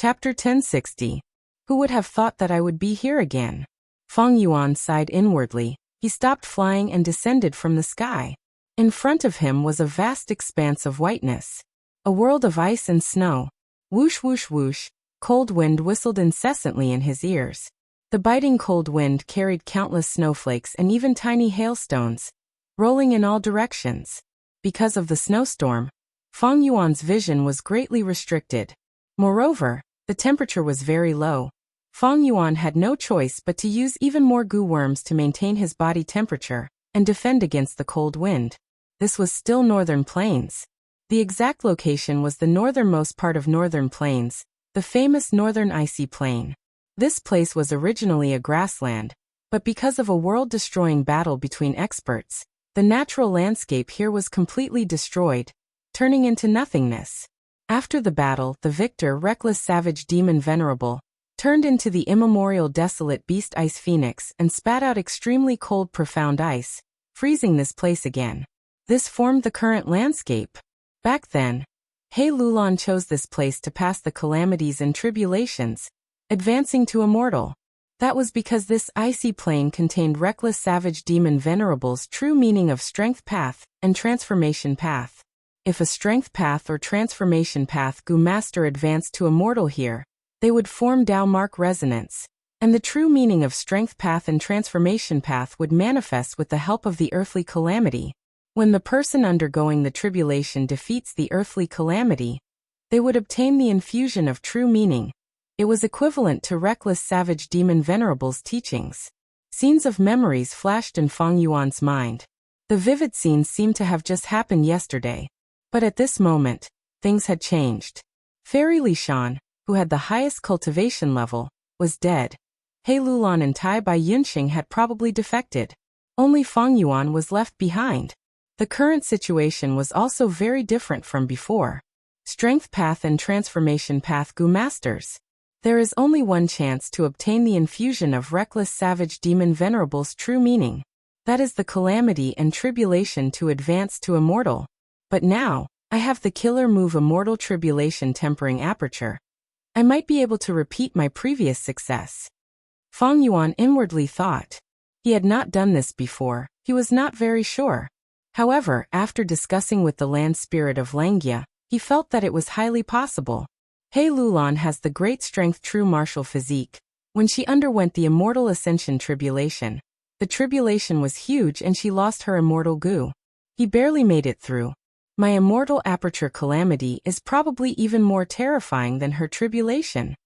Chapter 1060. Who would have thought that I would be here again? Feng Yuan sighed inwardly. He stopped flying and descended from the sky. In front of him was a vast expanse of whiteness. A world of ice and snow. Whoosh whoosh whoosh, cold wind whistled incessantly in his ears. The biting cold wind carried countless snowflakes and even tiny hailstones, rolling in all directions. Because of the snowstorm, Feng Yuan's vision was greatly restricted. Moreover, the temperature was very low. Feng Yuan had no choice but to use even more goo worms to maintain his body temperature and defend against the cold wind. This was still Northern Plains. The exact location was the northernmost part of Northern Plains, the famous Northern Icy Plain. This place was originally a grassland, but because of a world-destroying battle between experts, the natural landscape here was completely destroyed, turning into nothingness. After the battle, the victor, Reckless Savage Demon Venerable, turned into the immemorial desolate beast Ice Phoenix and spat out extremely cold profound ice, freezing this place again. This formed the current landscape. Back then, He Lulan chose this place to pass the calamities and tribulations, advancing to immortal. That was because this icy plane contained Reckless Savage Demon Venerable's true meaning of strength path and transformation path. If a strength path or transformation path Gu Master advanced to immortal here, they would form Dao Mark resonance, and the true meaning of strength path and transformation path would manifest with the help of the earthly calamity. When the person undergoing the tribulation defeats the earthly calamity, they would obtain the infusion of true meaning. It was equivalent to Reckless Savage Demon Venerable's teachings. Scenes of memories flashed in Feng Yuan's mind. The vivid scenes seemed to have just happened yesterday. But at this moment, things had changed. Fairy Li Shan, who had the highest cultivation level, was dead. He Lulan and Tai Bai Yunxing had probably defected. Only Feng Yuan was left behind. The current situation was also very different from before. Strength path and transformation path Gu Masters. There is only one chance to obtain the infusion of Reckless Savage Demon Venerable's true meaning. That is the calamity and tribulation to advance to immortal. But now, I have the killer move Immortal Tribulation Tempering Aperture. I might be able to repeat my previous success. Feng Yuan inwardly thought. He had not done this before, he was not very sure. However, after discussing with the land spirit of Langia, he felt that it was highly possible. He Lulan has the great strength true martial physique. When she underwent the Immortal Ascension Tribulation, the tribulation was huge and she lost her immortal goo. He barely made it through. My immortal aperture calamity is probably even more terrifying than her tribulation.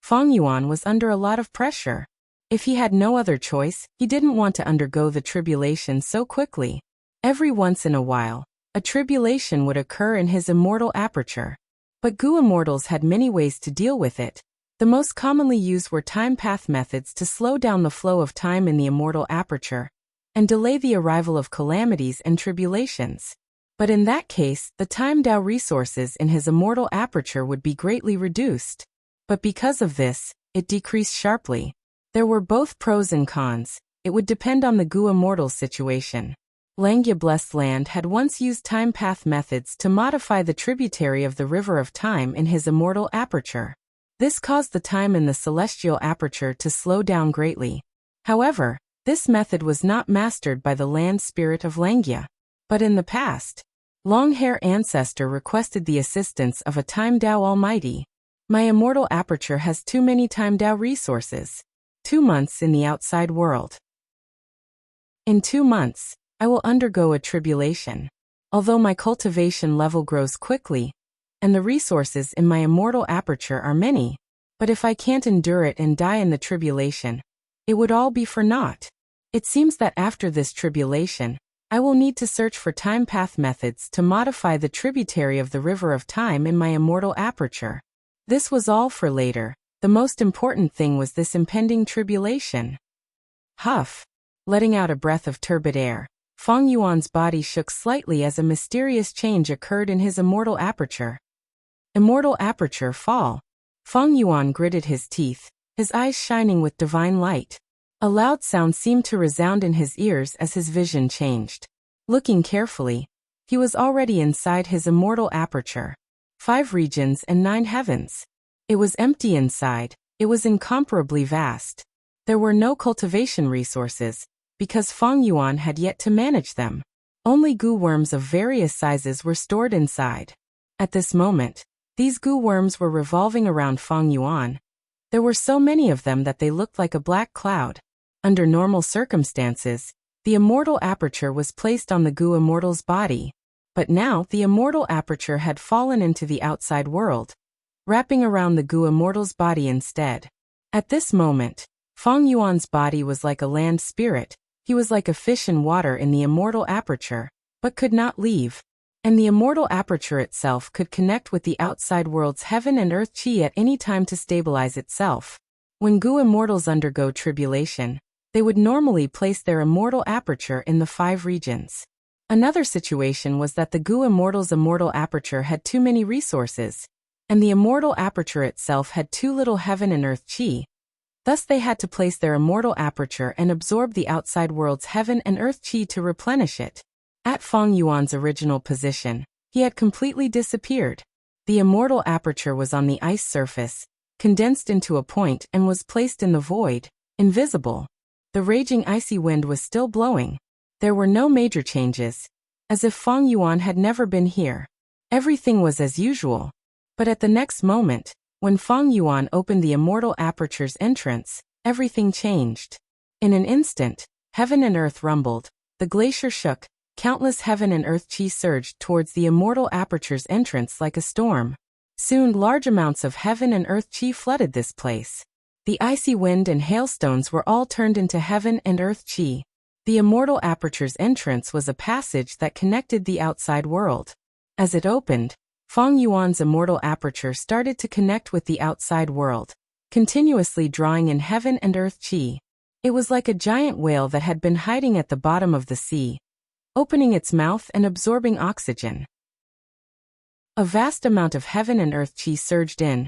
Feng Yuan was under a lot of pressure. If he had no other choice, he didn't want to undergo the tribulation so quickly. Every once in a while, a tribulation would occur in his immortal aperture. But Gu Immortals had many ways to deal with it. The most commonly used were time path methods to slow down the flow of time in the immortal aperture and delay the arrival of calamities and tribulations. But in that case, the time Dao resources in his immortal aperture would be greatly reduced. But because of this, it decreased sharply. There were both pros and cons. It would depend on the Gu Immortal's situation. Langia Blessed Land had once used time path methods to modify the tributary of the River of Time in his immortal aperture. This caused the time in the celestial aperture to slow down greatly. However, this method was not mastered by the land spirit of Langia. But in the past, Longhair Ancestor requested the assistance of a Time Dao Almighty. My immortal aperture has too many Time Dao resources. 2 months in the outside world. In 2 months, I will undergo a tribulation. Although my cultivation level grows quickly, and the resources in my immortal aperture are many, but if I can't endure it and die in the tribulation, it would all be for naught. It seems that after this tribulation, I will need to search for time path methods to modify the tributary of the River of Time in my immortal aperture. This was all for later. The most important thing was this impending tribulation. Huff. Letting out a breath of turbid air, Feng Yuan's body shook slightly as a mysterious change occurred in his immortal aperture. Immortal aperture fall. Feng Yuan gritted his teeth, his eyes shining with divine light. A loud sound seemed to resound in his ears as his vision changed. Looking carefully, he was already inside his immortal aperture. 5 regions and 9 heavens. It was empty inside. It was incomparably vast. There were no cultivation resources, because Feng Yuan had yet to manage them. Only goo worms of various sizes were stored inside. At this moment, these goo worms were revolving around Feng Yuan. There were so many of them that they looked like a black cloud. Under normal circumstances, the immortal aperture was placed on the goo immortal's body, but now the immortal aperture had fallen into the outside world, wrapping around the goo immortal's body instead. At this moment, Feng Yuan's body was like a land spirit. He was like a fish in water in the immortal aperture, but could not leave. And the immortal aperture itself could connect with the outside world's heaven and earth chi at any time to stabilize itself. When goo immortals undergo tribulation, they would normally place their immortal aperture in the 5 regions. Another situation was that the goo immortal's immortal aperture had too many resources, and the immortal aperture itself had too little heaven and earth chi. Thus they had to place their immortal aperture and absorb the outside world's heaven and earth chi to replenish it. At Feng Yuan's original position, he had completely disappeared. The immortal aperture was on the ice surface, condensed into a point and was placed in the void, invisible. The raging icy wind was still blowing. There were no major changes, as if Feng Yuan had never been here. Everything was as usual. But at the next moment, when Feng Yuan opened the immortal aperture's entrance, everything changed. In an instant, heaven and earth rumbled, the glacier shook, countless heaven and earth chi surged towards the immortal aperture's entrance like a storm. Soon large amounts of heaven and earth chi flooded this place. The icy wind and hailstones were all turned into heaven and earth chi. The immortal aperture's entrance was a passage that connected the outside world. As it opened, Feng Yuan's immortal aperture started to connect with the outside world, continuously drawing in heaven and earth chi. It was like a giant whale that had been hiding at the bottom of the sea, opening its mouth and absorbing oxygen. A vast amount of heaven and earth chi surged in.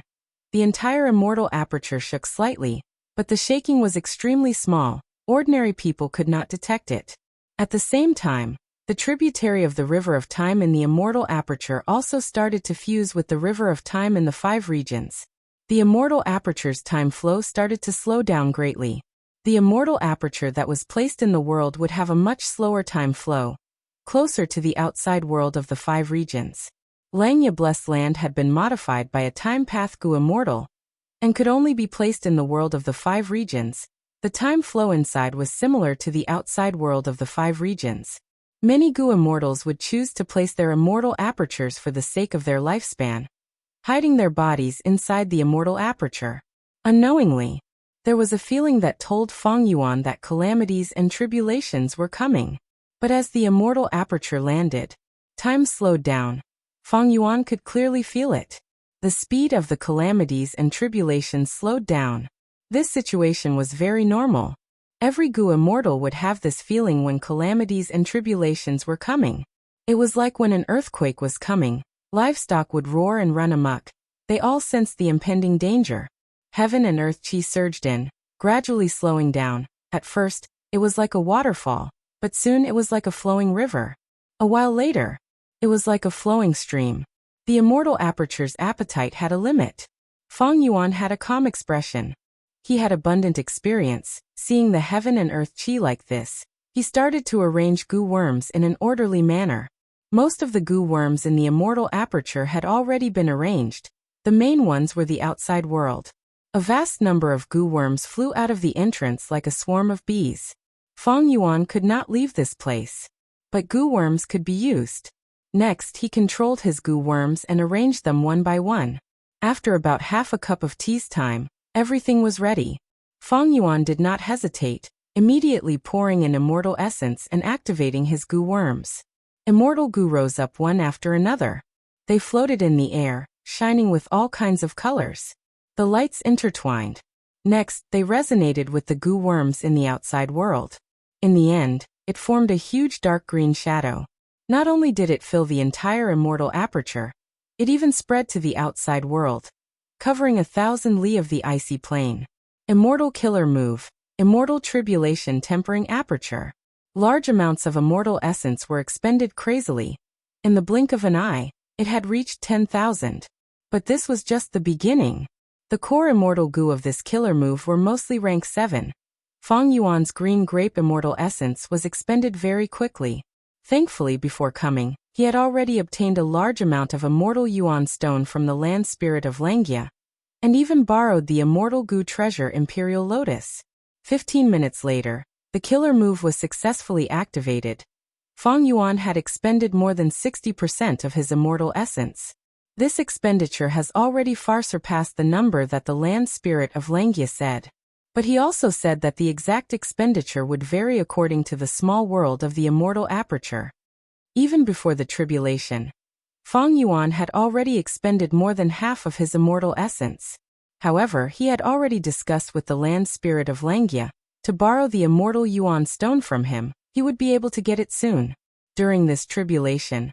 The entire immortal aperture shook slightly, but the shaking was extremely small. Ordinary people could not detect it. At the same time, the tributary of the river of time in the immortal aperture also started to fuse with the river of time in the 5 regions. The immortal aperture's time flow started to slow down greatly. The immortal aperture that was placed in the world would have a much slower time flow, closer to the outside world of the 5 regions. Langya Blessed Land had been modified by a time path goo immortal, and could only be placed in the world of the 5 regions. The time flow inside was similar to the outside world of the 5 regions. Many goo immortals would choose to place their immortal apertures for the sake of their lifespan, hiding their bodies inside the immortal aperture. Unknowingly, there was a feeling that told Feng Yuan that calamities and tribulations were coming. But as the immortal aperture landed, time slowed down. Feng Yuan could clearly feel it. The speed of the calamities and tribulations slowed down. This situation was very normal. Every goo immortal would have this feeling when calamities and tribulations were coming. It was like when an earthquake was coming. Livestock would roar and run amok. They all sensed the impending danger. Heaven and earth chi surged in, gradually slowing down. At first, it was like a waterfall, but soon it was like a flowing river. A while later, it was like a flowing stream. The immortal aperture's appetite had a limit. Feng Yuan had a calm expression. He had abundant experience, seeing the heaven and earth chi like this. He started to arrange goo worms in an orderly manner. Most of the goo worms in the immortal aperture had already been arranged. The main ones were the outside world. A vast number of goo worms flew out of the entrance like a swarm of bees. Feng Yuan could not leave this place. But goo worms could be used. Next, he controlled his goo worms and arranged them one by one. After about half a cup of tea's time, everything was ready. Feng Yuan did not hesitate, immediately pouring in immortal essence and activating his goo worms. Immortal goo rose up one after another. They floated in the air, shining with all kinds of colors. The lights intertwined. Next, they resonated with the goo worms in the outside world. In the end, it formed a huge dark green shadow. Not only did it fill the entire immortal aperture, it even spread to the outside world, covering 1,000 li of the icy plain. Immortal killer move, immortal tribulation tempering aperture. Large amounts of immortal essence were expended crazily. In the blink of an eye, it had reached 10,000. But this was just the beginning. The core immortal goo of this killer move were mostly rank 7. Fang Yuan's green grape immortal essence was expended very quickly. Thankfully, before coming, he had already obtained a large amount of immortal Yuan stone from the land spirit of Langia, and even borrowed the immortal goo treasure Imperial Lotus. 15 minutes later, the killer move was successfully activated. Fang Yuan had expended more than 60% of his immortal essence. This expenditure has already far surpassed the number that the land spirit of Langia said. But he also said that the exact expenditure would vary according to the small world of the immortal aperture. Even before the tribulation, Fang Yuan had already expended more than half of his immortal essence. However, he had already discussed with the land spirit of Langia to borrow the immortal Yuan stone from him. He would be able to get it soon. During this tribulation,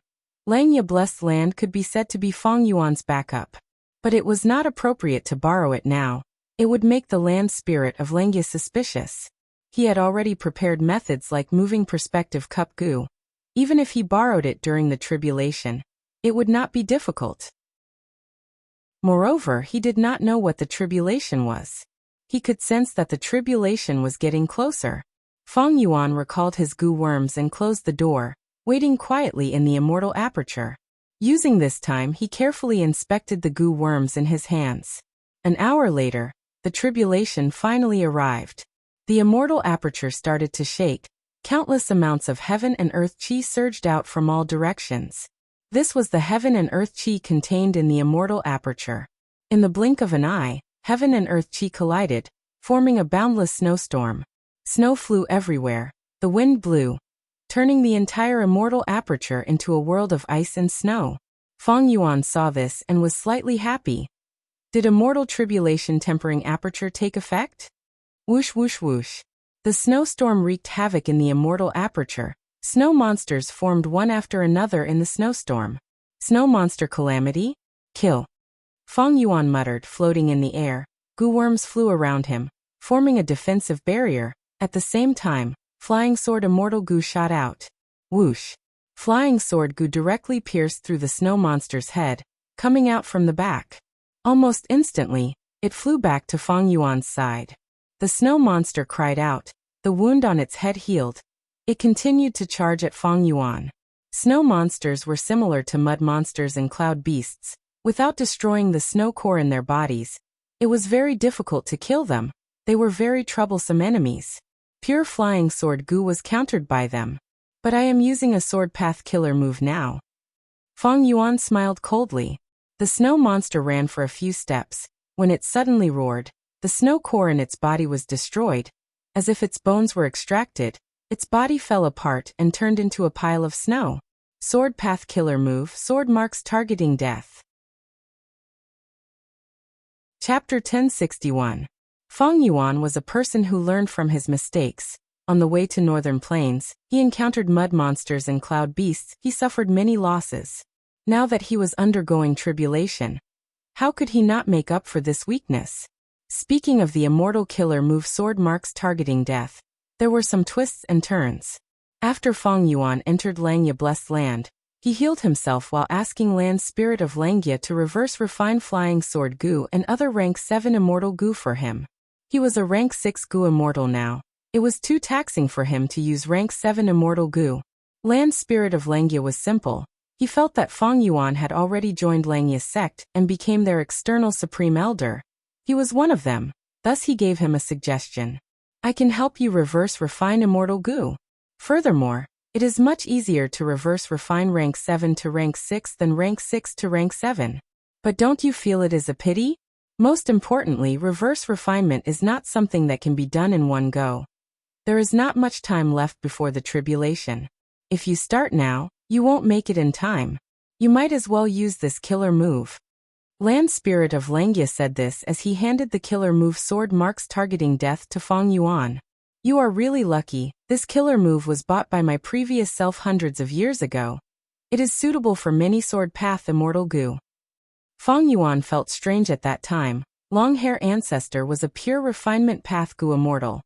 Langia blessed land could be said to be Fang Yuan's backup. But it was not appropriate to borrow it now. It would make the land spirit of Langia suspicious. He had already prepared methods like moving perspective cup goo. Even if he borrowed it during the tribulation, it would not be difficult. Moreover, he did not know what the tribulation was. He could sense that the tribulation was getting closer. Fang Yuan recalled his goo worms and closed the door, waiting quietly in the immortal aperture. Using this time, he carefully inspected the goo worms in his hands. An hour later, the tribulation finally arrived. The immortal aperture started to shake. Countless amounts of heaven and earth chi surged out from all directions. This was the heaven and earth chi contained in the immortal aperture. In the blink of an eye, heaven and earth chi collided, forming a boundless snowstorm. Snow flew everywhere. The wind blew, turning the entire immortal aperture into a world of ice and snow. Fang Yuan saw this and was slightly happy. Did immortal tribulation tempering aperture take effect? Whoosh whoosh whoosh. The snowstorm wreaked havoc in the immortal aperture. Snow monsters formed one after another in the snowstorm. Snow monster calamity? Kill. Fang Yuan muttered, floating in the air. Goo worms flew around him, forming a defensive barrier. At the same time, flying sword immortal goo shot out. Whoosh. Flying sword goo directly pierced through the snow monster's head, coming out from the back. Almost instantly, it flew back to Fang Yuan's side. The snow monster cried out. The wound on its head healed. It continued to charge at Fang Yuan. Snow monsters were similar to mud monsters and cloud beasts. Without destroying the snow core in their bodies, it was very difficult to kill them. They were very troublesome enemies. Pure flying sword goo was countered by them. But I am using a sword path killer move now. Fang Yuan smiled coldly. The snow monster ran for a few steps. When it suddenly roared, the snow core in its body was destroyed. As if its bones were extracted, its body fell apart and turned into a pile of snow. Sword path killer move, sword marks targeting death. Chapter 1061. Fang Yuan was a person who learned from his mistakes. On the way to northern plains, he encountered mud monsters and cloud beasts. He suffered many losses. Now that he was undergoing tribulation, how could he not make up for this weakness? Speaking of the immortal killer move sword marks targeting death, there were some twists and turns. After Fang Yuan entered Langia blessed land, he healed himself while asking land spirit of Langia to reverse refine flying sword goo and other rank 7 immortal goo for him. He was a rank 6 goo immortal now. It was too taxing for him to use rank 7 immortal goo. Land spirit of Langia was simple. He felt that Fang Yuan had already joined Langia's sect and became their external supreme elder. He was one of them, thus he gave him a suggestion. I can help you reverse refine immortal goo. Furthermore, it is much easier to reverse refine rank 7 to rank 6 than rank 6 to rank 7. But don't you feel it is a pity? Most importantly, reverse refinement is not something that can be done in one go. There is not much time left before the tribulation. If you start now, you won't make it in time. You might as well use this killer move. Land Spirit of Langia said this as he handed the killer move sword marks targeting death to Fang Yuan. You are really lucky. This killer move was bought by my previous self hundreds of years ago. It is suitable for many sword path immortal goo. Fang Yuan felt strange at that time. Long hair ancestor was a pure refinement path goo immortal.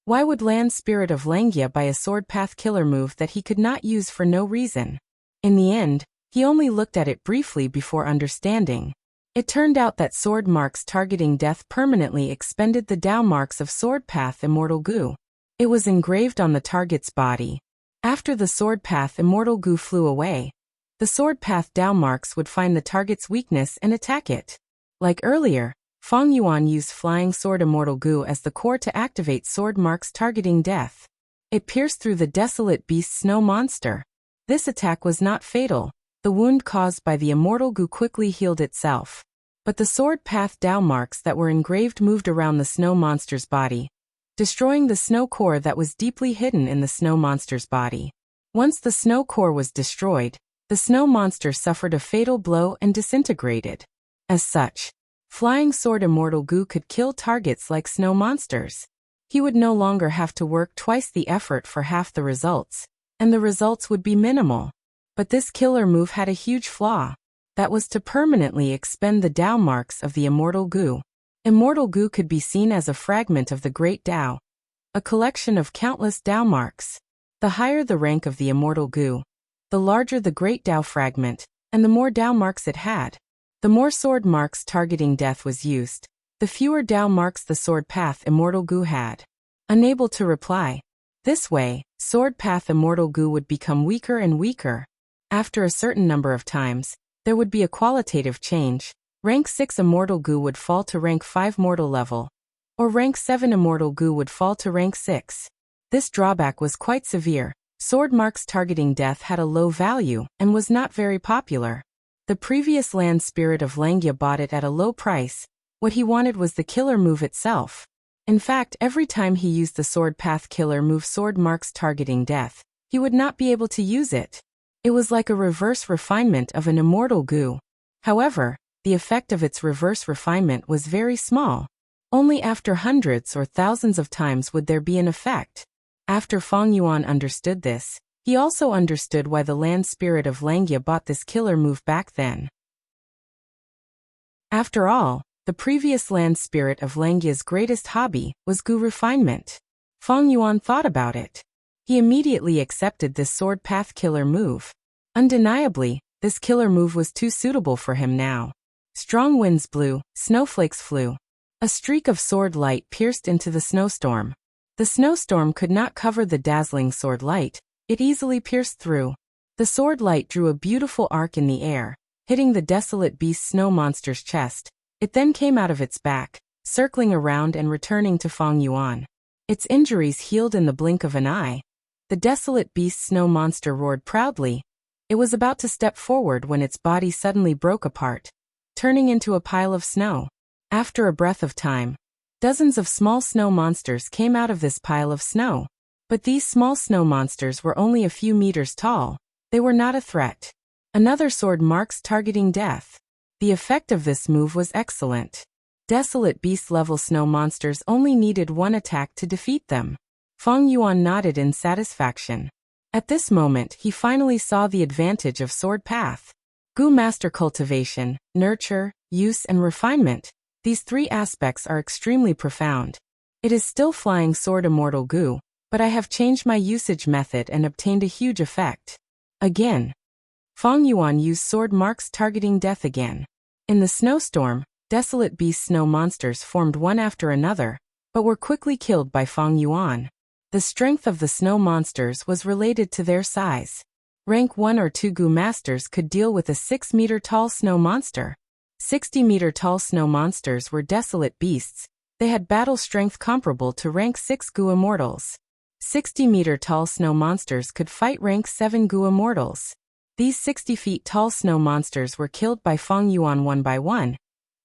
Why would Land Spirit of Langia buy a sword path killer move that he could not use for no reason? In the end, he only looked at it briefly before understanding. It turned out that sword marks targeting death permanently expended the Dao marks of sword path immortal goo. It was engraved on the target's body. After the sword path immortal goo flew away, the sword path Dao marks would find the target's weakness and attack it. Like earlier, Feng Yuan used flying sword immortal goo as the core to activate sword marks targeting death. It pierced through the desolate beast snow monster. This attack was not fatal. The wound caused by the immortal goo quickly healed itself. But the sword path Dao marks that were engraved moved around the snow monster's body, destroying the snow core that was deeply hidden in the snow monster's body. Once the snow core was destroyed, the snow monster suffered a fatal blow and disintegrated. As such, flying sword immortal goo could kill targets like snow monsters. He would no longer have to work twice the effort for half the results, and the results would be minimal. But this killer move had a huge flaw. That was to permanently expend the Dao marks of the immortal goo. Immortal goo could be seen as a fragment of the great Dao, a collection of countless Dao marks. The higher the rank of the immortal goo, the larger the great Dao fragment, and the more Dao marks it had. The more sword marks targeting death was used, the fewer Dao marks the sword path immortal goo had. Unable to reply. This way, sword path immortal goo would become weaker and weaker. After a certain number of times, there would be a qualitative change. Rank 6 immortal goo would fall to rank 5 mortal level, or rank 7 immortal goo would fall to rank 6. This drawback was quite severe. Sword marks targeting death had a low value and was not very popular. The previous land spirit of Langya bought it at a low price. What he wanted was the killer move itself. In fact, every time he used the sword path killer move sword marks targeting death, he would not be able to use it. It was like a reverse refinement of an immortal goo. However, the effect of its reverse refinement was very small. Only after hundreds or thousands of times would there be an effect. After Feng Yuan understood this, he also understood why the land spirit of Langya bought this killer move back then. After all, the previous land spirit of Langya's greatest hobby was goo refinement. Feng Yuan thought about it. He immediately accepted this sword path killer move. Undeniably, this killer move was too suitable for him now. Strong winds blew, snowflakes flew. A streak of sword light pierced into the snowstorm. The snowstorm could not cover the dazzling sword light. It easily pierced through. The sword light drew a beautiful arc in the air, hitting the desolate beast snow monster's chest. It then came out of its back, circling around and returning to Feng Yuan. Its injuries healed in the blink of an eye. The desolate beast snow monster roared proudly. It was about to step forward when its body suddenly broke apart, turning into a pile of snow. After a breath of time, dozens of small snow monsters came out of this pile of snow. But these small snow monsters were only a few meters tall. They were not a threat. Another sword marks targeting death. The effect of this move was excellent. Desolate beast-level snow monsters only needed one attack to defeat them. Feng Yuan nodded in satisfaction. At this moment, he finally saw the advantage of sword path. Goo master cultivation, nurture, use and refinement. These three aspects are extremely profound. It is still flying sword immortal goo, but I have changed my usage method and obtained a huge effect. Again. Feng Yuan used sword marks targeting death again. In the snowstorm, desolate beast snow monsters formed one after another, but were quickly killed by Feng Yuan. The strength of the snow monsters was related to their size. Rank 1 or 2 goo masters could deal with a 6-meter-tall snow monster. 60-meter-tall snow monsters were desolate beasts. They had battle strength comparable to rank 6 goo immortals. 60-meter-tall snow monsters could fight rank 7 goo immortals. These 60-feet-tall snow monsters were killed by Feng Yuan one by one.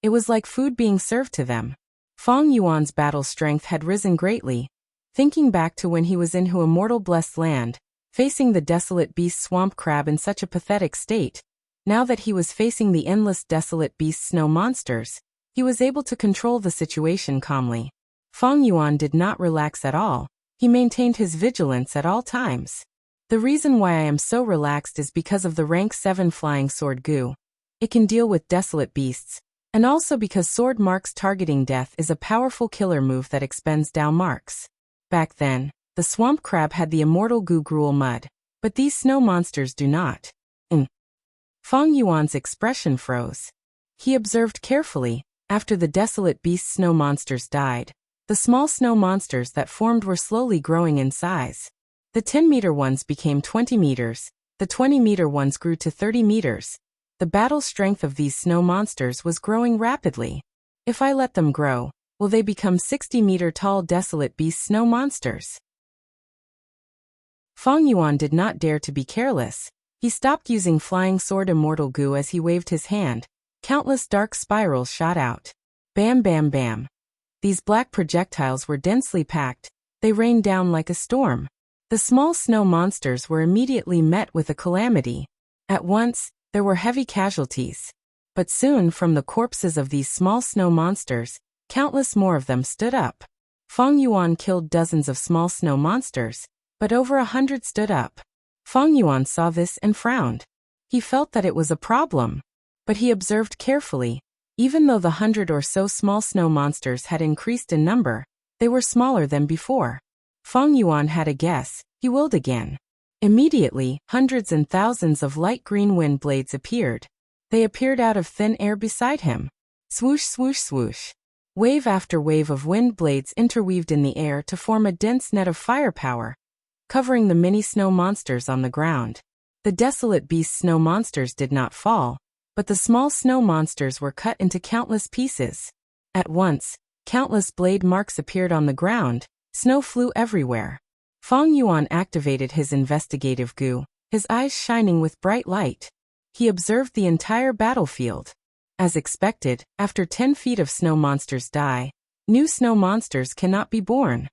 It was like food being served to them. Feng Yuan's battle strength had risen greatly. Thinking back to when he was in Hu immortal blessed land, facing the desolate beast swamp crab in such a pathetic state, now that he was facing the endless desolate beast snow monsters, he was able to control the situation calmly. Feng Yuan did not relax at all. He maintained his vigilance at all times. The reason why I am so relaxed is because of the rank 7 flying sword goo. It can deal with desolate beasts, and also because sword marks targeting death is a powerful killer move that expends Dao marks. Back then, the swamp crab had the immortal goo gruel mud, but these snow monsters do not. Feng Yuan's expression froze. He observed carefully. After the desolate beast snow monsters died, the small snow monsters that formed were slowly growing in size. The 10-meter ones became 20 meters, the 20-meter ones grew to 30 meters. The battle strength of these snow monsters was growing rapidly. If I let them grow, will they become 60-meter tall desolate beast snow monsters? Feng Yuan did not dare to be careless. He stopped using flying sword immortal goo as he waved his hand. Countless dark spirals shot out. Bam bam bam. These black projectiles were densely packed. They rained down like a storm. The small snow monsters were immediately met with a calamity. At once, there were heavy casualties. But soon from the corpses of these small snow monsters, countless more of them stood up. Feng Yuan killed dozens of small snow monsters, but over 100 stood up. Feng Yuan saw this and frowned. He felt that it was a problem. But he observed carefully. Even though the 100 or so small snow monsters had increased in number, they were smaller than before. Feng Yuan had a guess. He willed again. Immediately, hundreds and thousands of light green wind blades appeared. They appeared out of thin air beside him. Swoosh swoosh swoosh. Wave after wave of wind blades interweaved in the air to form a dense net of firepower, covering the many snow monsters on the ground. The desolate beast snow monsters did not fall, but the small snow monsters were cut into countless pieces. At once, countless blade marks appeared on the ground. Snow flew everywhere. Feng Yuan activated his investigative goo, his eyes shining with bright light. He observed the entire battlefield. As expected, after 10 feet of snow monsters die, new snow monsters cannot be born.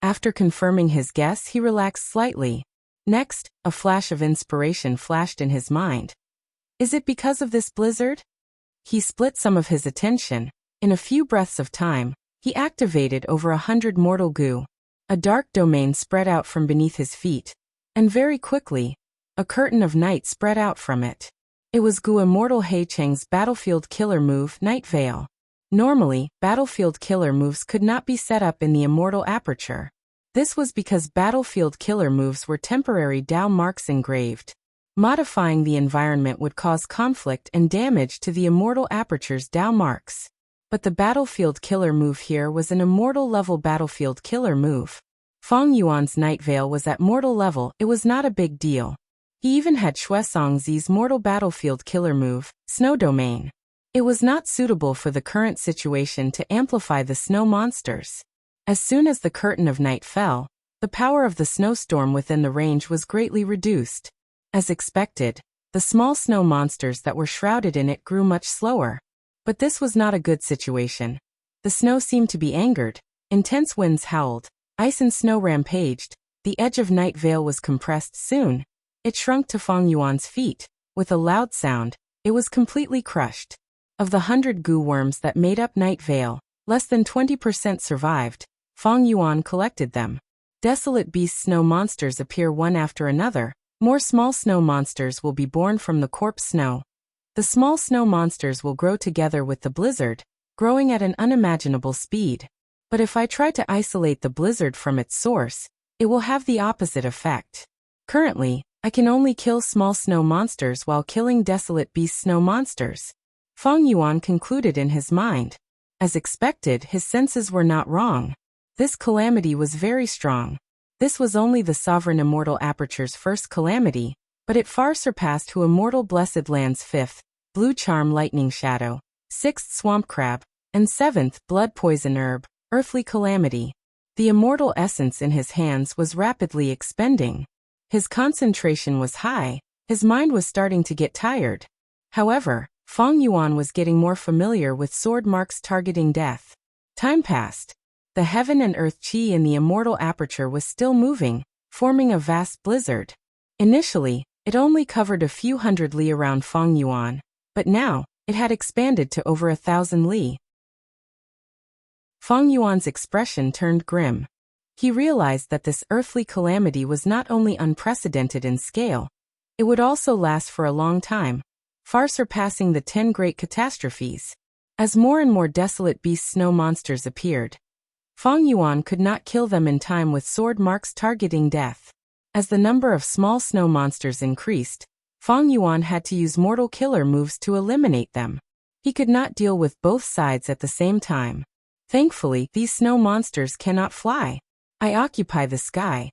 After confirming his guess, he relaxed slightly. Next, a flash of inspiration flashed in his mind. Is it because of this blizzard? He split some of his attention. In a few breaths of time, he activated over 100 mortal goo. A dark domain spread out from beneath his feet, and very quickly, a curtain of night spread out from it. It was Gu Immortal Hei Cheng's battlefield killer move, Night Veil. Normally, battlefield killer moves could not be set up in the immortal aperture. This was because battlefield killer moves were temporary Dao marks engraved. Modifying the environment would cause conflict and damage to the immortal aperture's Dao marks. But the battlefield killer move here was an immortal level battlefield killer move. Feng Yuan's Night Veil was at mortal level. It was not a big deal. He even had Shuesong Zi's mortal battlefield killer move, Snow Domain. It was not suitable for the current situation to amplify the snow monsters. As soon as the curtain of night fell, the power of the snowstorm within the range was greatly reduced. As expected, the small snow monsters that were shrouded in it grew much slower. But this was not a good situation. The snow seemed to be angered. Intense winds howled. Ice and snow rampaged. The edge of Night Veil was compressed soon. It shrunk to Feng Yuan's feet. With a loud sound, it was completely crushed. Of the 100 goo worms that made up Night Veil, less than 20% survived. Feng Yuan collected them. Desolate beast snow monsters appear one after another. More small snow monsters will be born from the corpse snow. The small snow monsters will grow together with the blizzard, growing at an unimaginable speed. But if I try to isolate the blizzard from its source, it will have the opposite effect. Currently, I can only kill small snow monsters while killing desolate beast snow monsters. Feng Yuan concluded in his mind. As expected, his senses were not wrong. This calamity was very strong. This was only the Sovereign Immortal Aperture's first calamity, but it far surpassed Who Immortal Blessed Land's 5th, Blue Charm Lightning Shadow, 6th Swamp Crab, and 7th Blood Poison Herb, Earthly Calamity. The immortal essence in his hands was rapidly expending. His concentration was high, his mind was starting to get tired. However, Feng Yuan was getting more familiar with sword marks targeting death. Time passed. The heaven and earth chi in the immortal aperture was still moving, forming a vast blizzard. Initially, it only covered a few hundred li around Feng Yuan, but now, it had expanded to over 1,000 li. Feng Yuan's expression turned grim. He realized that this earthly calamity was not only unprecedented in scale, it would also last for a long time, far surpassing the 10 great catastrophes. As more and more desolate beast snow monsters appeared, Feng Yuan could not kill them in time with sword marks targeting death. As the number of small snow monsters increased, Feng Yuan had to use mortal killer moves to eliminate them. He could not deal with both sides at the same time. Thankfully, these snow monsters cannot fly. I occupy the sky.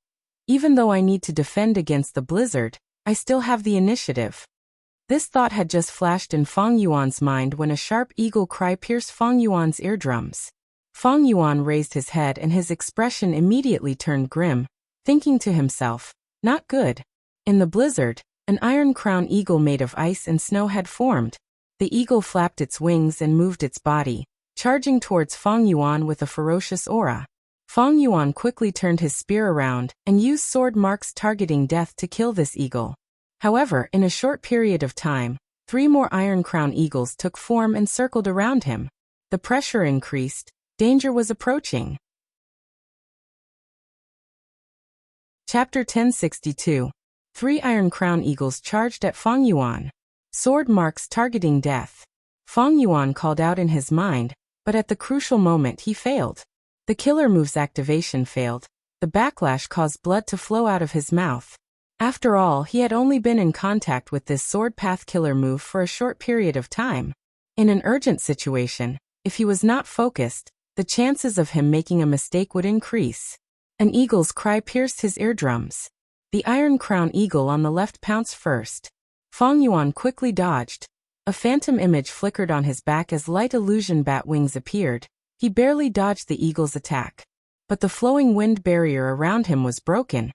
Even though I need to defend against the blizzard, I still have the initiative. This thought had just flashed in Feng Yuan's mind when a sharp eagle cry pierced Feng Yuan's eardrums. Feng Yuan raised his head and his expression immediately turned grim, thinking to himself, not good. In the blizzard, an iron crown eagle made of ice and snow had formed. The eagle flapped its wings and moved its body, charging towards Feng Yuan with a ferocious aura. Feng Yuan quickly turned his spear around and used sword marks targeting death to kill this eagle. However, in a short period of time, 3 more iron crown eagles took form and circled around him. The pressure increased. Danger was approaching. Chapter 1062. 3 iron crown eagles charged at Feng Yuan. Sword marks targeting death. Feng Yuan called out in his mind, but at the crucial moment he failed. The killer move's activation failed. The backlash caused blood to flow out of his mouth. After all, he had only been in contact with this sword path killer move for a short period of time. In an urgent situation, if he was not focused, the chances of him making a mistake would increase. An eagle's cry pierced his eardrums. The iron crown eagle on the left pounced first. Feng Yuan quickly dodged. A phantom image flickered on his back as light illusion bat wings appeared. He barely dodged the eagle's attack. But the flowing wind barrier around him was broken.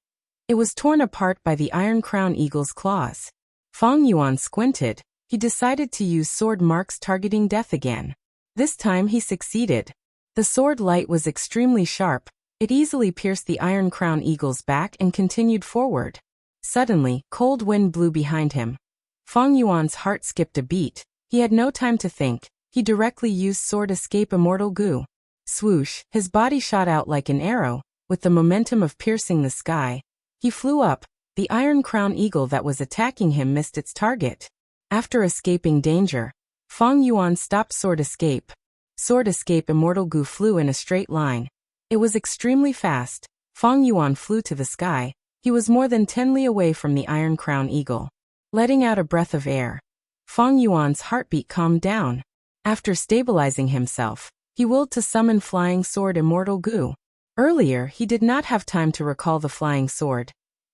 It was torn apart by the iron crown eagle's claws. Feng Yuan squinted. He decided to use sword marks targeting death again. This time he succeeded. The sword light was extremely sharp. It easily pierced the iron crown eagle's back and continued forward. Suddenly, cold wind blew behind him. Feng Yuan's heart skipped a beat. He had no time to think. He directly used sword escape immortal goo. Swoosh, his body shot out like an arrow, with the momentum of piercing the sky. He flew up. The iron crown eagle that was attacking him missed its target. After escaping danger, Feng Yuan stopped sword escape. Sword escape immortal goo flew in a straight line. It was extremely fast. Feng Yuan flew to the sky. He was more than 10 li away from the iron crown eagle. Letting out a breath of air, Feng Yuan's heartbeat calmed down. After stabilizing himself, he willed to summon flying sword immortal goo. Earlier, he did not have time to recall the flying sword.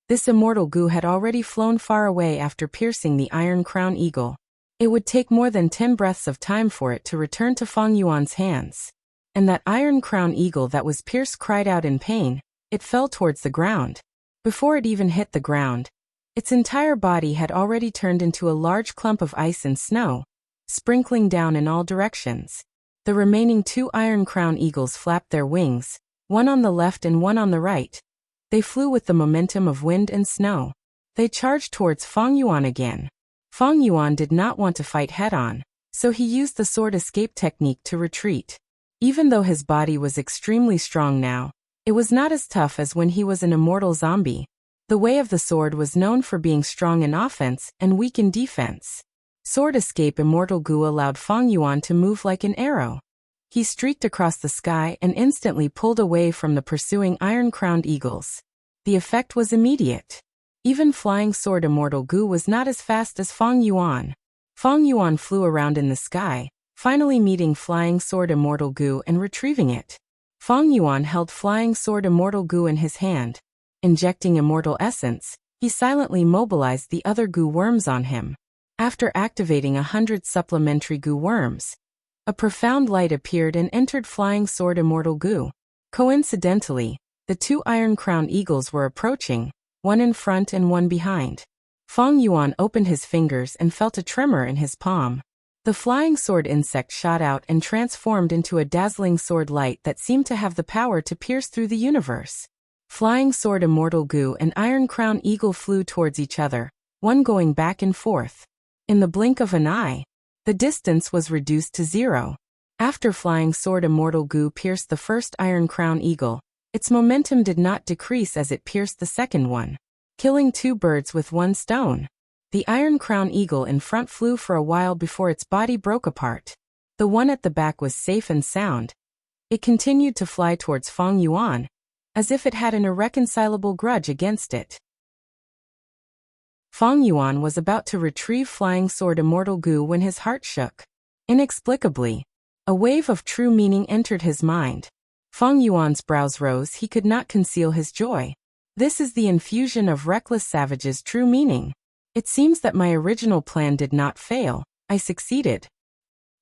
This immortal goo had already flown far away after piercing the iron crown eagle. It would take more than 10 breaths of time for it to return to Feng Yuan's hands. And that iron crown eagle that was pierced cried out in pain. It fell towards the ground. Before it even hit the ground, its entire body had already turned into a large clump of ice and snow, sprinkling down in all directions. The remaining 2 iron crown eagles flapped their wings, one on the left and one on the right. They flew with the momentum of wind and snow. They charged towards Feng Yuan again. Feng Yuan did not want to fight head-on, so he used the sword escape technique to retreat. Even though his body was extremely strong now, it was not as tough as when he was an immortal zombie. The way of the sword was known for being strong in offense and weak in defense. Sword escape immortal goo allowed Feng Yuan to move like an arrow. He streaked across the sky and instantly pulled away from the pursuing iron-crowned eagles. The effect was immediate. Even flying sword immortal goo was not as fast as Feng Yuan. Feng Yuan flew around in the sky, finally meeting flying sword immortal goo and retrieving it. Feng Yuan held flying sword immortal goo in his hand. Injecting immortal essence, he silently mobilized the other goo worms on him. After activating 100 supplementary goo worms, a profound light appeared and entered flying sword immortal goo. Coincidentally, the 2 iron crown eagles were approaching, one in front and one behind. Feng Yuan opened his fingers and felt a tremor in his palm. The flying sword insect shot out and transformed into a dazzling sword light that seemed to have the power to pierce through the universe. Flying sword immortal goo and iron crown eagle flew towards each other, one going back and forth. In the blink of an eye, the distance was reduced to 0. After flying sword immortal goo pierced the first iron crown eagle, its momentum did not decrease as it pierced the second one, killing 2 birds with 1 stone. The iron crown eagle in front flew for a while before its body broke apart. The one at the back was safe and sound. It continued to fly towards Feng Yuan, as if it had an irreconcilable grudge against it. Feng Yuan was about to retrieve flying sword immortal goo when his heart shook. Inexplicably, a wave of true meaning entered his mind. Feng Yuan's brows rose. He could not conceal his joy. This is the infusion of Reckless Savage's true meaning. It seems that my original plan did not fail. I succeeded.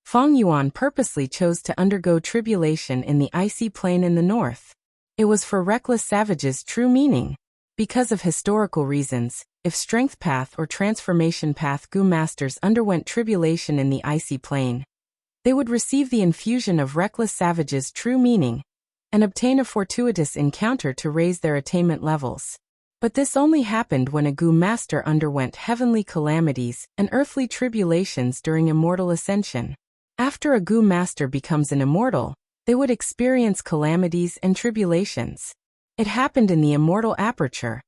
Feng Yuan purposely chose to undergo tribulation in the icy plain in the north. It was for Reckless Savage's true meaning. Because of historical reasons, if Strength Path or Transformation Path Gu Masters underwent tribulation in the icy plain, they would receive the infusion of Reckless Savage's true meaning and obtain a fortuitous encounter to raise their attainment levels. But this only happened when a Gu Master underwent heavenly calamities and earthly tribulations during immortal ascension. After a Gu Master becomes an immortal, they would experience calamities and tribulations. It happened in the immortal aperture.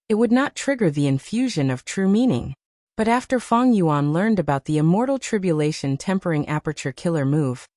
It would not trigger the infusion of true meaning. But after Feng Yuan learned about the immortal tribulation tempering aperture killer move,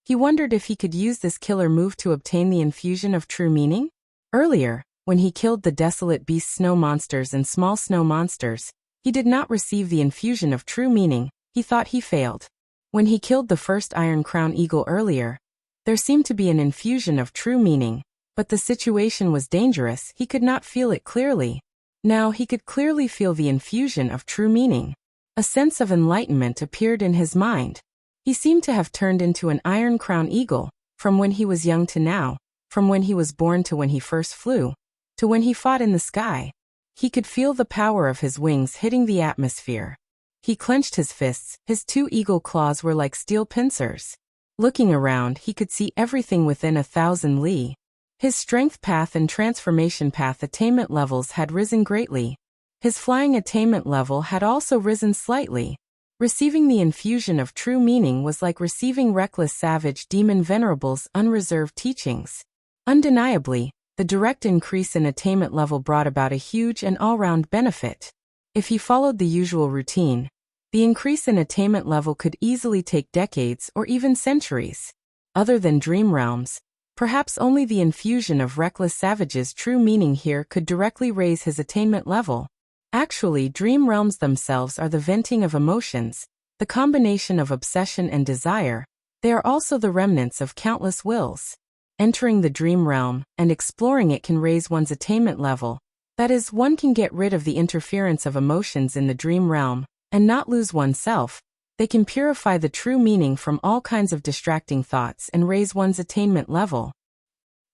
he wondered if he could use this killer move to obtain the infusion of true meaning. Earlier, when he killed the desolate beast snow monsters and small snow monsters, he did not receive the infusion of true meaning. He thought he failed. When he killed the first Iron Crown Eagle earlier, there seemed to be an infusion of true meaning, but the situation was dangerous. He could not feel it clearly. Now he could clearly feel the infusion of true meaning. A sense of enlightenment appeared in his mind. He seemed to have turned into an Iron Crown Eagle, from when he was young to now, from when he was born to when he first flew, to when he fought in the sky. He could feel the power of his wings hitting the atmosphere. He clenched his fists. His two eagle claws were like steel pincers. Looking around, he could see everything within 1,000 li. His Strength Path and Transformation Path attainment levels had risen greatly. His flying attainment level had also risen slightly. Receiving the infusion of true meaning was like receiving Reckless Savage Demon Venerable's unreserved teachings. Undeniably, the direct increase in attainment level brought about a huge and all-round benefit. If he followed the usual routine, the increase in attainment level could easily take decades or even centuries. Other than dream realms, perhaps only the infusion of Reckless Savage's true meaning here could directly raise his attainment level. Actually, dream realms themselves are the venting of emotions, the combination of obsession and desire. They are also the remnants of countless wills. Entering the dream realm and exploring it can raise one's attainment level. That is, one can get rid of the interference of emotions in the dream realm and not lose oneself. They can purify the true meaning from all kinds of distracting thoughts and raise one's attainment level.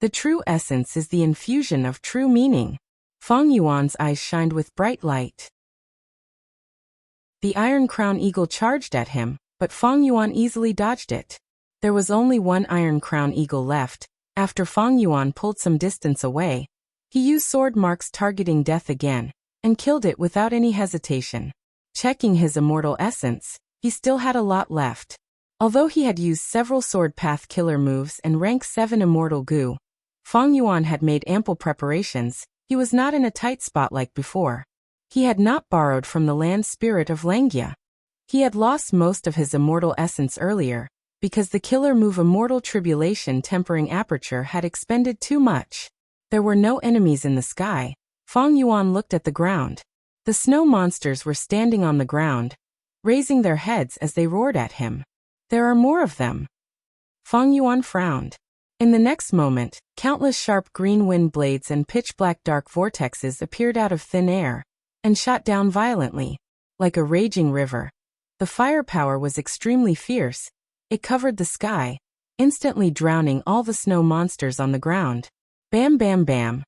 The true essence is the infusion of true meaning. Feng Yuan's eyes shined with bright light. The Iron Crown Eagle charged at him, but Feng Yuan easily dodged it. There was only one Iron Crown Eagle left. After Feng Yuan pulled some distance away, he used sword marks targeting death again, and killed it without any hesitation. Checking his immortal essence, he still had a lot left. Although he had used several sword path killer moves and rank 7 immortal Gu, Feng Yuan had made ample preparations. He was not in a tight spot like before. He had not borrowed from the land spirit of Langia. He had lost most of his immortal essence earlier, because the killer move Immortal Tribulation tempering aperture had expended too much. There were no enemies in the sky. Feng Yuan looked at the ground. The snow monsters were standing on the ground, raising their heads as they roared at him. There are more of them. Feng Yuan frowned. In the next moment, countless sharp green wind blades and pitch-black dark vortexes appeared out of thin air and shot down violently, like a raging river. The firepower was extremely fierce. It covered the sky, instantly drowning all the snow monsters on the ground. Bam bam bam.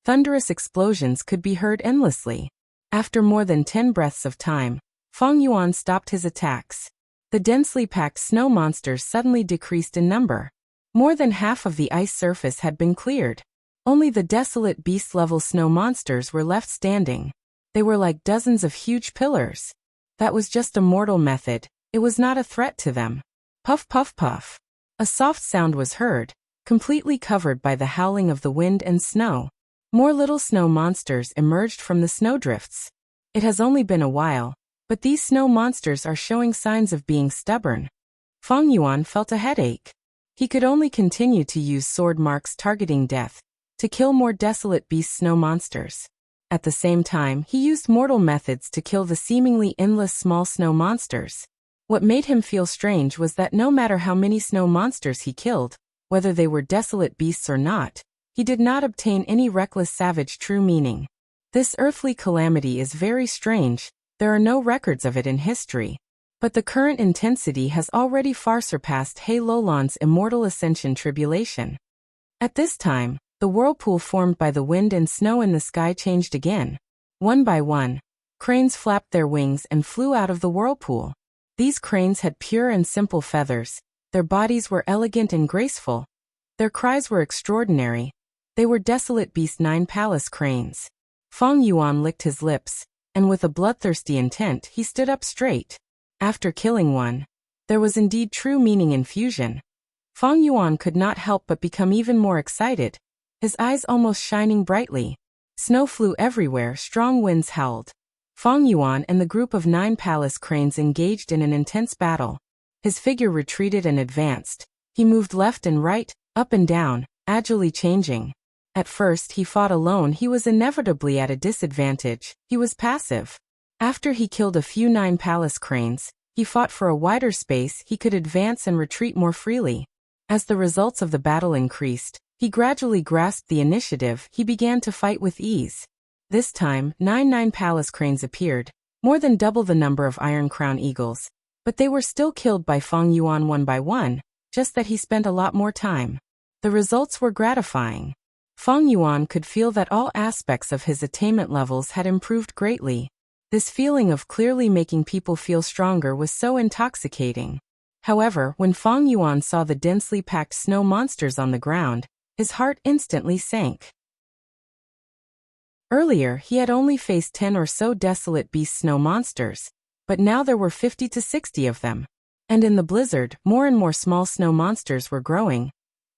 Thunderous explosions could be heard endlessly. After more than 10 breaths of time, Feng Yuan stopped his attacks. The densely packed snow monsters suddenly decreased in number. More than half of the ice surface had been cleared. Only the desolate beast-level snow monsters were left standing. They were like dozens of huge pillars. That was just a mortal method. It was not a threat to them. Puff puff puff. A soft sound was heard, completely covered by the howling of the wind and snow. More little snow monsters emerged from the snowdrifts. It has only been a while, but these snow monsters are showing signs of being stubborn. Feng Yuan felt a headache. He could only continue to use sword marks targeting death to kill more desolate beast snow monsters. At the same time, he used mortal methods to kill the seemingly endless small snow monsters. What made him feel strange was that no matter how many snow monsters he killed, whether they were desolate beasts or not, he did not obtain any reckless savage true meaning. This earthly calamity is very strange, there are no records of it in history. But the current intensity has already far surpassed He Lolan's immortal ascension tribulation. At this time, the whirlpool formed by the wind and snow in the sky changed again. One by one, cranes flapped their wings and flew out of the whirlpool. These cranes had pure and simple feathers, their bodies were elegant and graceful. Their cries were extraordinary. They were desolate beast 9 palace cranes. Feng Yuan licked his lips, and with a bloodthirsty intent he stood up straight. After killing one, there was indeed true meaning in fusion. Feng Yuan could not help but become even more excited, his eyes almost shining brightly. Snow flew everywhere, strong winds howled. Feng Yuan and the group of 9 palace cranes engaged in an intense battle. His figure retreated and advanced. He moved left and right, up and down, agilely changing. At first he fought alone. He was inevitably at a disadvantage. He was passive. After he killed a few 9 palace cranes, he fought for a wider space. He could advance and retreat more freely. As the results of the battle increased, he gradually grasped the initiative. He began to fight with ease. This time, 9 palace cranes appeared, more than double the number of Iron Crown eagles. But they were still killed by Feng Yuan one by one, just that he spent a lot more time. The results were gratifying. Feng Yuan could feel that all aspects of his attainment levels had improved greatly. This feeling of clearly making people feel stronger was so intoxicating. However, when Feng Yuan saw the densely packed snow monsters on the ground, his heart instantly sank. Earlier, he had only faced 10 or so desolate beast snow monsters, but now there were 50 to 60 of them. And in the blizzard, more and more small snow monsters were growing.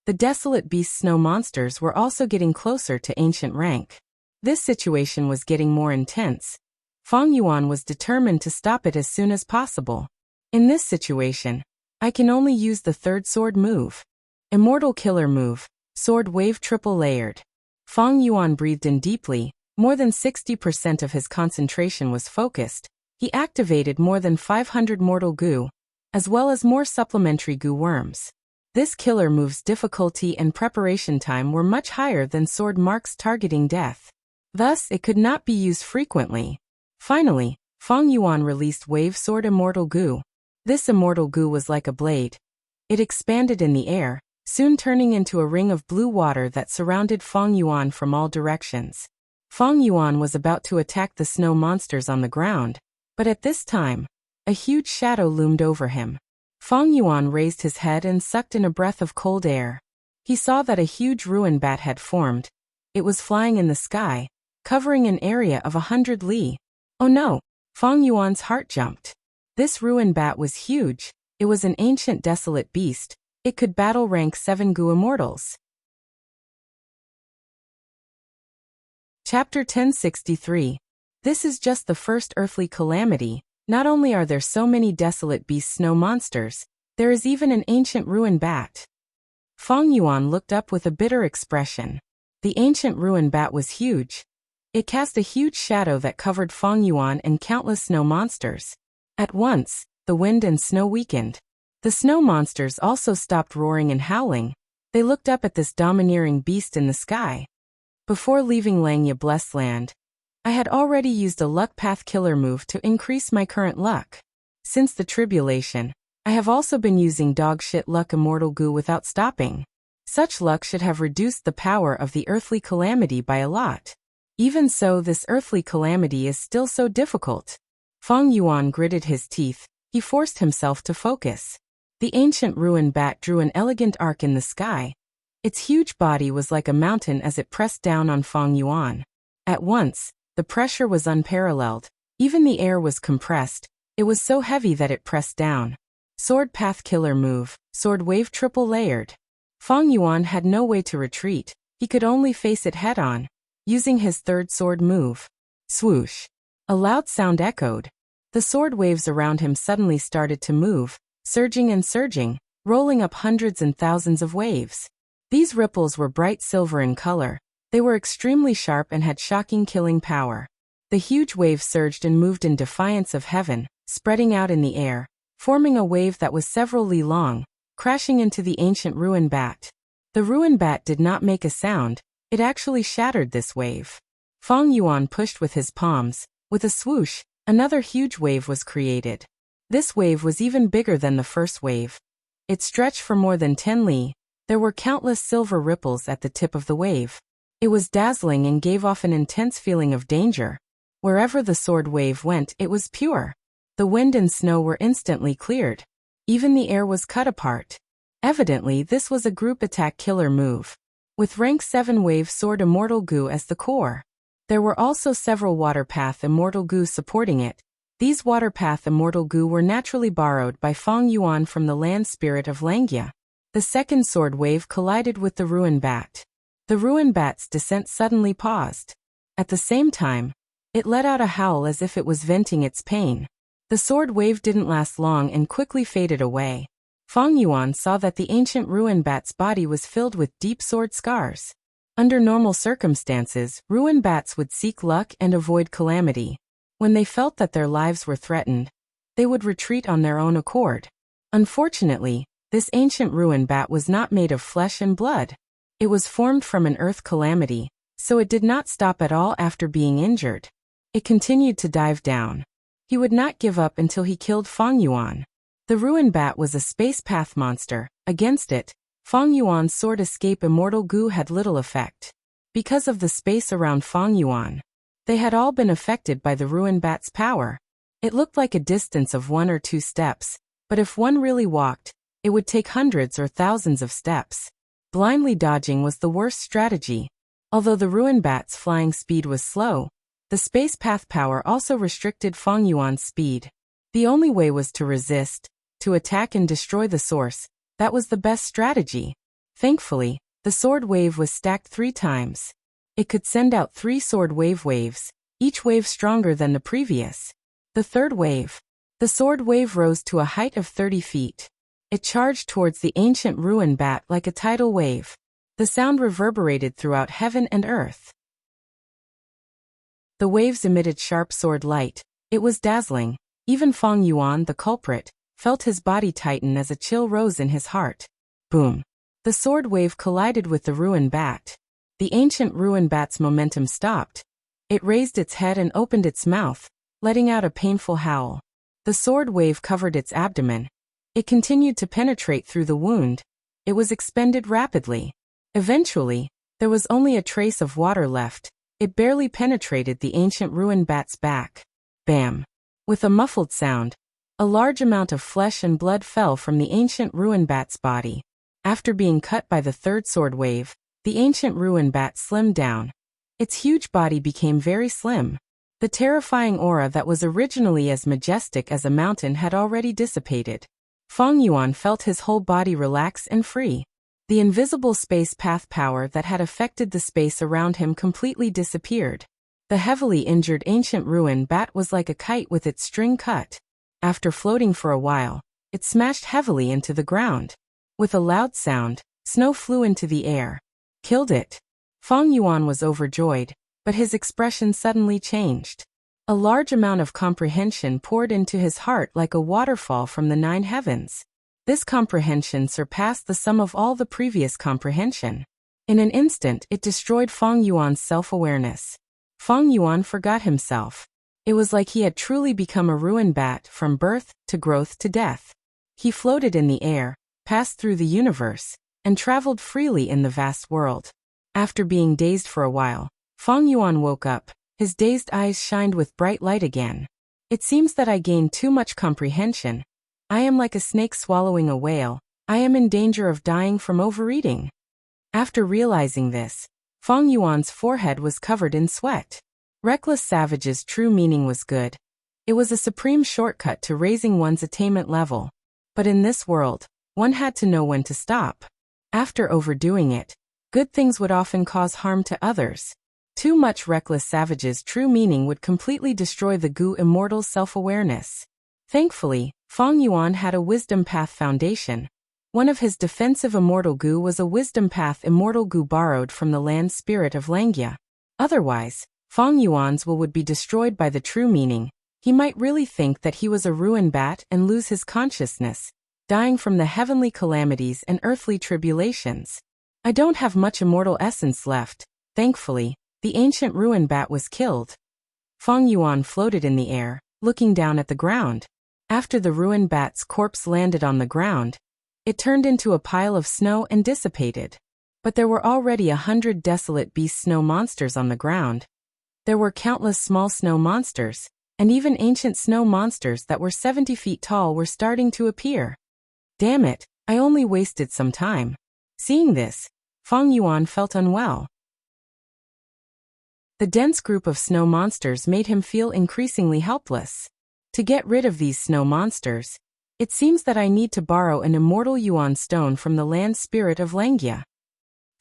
The desolate beast snow monsters were also getting closer to ancient rank. This situation was getting more intense. Feng Yuan was determined to stop it as soon as possible. In this situation, I can only use the third sword move. Immortal Killer Move, Sword Wave Triple Layered. Feng Yuan breathed in deeply, more than 60% of his concentration was focused. He activated more than 500 mortal goo, as well as more supplementary goo worms. This killer move's difficulty and preparation time were much higher than Sword Mark's targeting death. Thus, it could not be used frequently. Finally, Feng Yuan released Wave Sword Immortal Goo. This immortal goo was like a blade. It expanded in the air, soon turning into a ring of blue water that surrounded Feng Yuan from all directions. Feng Yuan was about to attack the snow monsters on the ground, but at this time, a huge shadow loomed over him. Feng Yuan raised his head and sucked in a breath of cold air. He saw that a huge ruin bat had formed. It was flying in the sky, covering an area of 100 li. Oh no! Feng Yuan's heart jumped. This ruin bat was huge. It was an ancient desolate beast. It could battle rank 7 goo immortals. Chapter 1063. This is just the first earthly calamity. Not only are there so many desolate beast snow monsters, there is even an ancient ruin bat. Feng Yuan looked up with a bitter expression. The ancient ruin bat was huge. It cast a huge shadow that covered Feng Yuan and countless snow monsters. At once, the wind and snow weakened. The snow monsters also stopped roaring and howling. They looked up at this domineering beast in the sky. Before leaving Langya Blessed Land, I had already used a luck path killer move to increase my current luck. Since the tribulation, I have also been using dog shit luck immortal goo without stopping. Such luck should have reduced the power of the earthly calamity by a lot. Even so, this earthly calamity is still so difficult. Feng Yuan gritted his teeth. He forced himself to focus. The ancient ruin bat drew an elegant arc in the sky. Its huge body was like a mountain as it pressed down on Feng Yuan. At once, the pressure was unparalleled. Even the air was compressed. It was so heavy that it pressed down. Sword Path Killer Move, Sword Wave Triple Layered. Feng Yuan had no way to retreat. He could only face it head-on, using his third sword move. Swoosh. A loud sound echoed. The sword waves around him suddenly started to move, surging and surging, rolling up hundreds and thousands of waves. These ripples were bright silver in color. They were extremely sharp and had shocking killing power. The huge waves surged and moved in defiance of heaven, spreading out in the air. forming a wave that was several li long, crashing into the ancient ruin bat. The ruin bat did not make a sound, it actually shattered this wave. Feng Yuan pushed with his palms. With a swoosh, another huge wave was created. This wave was even bigger than the first wave. It stretched for more than 10 li. There were countless silver ripples at the tip of the wave. It was dazzling and gave off an intense feeling of danger. Wherever the sword wave went, it was pure. The wind and snow were instantly cleared. Even the air was cut apart. Evidently, this was a group attack killer move. With rank 7 wave sword Immortal Goo as the core. There were also several water path Immortal Goo supporting it. These water path Immortal Goo were naturally borrowed by Feng Yuan from the land spirit of Langya. The second sword wave collided with the ruin bat. The ruin bat's descent suddenly paused. At the same time, it let out a howl as if it was venting its pain. The sword wave didn't last long and quickly faded away. Feng Yuan saw that the ancient ruin bat's body was filled with deep sword scars. Under normal circumstances, ruin bats would seek luck and avoid calamity. When they felt that their lives were threatened, they would retreat on their own accord. Unfortunately, this ancient ruin bat was not made of flesh and blood. It was formed from an earth calamity, so it did not stop at all after being injured. It continued to dive down. He would not give up until he killed Feng Yuan. The ruin bat was a space path monster. Against it, Feng Yuan's sword escape Immortal Goo had little effect. Because of the space around Feng Yuan, they had all been affected by the ruin bat's power. It looked like a distance of 1 or 2 steps, but if one really walked, it would take hundreds or thousands of steps. Blindly dodging was the worst strategy. Although the ruin bat's flying speed was slow, the space path power also restricted Feng Yuan's speed. The only way was to resist, to attack and destroy the source. That was the best strategy. Thankfully, the sword wave was stacked 3 times. It could send out 3 sword waves, each wave stronger than the previous. The third wave. The sword wave rose to a height of 30 feet. It charged towards the ancient ruin bat like a tidal wave. The sound reverberated throughout heaven and earth. The waves emitted sharp sword light. It was dazzling. Even Feng Yuan, the culprit, felt his body tighten as a chill rose in his heart. Boom. The sword wave collided with the ruin bat. The ancient ruin bat's momentum stopped. It raised its head and opened its mouth, letting out a painful howl. The sword wave covered its abdomen. It continued to penetrate through the wound. It was expended rapidly. Eventually, there was only a trace of water left. It barely penetrated the ancient ruin bat's back. Bam. With a muffled sound, a large amount of flesh and blood fell from the ancient ruin bat's body. After being cut by the third sword wave, the ancient ruin bat slimmed down. Its huge body became very slim. The terrifying aura that was originally as majestic as a mountain had already dissipated. Feng Yuan felt his whole body relax and free. The invisible space path power that had affected the space around him completely disappeared. The heavily injured ancient ruin bat was like a kite with its string cut. After floating for a while, it smashed heavily into the ground. With a loud sound, snow flew into the air. Killed it. Feng Yuan was overjoyed, but his expression suddenly changed. A large amount of comprehension poured into his heart like a waterfall from the 9 heavens. This comprehension surpassed the sum of all the previous comprehension. In an instant, it destroyed Feng Yuan's self-awareness. Feng Yuan forgot himself. It was like he had truly become a ruin bat from birth to growth to death. He floated in the air, passed through the universe, and traveled freely in the vast world. After being dazed for a while, Feng Yuan woke up. His dazed eyes shined with bright light again. It seems that I gained too much comprehension. I am like a snake swallowing a whale. I am in danger of dying from overeating. After realizing this, Feng Yuan's forehead was covered in sweat. Reckless Savage's true meaning was good. It was a supreme shortcut to raising one's attainment level. But in this world, one had to know when to stop. After overdoing it, good things would often cause harm to others. Too much Reckless Savage's true meaning would completely destroy the Goo Immortal's self-awareness. Thankfully, Feng Yuan had a wisdom path foundation. One of his defensive Immortal Goo was a wisdom path Immortal Goo borrowed from the land spirit of Langya. Otherwise, Feng Yuan's will would be destroyed by the true meaning. He might really think that he was a ruin bat and lose his consciousness, dying from the heavenly calamities and earthly tribulations. I don't have much immortal essence left. Thankfully, the ancient ruin bat was killed. Feng Yuan floated in the air, looking down at the ground. After the ruin bat's corpse landed on the ground, it turned into a pile of snow and dissipated. But there were already 100 desolate beast snow monsters on the ground. There were countless small snow monsters, and even ancient snow monsters that were 70 feet tall were starting to appear. Damn it, I only wasted some time. Seeing this, Feng Yuan felt unwell. The dense group of snow monsters made him feel increasingly helpless. To get rid of these snow monsters, it seems that I need to borrow an immortal Yuan stone from the land spirit of Langia.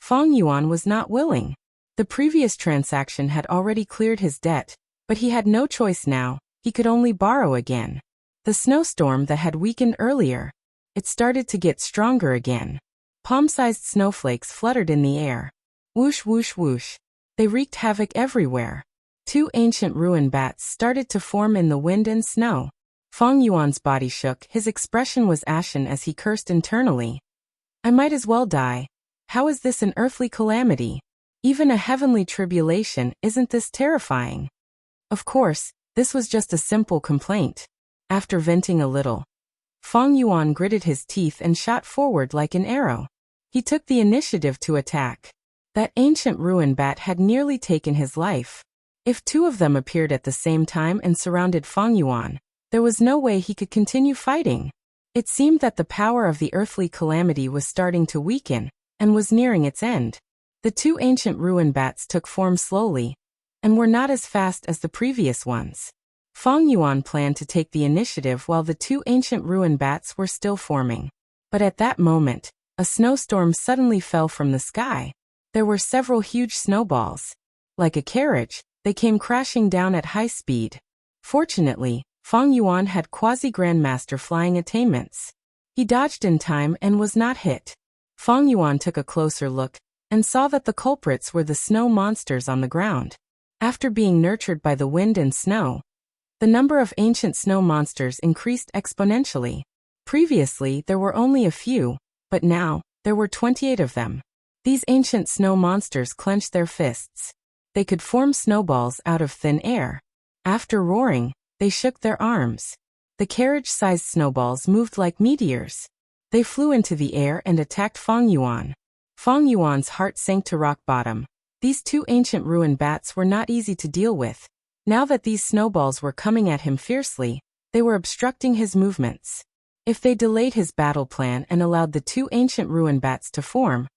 Feng Yuan was not willing. The previous transaction had already cleared his debt, but he had no choice now. He could only borrow again. The snowstorm that had weakened earlier, it started to get stronger again. Palm-sized snowflakes fluttered in the air. Whoosh whoosh whoosh. They wreaked havoc everywhere. 2 ancient ruin bats started to form in the wind and snow. Feng Yuan's body shook. His expression was ashen as he cursed internally. I might as well die. How is this an earthly calamity? Even a heavenly tribulation, isn't this terrifying? Of course, this was just a simple complaint. After venting a little, Feng Yuan gritted his teeth and shot forward like an arrow. He took the initiative to attack. That ancient ruin bat had nearly taken his life. If 2 of them appeared at the same time and surrounded Feng Yuan, there was no way he could continue fighting. It seemed that the power of the earthly calamity was starting to weaken, and was nearing its end. The 2 ancient ruin bats took form slowly, and were not as fast as the previous ones. Feng Yuan planned to take the initiative while the 2 ancient ruin bats were still forming. But at that moment, a snowstorm suddenly fell from the sky. There were several huge snowballs. Like a carriage, they came crashing down at high speed. Fortunately, Feng Yuan had quasi-grandmaster flying attainments. He dodged in time and was not hit. Feng Yuan took a closer look, and saw that the culprits were the snow monsters on the ground. After being nurtured by the wind and snow, the number of ancient snow monsters increased exponentially. Previously there were only a few, but now, there were 28 of them. These ancient snow monsters clenched their fists. They could form snowballs out of thin air. After roaring, they shook their arms. The carriage-sized snowballs moved like meteors. They flew into the air and attacked Feng Yuan. Feng Yuan's heart sank to rock bottom. These 2 ancient ruin bats were not easy to deal with. Now that these snowballs were coming at him fiercely, they were obstructing his movements. If they delayed his battle plan and allowed the 2 ancient ruin bats to form,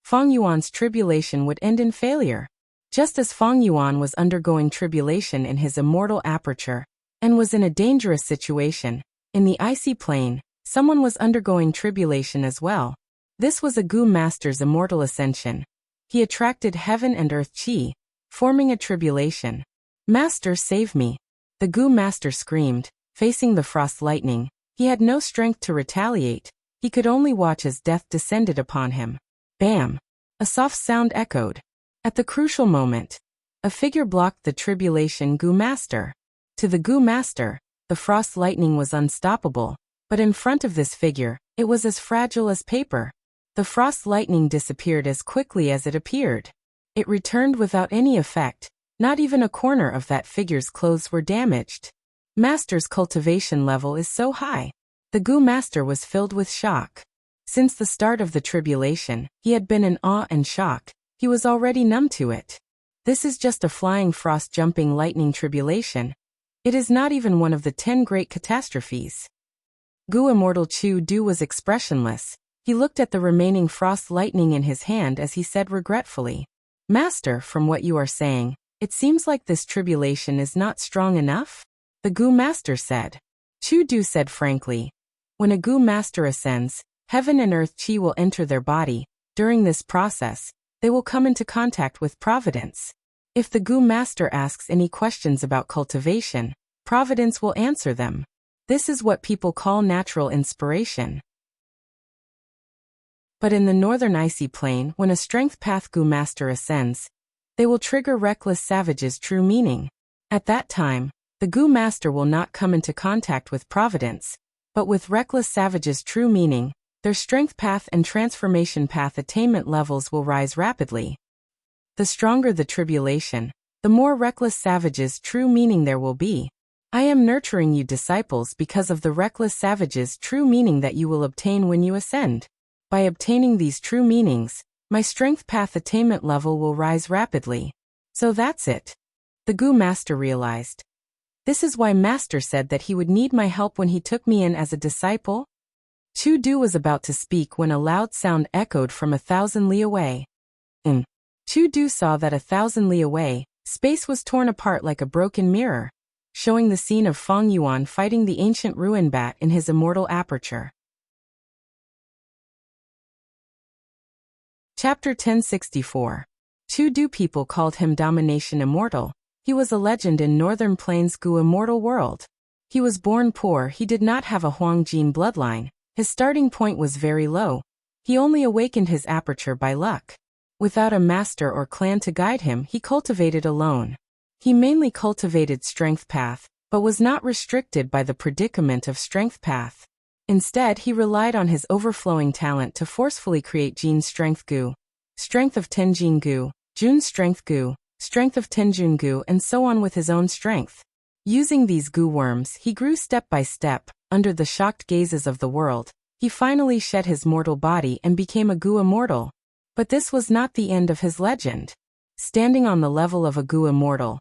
Feng Yuan's tribulation would end in failure. Just as Feng Yuan was undergoing tribulation in his immortal aperture, and was in a dangerous situation, in the icy plain, someone was undergoing tribulation as well. This was a Gu Master's immortal ascension. He attracted heaven and earth chi, forming a tribulation. Master, save me! The Gu Master screamed, facing the frost lightning. He had no strength to retaliate. He could only watch as death descended upon him. Bam! A soft sound echoed. At the crucial moment, a figure blocked the tribulation Gu Master. To the Gu Master, the frost lightning was unstoppable, but in front of this figure, it was as fragile as paper. The frost lightning disappeared as quickly as it appeared. It returned without any effect. Not even a corner of that figure's clothes were damaged. Master's cultivation level is so high. The Gu Master was filled with shock. Since the start of the tribulation, he had been in awe and shock. He was already numb to it. This is just a flying frost-jumping lightning tribulation. It is not even one of the 10 great catastrophes. Gu Immortal Chu Du was expressionless. He looked at the remaining frost lightning in his hand as he said regretfully, Master, from what you are saying, it seems like this tribulation is not strong enough? The Gu Master said. Chu Du said frankly, when a Gu Master ascends, heaven and earth chi will enter their body. During this process, they will come into contact with Providence. If the Gu Master asks any questions about cultivation, Providence will answer them. This is what people call natural inspiration. But in the northern icy plain, when a strength path Gu Master ascends, they will trigger reckless savage's true meaning. At that time, The Gu Master will not come into contact with providence, but with reckless savages' true meaning, their strength path and transformation path attainment levels will rise rapidly. The stronger the tribulation, the more reckless savages' true meaning there will be. I am nurturing you disciples because of the reckless savages' true meaning that you will obtain when you ascend. By obtaining these true meanings, my strength path attainment level will rise rapidly. So that's it. The Gu Master realized. This is why Master said that he would need my help when he took me in as a disciple. Chu Du was about to speak when a loud sound echoed from 1,000 li away. Chu Du saw that 1,000 li away, space was torn apart like a broken mirror, showing the scene of Feng Yuan fighting the ancient ruin bat in his immortal aperture. Chapter 1064. Chu Du people called him Domination Immortal. He was a legend in Northern Plains Gu immortal world. He was born poor, he did not have a Huangjin bloodline, his starting point was very low. He only awakened his aperture by luck. Without a master or clan to guide him, he cultivated alone. He mainly cultivated strength path, but was not restricted by the predicament of strength path. Instead, he relied on his overflowing talent to forcefully create Jin strength Gu, strength of Tenjin Gu, Jun strength Gu, strength of Tenjun Gu, and so on with his own strength. Using these Gu worms, he grew step by step, under the shocked gazes of the world. He finally shed his mortal body and became a Gu immortal. But this was not the end of his legend. Standing on the level of a Gu immortal,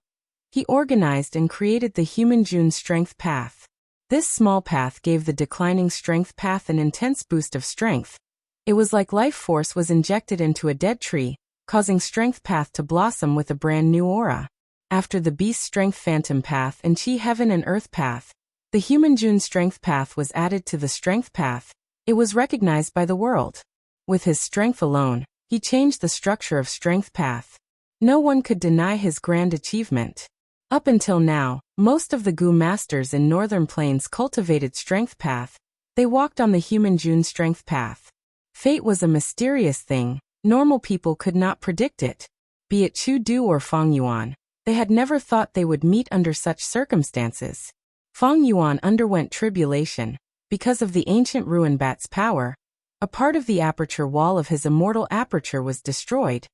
he organized and created the human Jun strength path. This small path gave the declining strength path an intense boost of strength. It was like life force was injected into a dead tree, causing strength path to blossom with a brand new aura. After the beast strength phantom path and chi heaven and earth path, the human Jun strength path was added to the strength path. It was recognized by the world. With his strength alone, he changed the structure of strength path. No one could deny his grand achievement. Up until now, most of the Gu masters in Northern Plains cultivated strength path. They walked on the human Jun strength path. Fate was a mysterious thing. Normal people could not predict it. Be it Chu Du or Feng Yuan, they had never thought they would meet under such circumstances. Feng Yuan underwent tribulation. Because of the ancient ruin bat's power, a part of the aperture wall of his immortal aperture was destroyed.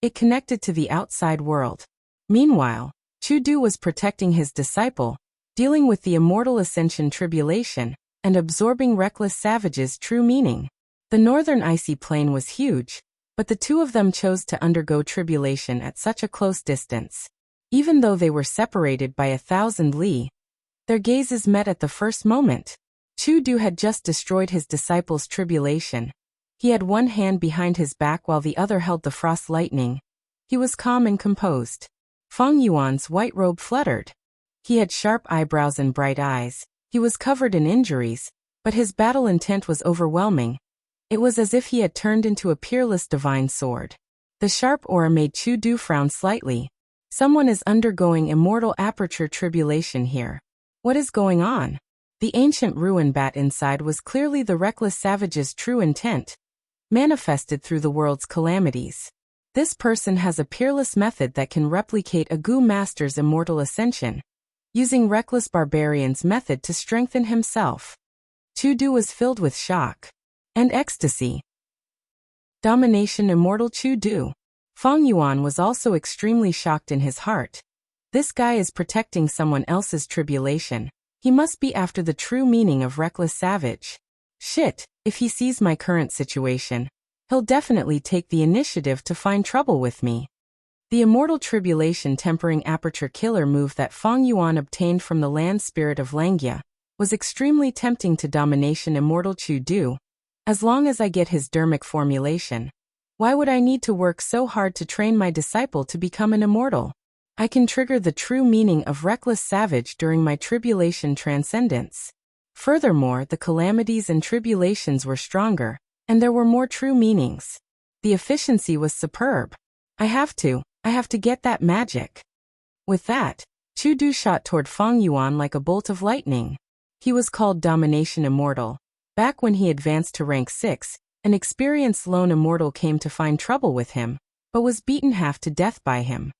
It connected to the outside world. Meanwhile, Chu Du was protecting his disciple, dealing with the immortal ascension tribulation, and absorbing reckless savages' true meaning. The northern icy plain was huge, but the two of them chose to undergo tribulation at such a close distance. Even though they were separated by 1,000 li, their gazes met at the first moment. Chu Du had just destroyed his disciple's tribulation. He had one hand behind his back while the other held the frost lightning. He was calm and composed. Feng Yuan's white robe fluttered. He had sharp eyebrows and bright eyes. He was covered in injuries, but his battle intent was overwhelming. It was as if he had turned into a peerless divine sword. The sharp aura made Chu Du frown slightly. Someone is undergoing immortal aperture tribulation here. What is going on? The ancient ruin bat inside was clearly the reckless savage's true intent, manifested through the world's calamities. This person has a peerless method that can replicate a Gu master's immortal ascension, using reckless barbarian's method to strengthen himself. Chu Du was filled with shock and ecstasy. Domination immortal Chu Du. Feng Yuan was also extremely shocked in his heart. This guy is protecting someone else's tribulation. He must be after the true meaning of reckless savage. Shit, if he sees my current situation, he'll definitely take the initiative to find trouble with me. The immortal tribulation tempering aperture killer move that Feng Yuan obtained from the land spirit of Langia was extremely tempting to domination immortal Chu Du. As long as I get his dermic formulation, why would I need to work so hard to train my disciple to become an immortal? I can trigger the true meaning of reckless savage during my tribulation transcendence. Furthermore, the calamities and tribulations were stronger, and there were more true meanings. The efficiency was superb. I have to get that magic. With that, Chu Du shot toward Feng Yuan like a bolt of lightning. He was called Domination Immortal. Back when he advanced to rank 6, an experienced lone immortal came to find trouble with him, but was beaten half to death by him.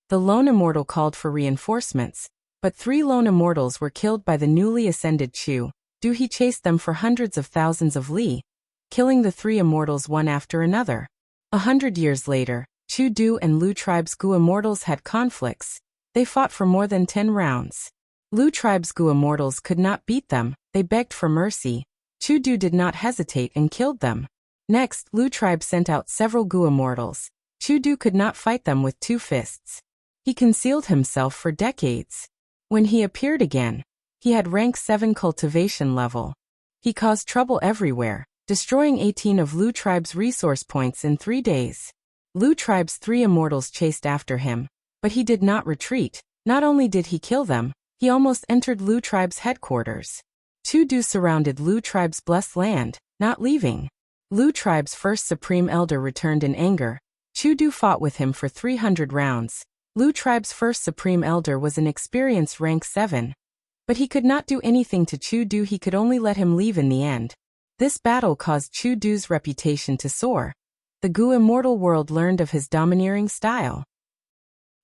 The lone immortal called for reinforcements, but 3 lone immortals were killed by the newly ascended Chu Du. He chased them for hundreds of thousands of li, killing the 3 immortals one after another. 100 years later, Chu Du and Lu tribe's Gu immortals had conflicts. They fought for more than 10 rounds. Lu tribe's Gu immortals could not beat them. They begged for mercy. Chu Du did not hesitate and killed them. Next, Lu tribe sent out several Gu immortals. Chu Du could not fight them with 2 fists. He concealed himself for decades. When he appeared again, he had rank 7 cultivation level. He caused trouble everywhere, destroying 18 of Lu tribe's resource points in 3 days. Lu tribe's 3 immortals chased after him, but he did not retreat. Not only did he kill them, he almost entered Lu tribe's headquarters. Chu Du surrounded Lu tribe's blessed land, not leaving. Lu tribe's first supreme elder returned in anger. Chu Du fought with him for 300 rounds. Lu tribe's first supreme elder was an experienced rank 7. But he could not do anything to Chu Du. He could only let him leave in the end. This battle caused Chu Du's reputation to soar. The Gu immortal world learned of his domineering style.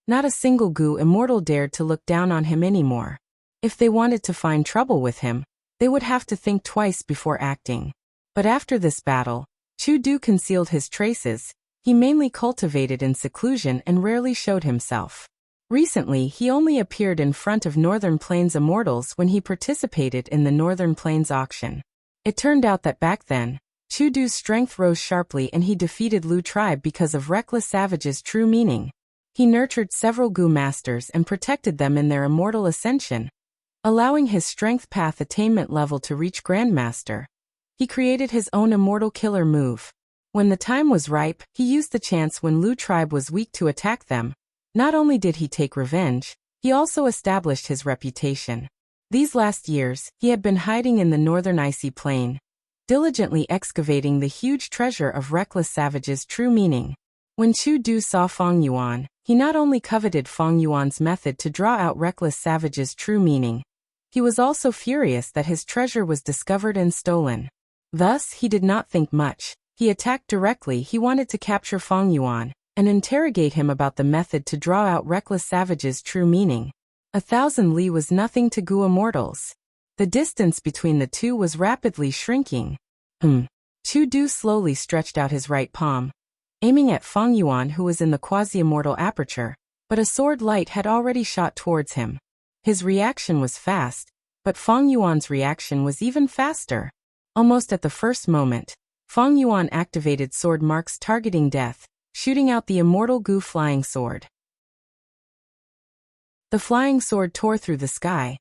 Not a single Gu immortal dared to look down on him anymore. If they wanted to find trouble with him, they would have to think twice before acting. But after this battle, Chu Du concealed his traces. He mainly cultivated in seclusion and rarely showed himself. Recently, he only appeared in front of Northern Plains immortals when he participated in the Northern Plains auction. It turned out that back then, Chu Du's strength rose sharply and he defeated Lu tribe because of Reckless Savage's true meaning. He nurtured several Gu masters and protected them in their immortal ascension, allowing his strength path attainment level to reach Grandmaster. He created his own immortal killer move. When the time was ripe, he used the chance when Lu tribe was weak to attack them. Not only did he take revenge, he also established his reputation. These last years, he had been hiding in the northern icy plain, diligently excavating the huge treasure of Reckless Savage's true meaning. When Chu Du saw Feng Yuan, he not only coveted Feng Yuan's method to draw out Reckless Savage's true meaning, he was also furious that his treasure was discovered and stolen. Thus, he did not think much. He attacked directly. He wanted to capture Feng Yuan and interrogate him about the method to draw out Reckless Savage's true meaning. 1,000 li was nothing to Gu immortals. The distance between the two was rapidly shrinking. Chu Du slowly stretched out his right palm, aiming at Feng Yuan, who was in the quasi-immortal aperture, but a sword light had already shot towards him. His reaction was fast, but Feng Yuan's reaction was even faster. Almost at the first moment, Feng Yuan activated sword marks targeting death, shooting out the immortal Gu flying sword. The flying sword tore through the sky.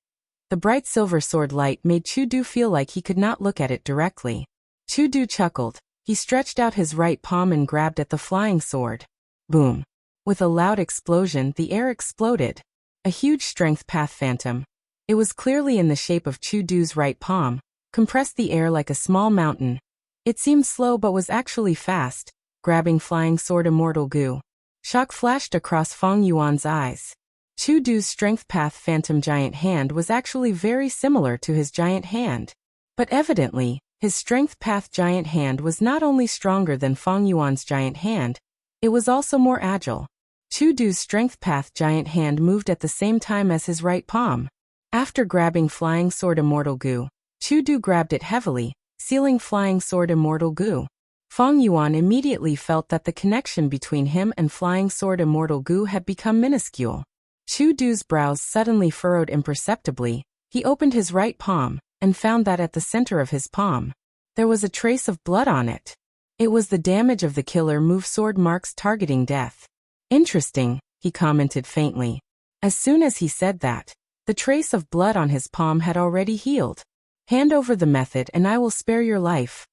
The bright silver sword light made Chu Du feel like he could not look at it directly. Chu Du chuckled. He stretched out his right palm and grabbed at the flying sword. Boom! With a loud explosion, the air exploded. A huge strength path phantom. It was clearly in the shape of Chu Du's right palm, compressed the air like a small mountain. It seemed slow but was actually fast, grabbing flying sword immortal Gu. Shock flashed across Feng Yuan's eyes. Chu Du's strength path phantom giant hand was actually very similar to his giant hand. But evidently, his strength path giant hand was not only stronger than Feng Yuan's giant hand, it was also more agile. Chu Du's strength path giant hand moved at the same time as his right palm. After grabbing flying sword immortal Gu, Chu Du grabbed it heavily, sealing flying sword immortal Gu. Feng Yuan immediately felt that the connection between him and flying sword immortal Gu had become minuscule. Chu Du's brows suddenly furrowed imperceptibly. He opened his right palm and found that at the center of his palm, there was a trace of blood on it. It was the damage of the killer move sword marks targeting death. Interesting, he commented faintly. As soon as he said that, the trace of blood on his palm had already healed. Hand over the method and I will spare your life.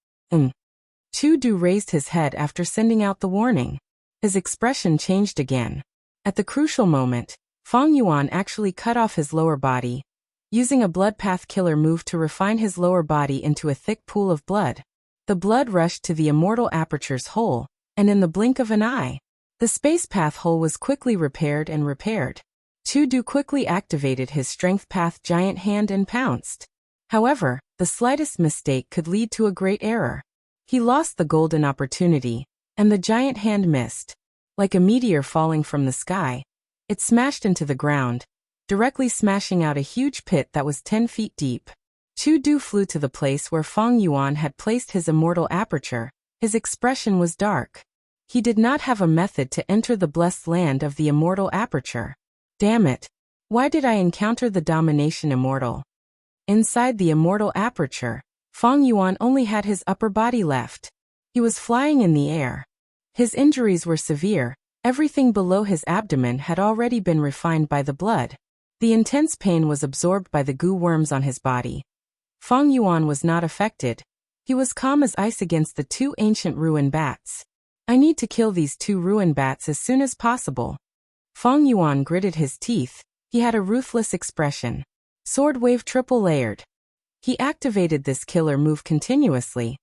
Chu Du raised his head after sending out the warning. His expression changed again. At the crucial moment, Feng Yuan actually cut off his lower body, using a blood path killer move to refine his lower body into a thick pool of blood. The blood rushed to the immortal aperture's hole, and in the blink of an eye, the space path hole was quickly repaired and repaired. Chu Du quickly activated his strength path giant hand and pounced. However, the slightest mistake could lead to a great error. He lost the golden opportunity, and the giant hand missed. Like a meteor falling from the sky, It smashed into the ground, directly smashing out a huge pit that was 10 feet deep. Chu Du flew to the place where Feng Yuan had placed his immortal aperture. His expression was dark. He did not have a method to enter the blessed land of the immortal aperture. Damn it! Why did I encounter the domination immortal? Inside the immortal aperture, Feng Yuan only had his upper body left. He was flying in the air. His injuries were severe. Everything below his abdomen had already been refined by the blood. The intense pain was absorbed by the goo worms on his body. Feng Yuan was not affected. He was calm as ice against the two ancient ruin bats. I need to kill these two ruin bats as soon as possible. Feng Yuan gritted his teeth. He had a ruthless expression. Sword wave triple layered. He activated this killer move continuously.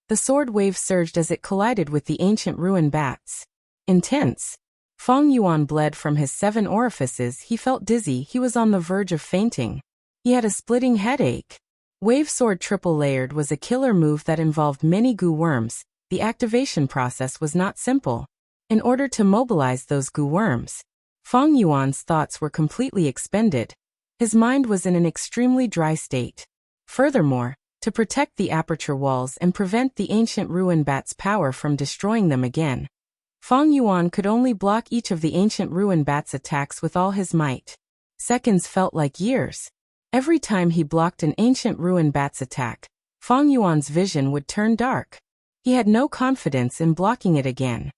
The sword wave surged as it collided with the ancient ruin bats. Intense. Feng Yuan bled from his 7 orifices. He felt dizzy. He was on the verge of fainting. He had a splitting headache. Wave Sword Triple Layered was a killer move that involved many goo worms. The activation process was not simple. In order to mobilize those goo worms, Feng Yuan's thoughts were completely expended. His mind was in an extremely dry state. Furthermore, to protect the aperture walls and prevent the ancient ruin bat's power from destroying them again, Feng Yuan could only block each of the ancient ruin bat's attacks with all his might. Seconds felt like years. Every time he blocked an ancient ruin bat's attack, Feng Yuan's vision would turn dark. He had no confidence in blocking it again.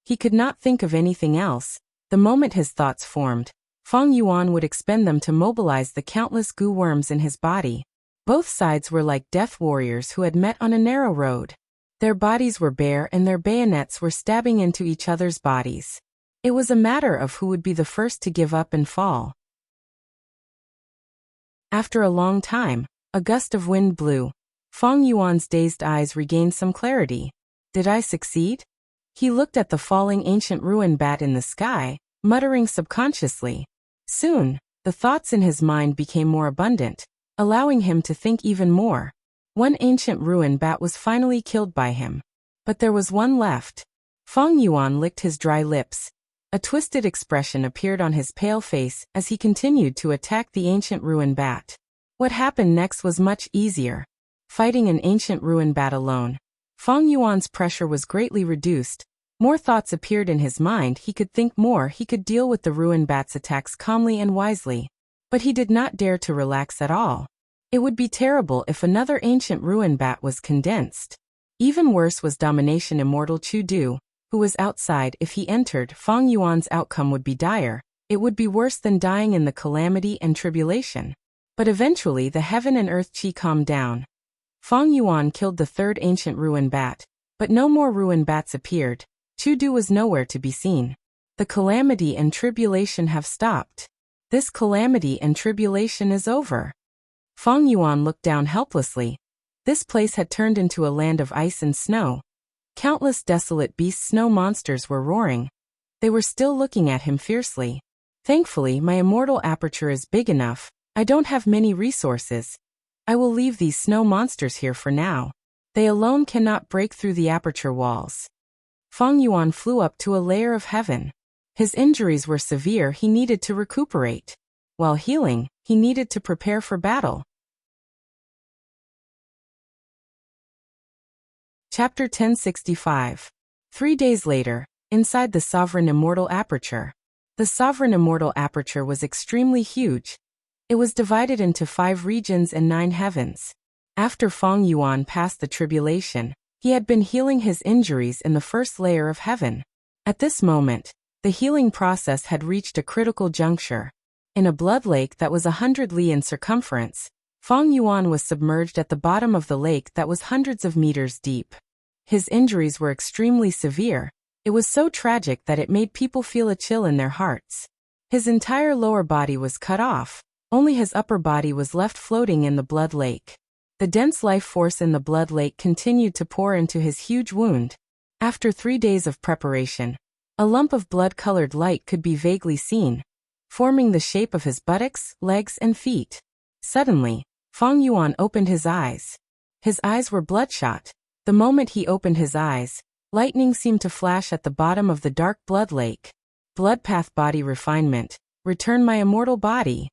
He could not think of anything else. The moment his thoughts formed, Feng Yuan would expend them to mobilize the countless goo worms in his body. Both sides were like death warriors who had met on a narrow road. Their bodies were bare and their bayonets were stabbing into each other's bodies. It was a matter of who would be the first to give up and fall. After a long time, a gust of wind blew. Feng Yuan's dazed eyes regained some clarity. Did I succeed? He looked at the falling ancient ruin bat in the sky, muttering subconsciously. Soon, the thoughts in his mind became more abundant, allowing him to think even more. One ancient ruin bat was finally killed by him. But there was one left. Feng Yuan licked his dry lips. A twisted expression appeared on his pale face as he continued to attack the ancient ruin bat. What happened next was much easier. Fighting an ancient ruin bat alone, Feng Yuan's pressure was greatly reduced. More thoughts appeared in his mind. He could think more. He could deal with the ruin bat's attacks calmly and wisely. But he did not dare to relax at all. It would be terrible if another ancient ruin bat was condensed. Even worse was Domination Immortal Chu Du, who was outside. If he entered, Feng Yuan's outcome would be dire. It would be worse than dying in the calamity and tribulation. But eventually the heaven and earth chi calmed down. Feng Yuan killed the third ancient ruin bat, but no more ruin bats appeared. Chu Du was nowhere to be seen. The calamity and tribulation have stopped. This calamity and tribulation is over. Feng Yuan looked down helplessly. This place had turned into a land of ice and snow. Countless desolate beast snow monsters were roaring. They were still looking at him fiercely. Thankfully, my immortal aperture is big enough. I don't have many resources. I will leave these snow monsters here for now. They alone cannot break through the aperture walls. Feng Yuan flew up to a layer of heaven. His injuries were severe. He needed to recuperate. While healing, he needed to prepare for battle. Chapter 1065. 3 days later, inside the Sovereign Immortal Aperture. The Sovereign Immortal Aperture was extremely huge. It was divided into 5 regions and 9 heavens. After Feng Yuan passed the tribulation, he had been healing his injuries in the first layer of heaven. At this moment, the healing process had reached a critical juncture. In a blood lake that was 100 li in circumference, Feng Yuan was submerged at the bottom of the lake that was hundreds of meters deep. His injuries were extremely severe. It was so tragic that it made people feel a chill in their hearts. His entire lower body was cut off. Only his upper body was left floating in the blood lake. The dense life force in the blood lake continued to pour into his huge wound. After 3 days of preparation, a lump of blood-colored light could be vaguely seen, forming the shape of his buttocks, legs, and feet. Suddenly, Feng Yuan opened his eyes. His eyes were bloodshot. The moment he opened his eyes, lightning seemed to flash at the bottom of the dark blood lake. Blood path body refinement. Return my immortal body.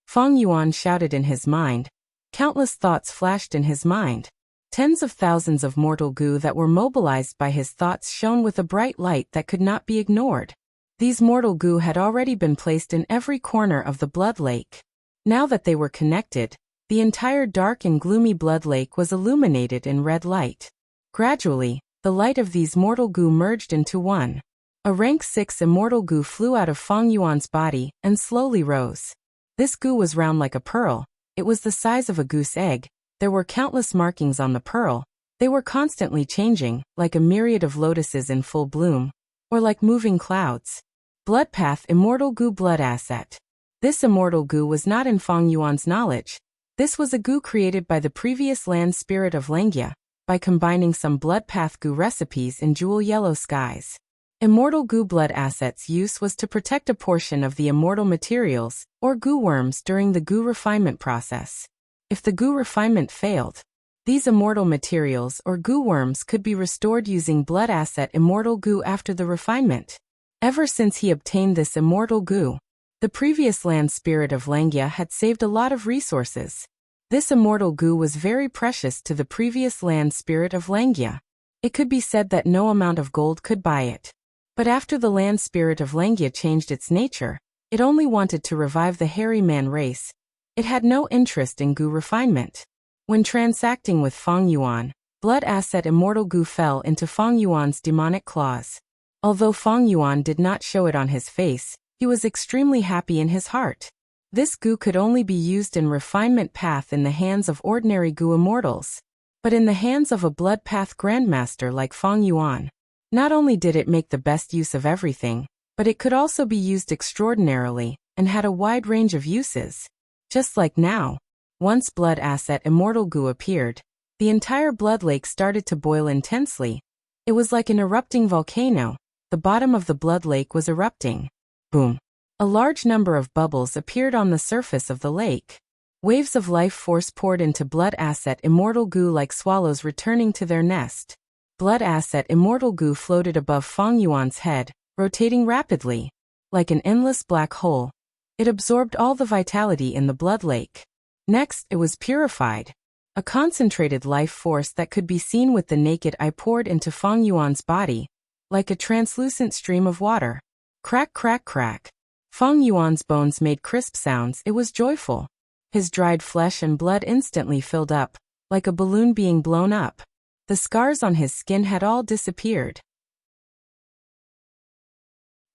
Feng Yuan shouted in his mind. Countless thoughts flashed in his mind. Tens of thousands of mortal goo that were mobilized by his thoughts shone with a bright light that could not be ignored. These mortal goo had already been placed in every corner of the blood lake. Now that they were connected, the entire dark and gloomy blood lake was illuminated in red light. Gradually, the light of these mortal goo merged into one. A rank 6 immortal goo flew out of Feng Yuan's body and slowly rose. This goo was round like a pearl. It was the size of a goose egg. There were countless markings on the pearl. They were constantly changing, like a myriad of lotuses in full bloom, or like moving clouds. Blood path immortal goo blood asset. This immortal goo was not in Feng Yuan's knowledge. This was a goo created by the previous land spirit of Langia, by combining some blood path goo recipes in jewel yellow skies. Immortal goo blood asset's use was to protect a portion of the immortal materials, or goo worms during the goo refinement process. If the goo refinement failed, these immortal materials or goo worms could be restored using blood asset immortal goo after the refinement. Ever since he obtained this immortal goo, the previous land spirit of Langia had saved a lot of resources. This immortal goo was very precious to the previous land spirit of Langia. It could be said that no amount of gold could buy it. But after the land spirit of Langia changed its nature, it only wanted to revive the hairy man race. It had no interest in goo refinement. When transacting with Feng Yuan, blood asset immortal goo fell into Feng Yuan's demonic claws. Although Feng Yuan did not show it on his face, he was extremely happy in his heart. This goo could only be used in refinement path in the hands of ordinary goo immortals. But in the hands of a blood path grandmaster like Feng Yuan, not only did it make the best use of everything, but it could also be used extraordinarily, and had a wide range of uses. Just like now, once blood asset immortal goo appeared, the entire blood lake started to boil intensely. It was like an erupting volcano. The bottom of the blood lake was erupting. Boom. A large number of bubbles appeared on the surface of the lake. Waves of life force poured into blood asset immortal goo like swallows returning to their nest. Blood asset immortal goo floated above Feng Yuan's head, rotating rapidly. Like an endless black hole, it absorbed all the vitality in the blood lake. Next, it was purified. A concentrated life force that could be seen with the naked eye poured into Feng Yuan's body, like a translucent stream of water. Crack, crack, crack. Feng Yuan's bones made crisp sounds. It was joyful. His dried flesh and blood instantly filled up, like a balloon being blown up. The scars on his skin had all disappeared.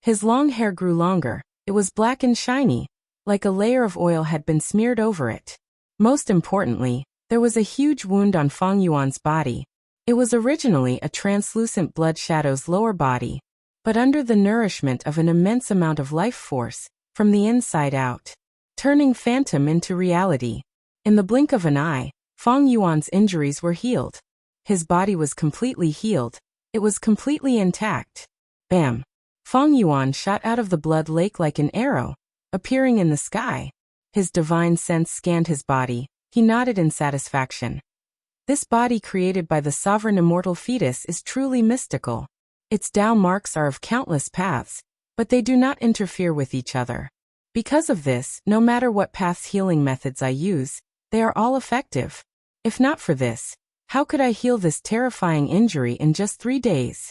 His long hair grew longer. It was black and shiny, like a layer of oil had been smeared over it. Most importantly, there was a huge wound on Feng Yuan's body. It was originally a translucent blood shadow's lower body, but under the nourishment of an immense amount of life force, from the inside out, turning phantom into reality. In the blink of an eye, Feng Yuan's injuries were healed. His body was completely healed. It was completely intact. Bam! Feng Yuan shot out of the blood lake like an arrow, appearing in the sky. His divine sense scanned his body. He nodded in satisfaction. This body created by the sovereign immortal fetus is truly mystical. Its Tao marks are of countless paths, but they do not interfere with each other. Because of this, no matter what path's healing methods I use, they are all effective. If not for this, how could I heal this terrifying injury in just 3 days?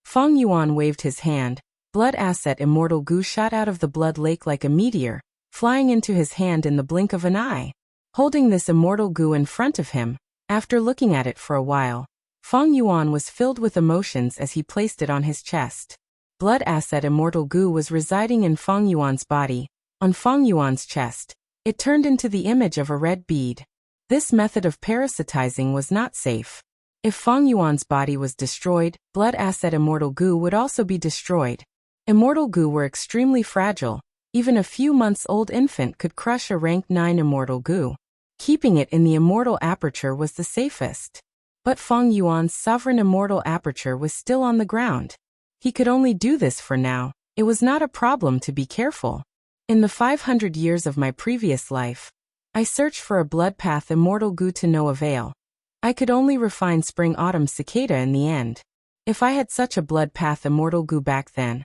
Feng Yuan waved his hand. Blood asset immortal goo shot out of the blood lake like a meteor, flying into his hand in the blink of an eye. Holding this immortal goo in front of him, after looking at it for a while, Feng Yuan was filled with emotions as he placed it on his chest. Blood asset immortal goo was residing in Feng Yuan's body. On Feng Yuan's chest, it turned into the image of a red bead. This method of parasitizing was not safe. If Feng Yuan's body was destroyed, blood asset immortal goo would also be destroyed. Immortal goo were extremely fragile. Even a few months old infant could crush a rank 9 immortal goo. Keeping it in the immortal aperture was the safest. But Feng Yuan's sovereign immortal aperture was still on the ground. He could only do this for now. It was not a problem to be careful. In the 500 years of my previous life, I searched for a blood path immortal goo to no avail. I could only refine spring-autumn cicada in the end. If I had such a blood path immortal goo back then,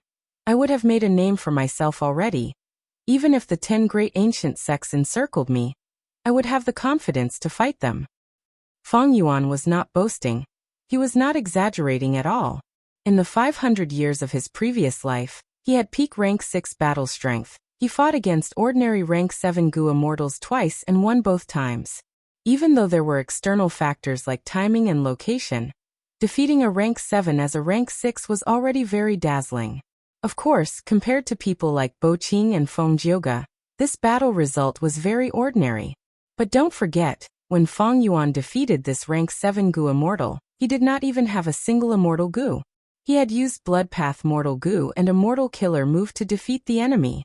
I would have made a name for myself already. Even if the 10 great ancient sects encircled me, I would have the confidence to fight them. Feng Yuan was not boasting. He was not exaggerating at all. In the 500 years of his previous life, he had peak rank 6 battle strength. He fought against ordinary rank 7 Gu immortals twice and won both times. Even though there were external factors like timing and location, defeating a rank 7 as a rank 6 was already very dazzling. Of course, compared to people like Bo Qing and Feng Jioge, this battle result was very ordinary. But don't forget, when Feng Yuan defeated this rank 7 Gu immortal, he did not even have a single immortal Gu. He had used Bloodpath Mortal Gu and a Mortal Killer move to defeat the enemy.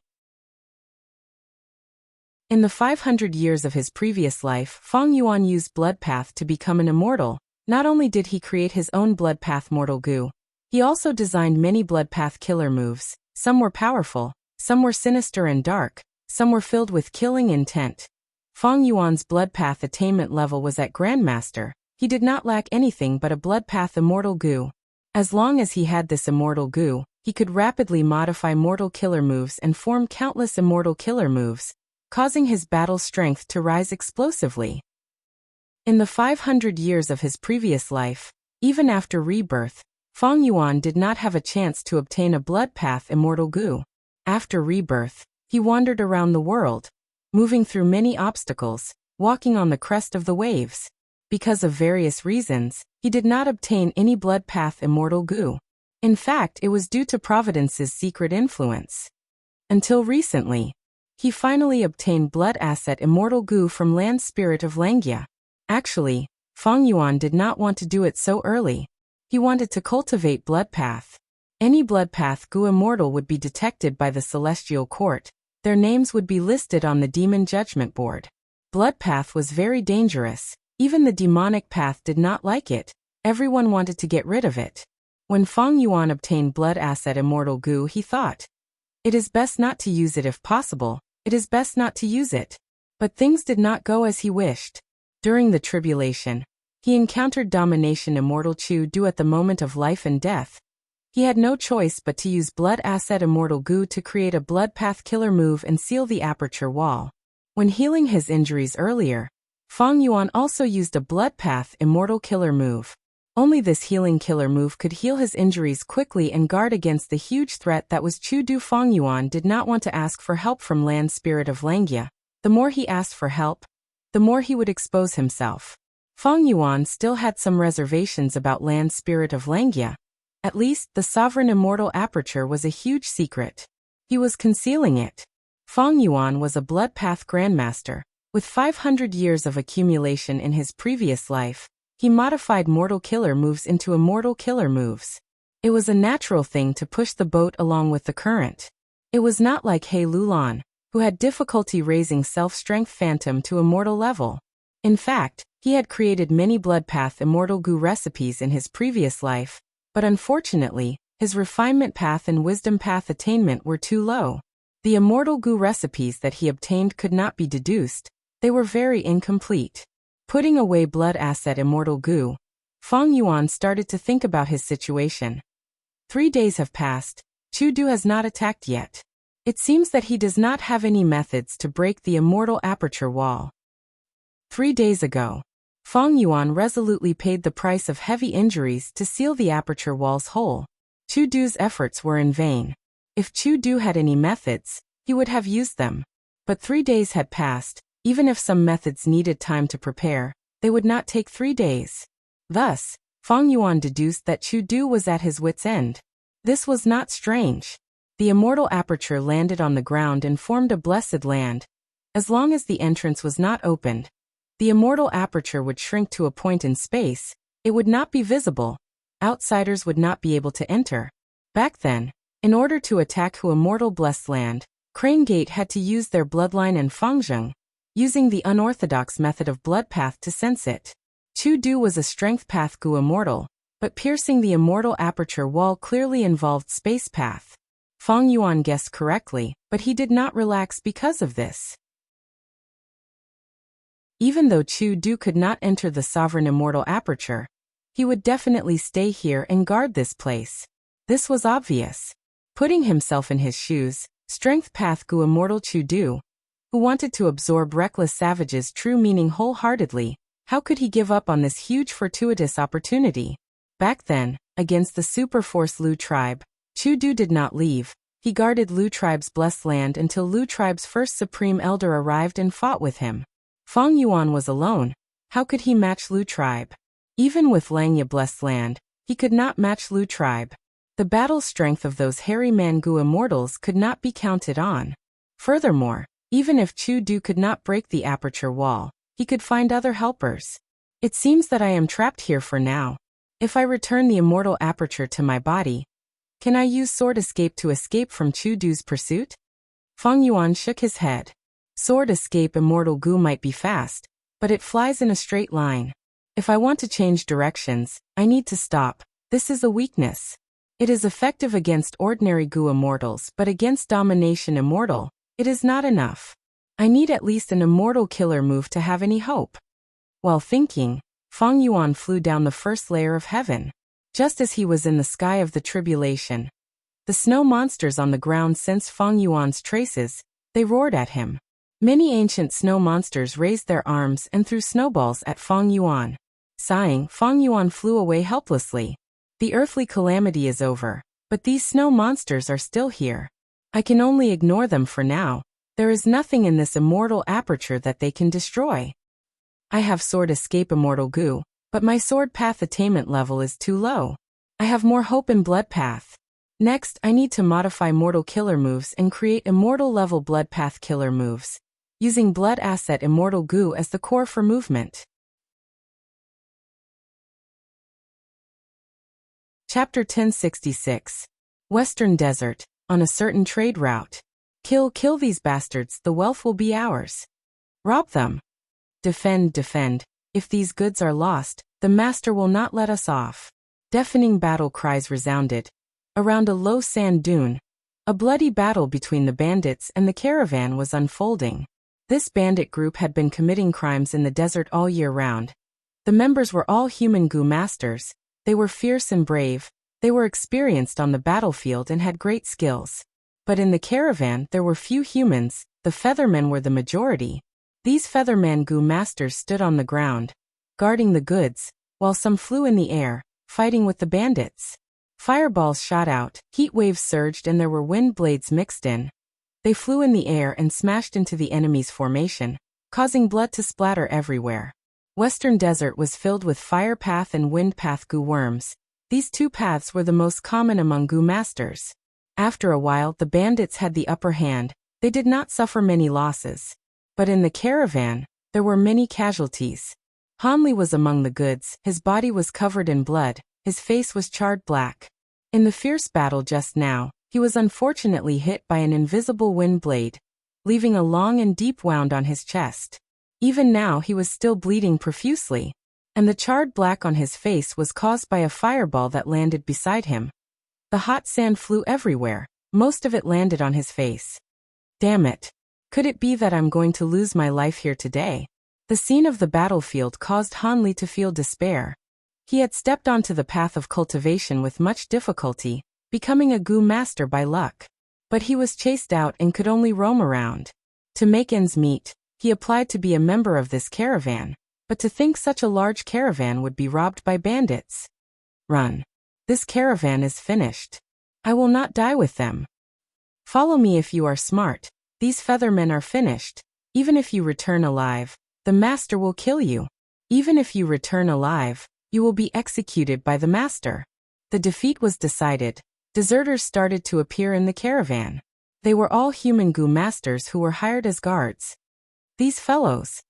In the 500 years of his previous life, Feng Yuan used Bloodpath to become an immortal. Not only did he create his own Bloodpath Mortal Gu, he also designed many Bloodpath killer moves. Some were powerful, some were sinister and dark, some were filled with killing intent. Feng Yuan's Bloodpath attainment level was at Grandmaster. He did not lack anything but a Bloodpath Immortal Gu. As long as he had this Immortal Gu, he could rapidly modify Mortal Killer moves and form countless Immortal Killer moves, causing his battle strength to rise explosively. In the 500 years of his previous life, even after rebirth, Feng Yuan did not have a chance to obtain a Bloodpath Immortal Gu. After rebirth, he wandered around the world, moving through many obstacles, walking on the crest of the waves. Because of various reasons, he did not obtain any Bloodpath Immortal Gu. In fact, it was due to Providence's secret influence. Until recently, he finally obtained Blood Asset Immortal Gu from Land Spirit of Langia. Actually, Feng Yuan did not want to do it so early. He wanted to cultivate Bloodpath. Any Bloodpath Gu immortal would be detected by the Celestial Court. Their names would be listed on the Demon Judgment Board. Bloodpath was very dangerous. Even the demonic path did not like it. Everyone wanted to get rid of it. When Feng Yuan obtained Blood Asset Immortal Gu, he thought, it is best not to use it if possible. It is best not to use it. But things did not go as he wished. During the tribulation, he encountered Domination Immortal Chu Du at the moment of life and death. He had no choice but to use Blood Asset Immortal Gu to create a Bloodpath killer move and seal the aperture wall. When healing his injuries earlier, Feng Yuan also used a Bloodpath Immortal Killer move. Only this healing killer move could heal his injuries quickly and guard against the huge threat that was Chu Du. Feng Yuan did not want to ask for help from Land Spirit of Langia. The more he asked for help, the more he would expose himself. Feng Yuan still had some reservations about Land Spirit of Langia. At least, the Sovereign Immortal Aperture was a huge secret. He was concealing it. Feng Yuan was a Bloodpath Grandmaster. With 500 years of accumulation in his previous life, he modified Mortal Killer moves into Immortal Killer moves. It was a natural thing to push the boat along with the current. It was not like He Lulan, who had difficulty raising Self-Strength Phantom to immortal level. In fact, he had created many Bloodpath Immortal Gu recipes in his previous life, but unfortunately, his Refinement Path and Wisdom Path attainment were too low. The Immortal Gu recipes that he obtained could not be deduced. They were very incomplete. Putting away Blood Asset Immortal Gu, Feng Yuan started to think about his situation. 3 days have passed. Chu Du has not attacked yet. It seems that he does not have any methods to break the immortal aperture wall. 3 days ago, Feng Yuan resolutely paid the price of heavy injuries to seal the aperture wall's hole. Chu Du's efforts were in vain. If Chu Du had any methods, he would have used them. But 3 days had passed. Even if some methods needed time to prepare, they would not take 3 days. Thus, Feng Yuan deduced that Chu Du was at his wit's end. This was not strange. The immortal aperture landed on the ground and formed a blessed land. As long as the entrance was not opened, the immortal aperture would shrink to a point in space. It would not be visible. Outsiders would not be able to enter. Back then, in order to attack Hu immortal blessed land, Crane Gate had to use their bloodline and Fengzheng, using the unorthodox method of Bloodpath to sense it. Chu Du was a Strength Path Gu immortal, but piercing the immortal aperture wall clearly involved Space Path. Feng Yuan guessed correctly, but he did not relax because of this. Even though Chu Du could not enter the Sovereign Immortal Aperture, he would definitely stay here and guard this place. This was obvious. Putting himself in his shoes, Strength Path Gu Immortal Chu-Du, who wanted to absorb Reckless Savage's true meaning wholeheartedly, how could he give up on this huge fortuitous opportunity? Back then, against the Superforce Lu tribe, Chu-Du did not leave. He guarded Lu tribe's blessed land until Lu tribe's first supreme elder arrived and fought with him. Feng Yuan was alone. How could he match Lu tribe? Even with Langya blessed land, he could not match Lu tribe. The battle strength of those hairy Mangu immortals could not be counted on. Furthermore, even if Chu-Du could not break the aperture wall, he could find other helpers. It seems that I am trapped here for now. If I return the immortal aperture to my body, can I use Sword Escape to escape from Chu-Du's pursuit? Feng Yuan shook his head. Sword Escape Immortal Gu might be fast, but it flies in a straight line. If I want to change directions, I need to stop. This is a weakness. It is effective against ordinary Gu immortals, but against Domination Immortal, it is not enough. I need at least an immortal killer move to have any hope. While thinking, Feng Yuan flew down the first layer of heaven. Just as he was in the sky of the tribulation, the snow monsters on the ground sensed Feng Yuan's traces. They roared at him. Many ancient snow monsters raised their arms and threw snowballs at Feng Yuan. Sighing, Feng Yuan flew away helplessly. The earthly calamity is over, but these snow monsters are still here. I can only ignore them for now. There is nothing in this immortal aperture that they can destroy. I have Sword Escape Immortal Gu, but my Sword Path attainment level is too low. I have more hope in Blood Path. Next, I need to modify Mortal Killer moves and create Immortal level Blood Path killer moves, using Blood Asset Immortal Gu as the core for movement. Chapter 1066. Western Desert, on a certain trade route. Kill these bastards, the wealth will be ours. Rob them. Defend. If these goods are lost, the master will not let us off. Deafening battle cries resounded. Around a low sand dune, a bloody battle between the bandits and the caravan was unfolding. This bandit group had been committing crimes in the desert all year round. The members were all human Gu masters. They were fierce and brave. They were experienced on the battlefield and had great skills. But in the caravan there were few humans. The Feathermen were the majority. These Featherman Gu masters stood on the ground, guarding the goods, while some flew in the air, fighting with the bandits. Fireballs shot out, heat waves surged, and there were wind blades mixed in. They flew in the air and smashed into the enemy's formation, causing blood to splatter everywhere. Western Desert was filled with Fire Path and Wind Path Gu worms. These two paths were the most common among Gu masters. After a while, the bandits had the upper hand. They did not suffer many losses. But in the caravan, there were many casualties. Hanli was among the goods. His body was covered in blood. His face was charred black. In the fierce battle just now, he was unfortunately hit by an invisible wind blade, leaving a long and deep wound on his chest. Even now he was still bleeding profusely, and the charred black on his face was caused by a fireball that landed beside him. The hot sand flew everywhere. Most of it landed on his face. Damn it. Could it be that I'm going to lose my life here today? The scene of the battlefield caused Hanli to feel despair. He had stepped onto the path of cultivation with much difficulty, becoming a Gu master by luck. But he was chased out and could only roam around. To make ends meet, he applied to be a member of this caravan, but to think such a large caravan would be robbed by bandits. Run. This caravan is finished. I will not die with them. Follow me if you are smart. These Feathermen are finished. Even if you return alive, the master will kill you. Even if you return alive, you will be executed by the master. The defeat was decided. Deserters started to appear in the caravan. They were all human Gu masters who were hired as guards. These fellows.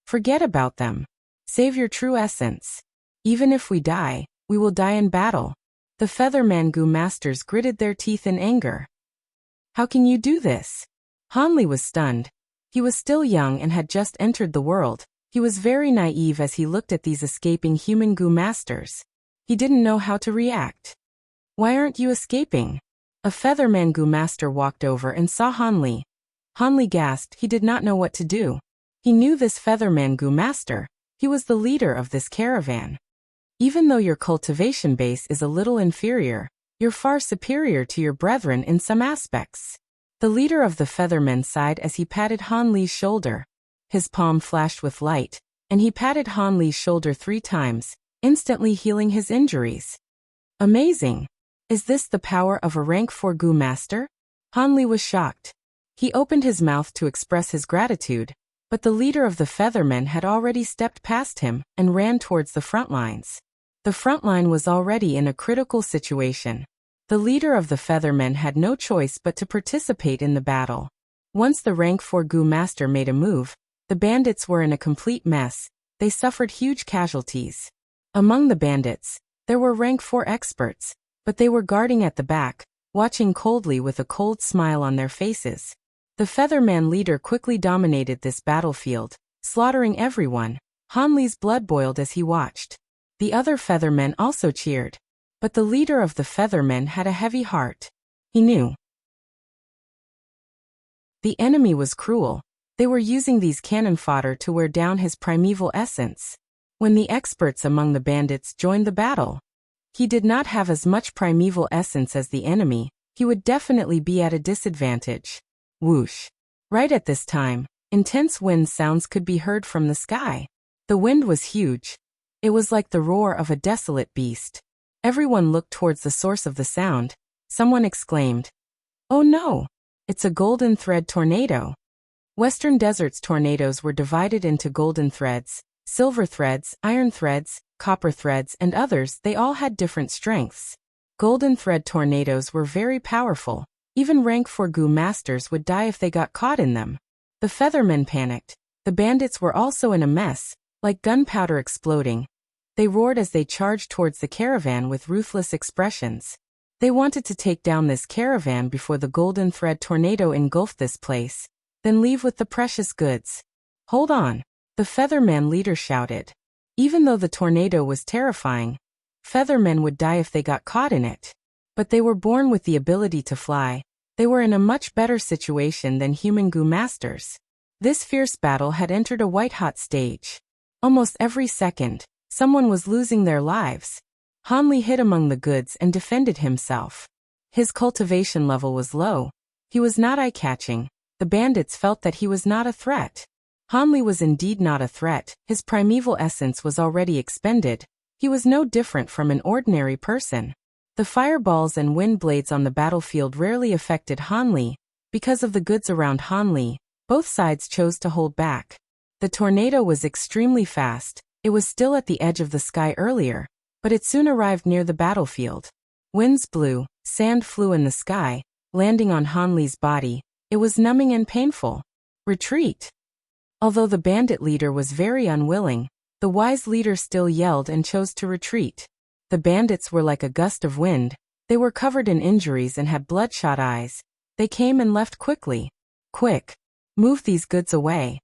Forget about them. Save your true essence. Even if we die, we will die in battle. The Featherman Gu masters gritted their teeth in anger. How can you do this? Hanli was stunned. He was still young and had just entered the world. He was very naive as he looked at these escaping human Gu masters. He didn't know how to react. Why aren't you escaping? A Featherman Gu master walked over and saw Hanli. Hanli gasped. He did not know what to do. He knew this Featherman Gu master. He was the leader of this caravan. Even though your cultivation base is a little inferior, You're far superior to your brethren in some aspects. The leader of the Feathermen sighed as he patted Han Li's shoulder. His palm flashed with light, and he patted Han Li's shoulder 3 times, instantly healing his injuries. Amazing! Is this the power of a rank 4 Gu master? Han Li was shocked. He opened his mouth to express his gratitude, but the leader of the Feathermen had already stepped past him and ran towards the front lines. The front line was already in a critical situation. The leader of the Feathermen had no choice but to participate in the battle. Once the rank 4 Gu master made a move, the bandits were in a complete mess. They suffered huge casualties. Among the bandits, there were rank 4 experts, but they were guarding at the back, watching coldly with a cold smile on their faces. The Featherman leader quickly dominated this battlefield, slaughtering everyone. Han Li's blood boiled as he watched. The other Feathermen also cheered. But the leader of the Feathermen had a heavy heart. He knew the enemy was cruel. They were using these cannon fodder to wear down his primeval essence. When the experts among the bandits joined the battle, he did not have as much primeval essence as the enemy. He would definitely be at a disadvantage. Whoosh! Right at this time, intense wind sounds could be heard from the sky. The wind was huge. It was like the roar of a desolate beast. Everyone looked towards the source of the sound. Someone exclaimed, "Oh no! It's a golden thread tornado." Western Desert's tornadoes were divided into golden threads, silver threads, iron threads, copper threads, and others. They all had different strengths. Golden thread tornadoes were very powerful. Even rank 4 Gu masters would die if they got caught in them. The Feathermen panicked. The bandits were also in a mess, like gunpowder exploding. They roared as they charged towards the caravan with ruthless expressions. They wanted to take down this caravan before the golden thread tornado engulfed this place, then leave with the precious goods. "Hold on," the Featherman leader shouted. Even though the tornado was terrifying, Feathermen would die if they got caught in it. But they were born with the ability to fly. They were in a much better situation than human Gu masters. This fierce battle had entered a white-hot stage. Almost every second, someone was losing their lives. Han Li hid among the goods and defended himself. His cultivation level was low. He was not eye-catching. The bandits felt that he was not a threat. Han Li was indeed not a threat. His primeval essence was already expended. He was no different from an ordinary person. The fireballs and wind blades on the battlefield rarely affected Han Li. Because of the goods around Han Li, both sides chose to hold back. The tornado was extremely fast. It was still at the edge of the sky earlier, but it soon arrived near the battlefield. Winds blew, sand flew in the sky, landing on Han Li's body. It was numbing and painful. Retreat! Although the bandit leader was very unwilling, the wise leader still yelled and chose to retreat. The bandits were like a gust of wind. They were covered in injuries and had bloodshot eyes. They came and left quickly. "Quick! Move these goods away."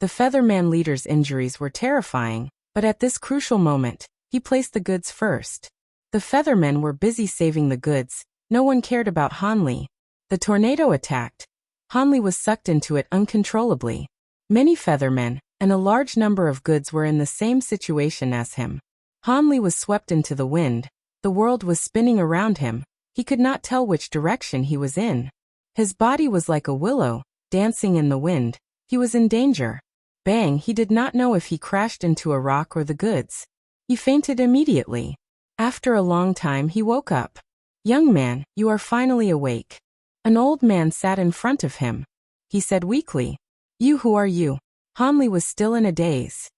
The Featherman leader's injuries were terrifying, but at this crucial moment, he placed the goods first. The Feathermen were busy saving the goods. No one cared about Han Li. The tornado attacked. Han Li was sucked into it uncontrollably. Many Feathermen, and a large number of goods were in the same situation as him. Han Li was swept into the wind. The world was spinning around him. He could not tell which direction he was in. His body was like a willow, dancing in the wind. He was in danger. Bang! He did not know if he crashed into a rock or the goods. He fainted immediately. After a long time he woke up. "Young man, you are finally awake." An old man sat in front of him. He said weakly, "You, who are you?" Han Li was still in a daze.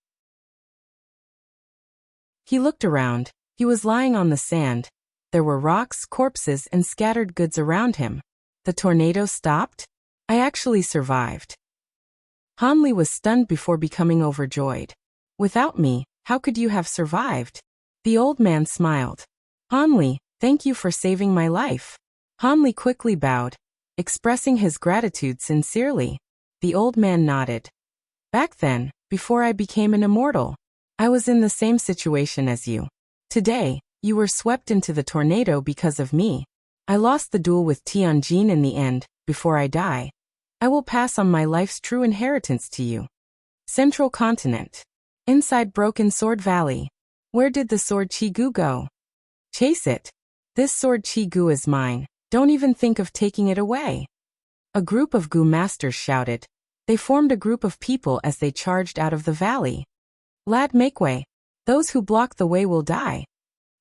He looked around. He was lying on the sand. There were rocks, corpses, and scattered goods around him. The tornado stopped? I actually survived. Han Li was stunned before becoming overjoyed. "Without me, how could you have survived?" The old man smiled. "Han Li, thank you for saving my life." Han Li quickly bowed, expressing his gratitude sincerely. The old man nodded. "Back then, before I became an immortal, I was in the same situation as you. Today, you were swept into the tornado because of me. I lost the duel with Tianjin in the end. Before I die, I will pass on my life's true inheritance to you." Central Continent. Inside Broken Sword Valley. Where did the sword Chi Gu go? Chase it. This sword Qi Gu is mine. Don't even think of taking it away. A group of Gu masters shouted. They formed a group of people as they charged out of the valley. Lad, make way. Those who block the way will die.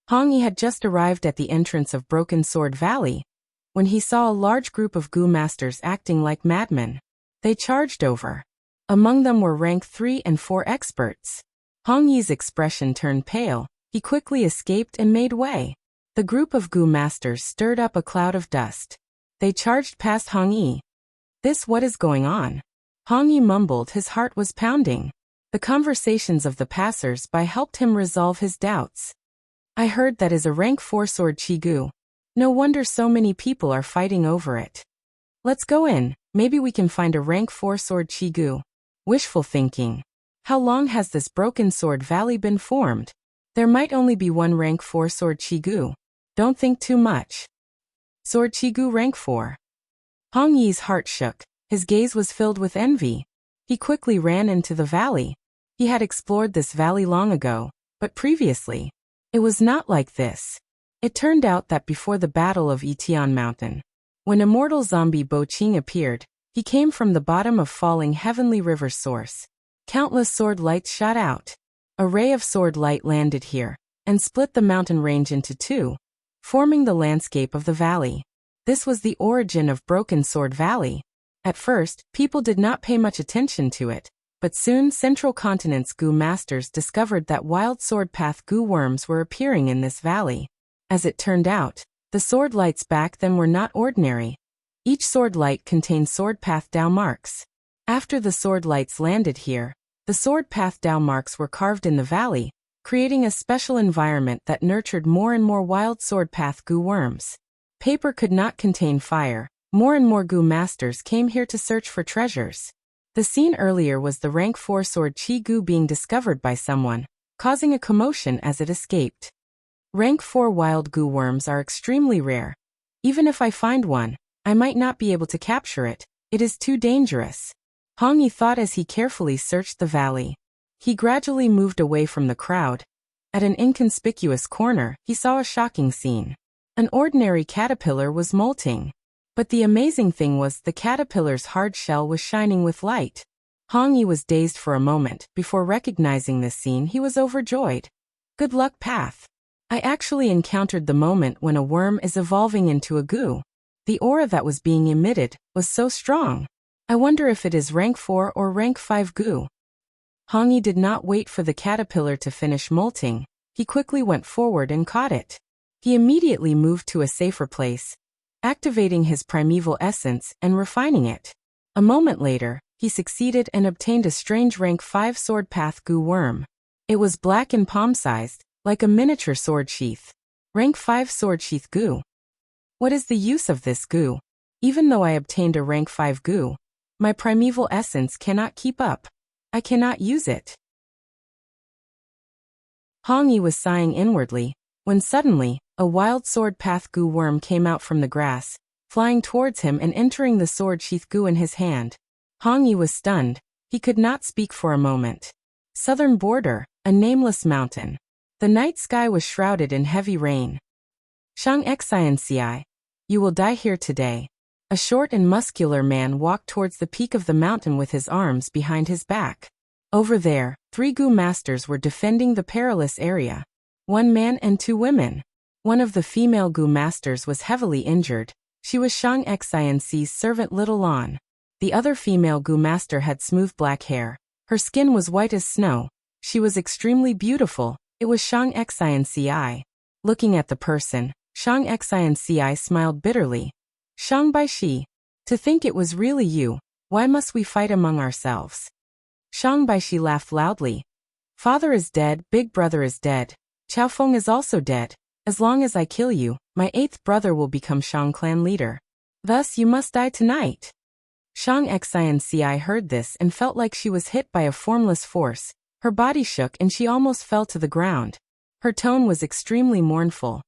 Hong Yi had just arrived at the entrance of Broken Sword Valley when he saw a large group of Gu masters acting like madmen. They charged over. Among them were rank 3 and 4 experts. Hong Yi's expression turned pale. He quickly escaped and made way. The group of Gu masters stirred up a cloud of dust. They charged past Hong Yi. What is going on? Hong Yi mumbled, his heart was pounding. The conversations of the passers-by helped him resolve his doubts. I heard that is a rank 4 sword Qi Gu. No wonder so many people are fighting over it. Let's go in, maybe we can find a rank 4 sword Qi Gu. Wishful thinking. How long has this Broken Sword Valley been formed? There might only be one rank 4 sword Qi Gu. Don't think too much. Sword Qi Gu rank 4. Hong Yi's heart shook. His gaze was filled with envy. He quickly ran into the valley. He had explored this valley long ago, but previously, it was not like this. It turned out that before the Battle of Yitian Mountain, when immortal zombie Bo Qing appeared, he came from the bottom of falling heavenly river source. Countless sword lights shot out. A ray of sword light landed here, and split the mountain range into two, forming the landscape of the valley. This was the origin of Broken Sword Valley. At first, people did not pay much attention to it, but soon Central Continent's Gu masters discovered that wild sword path Gu worms were appearing in this valley. As it turned out, the sword lights back then were not ordinary. Each sword light contained sword path Dao marks. After the sword lights landed here, the sword path Dao marks were carved in the valley, creating a special environment that nurtured more and more wild sword path Gu worms. Paper could not contain fire. More and more Gu masters came here to search for treasures. The scene earlier was the rank 4 sword Qi Gu being discovered by someone, causing a commotion as it escaped. Rank 4 wild Gu worms are extremely rare. Even if I find one, I might not be able to capture it. It is too dangerous. Hong Yi thought as he carefully searched the valley. He gradually moved away from the crowd. At an inconspicuous corner, he saw a shocking scene. An ordinary caterpillar was molting. But the amazing thing was the caterpillar's hard shell was shining with light. Hong Yi was dazed for a moment. Before recognizing this scene, he was overjoyed. Good luck, path. I actually encountered the moment when a worm is evolving into a Gu. The aura that was being emitted was so strong. I wonder if it is rank 4 or rank 5 Gu. Hong Yi did not wait for the caterpillar to finish molting. He quickly went forward and caught it. He immediately moved to a safer place, activating his primeval essence and refining it. A moment later, he succeeded and obtained a strange rank 5 sword path Gu worm. It was black and palm-sized, like a miniature sword sheath. Rank 5 sword sheath Gu. What is the use of this Gu? Even though I obtained a rank 5 Gu, my primeval essence cannot keep up. I cannot use it. Hong Yi was sighing inwardly, when suddenly, a wild sword path Gu worm came out from the grass, flying towards him and entering the sword sheath Gu in his hand. Hong Yi was stunned. He could not speak for a moment. Southern border, a nameless mountain. The night sky was shrouded in heavy rain. Shang Xianci, you will die here today. A short and muscular man walked towards the peak of the mountain with his arms behind his back. Over there, 3 Gu masters were defending the perilous area. 1 man and 2 women. One of the female Gu masters was heavily injured. She was Shang Xianci's servant Little Lan. The other female Gu master had smooth black hair. Her skin was white as snow. She was extremely beautiful. It was Shang Xianci. Looking at the person, Shang Xianci smiled bitterly. Shang Baishi, to think it was really you. Why must we fight among ourselves? Shang Baishi laughed loudly. Father is dead, big brother is dead. Chao Feng is also dead. As long as I kill you, my 8th brother will become Shang clan leader. Thus you must die tonight. Shang Xianci heard this and felt like she was hit by a formless force. Her body shook and she almost fell to the ground. Her tone was extremely mournful.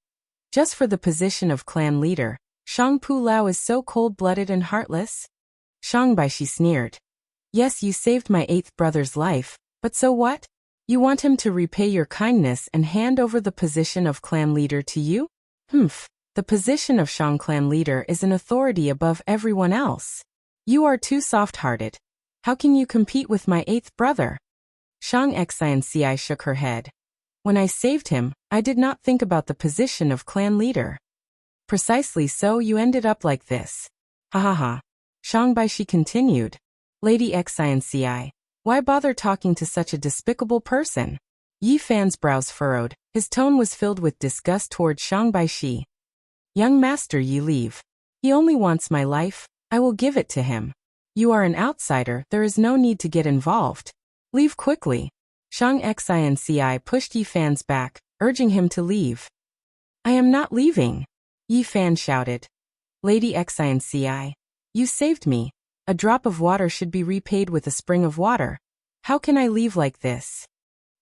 Just for the position of clan leader, Shang Pu Lao is so cold-blooded and heartless? Shang Baishi sneered. Yes, you saved my 8th brother's life, but so what? You want him to repay your kindness and hand over the position of clan leader to you? Humph, The position of Shang clan leader is an authority above everyone else. You are too soft-hearted. How can you compete with my 8th brother? Shang Xianci shook her head. When I saved him, I did not think about the position of clan leader. Precisely so you ended up like this. Ha ha ha. Shang Baishi continued. Lady Xianci, why bother talking to such a despicable person? Yi Fan's brows furrowed. His tone was filled with disgust toward Shang Baishi. Young master, you leave. He only wants my life. I will give it to him. You are an outsider, there is no need to get involved. Leave quickly. Shang Xianci pushed Yi Fan's back, urging him to leave. I am not leaving. Yi Fan shouted. Lady Xianci, you saved me. A drop of water should be repaid with a spring of water. How can I leave like this?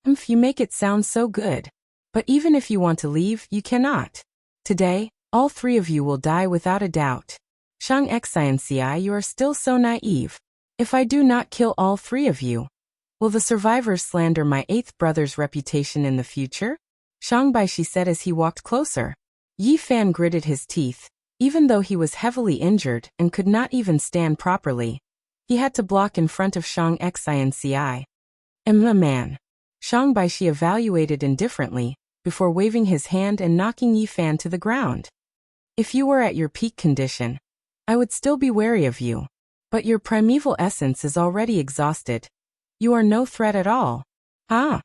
You make it sound so good. But even if you want to leave, you cannot. Today, all 3 of you will die without a doubt. Shang Xianci, you are still so naive. If I do not kill all 3 of you, will the survivors slander my 8th brother's reputation in the future? Shang Baishi said as he walked closer. Yi Fan gritted his teeth. Even though he was heavily injured and could not even stand properly, he had to block in front of Shang Xianci. A man. Shang Baishi evaluated indifferently, before waving his hand and knocking Yi Fan to the ground. If you were at your peak condition, I would still be wary of you. But your primeval essence is already exhausted. You are no threat at all. Ah!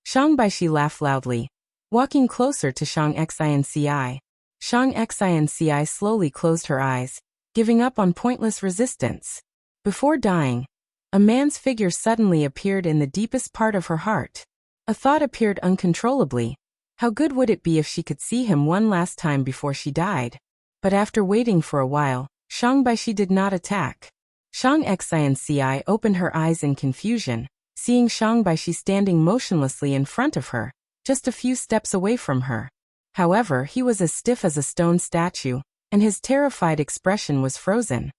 Shang Baishi laughed loudly, walking closer to Shang Xianci. Shang Xianci slowly closed her eyes, giving up on pointless resistance. Before dying, a man's figure suddenly appeared in the deepest part of her heart. A thought appeared uncontrollably. How good would it be if she could see him one last time before she died? But after waiting for a while, Shang Baishi did not attack. Shang Xianci opened her eyes in confusion, seeing Shang Baishi standing motionlessly in front of her, just a few steps away from her. However, he was as stiff as a stone statue, and his terrified expression was frozen.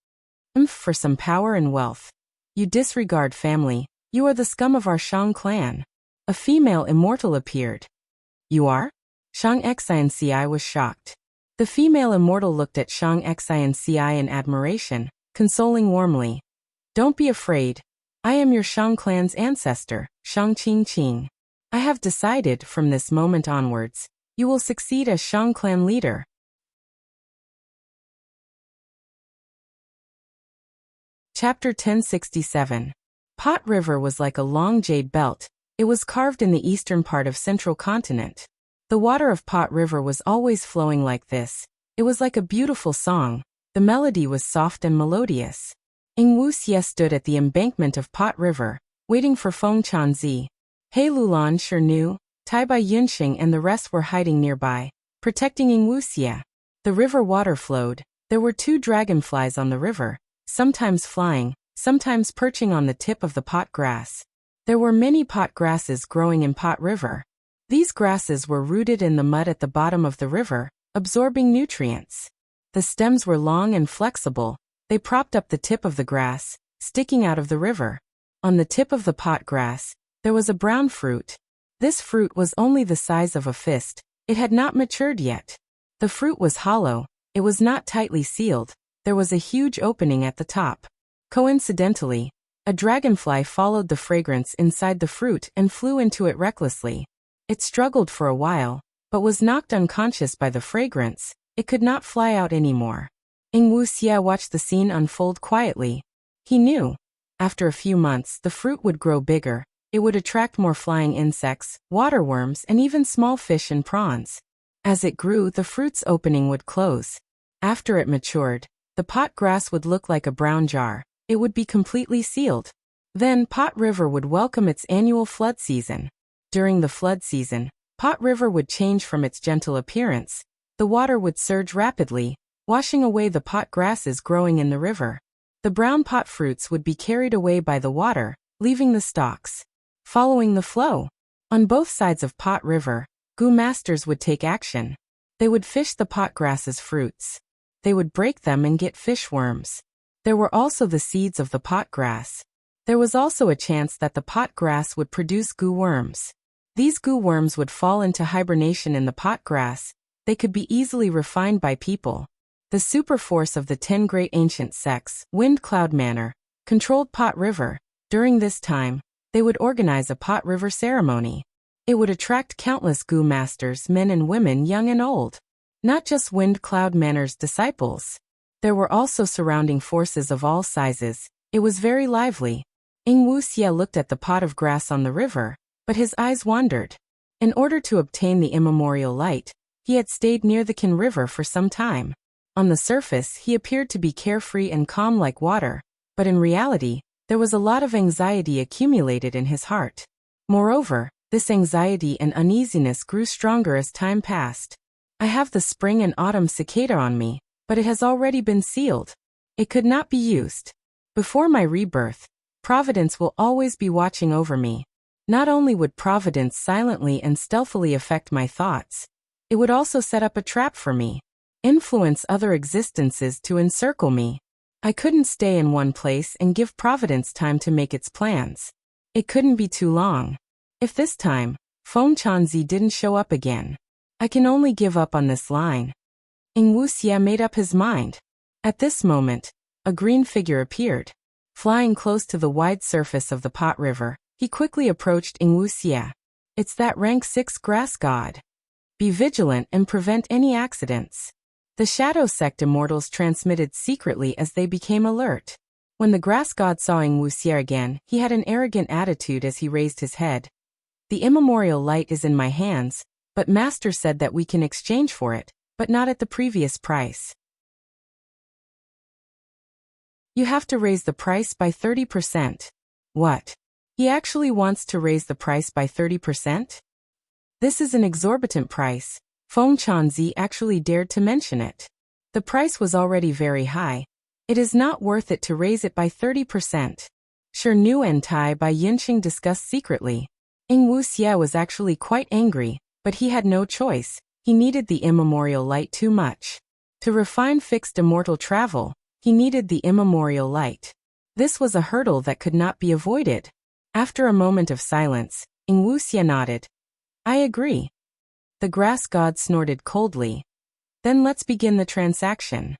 For some power and wealth. You disregard family. You are the scum of our Shang clan. A female immortal appeared. You are? Shang Xianci was shocked. The female immortal looked at Shang Xianci in admiration, consoling warmly. Don't be afraid. I am your Shang clan's ancestor, Shang Qingqing. I have decided, from this moment onwards, you will succeed as Shang clan leader. Chapter 1067. Pot River was like a long jade belt. It was carved in the eastern part of central continent. The water of Pot River was always flowing like this. It was like a beautiful song. The melody was soft and melodious. Ing Wuxie stood at the embankment of Pot River, waiting for Feng Chanzi. He Lulan Shirnu, Tai Bai Yunxing and the rest were hiding nearby, protecting Ing Wuxie. The river water flowed. There were 2 dragonflies on the river, sometimes flying, sometimes perching on the tip of the pot grass. There were many pot grasses growing in Pot River. These grasses were rooted in the mud at the bottom of the river, absorbing nutrients. The stems were long and flexible. They propped up the tip of the grass, sticking out of the river. On the tip of the pot grass, there was a brown fruit. This fruit was only the size of a fist. It had not matured yet. The fruit was hollow. It was not tightly sealed. There was a huge opening at the top. Coincidentally, a dragonfly followed the fragrance inside the fruit and flew into it recklessly. It struggled for a while, but was knocked unconscious by the fragrance. It could not fly out anymore. Ing Wuxie watched the scene unfold quietly. He knew. After a few months, the fruit would grow bigger. It would attract more flying insects, waterworms, and even small fish and prawns. As it grew, the fruit's opening would close. After it matured, the pot grass would look like a brown jar. It would be completely sealed. Then Pot River would welcome its annual flood season. During the flood season, Pot River would change from its gentle appearance. The water would surge rapidly, washing away the pot grasses growing in the river. The brown pot fruits would be carried away by the water, leaving the stalks. Following the flow, on both sides of Pot River, Gu masters would take action. They would fish the pot grasses' fruits. They would break them and get fish worms. There were also the seeds of the pot grass. There was also a chance that the pot grass would produce gu worms. These gu worms would fall into hibernation in the pot grass, They could be easily refined by people. The superforce of the 10 great ancient sects, Wind Cloud Manor, controlled Pot River. During this time, they would organize a Pot River ceremony. It would attract countless Gu masters, men and women, young and old. Not just Wind Cloud Manor's disciples. There were also surrounding forces of all sizes. It was very lively. Ing Wuxia looked at the pot of grass on the river, but his eyes wandered. In order to obtain the immemorial light, he had stayed near the Qin River for some time. On the surface, he appeared to be carefree and calm like water, but in reality, there was a lot of anxiety accumulated in his heart. Moreover, this anxiety and uneasiness grew stronger as time passed. I have the spring and autumn cicada on me, but it has already been sealed. It could not be used. Before my rebirth, Providence will always be watching over me. Not only would Providence silently and stealthily affect my thoughts, it would also set up a trap for me, influence other existences to encircle me. I couldn't stay in one place and give Providence time to make its plans. It couldn't be too long. If this time, Feng Chanzi didn't show up again, I can only give up on this line. Ing Wuxia made up his mind. At this moment, a green figure appeared. Flying close to the wide surface of the Pot River, he quickly approached Ing Wuxia. It's that rank 6 grass god. Be vigilant and prevent any accidents. The Shadow Sect immortals transmitted secretly as they became alert. When the grass god saw Ing Wuxia again, he had an arrogant attitude as he raised his head. The immemorial light is in my hands, but Master said that we can exchange for it, but not at the previous price. You have to raise the price by 30%. What? He actually wants to raise the price by 30%? This is an exorbitant price. Feng Chanzi actually dared to mention it. The price was already very high. It is not worth it to raise it by 30%. Sure, Nu and Tai by Yinqing discussed secretly. Ing Wuxia was actually quite angry, but he had no choice. He needed the immemorial light too much. To refine fixed immortal travel, he needed the immemorial light. This was a hurdle that could not be avoided. After a moment of silence, Ing Wuxia nodded. I agree. The grass god snorted coldly. Then let's begin the transaction.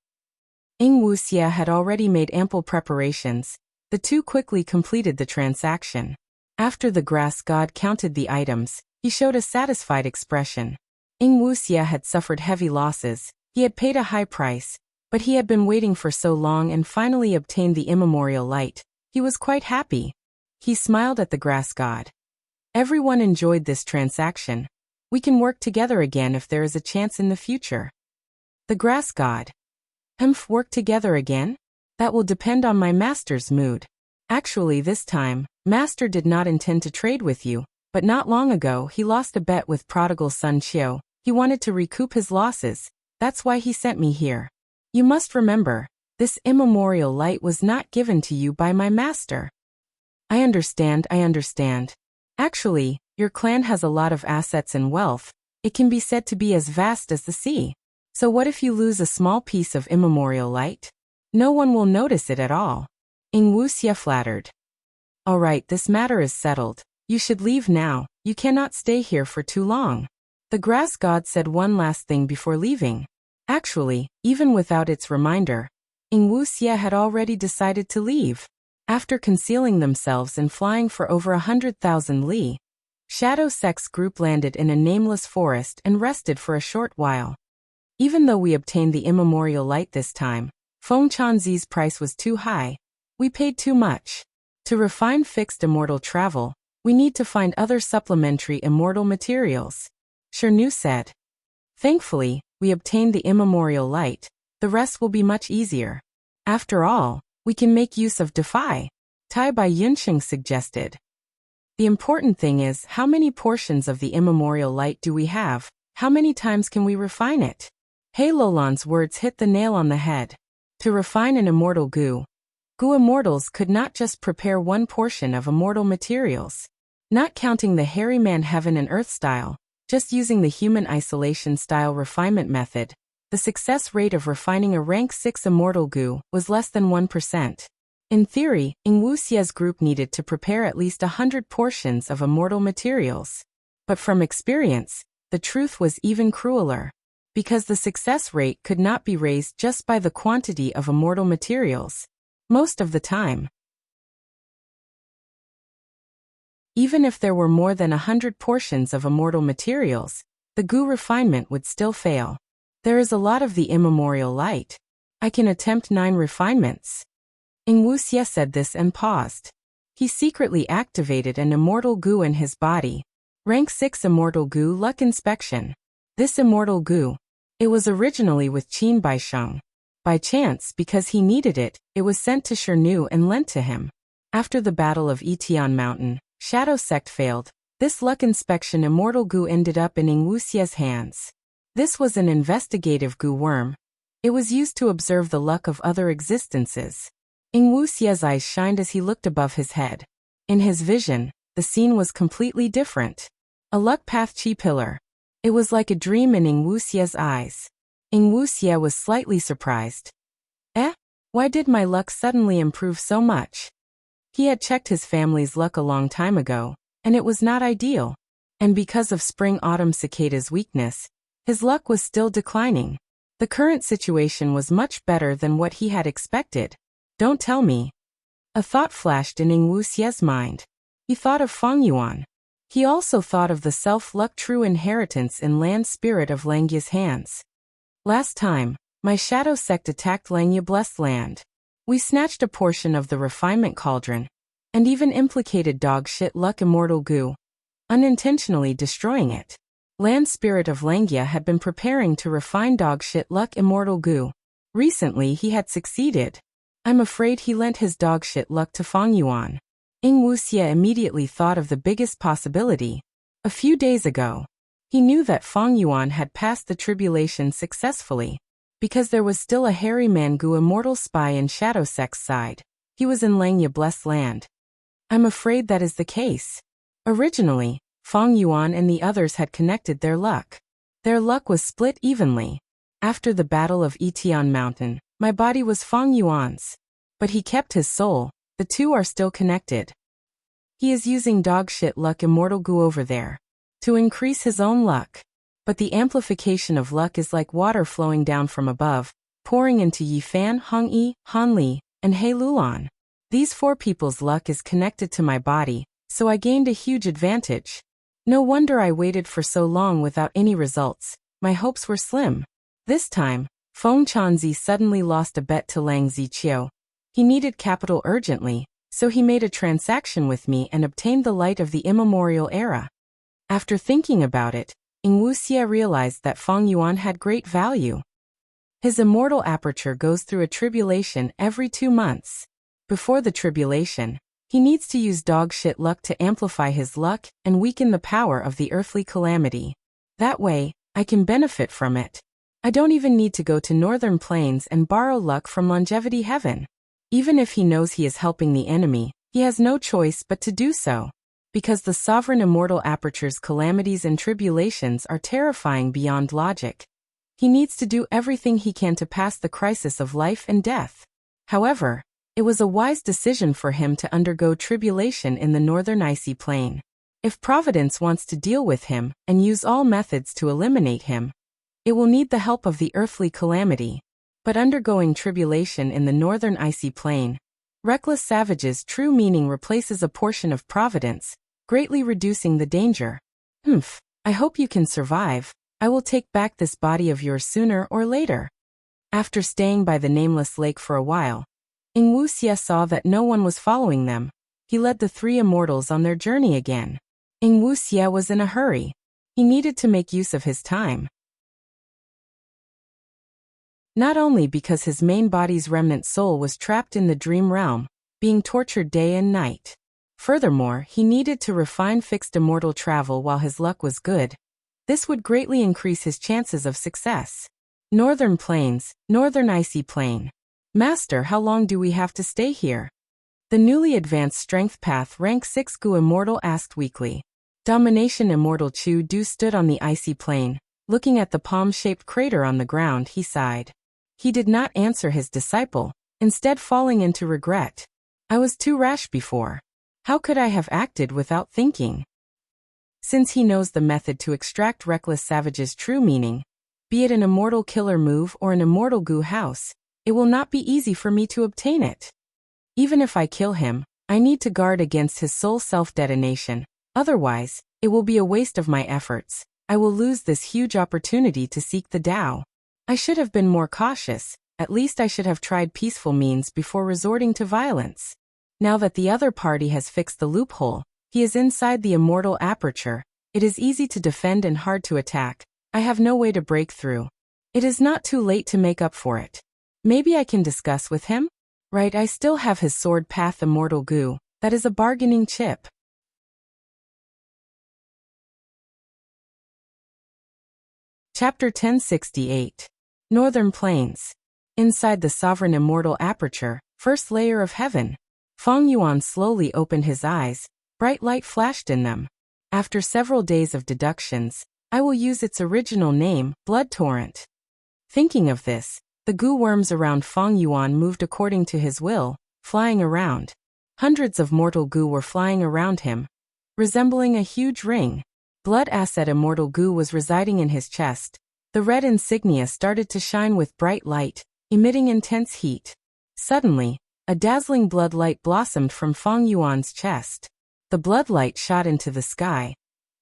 Ing Wuxia had already made ample preparations. The two quickly completed the transaction. After the grass god counted the items, he showed a satisfied expression. Ing Wuxia had suffered heavy losses. He had paid a high price, but he had been waiting for so long and finally obtained the immemorial light. He was quite happy. He smiled at the grass god. Everyone enjoyed this transaction. We can work together again if there is a chance in the future. The grass god. Work together again? That will depend on my master's mood. Actually, this time, master did not intend to trade with you, but not long ago he lost a bet with prodigal son Qiu. He wanted to recoup his losses. That's why he sent me here. You must remember, this immemorial light was not given to you by my master. I understand. Actually, your clan has a lot of assets and wealth. It can be said to be as vast as the sea. So what if you lose a small piece of immemorial light? No one will notice it at all. Ing Wuxia flattered. All right, this matter is settled. You should leave now. You cannot stay here for too long. The grass god said one last thing before leaving. Actually, even without its reminder, Ing Wuxia had already decided to leave. After concealing themselves and flying for over 100,000 li, Shadow Sect's group landed in a nameless forest and rested for a short while. Even though we obtained the immemorial light this time, Feng Chanzi's price was too high. We paid too much. To refine fixed immortal travel, we need to find other supplementary immortal materials. Nu said. Thankfully, we obtained the immemorial light. The rest will be much easier. After all, we can make use of Defy. Tai Bai Yunqing suggested. The important thing is, how many portions of the immemorial light do we have? How many times can we refine it? He Lolan's words hit the nail on the head. To refine an immortal Gu immortals could not just prepare one portion of immortal materials. Not counting the hairy man heaven and earth style, just using the human isolation style refinement method, the success rate of refining a rank 6 immortal Gu was less than 1%. In theory, Ing Wuxia's group needed to prepare at least 100 portions of immortal materials. But from experience, the truth was even crueler. because the success rate could not be raised just by the quantity of immortal materials. Most of the time, even if there were more than 100 portions of immortal materials, the gu refinement would still fail. There is a lot of the immemorial light. I can attempt 9 refinements. Ing Wuxie said this and paused. He secretly activated an immortal gu in his body. Rank 6 Immortal Gu Luck Inspection. This immortal gu, it was originally with Qin Baisheng. By chance, because he needed it, it was sent to Shernu and lent to him. After the Battle of Etian Mountain, Shadow Sect failed. This luck inspection immortal gu ended up in Ing Wuxie's hands. This was an investigative gu worm. It was used to observe the luck of other existences. Ing Wuxie's eyes shined as he looked above his head. In his vision, the scene was completely different. A luck path chi pillar. It was like a dream in Ing Wuxie's eyes. Ing Wuxie was slightly surprised. Why did my luck suddenly improve so much? He had checked his family's luck a long time ago, and it was not ideal. And because of spring-autumn cicada's weakness, his luck was still declining. The current situation was much better than what he had expected. Don't tell me. A thought flashed in Ing Wuxie's mind. He thought of Feng Yuan. He also thought of the self-luck true inheritance in land spirit of Langya's hands. Last time, my shadow sect attacked Langya blessed land. We snatched a portion of the refinement cauldron, and even implicated dog shit luck immortal gu, unintentionally destroying it. Land spirit of Langya had been preparing to refine dog shit luck immortal gu. Recently he had succeeded. I'm afraid he lent his dog shit luck to Feng Yuan. Ing Wuxie immediately thought of the biggest possibility. A few days ago, he knew that Feng Yuan had passed the tribulation successfully. Because there was still a hairy Mangu immortal spy in Shadow Sect's side. He was in Langya blessed land. I'm afraid that is the case. Originally, Feng Yuan and the others had connected their luck. Their luck was split evenly. After the Battle of Etian Mountain, my body was Feng Yuan's. But he kept his soul. The two are still connected. He is using dog shit luck immortal gu over there to increase his own luck. But the amplification of luck is like water flowing down from above, pouring into Yifan, Hongyi, Hanli, and Heilulan. These 4 people's luck is connected to my body, so I gained a huge advantage. No wonder I waited for so long without any results. My hopes were slim. This time, Feng Chanzi suddenly lost a bet to Lang Ziqiu. He needed capital urgently, so he made a transaction with me and obtained the light of the immemorial era. After thinking about it, Ing Wuxie realized that Feng Yuan had great value. His immortal aperture goes through a tribulation every 2 months. Before the tribulation, he needs to use dog shit luck to amplify his luck and weaken the power of the earthly calamity. That way, I can benefit from it. I don't even need to go to Northern Plains and borrow luck from Longevity Heaven. Even if he knows he is helping the enemy, he has no choice but to do so. Because the sovereign immortal aperture's calamities and tribulations are terrifying beyond logic. He needs to do everything he can to pass the crisis of life and death. However, it was a wise decision for him to undergo tribulation in the northern icy plain. If Providence wants to deal with him and use all methods to eliminate him, it will need the help of the earthly calamity. But undergoing tribulation in the northern icy plain, Reckless Savage's true meaning replaces a portion of Providence, greatly reducing the danger. I hope you can survive. I will take back this body of yours sooner or later. After staying by the nameless lake for a while, Ing Wuxie saw that no one was following them. He led the 3 immortals on their journey again. Ing Wuxie was in a hurry. He needed to make use of his time. Not only because his main body's remnant soul was trapped in the dream realm, being tortured day and night. Furthermore, he needed to refine fixed immortal travel while his luck was good. This would greatly increase his chances of success. Northern Plains, Northern Icy Plain. Master, how long do we have to stay here? The newly advanced Strength Path Rank 6 Gu Immortal asked weakly. Domination Immortal Chu Du stood on the icy plain. Looking at the palm-shaped crater on the ground, he sighed. He did not answer his disciple, instead falling into regret. I was too rash before. How could I have acted without thinking? Since he knows the method to extract Reckless Savage's true meaning, Be it an immortal killer move or an immortal goo house, it will not be easy for me to obtain it. Even if I kill him, I need to guard against his soul self-detonation. Otherwise, it will be a waste of my efforts. I will lose this huge opportunity to seek the Tao. I should have been more cautious. At least I should have tried peaceful means before resorting to violence. Now that the other party has fixed the loophole, he is inside the immortal aperture. It is easy to defend and hard to attack. I have no way to break through. It is not too late to make up for it. Maybe I can discuss with him? Right, I still have his sword path immortal goo. That is a bargaining chip. Chapter 1068. Northern Plains. Inside the sovereign immortal aperture, first layer of heaven. Feng Yuan slowly opened his eyes. Bright light flashed in them. After several days of deductions, I will use its original name, Blood Torrent. Thinking of this, the goo worms around Feng Yuan moved according to his will, flying around. Hundreds of mortal goo were flying around him, resembling a huge ring. Blood asset immortal goo was residing in his chest. The red insignia started to shine with bright light, emitting intense heat. Suddenly, a dazzling blood light blossomed from Feng Yuan's chest. The blood light shot into the sky,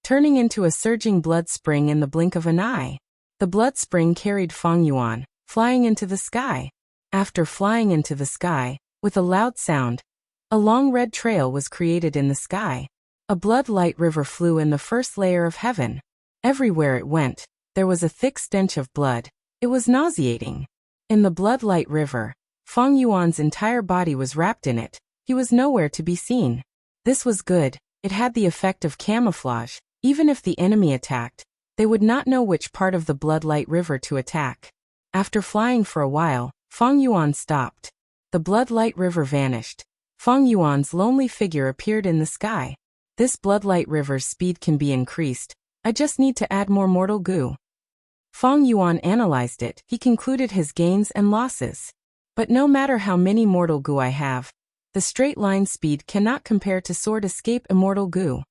turning into a surging blood spring in the blink of an eye. The blood spring carried Feng Yuan, flying into the sky. After flying into the sky, with a loud sound, a long red trail was created in the sky. A blood light river flew in the first layer of heaven. Everywhere it went, there was a thick stench of blood. It was nauseating. In the blood light river, Feng Yuan's entire body was wrapped in it. He was nowhere to be seen. This was good. It had the effect of camouflage. Even if the enemy attacked, they would not know which part of the blood light river to attack. After flying for a while, Feng Yuan stopped. The blood light river vanished. Feng Yuan's lonely figure appeared in the sky. This blood light river's speed can be increased. I just need to add more mortal goo. Feng Yuan analyzed it. He concluded his gains and losses. But no matter how many mortal goo I have, the straight line speed cannot compare to Sword Escape Immortal Goo.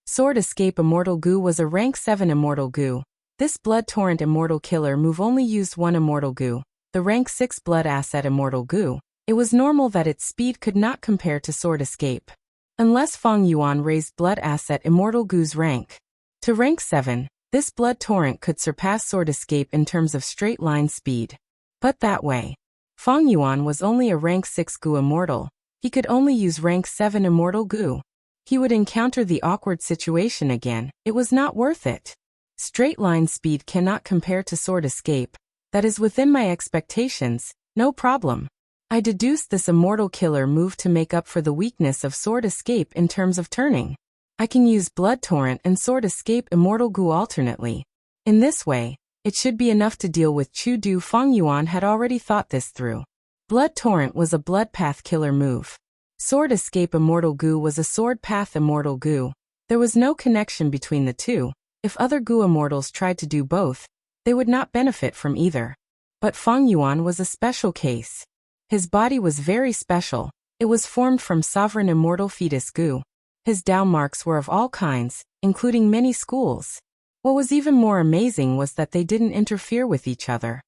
Sword Escape Immortal Goo was a rank 7 Immortal Goo. This Blood Torrent Immortal Killer move only used one Immortal Goo, the rank 6 Blood Asset Immortal Goo. It was normal that its speed could not compare to Sword Escape. Unless Feng Yuan raised Blood Asset Immortal Goo's rank to rank 7, this Blood Torrent could surpass Sword Escape in terms of straight line speed. But that way, Feng Yuan was only a rank 6 Goo Immortal. He could only use rank 7 Immortal Goo. He would encounter the awkward situation again. It was not worth it. Straight line speed cannot compare to Sword Escape. That is within my expectations, no problem. I deduced this Immortal Killer move to make up for the weakness of Sword Escape in terms of turning. I can use Blood Torrent and Sword Escape Immortal Goo alternately. In this way, it should be enough to deal with Chu Du. Feng Yuan had already thought this through. Blood Torrent was a Blood Path Killer move. Sword Escape Immortal Goo was a Sword Path Immortal Goo. There was no connection between the two. If other Goo Immortals tried to do both, they would not benefit from either. But Feng Yuan was a special case. His body was very special. It was formed from Sovereign Immortal Fetus Goo. His Tao marks were of all kinds, including many schools. What was even more amazing was that they didn't interfere with each other.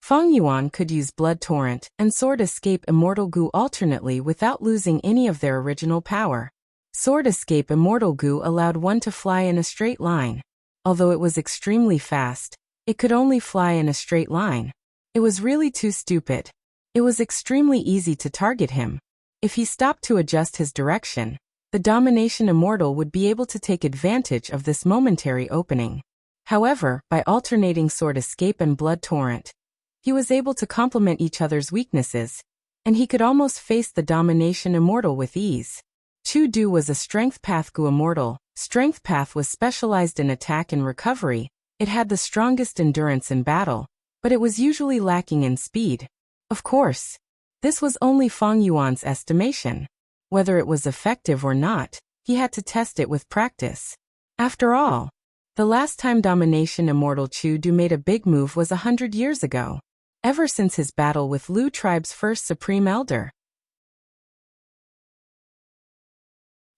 Feng Yuan could use Blood Torrent and Sword Escape Immortal Goo alternately without losing any of their original power. Sword Escape Immortal Goo allowed one to fly in a straight line. Although it was extremely fast, it could only fly in a straight line. It was really too stupid. It was extremely easy to target him. If he stopped to adjust his direction, the Domination Immortal would be able to take advantage of this momentary opening. However, by alternating Sword Escape and Blood Torrent, he was able to complement each other's weaknesses, and he could almost face the Domination Immortal with ease. Chu Du was a Strength Path Goo Immortal. Strength Path was specialized in attack and recovery. It had the strongest endurance in battle, but it was usually lacking in speed. Of course, this was only Feng Yuan's estimation. Whether it was effective or not, he had to test it with practice. After all, the last time Domination Immortal Chu Du made a big move was 100 years ago. Ever since his battle with Lu Tribe's first Supreme Elder.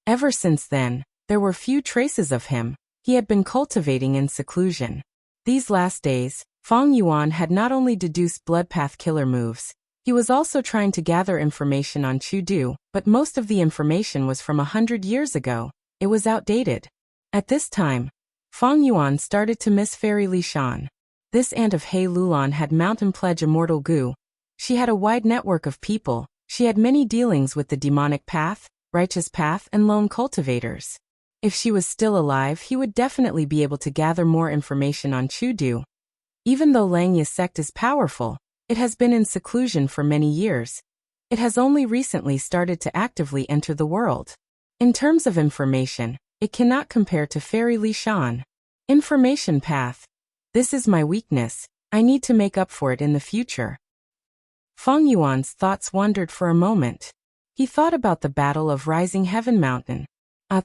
Ever since then, there were few traces of him. He had been cultivating in seclusion. These last days, Fong Yuan had not only deduced blood path killer moves, he was also trying to gather information on Chu Du, but most of the information was from 100 years ago. It was outdated. At this time, Fong Yuan started to miss Fairy Li Shan. This aunt of He Lulan had mountain pledge immortal goo. She had a wide network of people. She had many dealings with the demonic path, righteous path, and lone cultivators. If she was still alive, he would definitely be able to gather more information on Chu Du. Even though Langya's sect is powerful, it has been in seclusion for many years. It has only recently started to actively enter the world. In terms of information, it cannot compare to Fairy Li Shan. Information path. This is my weakness. I need to make up for it in the future. Fong Yuan's thoughts wandered for a moment. He thought about the Battle of Rising Heaven Mountain.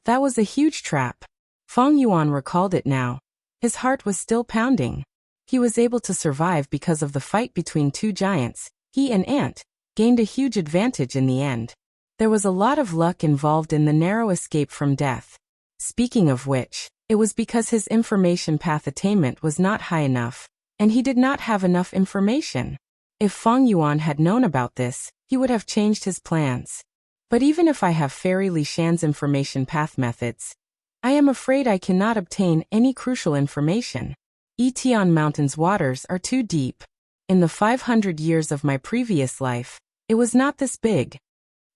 That was a huge trap. Fong Yuan recalled it now. His heart was still pounding. He was able to survive because of the fight between two giants. He and Ant gained a huge advantage in the end. There was a lot of luck involved in the narrow escape from death. Speaking of which, it was because his information path attainment was not high enough, and he did not have enough information. If Fong Yuan had known about this, he would have changed his plans. But even if I have Fairy Li Shan's information path methods, I am afraid I cannot obtain any crucial information. Etian Mountain's waters are too deep. In the 500 years of my previous life, it was not this big.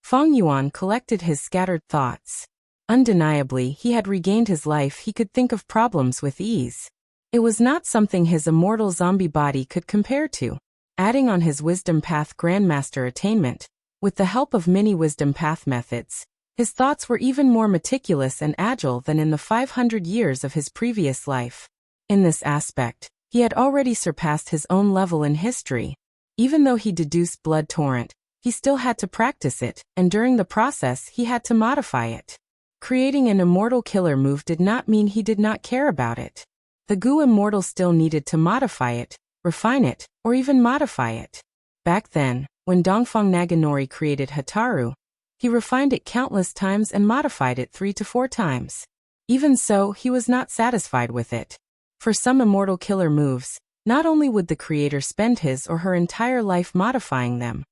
Fong Yuan collected his scattered thoughts. Undeniably, he had regained his life. He could think of problems with ease. It was not something his immortal zombie body could compare to. Adding on his wisdom path grandmaster attainment, with the help of many wisdom path methods, his thoughts were even more meticulous and agile than in the 500 years of his previous life. In this aspect, he had already surpassed his own level in history. Even though he deduced blood torrent, he still had to practice it, and during the process he had to modify it. Creating an immortal killer move did not mean he did not care about it. The Gu Immortal still needed to modify it, refine it, or even modify it. Back then, when Dongfang Naganori created Hataru, he refined it countless times and modified it 3 to 4 times. Even so, he was not satisfied with it. For some immortal killer moves, not only would the creator spend his or her entire life modifying them,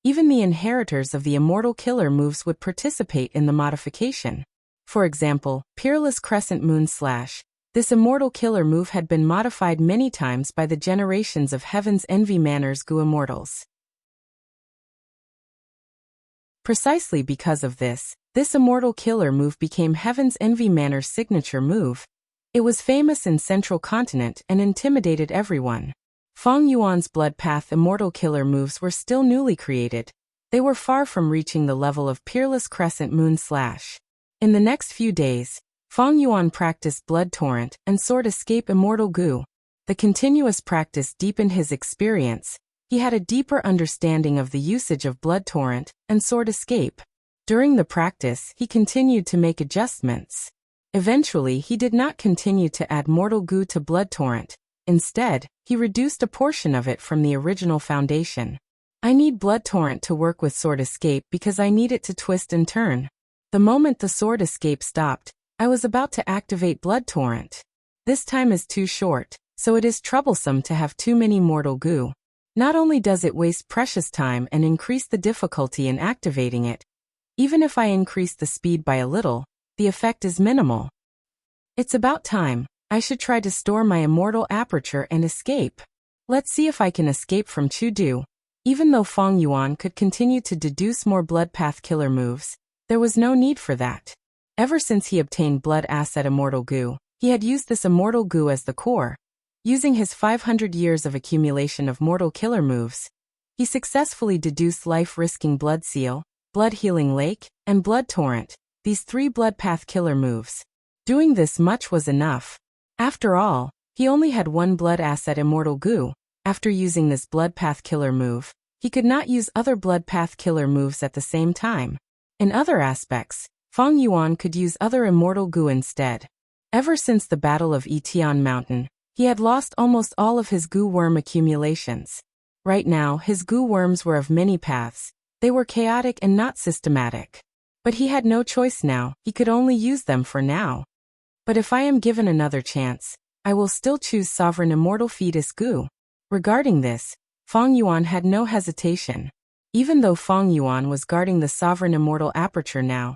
even the inheritors of the immortal killer moves would participate in the modification. For example, Peerless Crescent Moon Slash. This immortal killer move had been modified many times by the generations of Heaven's Envy Manor's Gu Immortals. Precisely because of this immortal killer move became Heaven's Envy Manor's signature move. It was famous in Central Continent and intimidated everyone. Fong Yuan's blood path immortal killer moves were still newly created. They were far from reaching the level of Peerless Crescent Moon Slash. In the next few days, Fong Yuan practiced Blood Torrent and Sword Escape Immortal Gu. The continuous practice deepened his experience. He had a deeper understanding of the usage of Blood Torrent and Sword Escape. During the practice, he continued to make adjustments. Eventually, he did not continue to add Mortal Gu to Blood Torrent. Instead, he reduced a portion of it from the original foundation. I need Blood Torrent to work with Sword Escape because I need it to twist and turn. The moment the Sword Escape stopped, I was about to activate Blood Torrent. This time is too short, so it is troublesome to have too many Mortal Gu. Not only does it waste precious time and increase the difficulty in activating it, even if I increase the speed by a little, the effect is minimal. It's about time. I should try to store my immortal aperture and escape. Let's see if I can escape from Chu Du. Even though Fong Yuan could continue to deduce more blood path killer moves, there was no need for that. Ever since he obtained Blood Asset Immortal Gu, he had used this Immortal Gu as the core. Using his 500 years of accumulation of mortal killer moves, he successfully deduced life-risking Blood Seal, Blood Healing Lake, and Blood Torrent, these 3 blood path killer moves. Doing this much was enough. After all, he only had 1 Blood Asset Immortal Gu. After using this blood path killer move, he could not use other blood path killer moves at the same time. In other aspects, Fong Yuan could use other immortal Gu instead. Ever since the Battle of Etian Mountain, he had lost almost all of his Gu worm accumulations. Right now, his Gu worms were of many paths. They were chaotic and not systematic. But he had no choice now, he could only use them for now. But if I am given another chance, I will still choose sovereign immortal fetus goo. Regarding this, Feng Yuan had no hesitation. Even though Feng Yuan was guarding the sovereign immortal aperture now,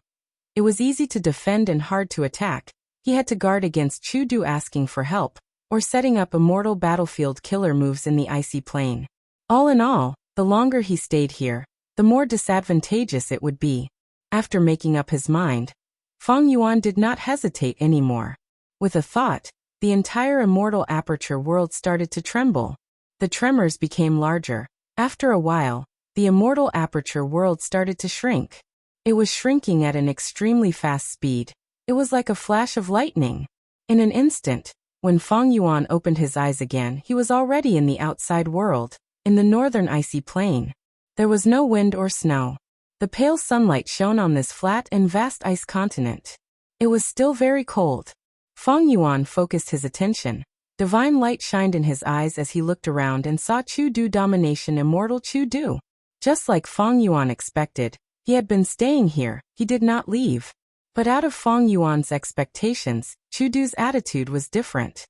it was easy to defend and hard to attack. He had to guard against Chu Du asking for help, or setting up immortal battlefield killer moves in the icy plane. All in all, the longer he stayed here, the more disadvantageous it would be. After making up his mind, Feng Yuan did not hesitate anymore. With a thought, the entire immortal aperture world started to tremble. The tremors became larger. After a while, the immortal aperture world started to shrink. It was shrinking at an extremely fast speed. It was like a flash of lightning. In an instant, when Feng Yuan opened his eyes again, he was already in the outside world, in the northern icy plain. There was no wind or snow. The pale sunlight shone on this flat and vast ice continent. It was still very cold. Feng Yuan focused his attention. Divine light shined in his eyes as he looked around and saw Chu Du domination immortal Chu Du. Just like Feng Yuan expected, he had been staying here, he did not leave. But out of Feng Yuan's expectations, Chu Du's attitude was different.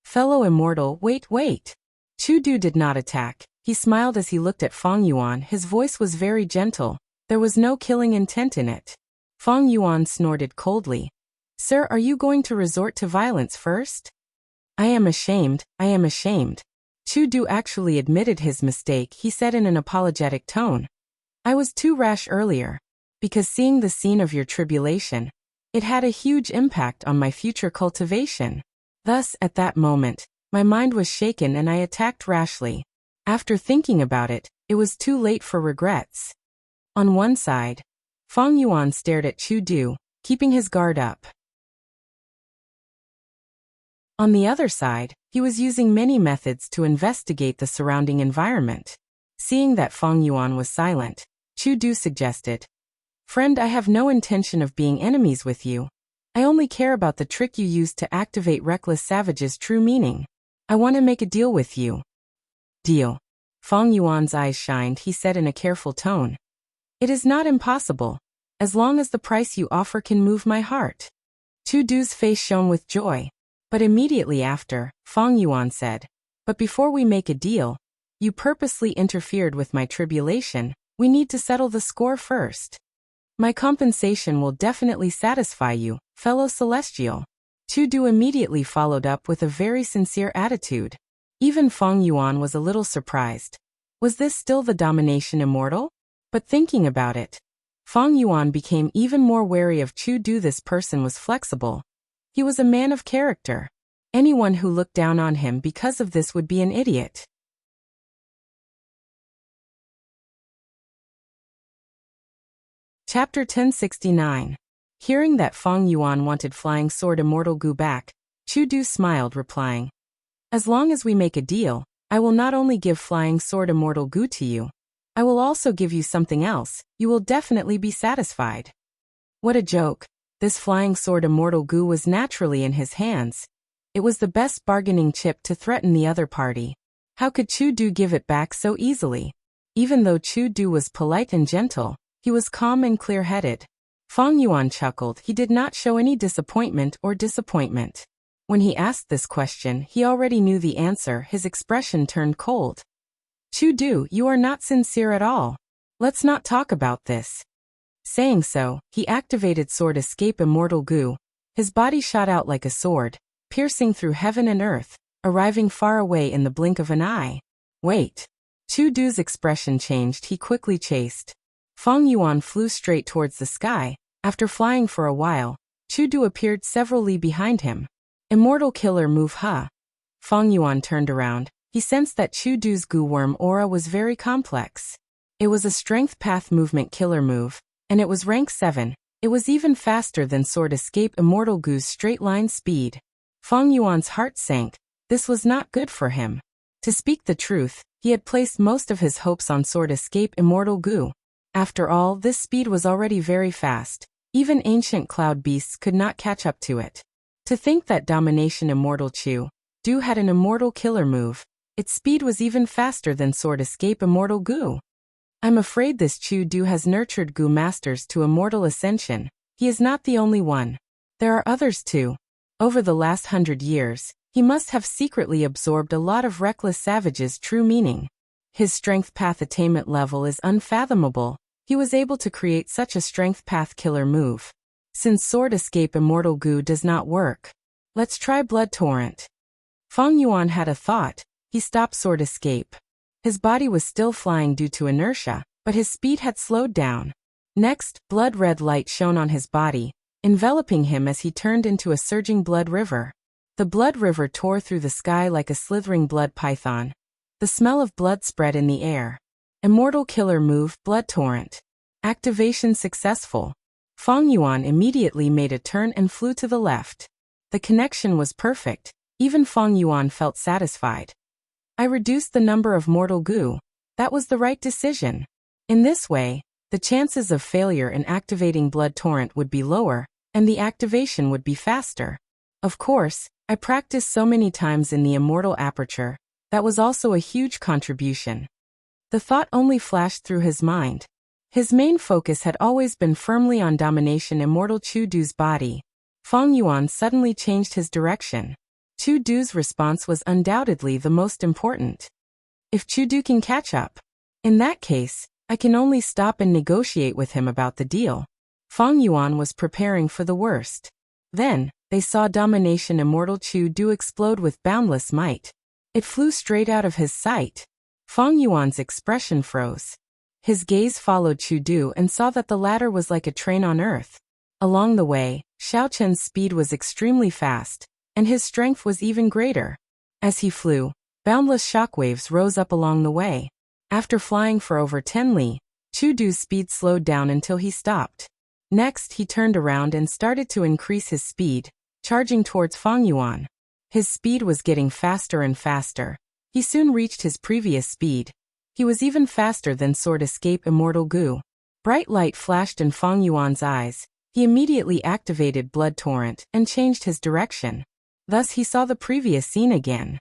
Fellow immortal, wait. Chu Du did not attack. He smiled as he looked at Feng Yuan. His voice was very gentle. There was no killing intent in it. Feng Yuan snorted coldly. Sir, are you going to resort to violence first? I am ashamed. Chu Du actually admitted his mistake, he said in an apologetic tone. I was too rash earlier. Because seeing the scene of your tribulation, it had a huge impact on my future cultivation. Thus, at that moment, my mind was shaken and I attacked rashly. After thinking about it, it was too late for regrets. On one side, Feng Yuan stared at Chu Du, keeping his guard up. On the other side, he was using many methods to investigate the surrounding environment. Seeing that Feng Yuan was silent, Chu Du suggested, Friend, I have no intention of being enemies with you. I only care about the trick you used to activate Reckless Savage's true meaning. I want to make a deal with you. Deal. Feng Yuan's eyes shined, he said in a careful tone. It is not impossible, as long as the price you offer can move my heart. Chu Du's face shone with joy. But immediately after, Feng Yuan said, But before we make a deal, you purposely interfered with my tribulation. We need to settle the score first. My compensation will definitely satisfy you, fellow Celestial. Chu Du immediately followed up with a very sincere attitude. Even Feng Yuan was a little surprised. Was this still the domination immortal? But thinking about it, Feng Yuan became even more wary of Chu Du. This person was flexible. He was a man of character. Anyone who looked down on him because of this would be an idiot. Chapter 1069. Hearing that Feng Yuan wanted Flying Sword Immortal Gu back, Chu Du smiled, replying, As long as we make a deal, I will not only give Flying Sword Immortal Gu to you, I will also give you something else. You will definitely be satisfied. What a joke. This Flying Sword Immortal Gu was naturally in his hands. It was the best bargaining chip to threaten the other party. How could Chu Du give it back so easily? Even though Chu Du was polite and gentle, he was calm and clear-headed. Feng Yuan chuckled. He did not show any disappointment. When he asked this question, he already knew the answer. His expression turned cold. Chu Du, you are not sincere at all. Let's not talk about this. Saying so, he activated Sword Escape Immortal Gu. His body shot out like a sword, piercing through heaven and earth, arriving far away in the blink of an eye. Wait. Chu Du's expression changed. He quickly chased. Feng Yuan flew straight towards the sky. After flying for a while, Chu Du appeared several li behind him. Immortal Killer Move Ha. Feng Yuan turned around. He sensed that Chu Du's Gu Worm aura was very complex. It was a Strength Path Movement Killer move, and it was rank 7. It was even faster than Sword Escape Immortal Gu's straight line speed. Feng Yuan's heart sank. This was not good for him. To speak the truth, he had placed most of his hopes on Sword Escape Immortal Gu. After all, this speed was already very fast. Even ancient cloud beasts could not catch up to it. To think that Domination Immortal Chu Du had an immortal killer move. Its speed was even faster than Sword Escape Immortal Gu. I'm afraid this Chu Du has nurtured Gu masters to immortal ascension. He is not the only one. There are others too. Over the last 100 years, He must have secretly absorbed a lot of Reckless Savage's true meaning. His strength path attainment level is unfathomable. He was able to create such a strength path killer move. Since Sword Escape Immortal Goo does not work, let's try Blood Torrent. Feng Yuan had a thought. He stopped Sword Escape. His body was still flying due to inertia, but his speed had slowed down. Next, blood red light shone on his body, enveloping him as he turned into a surging blood river. The blood river tore through the sky like a slithering blood python. The smell of blood spread in the air. Immortal killer move, Blood Torrent. Activation successful. Feng Yuan immediately made a turn and flew to the left. The connection was perfect. Even Feng Yuan felt satisfied. I reduced the number of mortal goo. That was the right decision. In this way, the chances of failure in activating Blood Torrent would be lower, and the activation would be faster. Of course, I practiced so many times in the Immortal Aperture. That was also a huge contribution. The thought only flashed through his mind. His main focus had always been firmly on domination Immortal Chu Du's body. Feng Yuan suddenly changed his direction. Chu Du's response was undoubtedly the most important. If Chu Du can catch up, in that case, I can only stop and negotiate with him about the deal. Feng Yuan was preparing for the worst. Then, they saw domination Immortal Chu Du explode with boundless might. It flew straight out of his sight. Feng Yuan's expression froze. His gaze followed Chu Du and saw that the latter was like a train on earth. Along the way, Xiao Chen's speed was extremely fast, and his strength was even greater. As he flew, boundless shockwaves rose up along the way. After flying for over 10 li, Chu Du's speed slowed down until he stopped. Next, he turned around and started to increase his speed, charging towards Feng Yuan. His speed was getting faster and faster. He soon reached his previous speed. He was even faster than Sword Escape Immortal Goo. Bright light flashed in Feng Yuan's eyes. He immediately activated Blood Torrent and changed his direction. Thus he saw the previous scene again.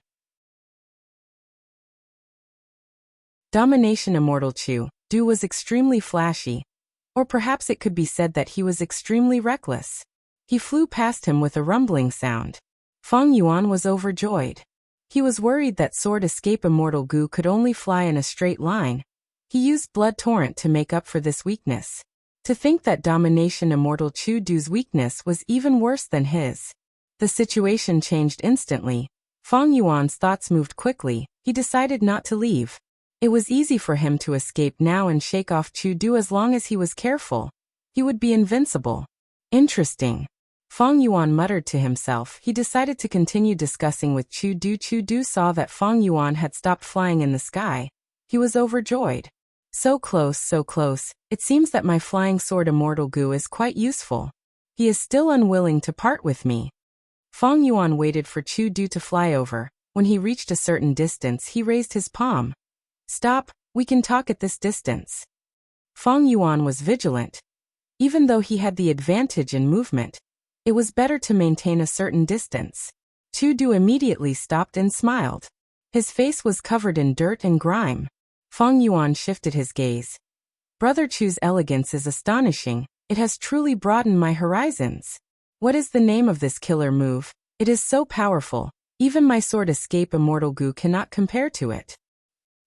Domination Immortal Chu Du was extremely flashy. Or perhaps it could be said that he was extremely reckless. He flew past him with a rumbling sound. Feng Yuan was overjoyed. He was worried that Sword Escape Immortal Goo could only fly in a straight line. He used Blood Torrent to make up for this weakness. To think that Domination Immortal Chu Du's weakness was even worse than his. The situation changed instantly. Feng Yuan's thoughts moved quickly. He decided not to leave. It was easy for him to escape now and shake off Chu Du as long as he was careful. He would be invincible. Interesting. Feng Yuan muttered to himself. He decided to continue discussing with Chu Du. Chu Du saw that Feng Yuan had stopped flying in the sky. He was overjoyed. So close. It seems that my flying sword Immortal Goo is quite useful. He is still unwilling to part with me. Feng Yuan waited for Chu Du to fly over. When he reached a certain distance, he raised his palm. Stop, we can talk at this distance. Feng Yuan was vigilant. Even though he had the advantage in movement, it was better to maintain a certain distance. Chu Du immediately stopped and smiled. His face was covered in dirt and grime. Feng Yuan shifted his gaze. Brother Chu's elegance is astonishing. It has truly broadened my horizons. What is the name of this killer move? It is so powerful. Even my Sword Escape Immortal Goo cannot compare to it.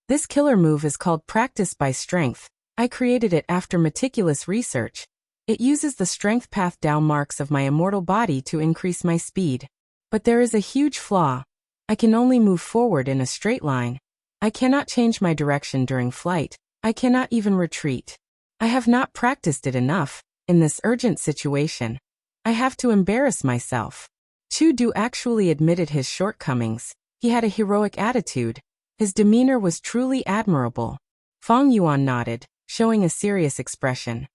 This killer move is called Practice by Strength. I created it after meticulous research. It uses the strength path down marks of my immortal body to increase my speed. But there is a huge flaw. I can only move forward in a straight line. I cannot change my direction during flight. I cannot even retreat. I have not practiced it enough. In this urgent situation, I have to embarrass myself. Chu Du actually admitted his shortcomings. He had a heroic attitude. His demeanor was truly admirable. Feng Yuan nodded, showing a serious expression.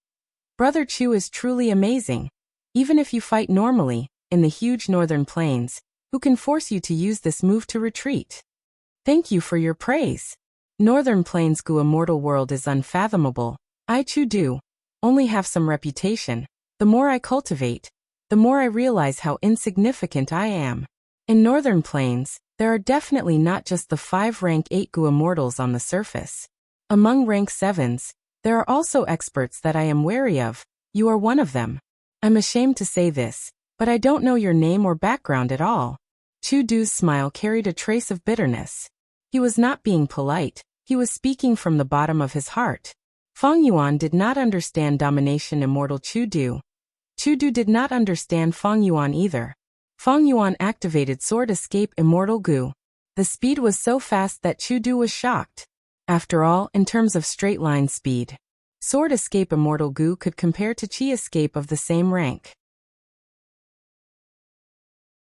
Brother Chu is truly amazing. Even if you fight normally, in the huge northern plains, who can force you to use this move to retreat? Thank you for your praise. Northern Plains Goo Immortal World is unfathomable. I Chu Du only have some reputation. The more I cultivate, the more I realize how insignificant I am. In Northern Plains, there are definitely not just the 5 rank 8 Goo Immortals on the surface. Among rank 7s, there are also experts that I am wary of. You are one of them. I'm ashamed to say this, but I don't know your name or background at all. Chu Du's smile carried a trace of bitterness. He was not being polite, he was speaking from the bottom of his heart. Feng Yuan did not understand domination immortal Chu Du. Chu Du did not understand Feng Yuan either. Feng Yuan activated Sword Escape Immortal Gu. The speed was so fast that Chu Du was shocked. After all, in terms of straight-line speed, Sword Escape Immortal Gu could compare to Chi Escape of the same rank.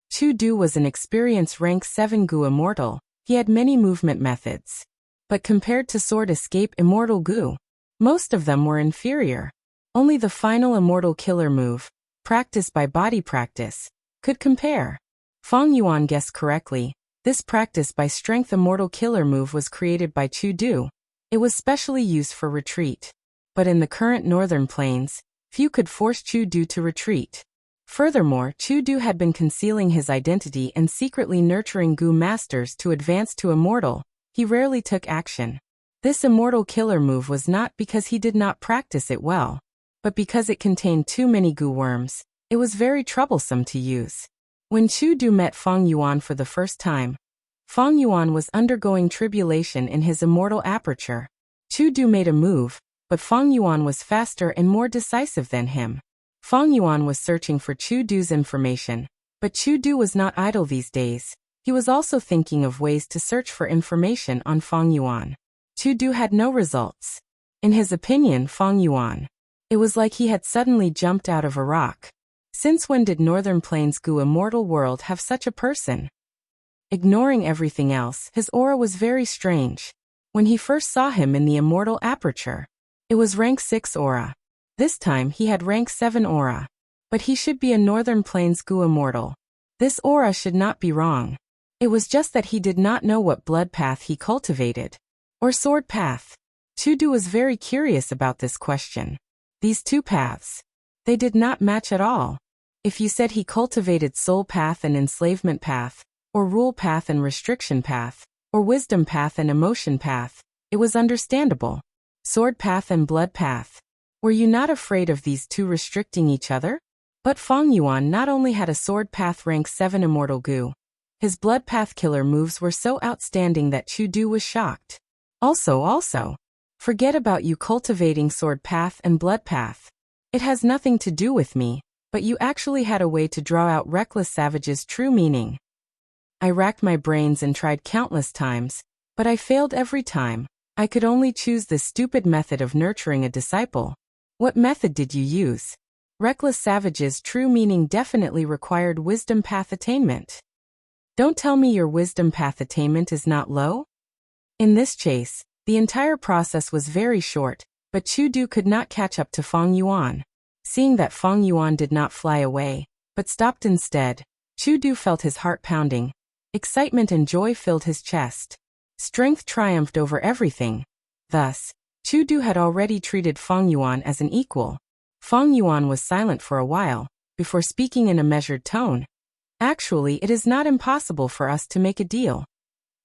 Chu Du was an experienced rank 7 Gu Immortal. He had many movement methods. But compared to Sword Escape Immortal Gu, most of them were inferior. Only the final Immortal Killer move, practiced by body practice, could compare. Feng Yuan guessed correctly. This practice by strength Immortal Killer move was created by Chu Du. It was specially used for retreat. But in the current northern plains, few could force Chu Du to retreat. Furthermore, Chu Du had been concealing his identity and secretly nurturing Gu masters to advance to Immortal. He rarely took action. This Immortal Killer move was not because he did not practice it well, but because it contained too many Gu worms. It was very troublesome to use. When Chu Du met Feng Yuan for the first time, Feng Yuan was undergoing tribulation in his immortal aperture. Chu Du made a move, but Feng Yuan was faster and more decisive than him. Feng Yuan was searching for Chu Du's information, but Chu Du was not idle these days. He was also thinking of ways to search for information on Feng Yuan. Chu Du had no results. In his opinion, Feng Yuan, it was like he had suddenly jumped out of a rock. Since when did Northern Plains Gu Immortal World have such a person? Ignoring everything else, his aura was very strange. When he first saw him in the immortal aperture, it was rank 6 aura. This time he had rank 7 aura. But he should be a Northern Plains Gu Immortal. This aura should not be wrong. It was just that he did not know what blood path he cultivated. Or sword path. Chu Du was very curious about this question. These two paths, they did not match at all. If you said he cultivated soul path and enslavement path, or rule path and restriction path, or wisdom path and emotion path, it was understandable. Sword path and blood path. Were you not afraid of these two restricting each other? But Feng Yuan not only had a sword path rank 7 immortal Gu, his blood path killer moves were so outstanding that Chu Du was shocked. Also, forget about you cultivating sword path and blood path. It has nothing to do with me, but you actually had a way to draw out Reckless Savage's true meaning. I racked my brains and tried countless times, but I failed every time. I could only choose this stupid method of nurturing a disciple. What method did you use? Reckless Savage's true meaning definitely required wisdom path attainment. Don't tell me your wisdom path attainment is not low? In this chase, the entire process was very short, but Chu Du could not catch up to Feng Yuan. Seeing that Feng Yuan did not fly away, but stopped instead, Chu Du felt his heart pounding. Excitement and joy filled his chest. Strength triumphed over everything. Thus, Chu Du had already treated Feng Yuan as an equal. Feng Yuan was silent for a while, before speaking in a measured tone. Actually, it is not impossible for us to make a deal.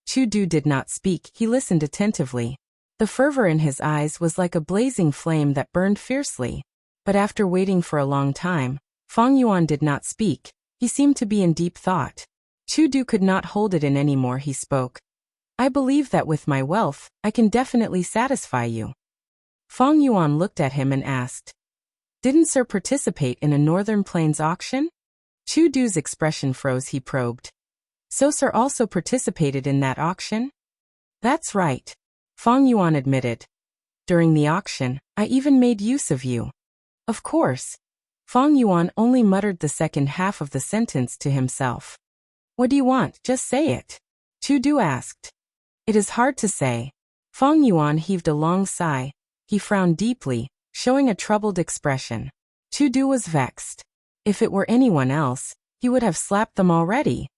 Chu Du did not speak, he listened attentively. The fervor in his eyes was like a blazing flame that burned fiercely. But after waiting for a long time, Feng Yuan did not speak. He seemed to be in deep thought. Chu Du could not hold it in anymore, he spoke. I believe that with my wealth, I can definitely satisfy you. Feng Yuan looked at him and asked, didn't Sir participate in a Northern Plains auction? Chu Du's expression froze, he probed. So Sir also participated in that auction? That's right. Feng Yuan admitted. During the auction, I even made use of you. Of course. Feng Yuan only muttered the second half of the sentence to himself. What do you want? Just say it. Chu Du asked. It is hard to say. Feng Yuan heaved a long sigh. He frowned deeply, showing a troubled expression. Chu Du was vexed. If it were anyone else, he would have slapped them already.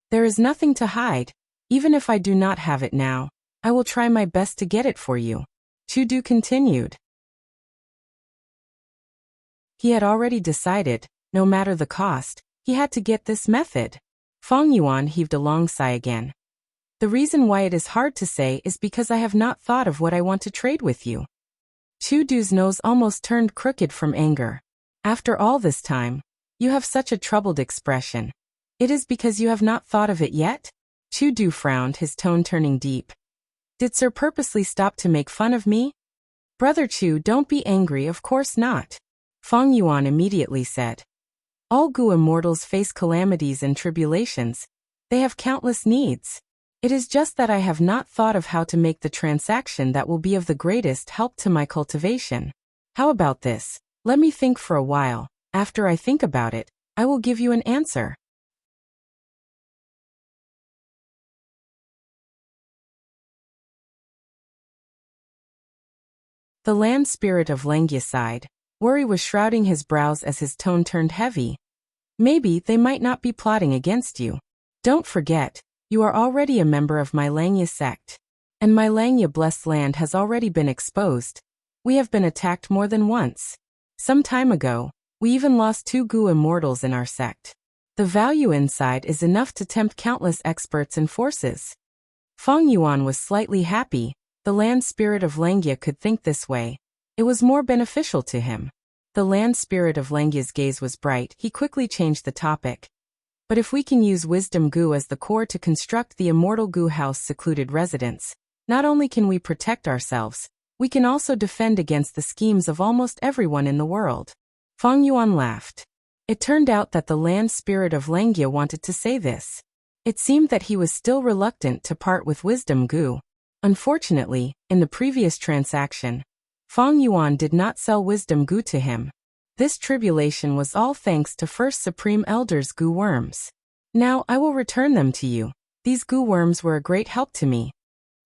There is nothing to hide. Even if I do not have it now, I will try my best to get it for you. Chu Du continued. He had already decided, no matter the cost, he had to get this method. Feng Yuan heaved a long sigh again. The reason why it is hard to say is because I have not thought of what I want to trade with you. Chu Du's nose almost turned crooked from anger. After all this time, you have such a troubled expression. It is because you have not thought of it yet? Chu Du frowned, his tone turning deep. Did Sir purposely stop to make fun of me? Brother Chu, don't be angry, of course not. Feng Yuan immediately said. All Gu immortals face calamities and tribulations. They have countless needs. It is just that I have not thought of how to make the transaction that will be of the greatest help to my cultivation. How about this? Let me think for a while. After I think about it, I will give you an answer. The land spirit of Langya sighed. Worry was shrouding his brows as his tone turned heavy. Maybe they might not be plotting against you. Don't forget, you are already a member of my Langya sect. And my Langya blessed land has already been exposed. We have been attacked more than once. Some time ago, we even lost 2 Gu immortals in our sect. The value inside is enough to tempt countless experts and forces. Feng Yuan was slightly happy. The land spirit of Langya could think this way. It was more beneficial to him. The land spirit of Langya's gaze was bright. He quickly changed the topic. But if we can use wisdom Gu as the core to construct the immortal Gu house secluded residence, not only can we protect ourselves, we can also defend against the schemes of almost everyone in the world. Feng Yuan laughed. It turned out that the land spirit of Langya wanted to say this. It seemed that he was still reluctant to part with wisdom Gu. Unfortunately, in the previous transaction, Feng Yuan did not sell wisdom Gu to him. This tribulation was all thanks to First Supreme Elder's Gu worms. Now I will return them to you. These Gu worms were a great help to me.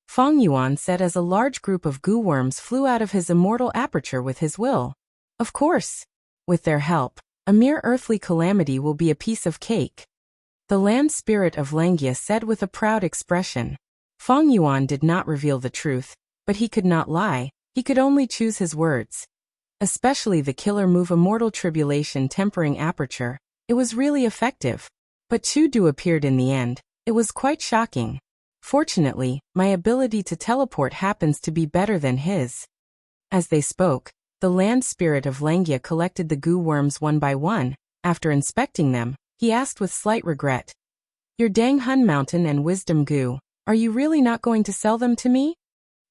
Feng Yuan said as a large group of Gu worms flew out of his immortal aperture with his will. Of course. With their help, a mere earthly calamity will be a piece of cake. The land spirit of Langya said with a proud expression. Feng Yuan did not reveal the truth, but he could not lie. He could only choose his words. Especially the killer move immortal tribulation tempering aperture. It was really effective. But Chu Du appeared in the end. It was quite shocking. Fortunately, my ability to teleport happens to be better than his. As they spoke, the land spirit of Langya collected the Gu worms one by one. After inspecting them, he asked with slight regret. Your Dang Hun Mountain and Wisdom Gu, are you really not going to sell them to me?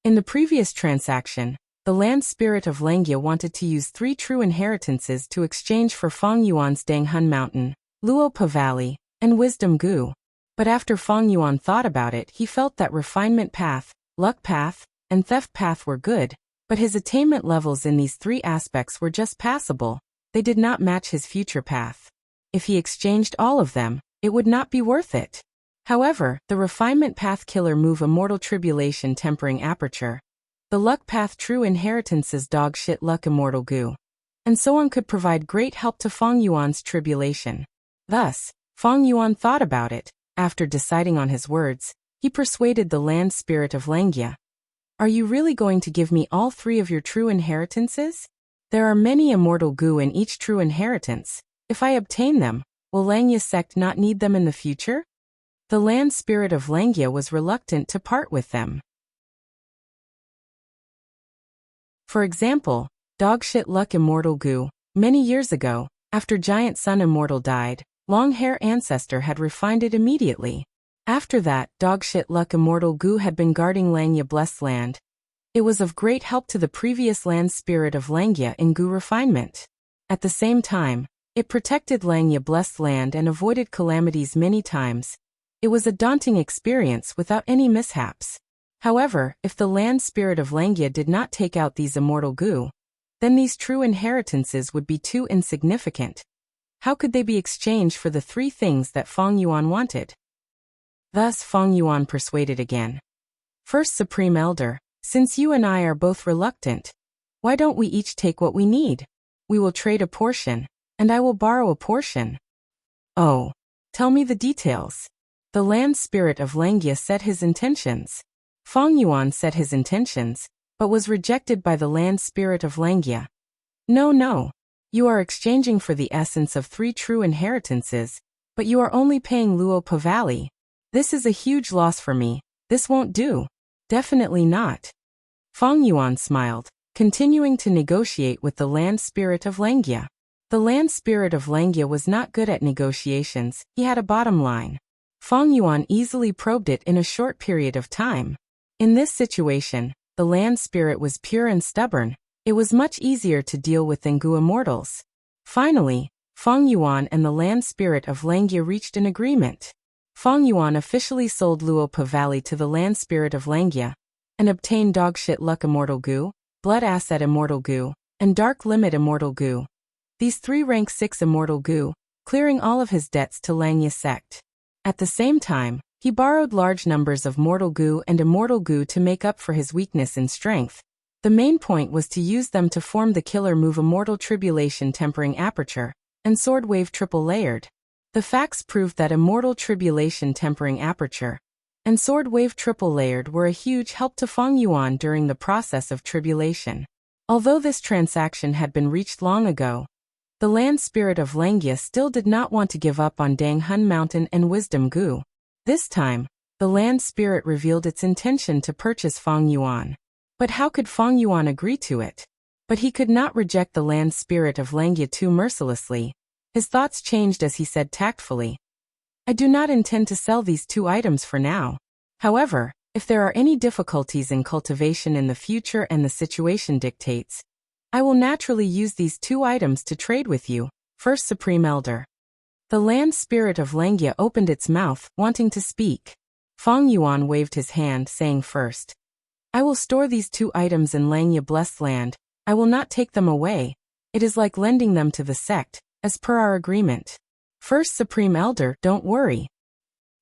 In the previous transaction, the land spirit of Langya wanted to use 3 true inheritances to exchange for Feng Yuan's Dang Hun Mountain, Luopa Valley, and Wisdom Gu. But after Feng Yuan thought about it, he felt that refinement path, luck path, and theft path were good, but his attainment levels in these 3 aspects were just passable. They did not match his future path. If he exchanged all of them, it would not be worth it. However, the refinement path killer move immortal tribulation tempering aperture, the luck path true inheritances dog shit luck immortal Gu, and so on could provide great help to Feng Yuan's tribulation. Thus, Feng Yuan thought about it. After deciding on his words, he persuaded the land spirit of Langya. Are you really going to give me all 3 of your true inheritances? There are many immortal Gu in each true inheritance. If I obtain them, will Langya sect not need them in the future? The land spirit of Langya was reluctant to part with them. For example, Dogshit Luck Immortal Gu. Many years ago, after Giant Sun Immortal died, Long Hair Ancestor had refined it immediately. After that, Dogshit Luck Immortal Gu had been guarding Langya Blessed Land. It was of great help to the previous land spirit of Langya in Gu refinement. At the same time, it protected Langya Blessed Land and avoided calamities many times. It was a daunting experience without any mishaps. However, if the land spirit of Langya did not take out these immortal Gu, then these true inheritances would be too insignificant. How could they be exchanged for the 3 things that Feng Yuan wanted? Thus Feng Yuan persuaded again. First Supreme Elder, since you and I are both reluctant, why don't we each take what we need? We will trade a portion, and I will borrow a portion. Oh, tell me the details. The land spirit of Langya said his intentions. Feng Yuan said his intentions, but was rejected by the land spirit of Langya. No. You are exchanging for the essence of 3 true inheritances, but you are only paying Luopa Valley. This is a huge loss for me. This won't do. Definitely not. Feng Yuan smiled, continuing to negotiate with the land spirit of Langya. The land spirit of Langya was not good at negotiations, he had a bottom line. Feng Yuan easily probed it in a short period of time. In this situation, the land spirit was pure and stubborn. It was much easier to deal with than Gu immortals. Finally, Feng Yuan and the land spirit of Langya reached an agreement. Feng Yuan officially sold Luopa Valley to the land spirit of Langya and obtained Dogshit Luck Immortal Gu, Blood Asset Immortal Gu, and Dark Limit Immortal Gu. These three rank 6 Immortal Gu, clearing all of his debts to Langya sect. At the same time, he borrowed large numbers of Mortal Gu and Immortal Gu to make up for his weakness in strength. The main point was to use them to form the killer move Immortal Tribulation Tempering Aperture and Sword Wave Triple Layered. The facts proved that Immortal Tribulation Tempering Aperture and Sword Wave Triple Layered were a huge help to Feng Yuan during the process of tribulation. Although this transaction had been reached long ago, the land spirit of Langya still did not want to give up on Dang Hun Mountain and Wisdom Gu. This time, the land spirit revealed its intention to purchase Feng Yuan. But how could Feng Yuan agree to it? But he could not reject the land spirit of Langya too mercilessly. His thoughts changed as he said tactfully, I do not intend to sell these 2 items for now. However, if there are any difficulties in cultivation in the future and the situation dictates, I will naturally use these 2 items to trade with you, First Supreme Elder. The land spirit of Langya opened its mouth, wanting to speak. Feng Yuan waved his hand, saying first, I will store these 2 items in Langya Blessed Land. I will not take them away. It is like lending them to the sect, as per our agreement. First Supreme Elder, don't worry.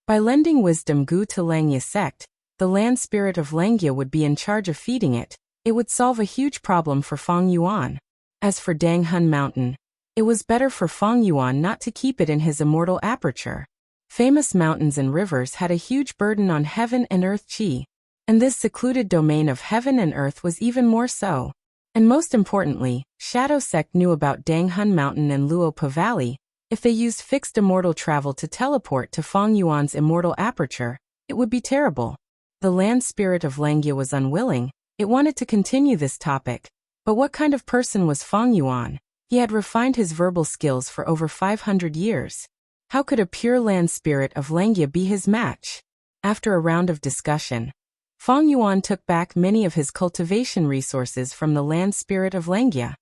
By lending Wisdom Gu to Langya sect, the land spirit of Langya would be in charge of feeding it. It would solve a huge problem for Feng Yuan. As for Dang Hun Mountain, it was better for Feng Yuan not to keep it in his immortal aperture. Famous mountains and rivers had a huge burden on heaven and earth chi, and this secluded domain of heaven and earth was even more so. And most importantly, Shadow Sect knew about Dang Hun Mountain and Luopa Valley. If they used fixed immortal travel to teleport to Feng Yuan's immortal aperture, it would be terrible. The land spirit of Langya was unwilling. It wanted to continue this topic. But what kind of person was Feng Yuan? He had refined his verbal skills for over 500 years. How could a pure land spirit of Langya be his match? After a round of discussion, Feng Yuan took back many of his cultivation resources from the land spirit of Langya.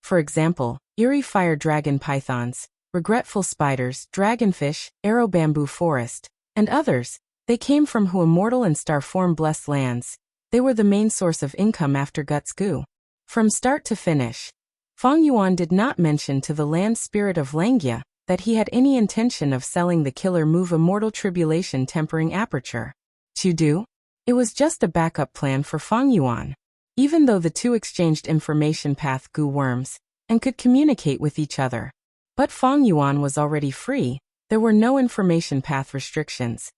For example, eerie fire dragon pythons, regretful spiders, dragonfish, arrow bamboo forest, and others. They came from Hu Immortal and Starform Blessed Lands. They were the main source of income after Guts Gu. From start to finish, Feng Yuan did not mention to the land spirit of Langya that he had any intention of selling the killer move Immortal Tribulation Tempering Aperture. To do? It was just a backup plan for Feng Yuan. Even though the 2 exchanged information path Gu worms and could communicate with each other. But Feng Yuan was already free. There were no information path restrictions.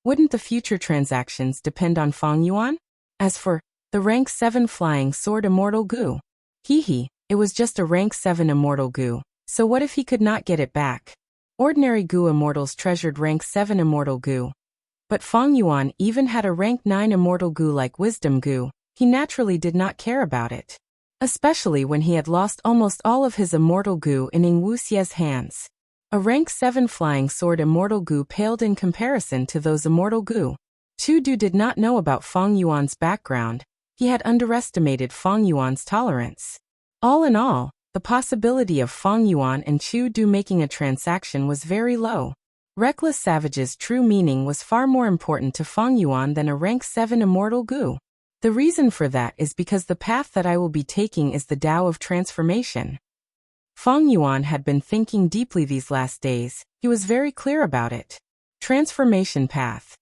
Wouldn't the future transactions depend on Feng Yuan? As for the rank 7 Flying Sword Immortal Gu, it was just a rank 7 Immortal Gu, so what if he could not get it back? Ordinary Gu Immortals treasured rank 7 Immortal Gu. But Feng Yuan even had a rank 9 Immortal Gu like Wisdom Gu. He naturally did not care about it. Especially when he had lost almost all of his Immortal Gu in Ing Wuxie's hands. A rank 7 Flying Sword Immortal Gu paled in comparison to those Immortal Gu. Chu Du did not know about Feng Yuan's background. He had underestimated Feng Yuan's tolerance. All in all, the possibility of Feng Yuan and Chu Du making a transaction was very low. Reckless Savage's true meaning was far more important to Feng Yuan than a rank 7 Immortal Gu. The reason for that is because the path that I will be taking is the Tao of transformation. Feng Yuan had been thinking deeply these last days. He was very clear about it. Transformation path.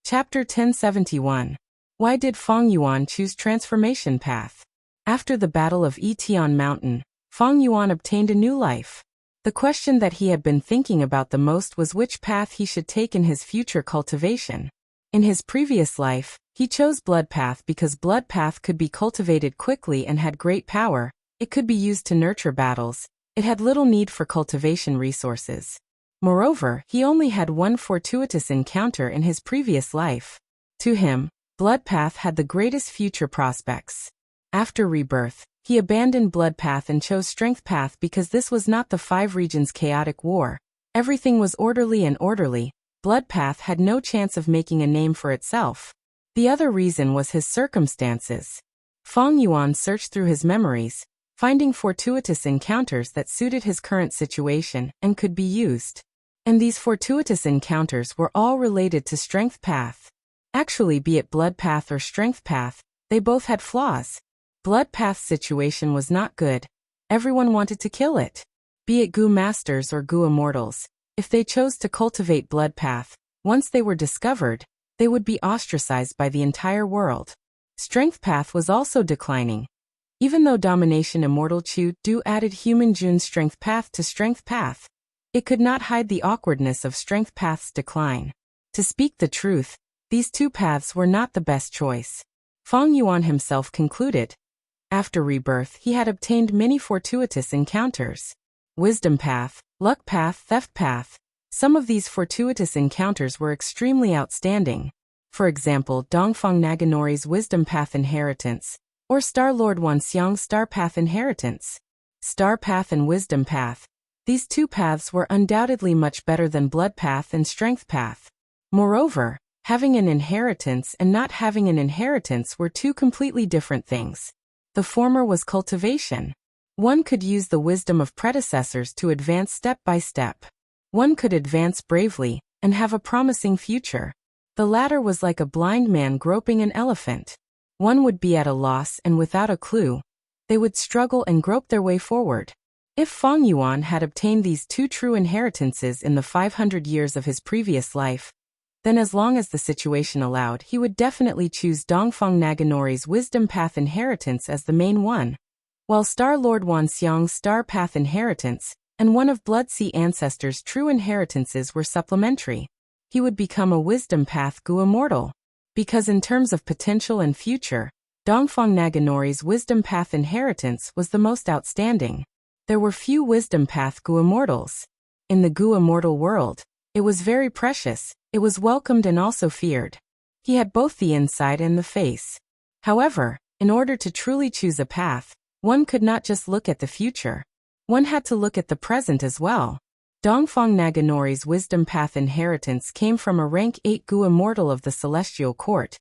Chapter 1071. Why did Feng Yuan choose transformation path? After the Battle of Etian Mountain, Feng Yuan obtained a new life. The question that he had been thinking about the most was which path he should take in his future cultivation. In his previous life, he chose Blood Path because Blood Path could be cultivated quickly and had great power. It could be used to nurture battles. It had little need for cultivation resources. Moreover, he only had one fortuitous encounter in his previous life. To him, Blood Path had the greatest future prospects. After rebirth, he abandoned Blood Path and chose Strength Path because this was not the Five Regions' chaotic war. Everything was orderly and orderly. Blood Path had no chance of making a name for itself. The other reason was his circumstances. Feng Yuan searched through his memories, finding fortuitous encounters that suited his current situation and could be used. And these fortuitous encounters were all related to Strength Path. Actually, be it Blood Path or Strength Path, they both had flaws. Blood Path's situation was not good. Everyone wanted to kill it. Be it Gu Masters or Gu Immortals, if they chose to cultivate Blood Path, once they were discovered, they would be ostracized by the entire world. Strength Path was also declining. Even though Domination Immortal Chu Du added Human Jun's Strength Path to Strength Path, it could not hide the awkwardness of Strength Path's decline. To speak the truth, these two paths were not the best choice. Feng Yuan himself concluded. After rebirth, he had obtained many fortuitous encounters. Wisdom Path, Luck Path, Theft Path. Some of these fortuitous encounters were extremely outstanding. For example, Dongfang Naganori's Wisdom Path Inheritance, or Star-Lord Wanxiang's Star Path Inheritance. Star Path and Wisdom Path. These two paths were undoubtedly much better than Blood Path and Strength Path. Moreover, having an inheritance and not having an inheritance were two completely different things. The former was cultivation. One could use the wisdom of predecessors to advance step by step. One could advance bravely and have a promising future. The latter was like a blind man groping an elephant. One would be at a loss and without a clue. They would struggle and grope their way forward. If Feng Yuan had obtained these two true inheritances in the 500 years of his previous life, then as long as the situation allowed, he would definitely choose Dongfang Naganori's Wisdom Path Inheritance as the main one, while Star-Lord Wanxiang's Star Path Inheritance and one of Blood Sea Ancestors' true inheritances were supplementary. He would become a Wisdom Path Gu Immortal. Because in terms of potential and future, Dongfang Naganori's Wisdom Path Inheritance was the most outstanding. There were few Wisdom Path Gu Immortals. In the Gu Immortal world, it was very precious, it was welcomed and also feared. He had both the inside and the face. However, in order to truly choose a path, one could not just look at the future. One had to look at the present as well. Dongfang Naganori's Wisdom Path Inheritance came from a rank 8 Gu Immortal of the Celestial Court.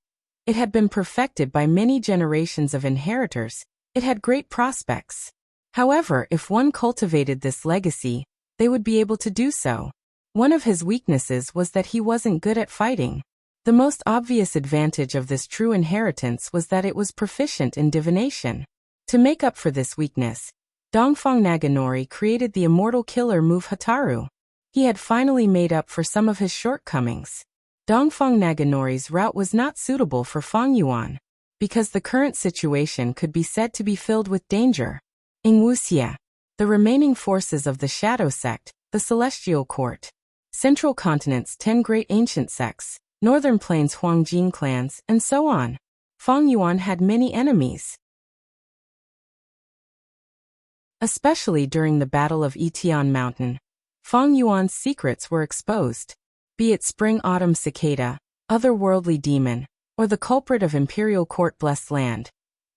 It had been perfected by many generations of inheritors. It had great prospects. However, if one cultivated this legacy, they would be able to do so. One of his weaknesses was that he wasn't good at fighting. The most obvious advantage of this true inheritance was that it was proficient in divination. To make up for this weakness, Dongfang Naganori created the immortal killer move Hataru. He had finally made up for some of his shortcomings. Dongfang Naganori's route was not suitable for Feng Yuan, because the current situation could be said to be filled with danger. In Wuxia, the remaining forces of the Shadow Sect, the Celestial Court, Central Continent's 10 great ancient sects, Northern Plains Huangjing clans, and so on. Feng Yuan had many enemies. Especially during the Battle of Yitian Mountain, Feng Yuan's secrets were exposed. Be it Spring-Autumn Cicada, Otherworldly Demon, or the culprit of Imperial Court Blessed Land,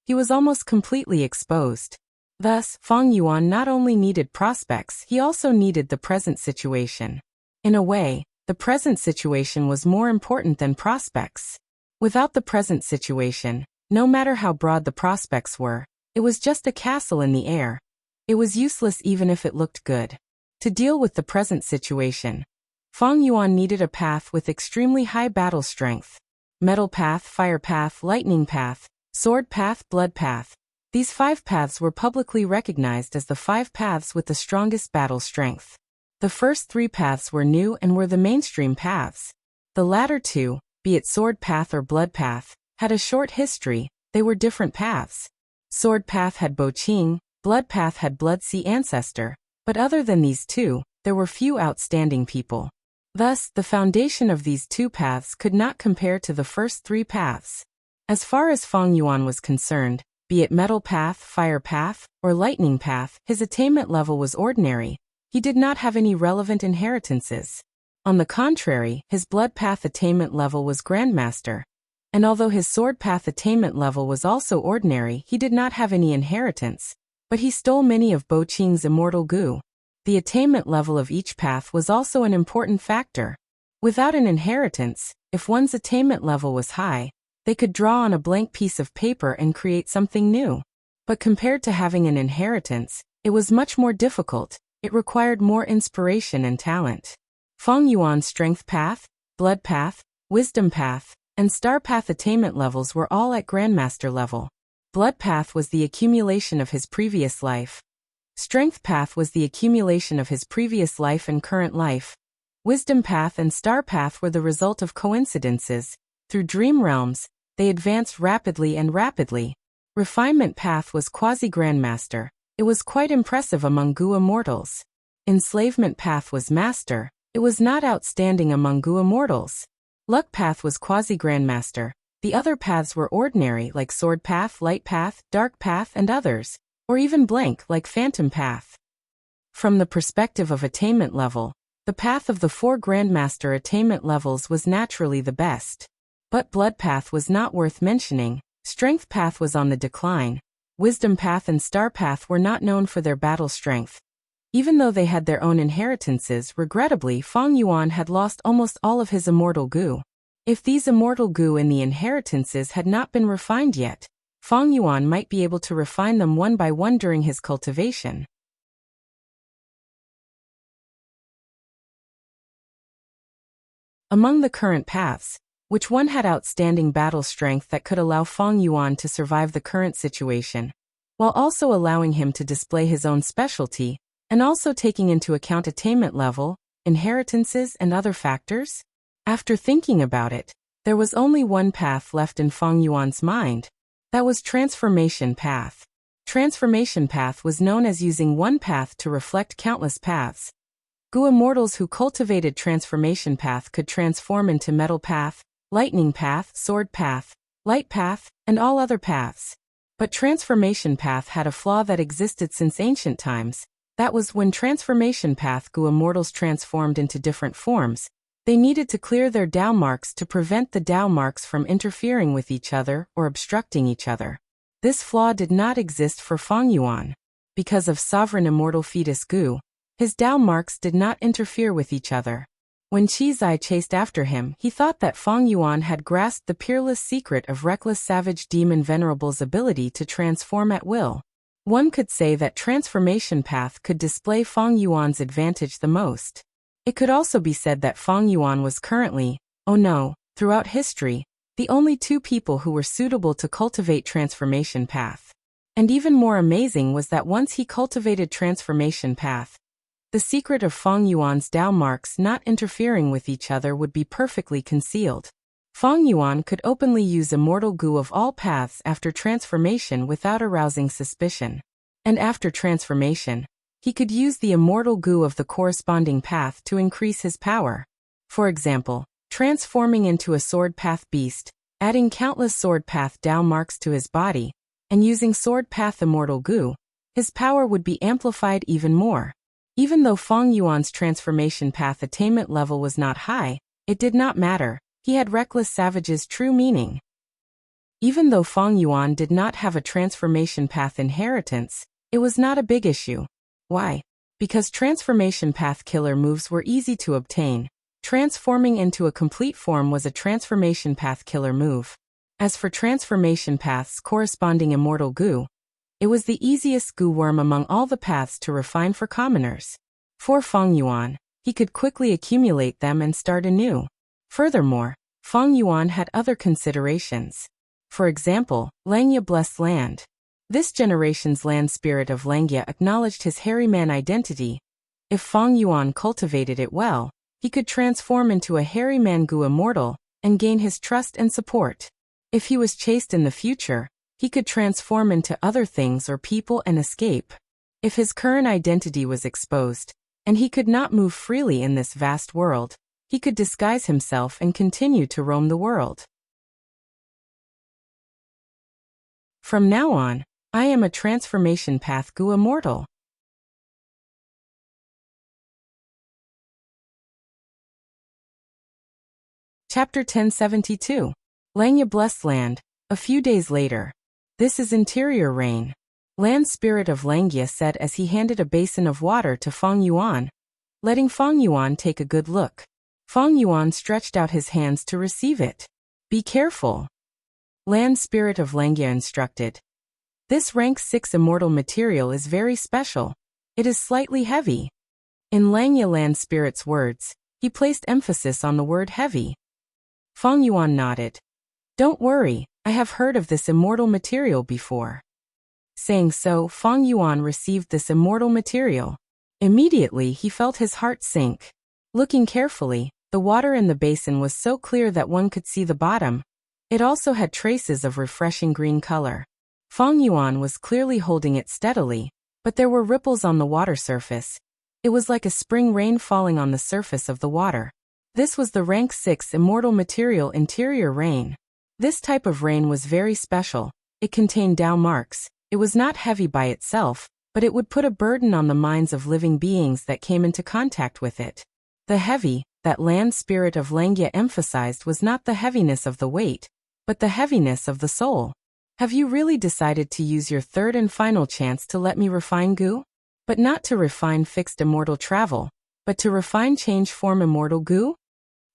he was almost completely exposed. Thus, Feng Yuan not only needed prospects, he also needed the present situation. In a way, the present situation was more important than prospects. Without the present situation, no matter how broad the prospects were, it was just a castle in the air. It was useless even if it looked good. To deal with the present situation, Feng Yuan needed a path with extremely high battle strength. Metal Path, Fire Path, Lightning Path, Sword Path, Blood Path. These 5 paths were publicly recognized as the 5 paths with the strongest battle strength. The first 3 paths were new and were the mainstream paths. The latter 2, be it Sword Path or Blood Path, had a short history. They were different paths. Sword Path had Bo Qing, Blood Path had Blood Sea Ancestor, but other than these 2, there were few outstanding people. Thus, the foundation of these 2 paths could not compare to the first 3 paths. As far as Feng Yuan was concerned, be it Metal Path, Fire Path, or Lightning Path, his attainment level was ordinary. He did not have any relevant inheritances. On the contrary, his Blood Path attainment level was Grandmaster. And although his sword path attainment level was also ordinary, he did not have any inheritance, but he stole many of Bo Qing's immortal goo. The attainment level of each path was also an important factor. Without an inheritance, if one's attainment level was high, they could draw on a blank piece of paper and create something new. But compared to having an inheritance, it was much more difficult. It required more inspiration and talent. Feng Yuan's strength path, blood path, wisdom path, and star path attainment levels were all at grandmaster level. Blood path was the accumulation of his previous life. Strength path was the accumulation of his previous life and current life. Wisdom path and star path were the result of coincidences. Through dream realms, they advanced rapidly and rapidly. Refinement path was quasi-grandmaster. It was quite impressive among Gu immortals. Enslavement path was master. It was not outstanding among Gu immortals. Luck path was quasi-grandmaster. The other paths were ordinary like sword path, light path, dark path, and others, or even blank like phantom path. From the perspective of attainment level, the path of the 4 grandmaster attainment levels was naturally the best. But blood path was not worth mentioning. Strength path was on the decline. Wisdom path and star path were not known for their battle strength. Even though they had their own inheritances, regrettably Feng Yuan had lost almost all of his immortal goo. If these immortal goo in the inheritances had not been refined yet, Feng Yuan might be able to refine them one by one during his cultivation. Among the current paths, which one had outstanding battle strength that could allow Feng Yuan to survive the current situation, while also allowing him to display his own specialty, and also taking into account attainment level, inheritances, and other factors? After thinking about it, there was only one path left in Feng Yuan's mind. That was transformation path. Transformation path was known as using one path to reflect countless paths. Gu immortals who cultivated transformation path could transform into metal path, lightning path, sword path, light path, and all other paths. But transformation path had a flaw that existed since ancient times. That was when transformation path Gu immortals transformed into different forms. They needed to clear their Dao marks to prevent the Dao marks from interfering with each other or obstructing each other. This flaw did not exist for Feng Yuan. Because of sovereign immortal fetus Gu, his Dao marks did not interfere with each other. When Qizai chased after him, he thought that Feng Yuan had grasped the peerless secret of reckless savage demon venerable's ability to transform at will. One could say that transformation path could display Feng Yuan's advantage the most. It could also be said that Feng Yuan was currently, throughout history, the only 2 people who were suitable to cultivate transformation path. And even more amazing was that once he cultivated transformation path, the secret of Feng Yuan's Dao marks not interfering with each other would be perfectly concealed. Feng Yuan could openly use immortal Gu of all paths after transformation without arousing suspicion. And after transformation, he could use the immortal Gu of the corresponding path to increase his power. For example, transforming into a sword path beast, adding countless sword path Dao marks to his body, and using sword path immortal Gu, his power would be amplified even more. Even though Feng Yuan's transformation path attainment level was not high, it did not matter. He had reckless savage's true meaning. Even though Feng Yuan did not have a transformation path inheritance, it was not a big issue. Why? Because transformation path killer moves were easy to obtain. Transforming into a complete form was a transformation path killer move. As for transformation path's corresponding immortal Gu, it was the easiest Gu worm among all the paths to refine for commoners. For Feng Yuan, he could quickly accumulate them and start anew. Furthermore, Feng Yuan had other considerations. For example, Langya blessed land. This generation's land spirit of Langya acknowledged his hairy man identity. If Feng Yuan cultivated it well, he could transform into a hairy man Gu immortal and gain his trust and support. If he was chased in the future, he could transform into other things or people and escape. If his current identity was exposed, and he could not move freely in this vast world, he could disguise himself and continue to roam the world. From now on, I am a transformation path Gu immortal. Chapter 1072. Langya blessed land. A few days later. This is interior rain. Land spirit of Langya said as he handed a basin of water to Feng Yuan, letting Feng Yuan take a good look. Feng Yuan stretched out his hands to receive it. Be careful. Land spirit of Langya instructed. This rank 6 immortal material is very special. It is slightly heavy. In Langya land spirit's words, he placed emphasis on the word heavy. Feng Yuan nodded. Don't worry, I have heard of this immortal material before. Saying so, Feng Yuan received this immortal material. Immediately he felt his heart sink. Looking carefully, the water in the basin was so clear that one could see the bottom. It also had traces of refreshing green color. Feng Yuan was clearly holding it steadily, but there were ripples on the water surface. It was like a spring rain falling on the surface of the water. This was the rank 6 immortal material interior rain. This type of rain was very special. It contained Tao marks. It was not heavy by itself, but it would put a burden on the minds of living beings that came into contact with it. The heavy, that land spirit of Langya emphasized was not the heaviness of the weight, but the heaviness of the soul. Have you really decided to use your third and final chance to let me refine goo? But not to refine fixed immortal travel, but to refine change form immortal goo?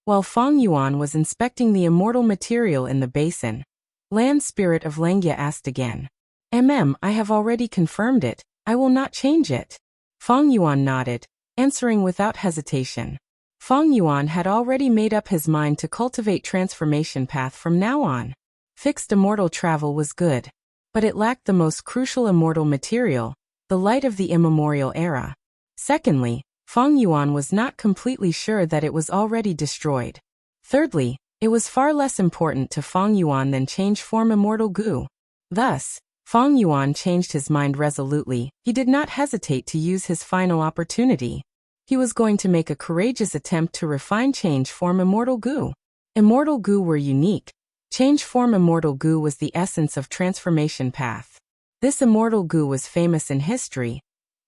While Feng Yuan was inspecting the immortal material in the basin, land spirit of Langya asked again. I have already confirmed it. I will not change it. Feng Yuan nodded, answering without hesitation. Feng Yuan had already made up his mind to cultivate transformation path from now on. Fixed immortal travel was good, but it lacked the most crucial immortal material, the light of the immemorial era. Secondly, Feng Yuan was not completely sure that it was already destroyed. Thirdly, it was far less important to Feng Yuan than change form immortal goo. Thus, Feng Yuan changed his mind resolutely. He did not hesitate to use his final opportunity. He was going to make a courageous attempt to refine change form immortal goo. Immortal goo were unique. Change form immortal goo was the essence of transformation path. This immortal goo was famous in history.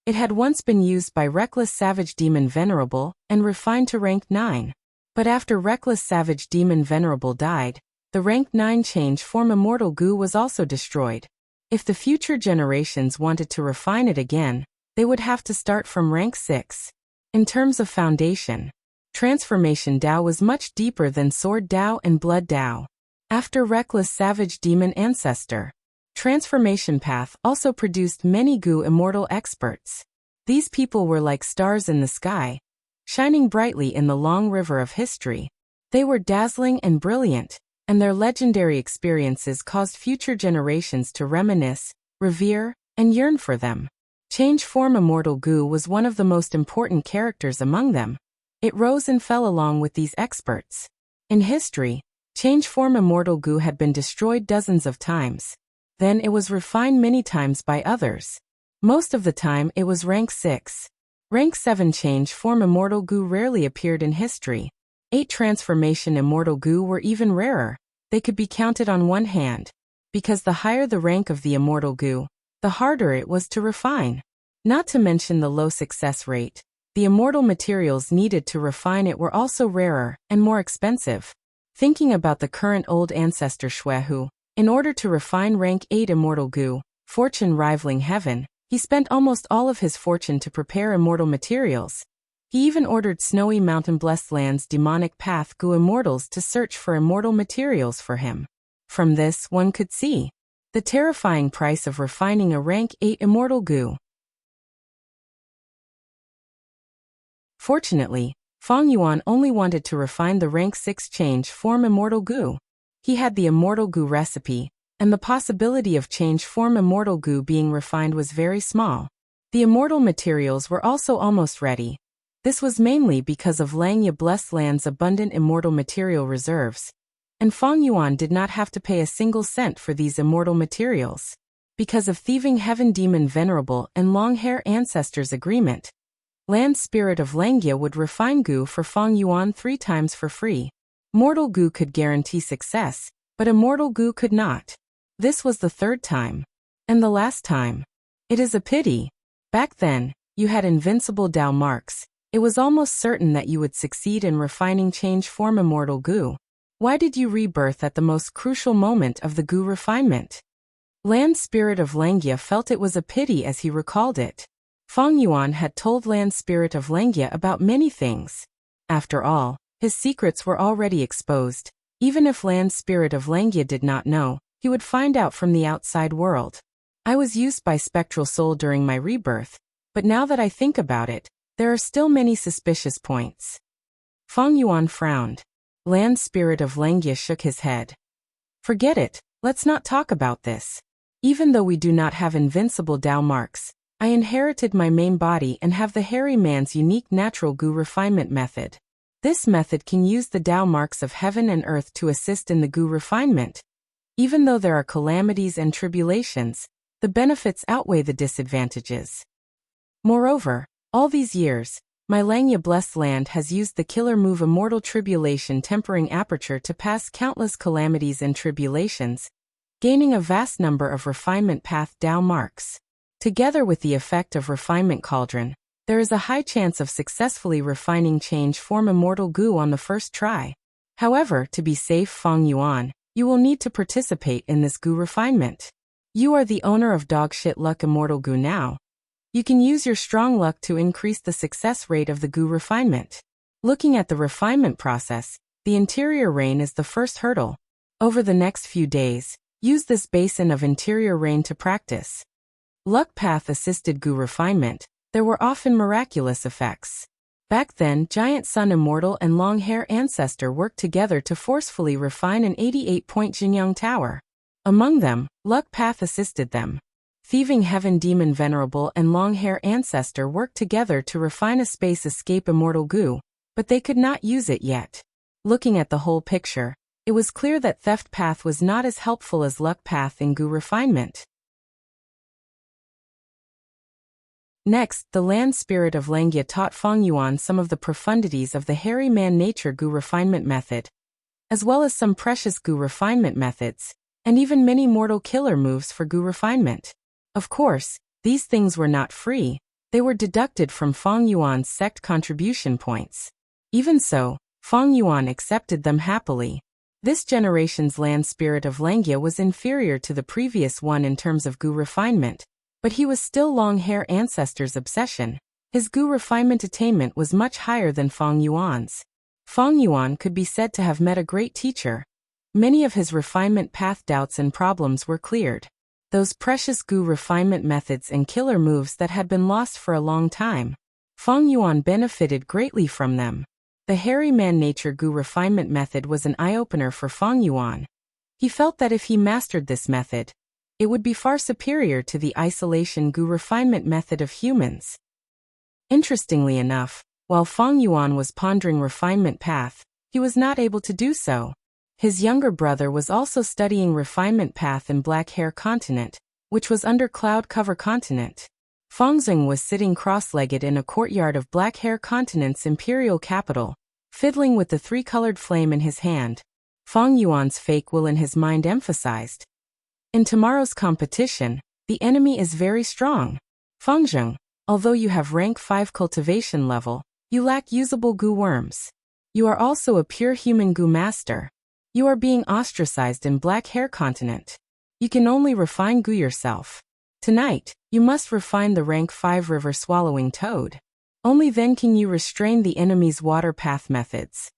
It had once been used by Reckless Savage Demon Venerable and refined to rank 9. But after Reckless Savage Demon Venerable died, the rank 9 change form immortal goo was also destroyed. If the future generations wanted to refine it again, they would have to start from rank 6. In terms of foundation, Transformation Tao was much deeper than Sword Tao and Blood Tao. After Reckless Savage Demon Ancestor, Transformation Path also produced many goo immortal experts. These people were like stars in the sky, shining brightly in the long river of history. They were dazzling and brilliant, and their legendary experiences caused future generations to reminisce, revere, and yearn for them. Change form immortal goo was one of the most important characters among them. It rose and fell along with these experts. In history, change form immortal goo had been destroyed dozens of times. Then it was refined many times by others. Most of the time it was rank 6. Rank 7 change form immortal goo rarely appeared in history. 8 transformation immortal goo were even rarer. They could be counted on one hand. Because the higher the rank of the immortal goo, the harder it was to refine. Not to mention the low success rate. The immortal materials needed to refine it were also rarer and more expensive. Thinking about the current old ancestor Xuehu, in order to refine rank 8 immortal goo, fortune rivaling heaven, he spent almost all of his fortune to prepare immortal materials. He even ordered Snowy Mountain Blessed Land's demonic path goo immortals to search for immortal materials for him. From this, one could see the terrifying price of refining a rank 8 immortal goo. Fortunately, Feng Yuan only wanted to refine the rank 6 change form immortal goo. He had the immortal goo recipe, and the possibility of change form immortal goo being refined was very small. The immortal materials were also almost ready. This was mainly because of Langya Blessed Land's abundant immortal material reserves. And Feng Yuan did not have to pay a single cent for these immortal materials. Because of Thieving Heaven Demon Venerable and Longhair Ancestors' agreement, Land Spirit of Langya would refine goo for Feng Yuan 3 times for free. Mortal goo could guarantee success, but immortal goo could not. This was the 3rd time. And the last time. It is a pity. Back then, you had invincible Tao marks. It was almost certain that you would succeed in refining change form immortal goo. Why did you rebirth at the most crucial moment of the Gu refinement? Land Spirit of Langia felt it was a pity as he recalled it. Feng Yuan had told Land Spirit of Langia about many things. After all, his secrets were already exposed. Even if Land Spirit of Langia did not know, he would find out from the outside world. I was used by Spectral Soul during my rebirth, but now that I think about it, there are still many suspicious points. Feng Yuan frowned. Land Spirit of Langia shook his head. Forget it, let's not talk about this. Even though we do not have invincible Dao marks, I inherited my main body and have the hairy man's unique natural Gu refinement method. This method can use the Dao marks of heaven and earth to assist in the Gu refinement. Even though there are calamities and tribulations, the benefits outweigh the disadvantages. Moreover, all these years, my Langya blessed land has used the killer move Immortal Tribulation Tempering Aperture to pass countless calamities and tribulations, gaining a vast number of refinement path Dao marks. Together with the effect of Refinement Cauldron, there is a high chance of successfully refining change form Immortal Gu on the first try. However, to be safe Feng Yuan, you will need to participate in this Gu refinement. You are the owner of Dogshit Luck Immortal Gu now. You can use your strong luck to increase the success rate of the Gu refinement. Looking at the refinement process, the interior rain is the first hurdle. Over the next few days, use this basin of interior rain to practice. Luck path assisted Gu refinement, there were often miraculous effects. Back then, Giant Sun Immortal and Long Hair Ancestor worked together to forcefully refine an 88-point Jinyang Tower. Among them, Luck path assisted them. Thieving Heaven Demon Venerable and Long Hair Ancestor worked together to refine a space escape Immortal Gu, but they could not use it yet. Looking at the whole picture, it was clear that Theft Path was not as helpful as Luck Path in Gu refinement. Next, the Land Spirit of Langia taught Feng Yuan some of the profundities of the Hairy Man Nature Gu refinement method, as well as some precious Gu refinement methods, and even many mortal killer moves for Gu refinement. Of course, these things were not free, they were deducted from Feng Yuan's sect contribution points. Even so, Feng Yuan accepted them happily. This generation's Land Spirit of Langia was inferior to the previous one in terms of Gu refinement, but he was still Long Hair Ancestor's obsession. His Gu refinement attainment was much higher than Feng Yuan's. Feng Yuan could be said to have met a great teacher. Many of his refinement path doubts and problems were cleared. Those precious Gu refinement methods and killer moves that had been lost for a long time. Feng Yuan benefited greatly from them. The Hairy Man Nature Gu refinement method was an eye-opener for Feng Yuan. He felt that if he mastered this method, it would be far superior to the isolation Gu refinement method of humans. Interestingly enough, while Feng Yuan was pondering refinement path, he was not able to do so. His younger brother was also studying refinement path in Black Hair Continent, which was under Cloud Cover Continent. Fengzheng was sitting cross-legged in a courtyard of Black Hair Continent's imperial capital, fiddling with the three-colored flame in his hand. Feng Yuan's fake will in his mind emphasized. In tomorrow's competition, the enemy is very strong. Fengzheng, although you have rank 5 cultivation level, you lack usable Gu worms. You are also a pure human Gu master. You are being ostracized in Black Hair Continent. You can only refine Gu yourself. Tonight, you must refine the rank 5 river swallowing toad. Only then can you restrain the enemy's water path methods.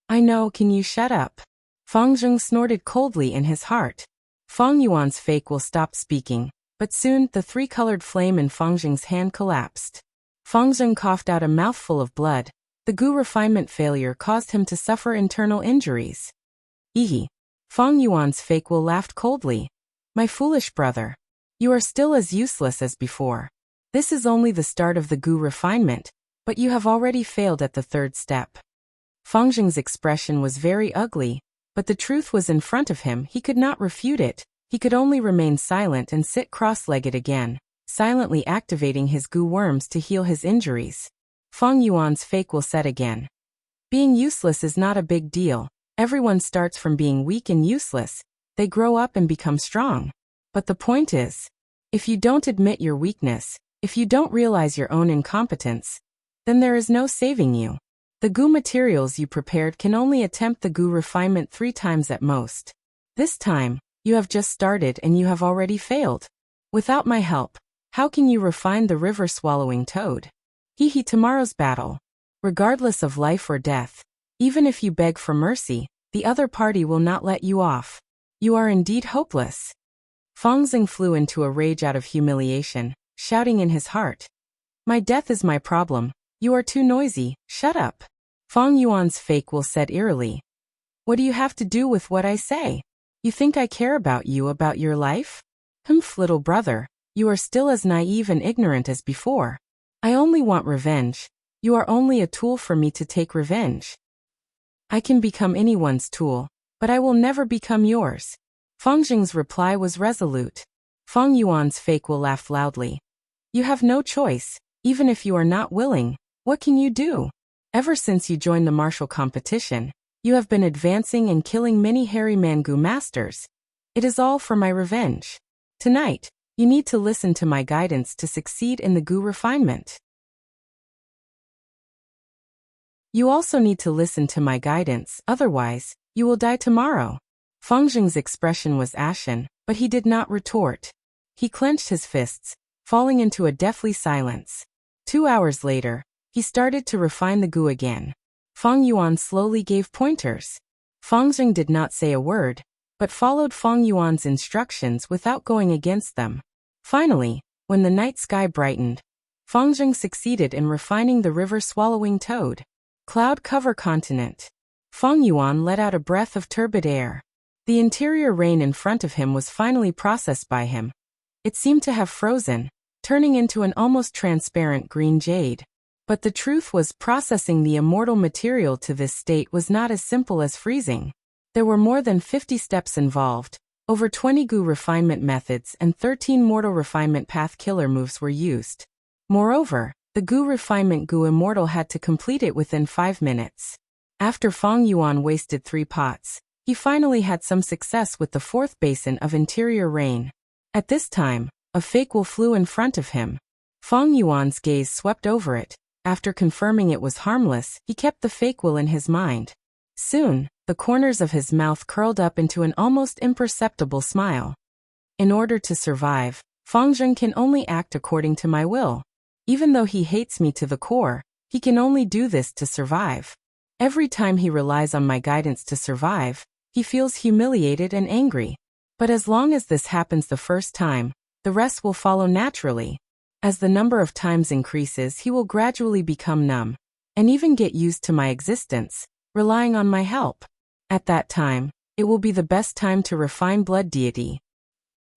I know, can you shut up? Fengzheng snorted coldly in his heart. Feng Yuan's fake will stopped speaking, but soon the three-colored flame in Fengzheng's hand collapsed. Fengzheng coughed out a mouthful of blood. The Gu refinement failure caused him to suffer internal injuries. Ehe. Feng Yuan's fake will laughed coldly. My foolish brother. You are still as useless as before. This is only the start of the Gu refinement, but you have already failed at the third step. Fengzheng's expression was very ugly, but the truth was in front of him. He could not refute it. He could only remain silent and sit cross-legged again, silently activating his Gu worms to heal his injuries. Feng Yuan's fake will set again. Being useless is not a big deal. Everyone starts from being weak and useless. They grow up and become strong. But the point is, if you don't admit your weakness, if you don't realize your own incompetence, then there is no saving you. The goo materials you prepared can only attempt the goo refinement 3 times at most. This time, you have just started and you have already failed. Without my help, how can you refine the river-swallowing toad? Tomorrow's battle. Regardless of life or death, even if you beg for mercy, the other party will not let you off. You are indeed hopeless. Fangxing flew into a rage out of humiliation, shouting in his heart. My death is my problem. You are too noisy, shut up. Fang Yuan's fake will said eerily. What do you have to do with what I say? You think I care about your life? Humph, little brother, you are still as naive and ignorant as before. I only want revenge. You are only a tool for me to take revenge. I can become anyone's tool, but I will never become yours. Fangxing's reply was resolute. Fang Yuan's fake will laughed loudly. You have no choice, even if you are not willing. What can you do? Ever since you joined the martial competition, you have been advancing and killing many hairy Mangu masters. It is all for my revenge. Tonight, you need to listen to my guidance to succeed in the goo refinement. You also need to listen to my guidance, otherwise, you will die tomorrow. Fangxing's expression was ashen, but he did not retort. He clenched his fists, falling into a deathly silence. 2 hours later, he started to refine the goo again. Fang Yuan slowly gave pointers. Fangxing did not say a word, but followed Fang Yuan's instructions without going against them. Finally, when the night sky brightened, Fangxing succeeded in refining the river-swallowing toad. Cloud cover continent. Fang Yuan let out a breath of turbid air. The interior rain in front of him was finally processed by him. It seemed to have frozen, turning into an almost transparent green jade. But the truth was, processing the immortal material to this state was not as simple as freezing. There were more than 50 steps involved, over 20 goo refinement methods and 13 mortal refinement path killer moves were used. Moreover, the goo refinement goo immortal had to complete it within 5 minutes. After Fang Yuan wasted 3 pots, he finally had some success with the 4th basin of interior rain. At this time, a fake will flew in front of him. Fang Yuan's gaze swept over it. After confirming it was harmless, he kept the fake will in his mind. Soon, the corners of his mouth curled up into an almost imperceptible smile. In order to survive, Fangxing can only act according to my will. Even though he hates me to the core, he can only do this to survive. Every time he relies on my guidance to survive, he feels humiliated and angry. But as long as this happens the first time, the rest will follow naturally. As the number of times increases, he will gradually become numb, and even get used to my existence, relying on my help. At that time, it will be the best time to refine blood deity.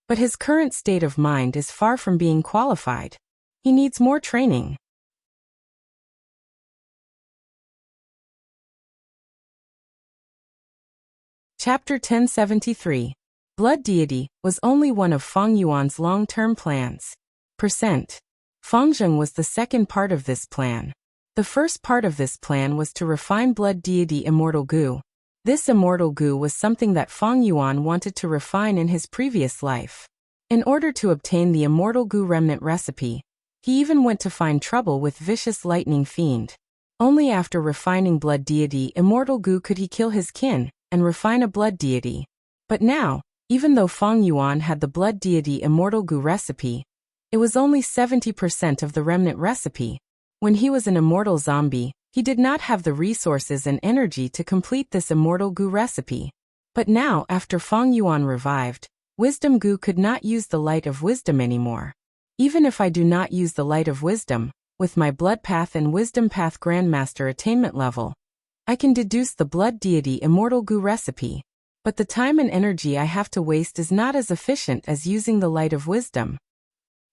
But his current state of mind is far from being qualified. He needs more training. Chapter 1073. Blood deity was only one of Fang Yuan's long-term plans. Fangxing was the second part of this plan. The first part of this plan was to refine blood deity immortal goo. This immortal goo was something that Fang Yuan wanted to refine in his previous life. In order to obtain the immortal goo remnant recipe, he even went to find trouble with vicious lightning fiend. Only after refining blood deity immortal goo could he kill his kin and refine a blood deity. But now, even though Fang Yuan had the blood deity immortal goo recipe, it was only 70% of the remnant recipe. When he was an immortal zombie, he did not have the resources and energy to complete this immortal goo recipe. But now, after Fang Yuan revived, wisdom goo could not use the light of wisdom anymore. Even if I do not use the light of wisdom, with my blood path and wisdom path grandmaster attainment level, I can deduce the blood deity immortal goo recipe. But the time and energy I have to waste is not as efficient as using the light of wisdom.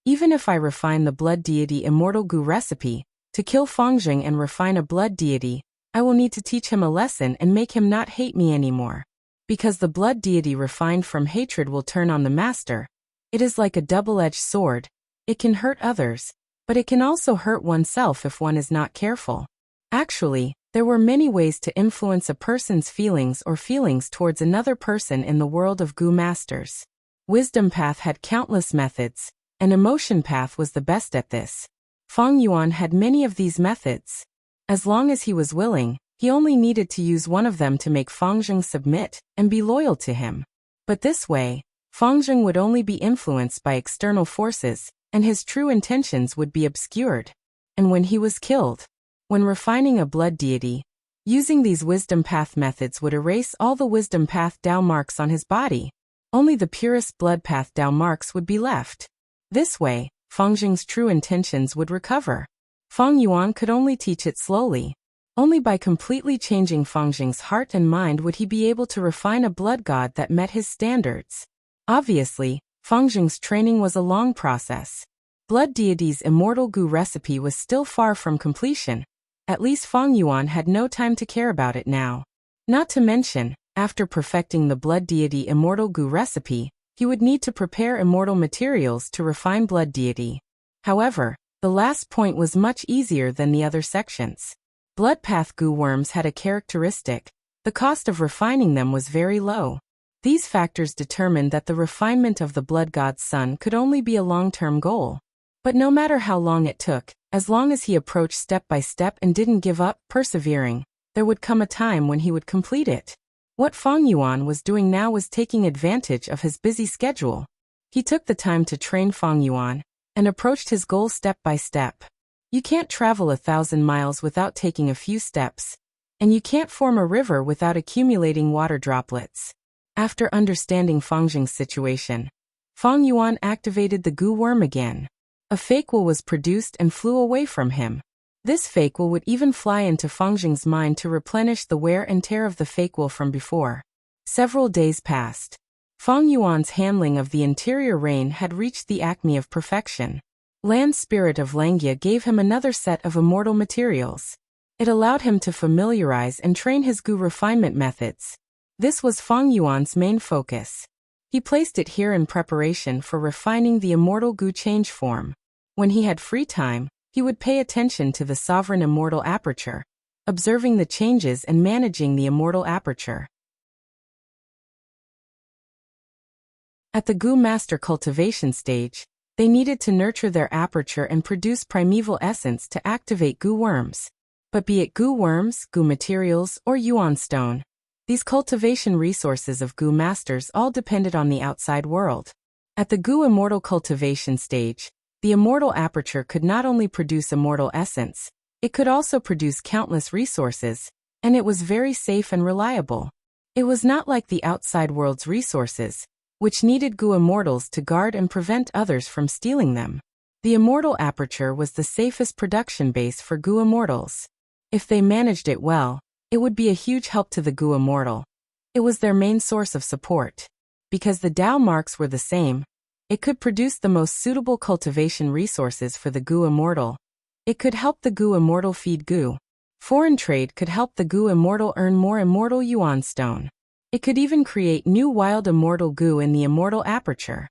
Even if I refine the blood deity immortal goo recipe, to kill Fangxing and refine a blood deity, I will need to teach him a lesson and make him not hate me anymore. Because the blood deity refined from hatred will turn on the master. It is like a double-edged sword. It can hurt others, but it can also hurt oneself if one is not careful. Actually, there were many ways to influence a person's feelings or feelings towards another person in the world of goo masters. Wisdom path had countless methods, and emotion path was the best at this. Fang Yuan had many of these methods. As long as he was willing, he only needed to use one of them to make Fangjing submit and be loyal to him. But this way, Fangjing would only be influenced by external forces, and his true intentions would be obscured. And when he was killed, when refining a blood deity, using these wisdom path methods would erase all the wisdom path Dao marks on his body. Only the purest blood path Dao marks would be left. This way, Fangjing's true intentions would recover. Fang Yuan could only teach it slowly. Only by completely changing Fangjing's heart and mind would he be able to refine a blood god that met his standards. Obviously, Fangjing's training was a long process. Blood deity's immortal goo recipe was still far from completion. At least Fang Yuan had no time to care about it now. Not to mention, after perfecting the blood deity immortal goo recipe, he would need to prepare immortal materials to refine blood deity. However, the last point was much easier than the other sections. Blood path goo worms had a characteristic: the cost of refining them was very low. These factors determined that the refinement of the blood god's son could only be a long-term goal. But no matter how long it took, as long as he approached step by step and didn't give up, persevering, there would come a time when he would complete it. What Fang Yuan was doing now was taking advantage of his busy schedule. He took the time to train Fang Yuan and approached his goal step by step. You can't travel 1,000 miles without taking a few steps, and you can't form a river without accumulating water droplets. After understanding Fangjing's situation, Fang Yuan activated the goo worm again. A fake will was produced and flew away from him. This fake will would even fly into Fangjing's mind to replenish the wear and tear of the fake will from before. Several days passed. Fang Yuan's handling of the interior rain had reached the acme of perfection. Land Spirit of Langia gave him another set of immortal materials. It allowed him to familiarize and train his goo refinement methods. This was Fang Yuan's main focus. He placed it here in preparation for refining the immortal goo change form. When he had free time, he would pay attention to the sovereign immortal aperture, observing the changes and managing the immortal aperture. At the goo master cultivation stage, they needed to nurture their aperture and produce primeval essence to activate goo worms. But be it goo worms, goo materials, or yuan stone, these cultivation resources of goo masters all depended on the outside world. At the goo immortal cultivation stage, the immortal aperture could not only produce immortal essence, it could also produce countless resources, and it was very safe and reliable. It was not like the outside world's resources, which needed goo immortals to guard and prevent others from stealing them. The immortal aperture was the safest production base for goo immortals. If they managed it well, it would be a huge help to the goo immortal. It was their main source of support. Because the Dao marks were the same, it could produce the most suitable cultivation resources for the goo immortal. It could help the goo immortal feed goo. Foreign trade could help the goo immortal earn more immortal yuan stone. It could even create new wild immortal goo in the immortal aperture.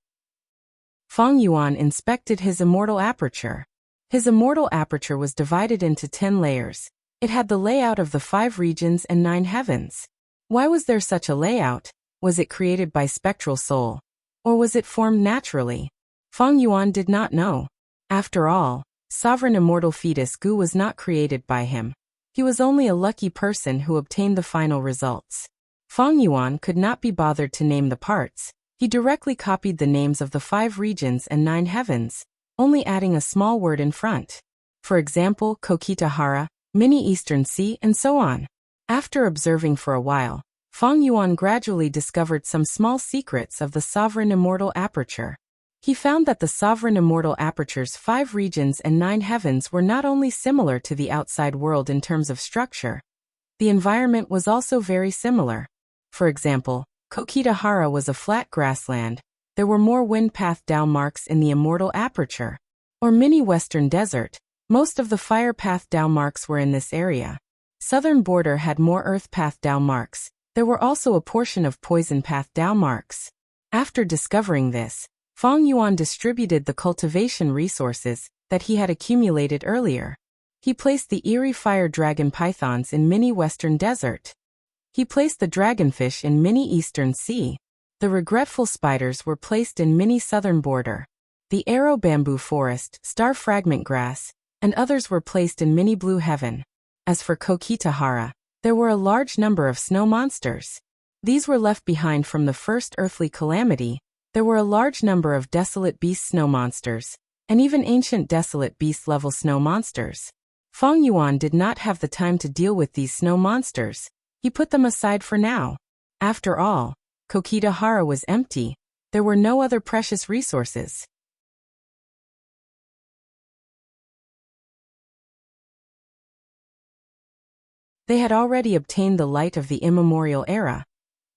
Fang Yuan inspected his immortal aperture. His immortal aperture was divided into 10 layers. It had the layout of the 5 regions and 9 heavens. Why was there such a layout? Was it created by spectral soul? Or was it formed naturally? Fang Yuan did not know. After all, sovereign immortal fetus goo was not created by him. He was only a lucky person who obtained the final results. Fang Yuan could not be bothered to name the parts. He directly copied the names of the 5 regions and 9 heavens, only adding a small word in front. For example, Kokitahara, Mini Eastern Sea, and so on. After observing for a while, Fang Yuan gradually discovered some small secrets of the sovereign immortal aperture. He found that the sovereign immortal aperture's 5 regions and 9 heavens were not only similar to the outside world in terms of structure, the environment was also very similar. For example, Kokitahara was a flat grassland. There were more wind path Dao marks in the immortal aperture. Or Mini Western Desert, most of the fire path Dao marks were in this area. Southern border had more earth path Dao marks. There were also a portion of poison path Dao marks. After discovering this, Fang Yuan distributed the cultivation resources that he had accumulated earlier. He placed the eerie fire dragon pythons in Mini Western Desert. He placed the dragonfish in Mini Eastern Sea. The regretful spiders were placed in Mini Southern Border. The arrow bamboo forest, star fragment grass, and others were placed in Mini Blue Heaven. As for Kokitahara, there were a large number of snow monsters. These were left behind from the first earthly calamity. There were a large number of desolate beast snow monsters, and even ancient desolate beast-level snow monsters. Feng Yuan did not have the time to deal with these snow monsters. He put them aside for now. After all, Kokitahara was empty. There were no other precious resources. They had already obtained the light of the immemorial era.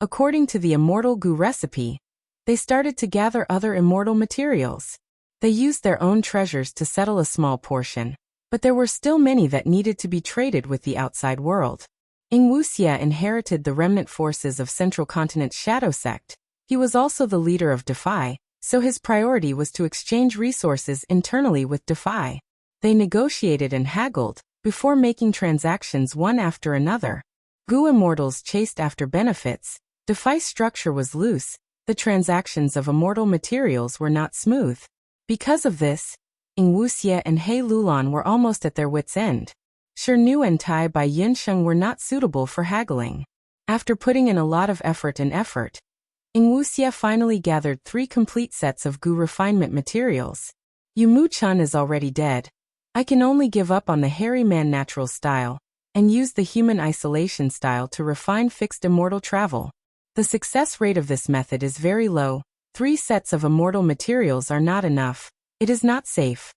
According to the immortal goo recipe, they started to gather other immortal materials. They used their own treasures to settle a small portion, but there were still many that needed to be traded with the outside world. Ing Wuxia inherited the remnant forces of Central Continent's Shadow Sect. He was also the leader of Defy, so his priority was to exchange resources internally with Defy. They negotiated and haggled before making transactions one after another. Goo immortals chased after benefits. Defy's structure was loose. The transactions of immortal materials were not smooth. Because of this, Ing Wuxia and He Lulan were almost at their wits' end. Shirnu and Tai Bai Yunsheng were not suitable for haggling. After putting in a lot of effort, Ing Wuxia finally gathered 3 complete sets of goo refinement materials. Yu Mu Chun is already dead. I can only give up on the hairy man natural style and use the human isolation style to refine fixed immortal travel. The success rate of this method is very low. 3 sets of immortal materials are not enough. It is not safe.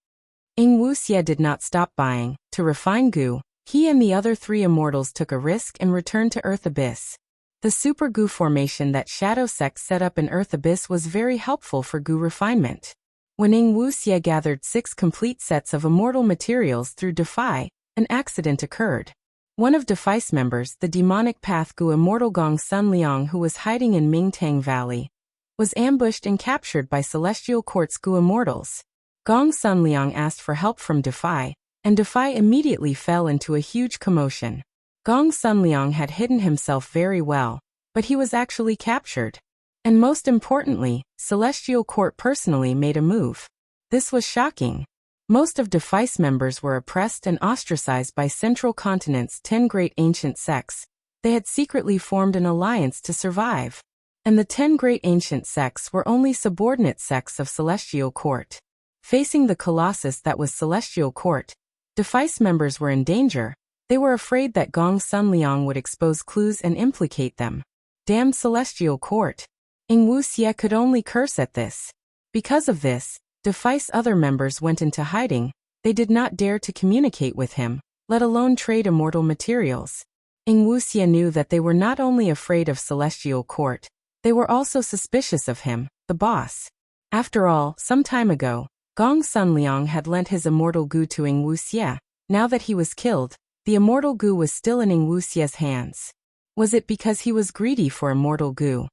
Ing Wuxia did not stop buying. To refine goo, he and the other 3 immortals took a risk and returned to Earth Abyss. The super goo formation that Shadow Sect set up in Earth Abyss was very helpful for goo refinement. When Ing Wuxia gathered 6 complete sets of immortal materials through Defy, an accident occurred. One of Defy's members, the demonic path goo immortal Gong Sun Liang, who was hiding in Mingtang Valley, was ambushed and captured by Celestial Court's goo immortals. Gong Sun Liang asked for help from Defy, and Defy immediately fell into a huge commotion. Gong Sun Liang had hidden himself very well, but he was actually captured. And most importantly, Celestial Court personally made a move. This was shocking. Most of Defy's members were oppressed and ostracized by Central Continent's 10 great ancient sects. They had secretly formed an alliance to survive. And the 10 great ancient sects were only subordinate sects of Celestial Court. Facing the colossus that was Celestial Court, Defy's members were in danger. They were afraid that Gong Sun Liang would expose clues and implicate them. Damned Celestial Court! Ing Wuxia could only curse at this. Because of this, Defy's other members went into hiding. They did not dare to communicate with him, let alone trade immortal materials. Ing Wuxia knew that they were not only afraid of Celestial Court, they were also suspicious of him, the boss. After all, some time ago, Gong Sun Liang had lent his immortal goo to Ing Wuxia. Now that he was killed, the immortal goo was still in Ing Wuxia's hands. Was it because he was greedy for immortal goo?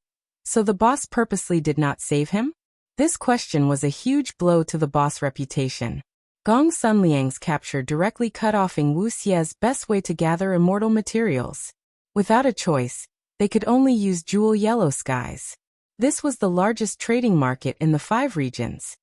So the boss purposely did not save him? This question was a huge blow to the boss' reputation. Gong Sun Liang's capture directly cut off Ing Wuxia's best way to gather immortal materials. Without a choice, they could only use Jewel Yellow Skies. This was the largest trading market in the 5 regions.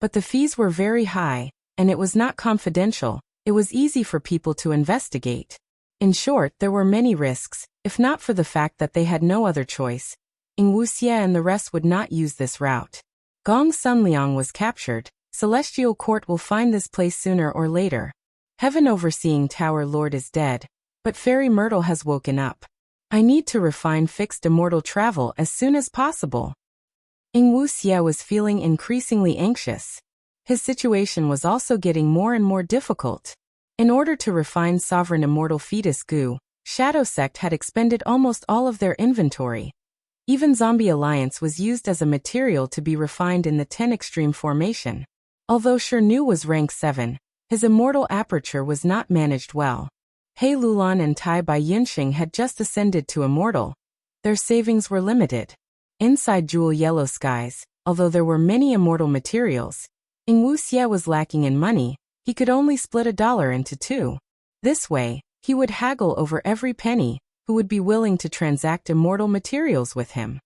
But the fees were very high, and it was not confidential. It was easy for people to investigate. In short, there were many risks. If not for the fact that they had no other choice, Ing Wuxia and the rest would not use this route. Gong Sun Liang was captured. Celestial Court will find this place sooner or later. Heaven Overseeing Tower Lord is dead, but Fairy Myrtle has woken up. I need to refine fixed immortal travel as soon as possible. Ing Wuxia was feeling increasingly anxious. His situation was also getting more and more difficult. In order to refine Sovereign Immortal Fetus goo, Shadow Sect had expended almost all of their inventory. Even Zombie Alliance was used as a material to be refined in the 10 Extreme formation. Although Shirnu was rank 7, his immortal aperture was not managed well. He Lulan and Tai Bai Yunxing had just ascended to immortal. Their savings were limited. Inside Jewel Yellow Skies, although there were many immortal materials, Ing Wuxia was lacking in money. He could only split $1 into 2. This way, he would haggle over every penny, who would be willing to transact immortal materials with him.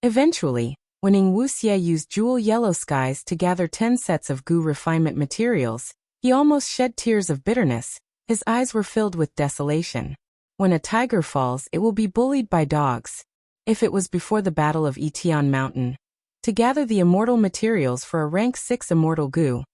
Eventually, when Ing Wuxia used Jewel Yellow Skies to gather 10 sets of goo refinement materials, He almost shed tears of bitterness. His eyes were filled with desolation. When a tiger falls, it will be bullied by dogs. If it was before the Battle of Etion Mountain, to gather the immortal materials for a rank 6 immortal goo,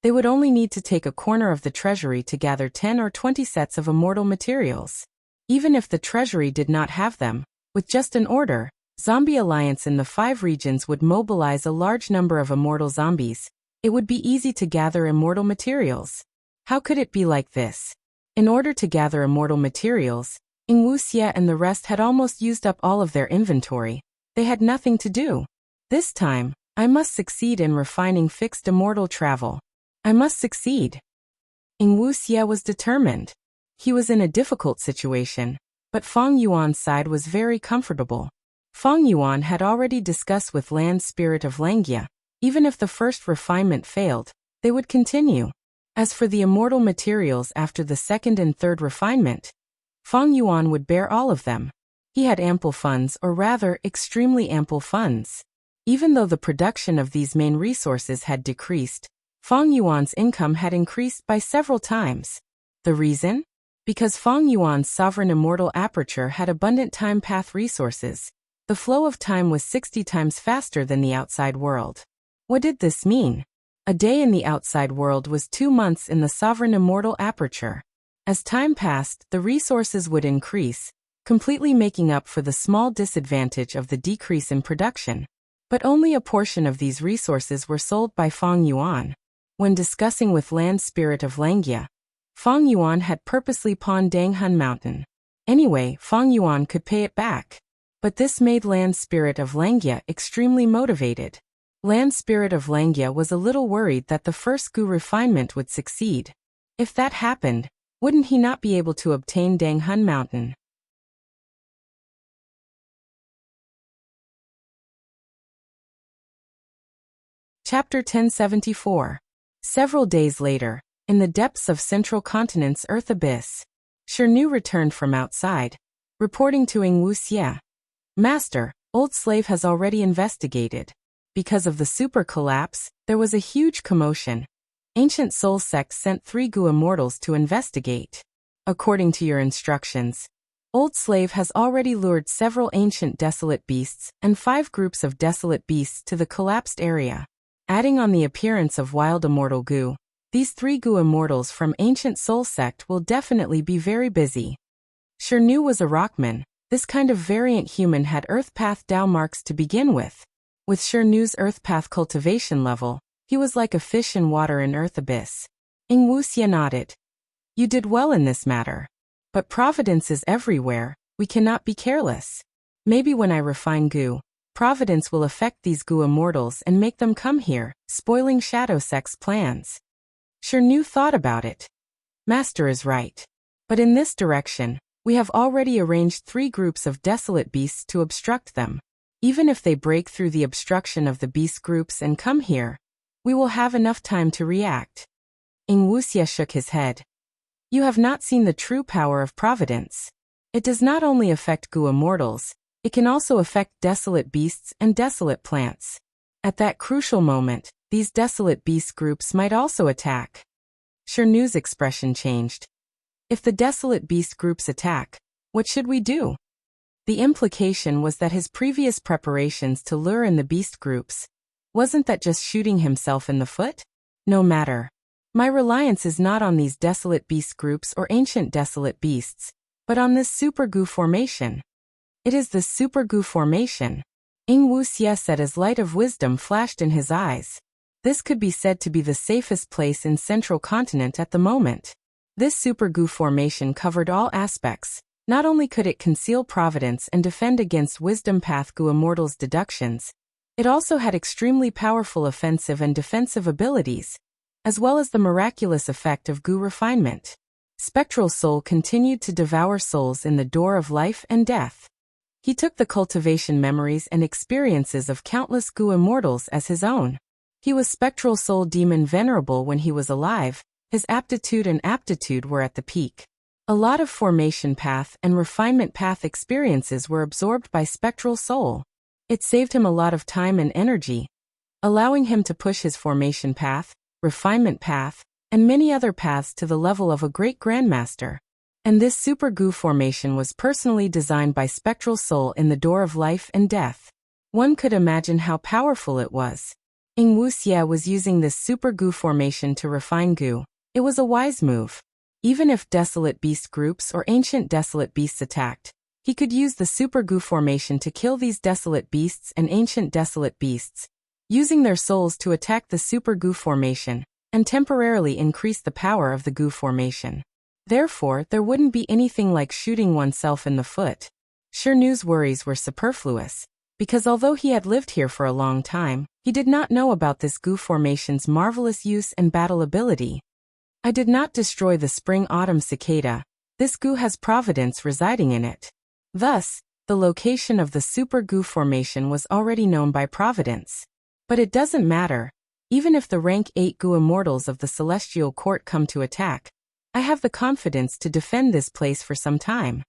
they would only need to take a corner of the treasury to gather 10 or 20 sets of immortal materials. Even if the treasury did not have them, with just an order, Zombie Alliance in the 5 regions would mobilize a large number of immortal zombies. It would be easy to gather immortal materials. How could it be like this? In order to gather immortal materials, Ing Wuxia and the rest had almost used up all of their inventory. They had nothing to do. This time, I must succeed in refining fixed immortal travel. I must succeed. Ing Wuxia was determined. He was in a difficult situation, but Feng Yuan's side was very comfortable. Feng Yuan had already discussed with Land Spirit of Langia, even if the first refinement failed, they would continue. As for the immortal materials after the second and third refinement, Feng Yuan would bear all of them. He had ample funds, or rather, extremely ample funds. Even though the production of these main resources had decreased, Feng Yuan's income had increased by several times. The reason? Because Feng Yuan's sovereign immortal aperture had abundant time path resources. The flow of time was 60 times faster than the outside world. What did this mean? A day in the outside world was 2 months in the sovereign immortal aperture. As time passed, the resources would increase, completely making up for the small disadvantage of the decrease in production. But only a portion of these resources were sold by Feng Yuan. When discussing with Land Spirit of Langia, Feng Yuan had purposely pawned Danghun Mountain. Anyway, Feng Yuan could pay it back. But this made Land Spirit of Langia extremely motivated. Land Spirit of Langia was a little worried that the first goo refinement would succeed. If that happened, wouldn't he not be able to obtain Danghun Mountain? Chapter 1074. Several days later, in the depths of Central Continent's Earth Abyss, Shirnu returned from outside, reporting to Ing Wuxia. Master, old slave has already investigated. Because of the super collapse, there was a huge commotion. Ancient Soul Sect sent 3 goo immortals to investigate. According to your instructions, old slave has already lured several ancient desolate beasts and 5 groups of desolate beasts to the collapsed area. Adding on the appearance of wild immortal goo, these 3 goo immortals from Ancient Soul Sect will definitely be very busy. Shirnu was a rockman. This kind of variant human had Earth Path Dao marks to begin with. With Shirnu's Earth Path cultivation level, he was like a fish in water in Earth Abyss. Ing Wuxia nodded. You did well in this matter. But providence is everywhere, we cannot be careless. Maybe when I refine goo, providence will affect these goo immortals and make them come here, spoiling Shadow Sect's plans. Shirnu thought about it. Master is right. But in this direction, we have already arranged 3 groups of desolate beasts to obstruct them. Even if they break through the obstruction of the beast groups and come here, we will have enough time to react. Ing Wuxia shook his head. You have not seen the true power of providence. It does not only affect goo immortals, it can also affect desolate beasts and desolate plants. At that crucial moment, these desolate beast groups might also attack. Shirnu's expression changed. If the desolate beast groups attack, what should we do? The implication was that his previous preparations to lure in the beast groups, wasn't that just shooting himself in the foot? No matter. My reliance is not on these desolate beast groups or ancient desolate beasts, but on this super goo formation. It is the super goo formation. Ing Wuxia said as light of wisdom flashed in his eyes. This could be said to be the safest place in Central Continent at the moment. This super goo formation covered all aspects. Not only could it conceal providence and defend against wisdom path goo immortals' deductions, it also had extremely powerful offensive and defensive abilities, as well as the miraculous effect of goo refinement. Spectral Soul continued to devour souls in the door of life and death. He took the cultivation memories and experiences of countless goo immortals as his own. He was Spectral Soul Demon Venerable when he was alive. His aptitude and aptitude were at the peak. A lot of formation path and refinement path experiences were absorbed by Spectral Soul. It saved him a lot of time and energy, allowing him to push his formation path, refinement path, and many other paths to the level of a great grandmaster. And this super goo formation was personally designed by Spectral Soul in the Door of Life and Death. One could imagine how powerful it was. Ing Wuxia was using this super goo formation to refine goo. It was a wise move. Even if desolate beast groups or ancient desolate beasts attacked, he could use the super goo formation to kill these desolate beasts and ancient desolate beasts, using their souls to attack the super goo formation, and temporarily increase the power of the goo formation. Therefore, there wouldn't be anything like shooting oneself in the foot. Shirnu's worries were superfluous, because although he had lived here for a long time, he did not know about this goo formation's marvelous use and battle ability. I did not destroy the spring-autumn cicada. This goo has providence residing in it. Thus, the location of the super goo formation was already known by providence. But it doesn't matter. Even if the rank 8 goo immortals of the Celestial Court come to attack, I have the confidence to defend this place for some time.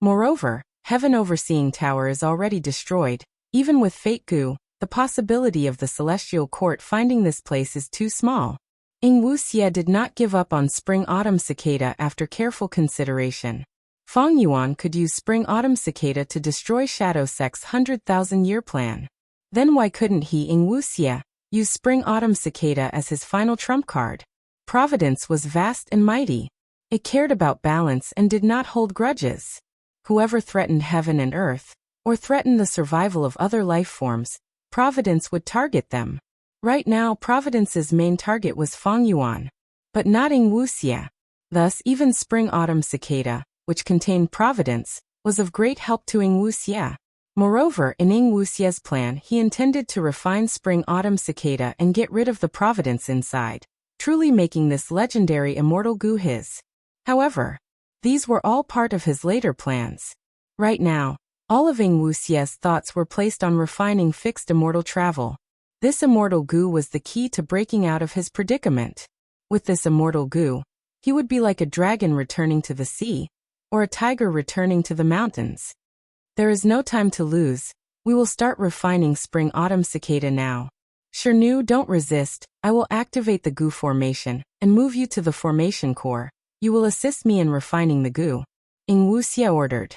Moreover, Heaven Overseeing Tower is already destroyed. Even with Fate Goo, the possibility of the Celestial Court finding this place is too small. Ing Wuxia did not give up on Spring-Autumn Cicada after careful consideration. Feng Yuan could use Spring-Autumn Cicada to destroy Shadow Sect's 100,000-year plan. Then why couldn't he, Ing Wuxia, use Spring-Autumn Cicada as his final trump card? Providence was vast and mighty. It cared about balance and did not hold grudges. Whoever threatened heaven and earth, or threatened the survival of other life forms, Providence would target them. Right now, Providence's main target was Feng Yuan, but not Ing Wuxia. Thus, even Spring-Autumn Cicada, which contained Providence, was of great help to Ing Wuxia. Moreover, in Ing Wuxia's plan, he intended to refine Spring-Autumn Cicada and get rid of the Providence inside, truly making this legendary immortal goo his. However, these were all part of his later plans. Right now, all of Ing Wuxia's thoughts were placed on refining fixed immortal travel. This immortal goo was the key to breaking out of his predicament. With this immortal goo, he would be like a dragon returning to the sea, or a tiger returning to the mountains. There is no time to lose. We will start refining Spring-Autumn Cicada now. Shirnu, don't resist. I will activate the goo formation and move you to the formation core. You will assist me in refining the goo. Ing Wuxia ordered.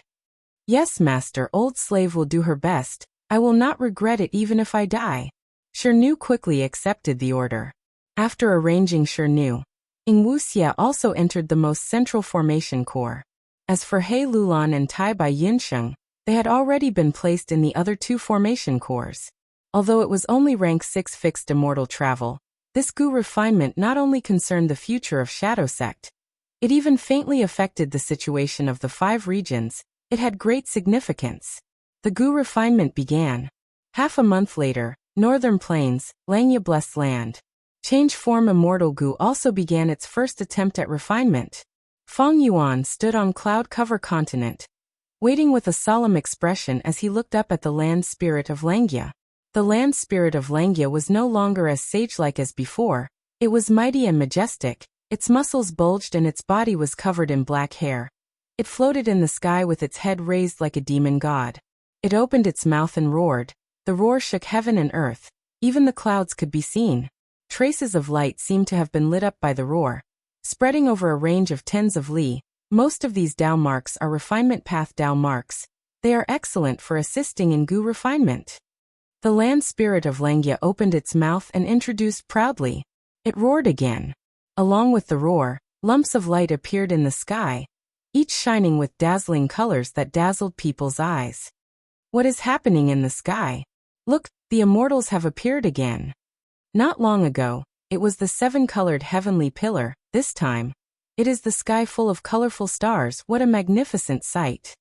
Yes, master. Old slave will do her best. I will not regret it even if I die. Shirnu quickly accepted the order. After arranging Shirnu, Ing Wuxia also entered the most central formation core. As for He Lulan and Tai Bai Yinsheng, they had already been placed in the other two formation cores. Although it was only rank 6 fixed immortal travel, this goo refinement not only concerned the future of Shadow Sect, it even faintly affected the situation of the 5 regions. It had great significance. The goo refinement began. Half a month later, Northern Plains, Langya Blessed Land. Change form immortal goo also began its first attempt at refinement. Feng Yuan stood on Cloud Cover Continent, waiting with a solemn expression as he looked up at the land spirit of Langya. The land spirit of Langya was no longer as sage-like as before. It was mighty and majestic. Its muscles bulged and its body was covered in black hair. It floated in the sky with its head raised like a demon god. It opened its mouth and roared. The roar shook heaven and earth. Even the clouds could be seen. Traces of light seemed to have been lit up by the roar, spreading over a range of tens of li. Most of these Dao marks are refinement path Dao marks. They are excellent for assisting in goo refinement. The land spirit of Langya opened its mouth and introduced proudly. It roared again. Along with the roar, lumps of light appeared in the sky, each shining with dazzling colors that dazzled people's eyes. What is happening in the sky? Look, the immortals have appeared again. Not long ago, it was the 7-colored heavenly pillar. This time, it is the sky full of colorful stars. What a magnificent sight!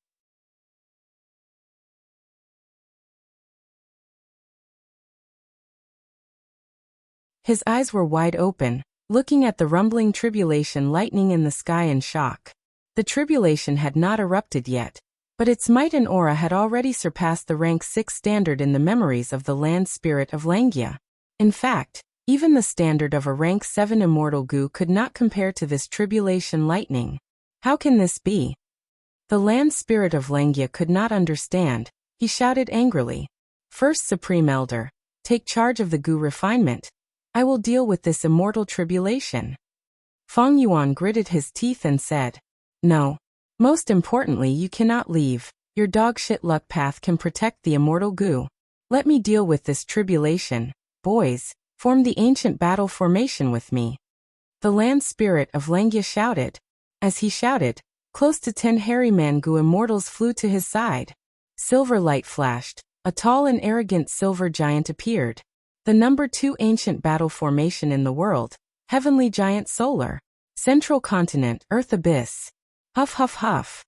His eyes were wide open, looking at the rumbling tribulation lightning in the sky in shock. The tribulation had not erupted yet, but its might and aura had already surpassed the rank 6 standard in the memories of the land spirit of Langya. In fact, even the standard of a rank 7 immortal goo could not compare to this tribulation lightning. How can this be? The land spirit of Langya could not understand. He shouted angrily. First Supreme Elder, Take charge of the Gu refinement. I will deal with this immortal tribulation. Feng Yuan gritted his teeth and said, No. Most importantly, you cannot leave. Your dog-shit luck path can protect the immortal Gu. Let me deal with this tribulation. Boys, form the ancient battle formation with me. The land spirit of Langya shouted. As he shouted, close to 10 hairy man Gu immortals flew to his side. Silver light flashed. A tall and arrogant silver giant appeared. The number 2 ancient battle formation in the world. Heavenly giant solar. Central continent, Earth abyss. Huff huff huff.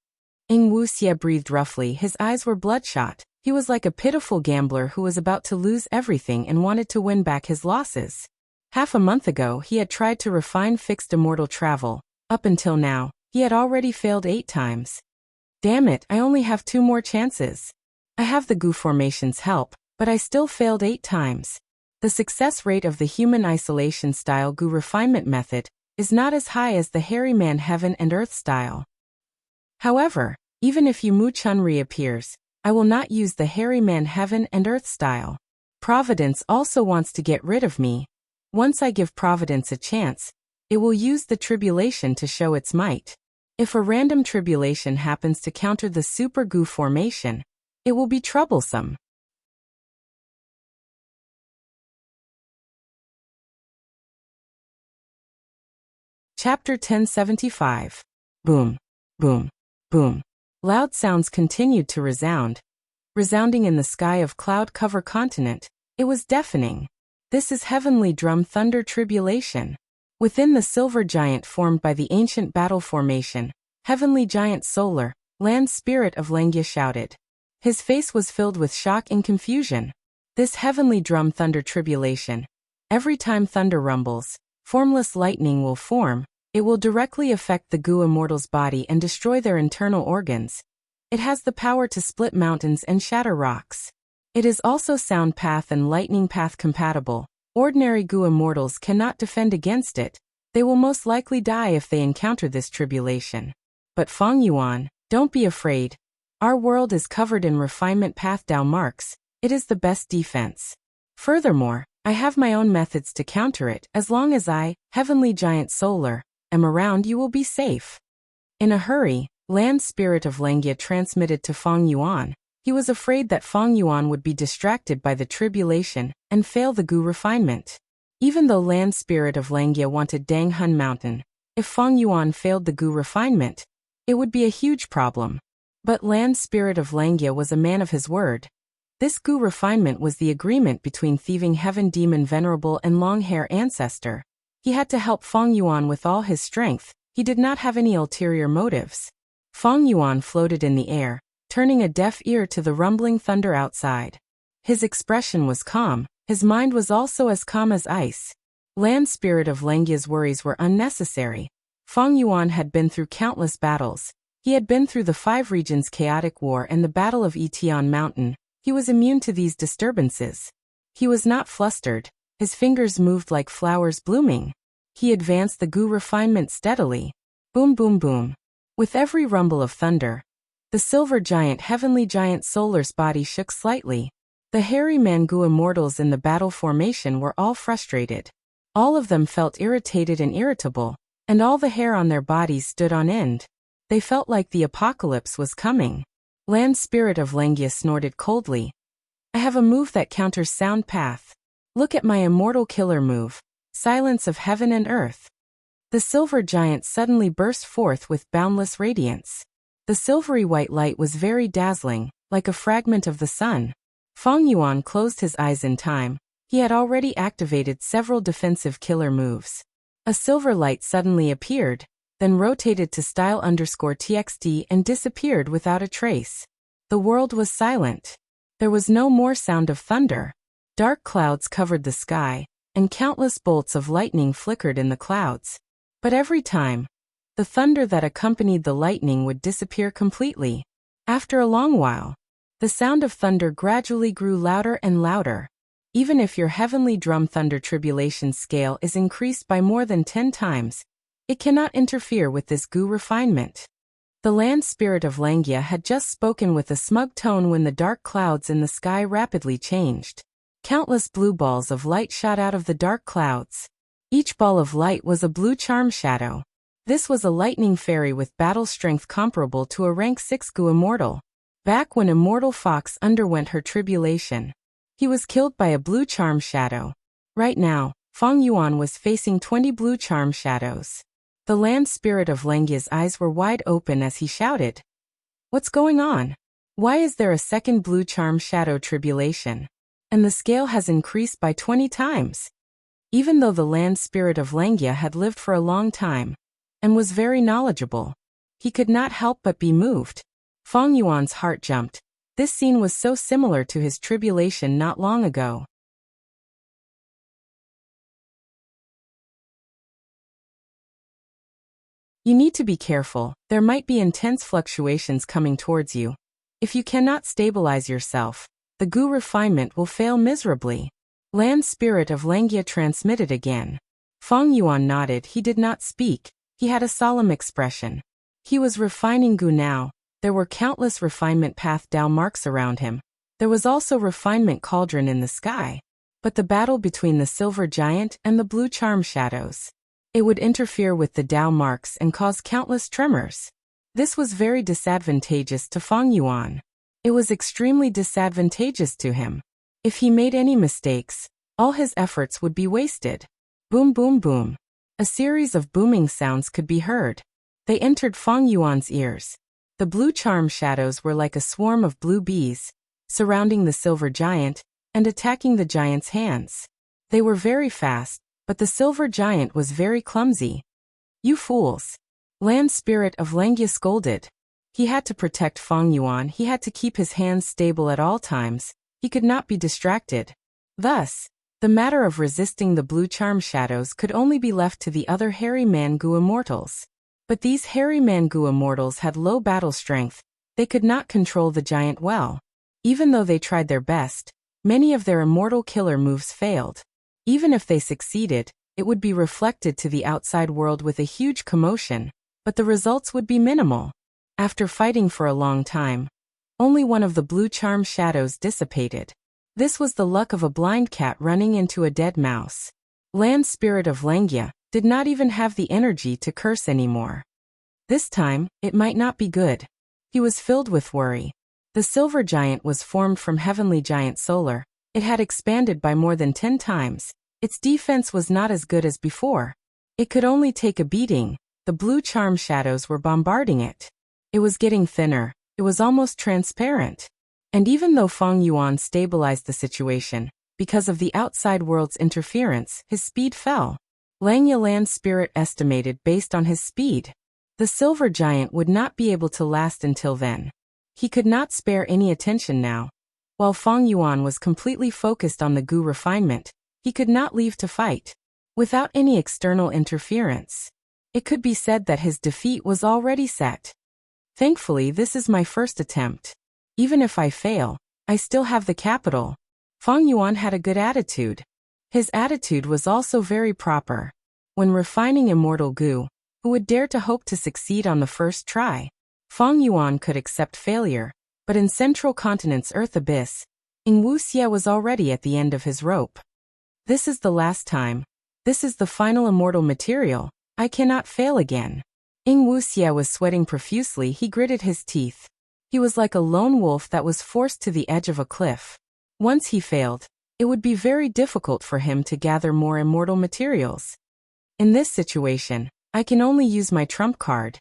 Ing Wuxie breathed roughly. His eyes were bloodshot. He was like a pitiful gambler who was about to lose everything and wanted to win back his losses. Half a month ago, he had tried to refine fixed immortal travel. Up until now, he had already failed 8 times. Damn it, I only have 2 more chances. I have the Gu formation's help, but I still failed 8 times. The success rate of the human isolation style Gu refinement method is not as high as the hairy man heaven and earth style. However, even if Mu Chun reappears, I will not use the hairy man heaven and earth style. Providence also wants to get rid of me. Once I give Providence a chance, it will use the tribulation to show its might. If a random tribulation happens to counter the super Gu formation, it will be troublesome. Chapter 1075. Boom, boom, boom. Loud sounds continued to resounding in the sky of cloud cover continent. It was deafening. This is heavenly drum thunder tribulation. Within the silver giant formed by the ancient battle formation, heavenly giant solar, land spirit of Langya shouted. His face was filled with shock and confusion. This heavenly drum thunder tribulation. Every time thunder rumbles, formless lightning will form. It will directly affect the Gu immortal's body and destroy their internal organs. It has the power to split mountains and shatter rocks. It is also sound path and lightning path compatible. Ordinary Gu immortals cannot defend against it. They will most likely die if they encounter this tribulation. But Feng Yuan, don't be afraid. Our world is covered in refinement path Dao marks. It is the best defense. Furthermore, I have my own methods to counter it. As long as I, heavenly giant solar, am around, you will be safe. In a hurry, land spirit of Langya transmitted to Feng Yuan. He was afraid that Feng Yuan would be distracted by the tribulation and fail the Gu refinement. Even though land spirit of Langya wanted Dang Hun Mountain, if Feng Yuan failed the Gu refinement, it would be a huge problem. But land spirit of Langya was a man of his word. This Gu refinement was the agreement between thieving heaven demon venerable and long-hair ancestor. He had to help Feng Yuan with all his strength. He did not have any ulterior motives. Feng Yuan floated in the air, turning a deaf ear to the rumbling thunder outside. His expression was calm. His mind was also as calm as ice. Land spirit of Langya's worries were unnecessary. Feng Yuan had been through countless battles. He had been through the 5 regions chaotic war and the Battle of Etian Mountain. He was immune to these disturbances. He was not flustered. His fingers moved like flowers blooming. He advanced the Gu refinement steadily. Boom boom boom. With every rumble of thunder, the silver giant heavenly giant solar's body shook slightly. The hairy man Gu immortals in the battle formation were all frustrated. All of them felt irritated and irritable, and all the hair on their bodies stood on end. They felt like the apocalypse was coming. Land spirit of Langya snorted coldly. I have a move that counters sound path. Look at my immortal killer move. Silence of heaven and earth. The silver giant suddenly burst forth with boundless radiance. The silvery white light was very dazzling, like a fragment of the sun. Feng Yuan closed his eyes in time. He had already activated several defensive killer moves. A silver light suddenly appeared, then rotated to style_txt and disappeared without a trace. The world was silent. There was no more sound of thunder. Dark clouds covered the sky, and countless bolts of lightning flickered in the clouds. But every time, the thunder that accompanied the lightning would disappear completely. After a long while, the sound of thunder gradually grew louder and louder. Even if your heavenly drum thunder tribulation scale is increased by more than 10 times, it cannot interfere with this Gu refinement. The land spirit of Langya had just spoken with a smug tone when the dark clouds in the sky rapidly changed. Countless blue balls of light shot out of the dark clouds. Each ball of light was a blue charm shadow. This was a lightning fairy with battle strength comparable to a rank 6 Gu immortal. Back when Immortal Fox underwent her tribulation, he was killed by a blue charm shadow. Right now, Feng Yuan was facing 20 blue charm shadows. The land spirit of Langya's eyes were wide open as he shouted, "What's going on? Why is there a second blue charm shadow tribulation? And the scale has increased by 20 times. Even though the land spirit of Langya had lived for a long time and was very knowledgeable, he could not help but be moved. Feng Yuan's heart jumped. This scene was so similar to his tribulation not long ago. You need to be careful. There might be intense fluctuations coming towards you. If you cannot stabilize yourself, the Gu refinement will fail miserably. Land spirit of Langya transmitted again. Feng Yuan nodded. He did not speak. He had a solemn expression. He was refining Gu now. There were countless refinement path Dao marks around him. There was also refinement cauldron in the sky. But the battle between the silver giant and the blue charm shadows, it would interfere with the Dao marks and cause countless tremors. This was very disadvantageous to Feng Yuan. It was extremely disadvantageous to him. If he made any mistakes, all his efforts would be wasted. Boom boom boom. A series of booming sounds could be heard. They entered Feng Yuan's ears. The blue charm shadows were like a swarm of blue bees, surrounding the silver giant and attacking the giant's hands. They were very fast, but the silver giant was very clumsy. "You fools!" Land spirit of Langya scolded. He had to protect Feng Yuan. He had to keep his hands stable at all times. He could not be distracted. Thus, the matter of resisting the blue charm shadows could only be left to the other hairy man Gu immortals. But these hairy man Gu immortals had low battle strength. They could not control the giant well. Even though they tried their best, many of their immortal killer moves failed. Even if they succeeded, it would be reflected to the outside world with a huge commotion, but the results would be minimal. After fighting for a long time, only one of the blue charm shadows dissipated. This was the luck of a blind cat running into a dead mouse. Land spirit of Langya did not even have the energy to curse anymore. This time, it might not be good. He was filled with worry. The silver giant was formed from heavenly giant solar. It had expanded by more than 10 times. Its defense was not as good as before. It could only take a beating. The blue charm shadows were bombarding it. It was getting thinner. It was almost transparent. And even though Feng Yuan stabilized the situation, because of the outside world's interference, his speed fell. Langya land spirit estimated based on his speed. The silver giant would not be able to last until then. He could not spare any attention now. While Feng Yuan was completely focused on the Gu refinement, he could not leave to fight. Without any external interference, it could be said that his defeat was already set. Thankfully, this is my first attempt. Even if I fail, I still have the capital. Feng Yuan had a good attitude. His attitude was also very proper. When refining immortal Gu, who would dare to hope to succeed on the first try? Feng Yuan could accept failure, but in Central Continent's Earth Abyss, Ing Wuxia was already at the end of his rope. This is the last time. This is the final immortal material. I cannot fail again. Ing Wuxia was sweating profusely. He gritted his teeth. He was like a lone wolf that was forced to the edge of a cliff. Once he failed, it would be very difficult for him to gather more immortal materials. In this situation, I can only use my trump card.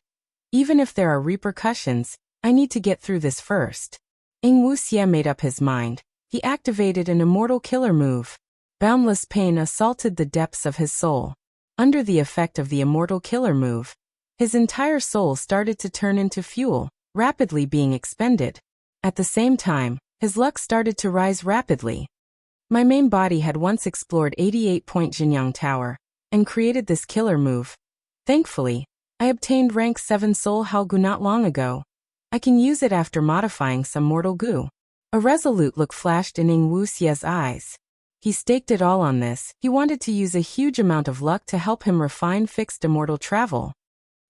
Even if there are repercussions, I need to get through this first. Ing Wuxia made up his mind. He activated an immortal killer move. Boundless pain assaulted the depths of his soul. Under the effect of the immortal killer move, his entire soul started to turn into fuel, rapidly being expended. At the same time, his luck started to rise rapidly. My main body had once explored 88-point Jinyang Tower and created this killer move. Thankfully, I obtained rank 7 Soul Hao Gu not long ago. I can use it after modifying some mortal Gu. A resolute look flashed in Ing Wuxia's eyes. He staked it all on this. He wanted to use a huge amount of luck to help him refine fixed immortal travel.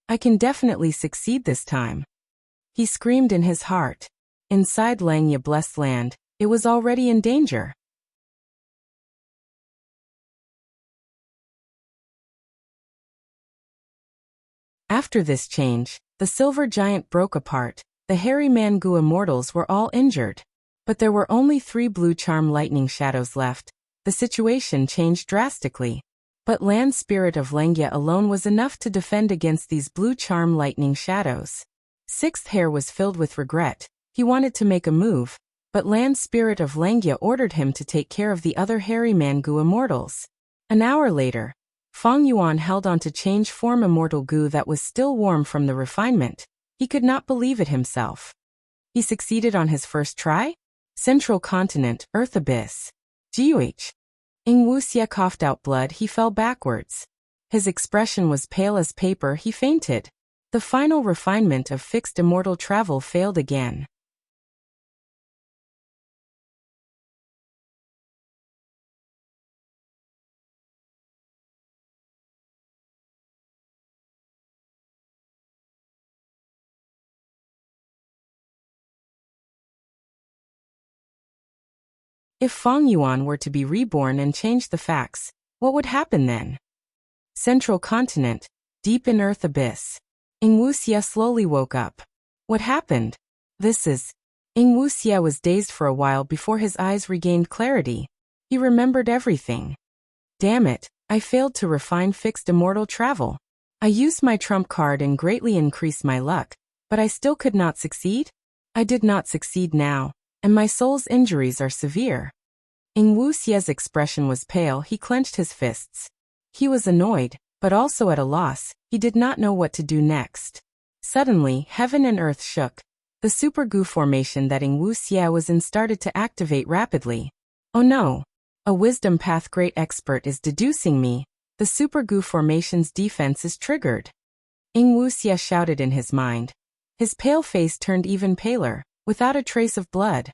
I can definitely succeed this time. He screamed in his heart. Inside Langya blessed land, it was already in danger. After this change, the silver giant broke apart. The hairy man-goo immortals were all injured. But there were only 3 blue charm lightning shadows left. The situation changed drastically. But Land Spirit of Lengya alone was enough to defend against these blue charm lightning shadows. Sixth Hair was filled with regret. He wanted to make a move, but Land Spirit of Lengya ordered him to take care of the other hairy man-goo immortals. An hour later, Feng Yuan held on to change form immortal goo that was still warm from the refinement. He could not believe it himself. He succeeded on his first try? Central Continent, Earth Abyss. GUH. Ing Wuxia coughed out blood. He fell backwards. His expression was pale as paper. He fainted. The final refinement of fixed immortal travel failed again. If Feng Yuan were to be reborn and change the facts, what would happen then? Central Continent, deep in Earth Abyss. Ing Wuxia slowly woke up. What happened? This is... Ing Wuxia was dazed for a while before his eyes regained clarity. He remembered everything. Damn it, I failed to refine fixed immortal travel. I used my trump card and greatly increased my luck, but I still could not succeed? I did not succeed now, and my soul's injuries are severe. Ing Wuxia's expression was pale. He clenched his fists. He was annoyed, but also at a loss. He did not know what to do next. Suddenly, heaven and earth shook. The super goo formation that Ing Wuxia was in started to activate rapidly. Oh no! A wisdom path great expert is deducing me. The super goo formation's defense is triggered. Ing Wuxia shouted in his mind. His pale face turned even paler, without a trace of blood.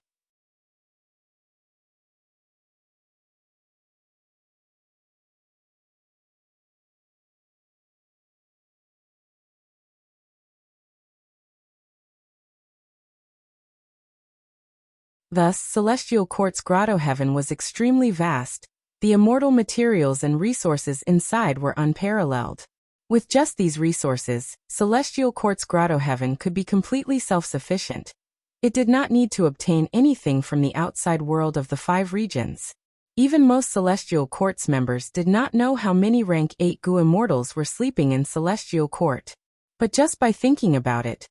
Thus, Celestial Quartz Grotto Heaven was extremely vast. The immortal materials and resources inside were unparalleled. With just these resources, Celestial Quartz Grotto Heaven could be completely self-sufficient. It did not need to obtain anything from the outside world of the 5 regions. Even most Celestial Quartz members did not know how many rank 8 goo immortals were sleeping in Celestial Court. But just by thinking about it,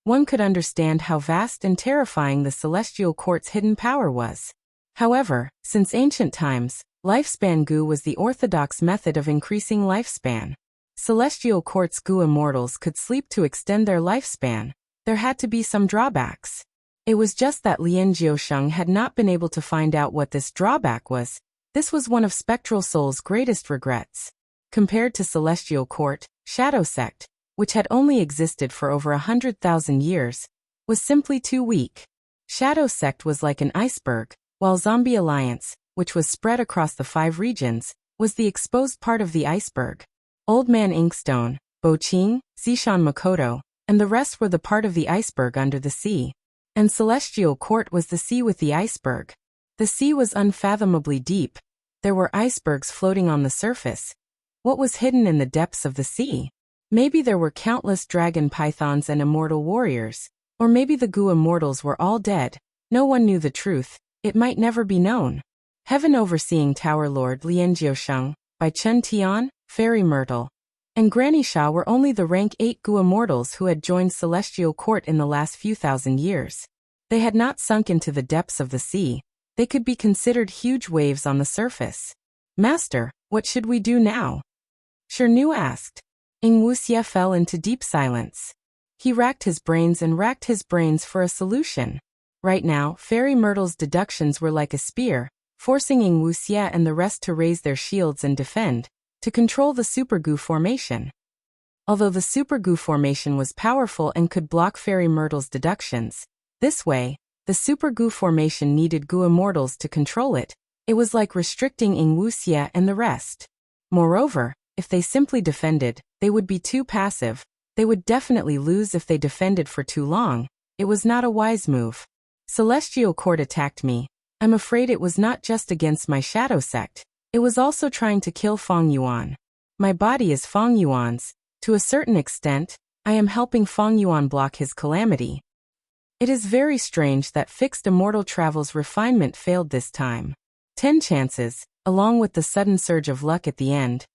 one could understand how vast and terrifying the Celestial Court's hidden power was. However, since ancient times, lifespan goo was the orthodox method of increasing lifespan. Celestial Court's goo immortals could sleep to extend their lifespan. There had to be some drawbacks. It was just that Lien Jiusheng had not been able to find out what this drawback was. This was one of Spectral Soul's greatest regrets. Compared to Celestial Court, Shadow Sect, which had only existed for over 100,000 years, was simply too weak. Shadow Sect was like an iceberg, while Zombie Alliance, which was spread across the 5 regions, was the exposed part of the iceberg. Old Man Inkstone, Bo Qing, Zishan Makoto, and the rest were the part of the iceberg under the sea. And Celestial Court was the sea with the iceberg. The sea was unfathomably deep. There were icebergs floating on the surface. What was hidden in the depths of the sea? Maybe there were countless dragon pythons and immortal warriors, or maybe the goo immortals were all dead. No one knew the truth. It might never be known. Heaven Overseeing Tower Lord Lien Jiusheng, by Chen Tian, Fairy Myrtle, and Granny Sha were only the rank 8 goo immortals who had joined Celestial Court in the last few thousand years. They had not sunk into the depths of the sea. They could be considered huge waves on the surface. Master, what should we do now? Shirnu asked. Ing Wuxia fell into deep silence. He racked his brains for a solution. Right now, Fairy Myrtle's deductions were like a spear, forcing Ing Wuxia and the rest to raise their shields and defend, to control the Super Goo formation. Although the Super Goo formation was powerful and could block Fairy Myrtle's deductions, this way, the Super Goo formation needed goo immortals to control it. It was like restricting Ing Wuxia and the rest. Moreover, if they simply defended, they would be too passive. They would definitely lose if they defended for too long. It was not a wise move. Celestial Court attacked me. I'm afraid it was not just against my Shadow Sect. It was also trying to kill Feng Yuan. My body is Feng Yuan's. To a certain extent, I am helping Feng Yuan block his calamity. It is very strange that fixed immortal travel's refinement failed this time. 10 chances, along with the sudden surge of luck at the end.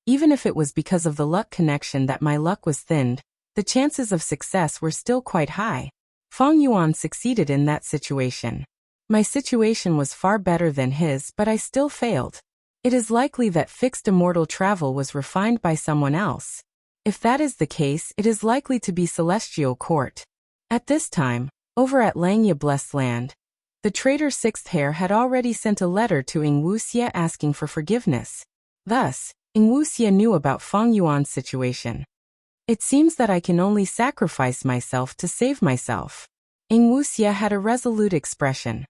Even if it was because of the luck connection that my luck was thinned, the chances of success were still quite high. Feng Yuan succeeded in that situation. My situation was far better than his, but I still failed. It is likely that fixed immortal travel was refined by someone else. If that is the case, it is likely to be Celestial Court. At this time, over at Langya Blessed Land, the traitor Sixth Hair had already sent a letter to Ing Wuxia asking for forgiveness. Thus, Ing Wuxia knew about Feng Yuan's situation. It seems that I can only sacrifice myself to save myself. Ing Wuxia had a resolute expression.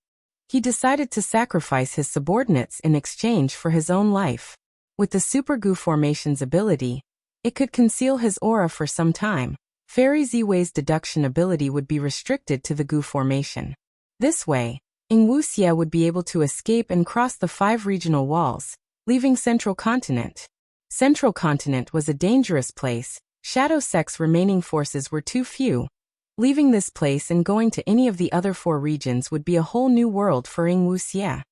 He decided to sacrifice his subordinates in exchange for his own life. With the Super Gu Formation's ability, it could conceal his aura for some time. Fairy Ziwei's deduction ability would be restricted to the Gu Formation. This way, Ing Wuxia would be able to escape and cross the 5 regional walls, leaving Central Continent. Central Continent was a dangerous place. Shadow Sect's remaining forces were too few. Leaving this place and going to any of the other 4 regions would be a whole new world for Ing Wuxia.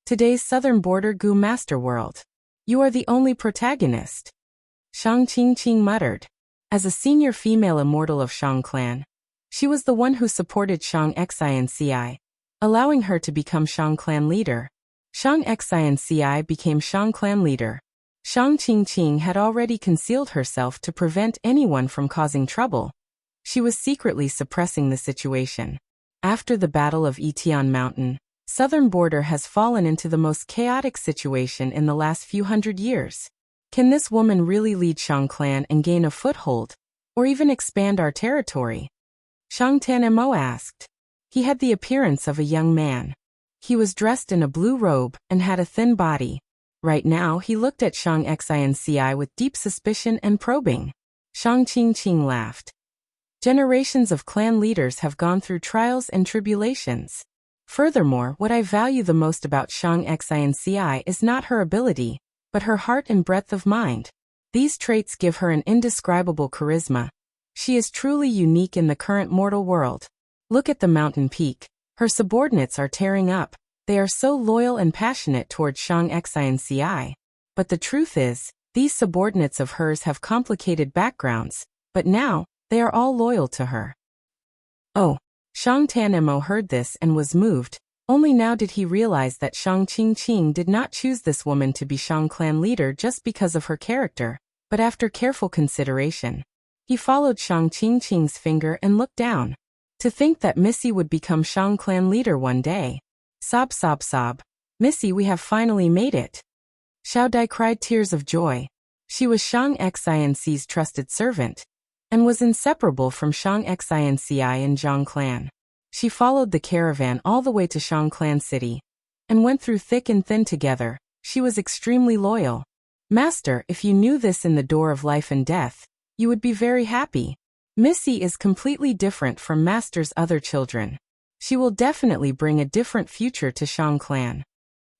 Today's southern border Gu Master World. You are the only protagonist. Shang Qingqing muttered. As a senior female immortal of Shang clan, she was the one who supported Shang Xinci, allowing her to become Shang clan leader. Shang Xinci became Shang clan leader. Shang Qingqing had already concealed herself to prevent anyone from causing trouble. She was secretly suppressing the situation. After the Battle of Etian Mountain, southern border has fallen into the most chaotic situation in the last few hundred years. Can this woman really lead Shang clan and gain a foothold, or even expand our territory? Shang Tanmo asked. He had the appearance of a young man. He was dressed in a blue robe and had a thin body. Right now he looked at Shang Xinci with deep suspicion and probing. Shang Qingqing laughed. Generations of clan leaders have gone through trials and tribulations. Furthermore, what I value the most about Shang Xinci is not her ability, but her heart and breadth of mind. These traits give her an indescribable charisma. She is truly unique in the current mortal world. Look at the mountain peak. Her subordinates are tearing up. They are so loyal and passionate towards Shang Xinci. But the truth is, these subordinates of hers have complicated backgrounds, but now, they are all loyal to her. Oh. Shang Tanmo heard this and was moved. Only now did he realize that Shang Qingqing did not choose this woman to be Shang clan leader just because of her character, but after careful consideration. He followed Shang Qingqing's finger and looked down. To think that Missy would become Shang clan leader one day. Sob sob sob. Missy, we have finally made it. Xiao Dai cried tears of joy. She was Shang Xinci's trusted servant, and was inseparable from Shang Xinci and Zhang clan. She followed the caravan all the way to Shang clan city, and went through thick and thin together. She was extremely loyal. Master, if you knew this in the door of life and death, you would be very happy. Missy is completely different from Master's other children. She will definitely bring a different future to Shang clan.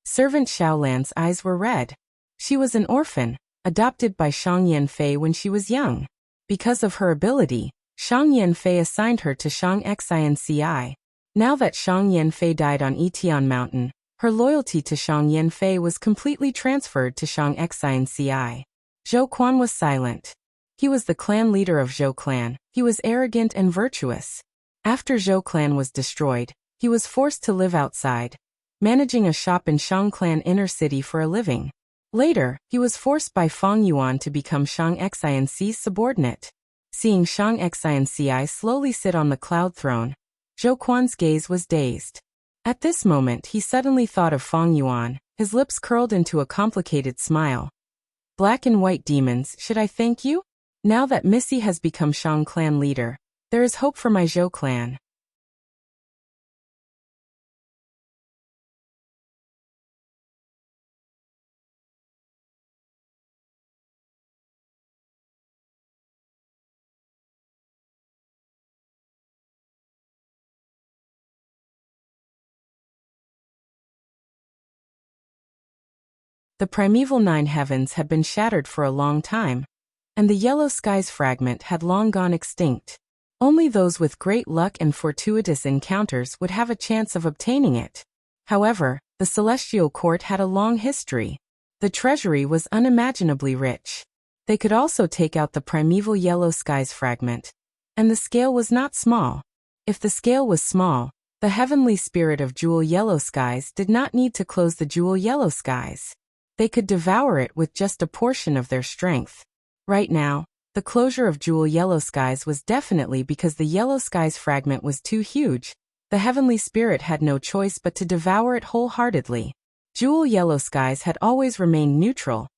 Servant Xiaolan's eyes were red. She was an orphan, adopted by Shang Yanfei when she was young. Because of her ability, Shang Yanfei assigned her to Shang Xinci. Now that Shang Yanfei died on Etian Mountain, her loyalty to Shang Yanfei was completely transferred to Shang Xinci. Zhou Quan was silent. He was the clan leader of Zhou clan. He was arrogant and virtuous. After Zhou clan was destroyed, he was forced to live outside, managing a shop in Shang clan inner city for a living. Later, he was forced by Feng Yuan to become Shang Xinci's subordinate. Seeing Shang Xinci slowly sit on the cloud throne, Zhou Quan's gaze was dazed. At this moment he suddenly thought of Feng Yuan, his lips curled into a complicated smile. Black and white demons, should I thank you? Now that Missy has become Shang clan leader, there is hope for my Zhou clan. The primeval nine heavens had been shattered for a long time, and the yellow sky's fragment had long gone extinct. Only those with great luck and fortuitous encounters would have a chance of obtaining it. However, the celestial court had a long history. The treasury was unimaginably rich. They could also take out the primeval yellow sky's fragment. And the scale was not small. If the scale was small, the heavenly spirit of jewel yellow skies did not need to close the jewel yellow skies. They could devour it with just a portion of their strength. Right now, the closure of jewel yellow skies was definitely because the yellow sky's fragment was too huge. The heavenly spirit had no choice but to devour it wholeheartedly. Jewel yellow skies had always remained neutral,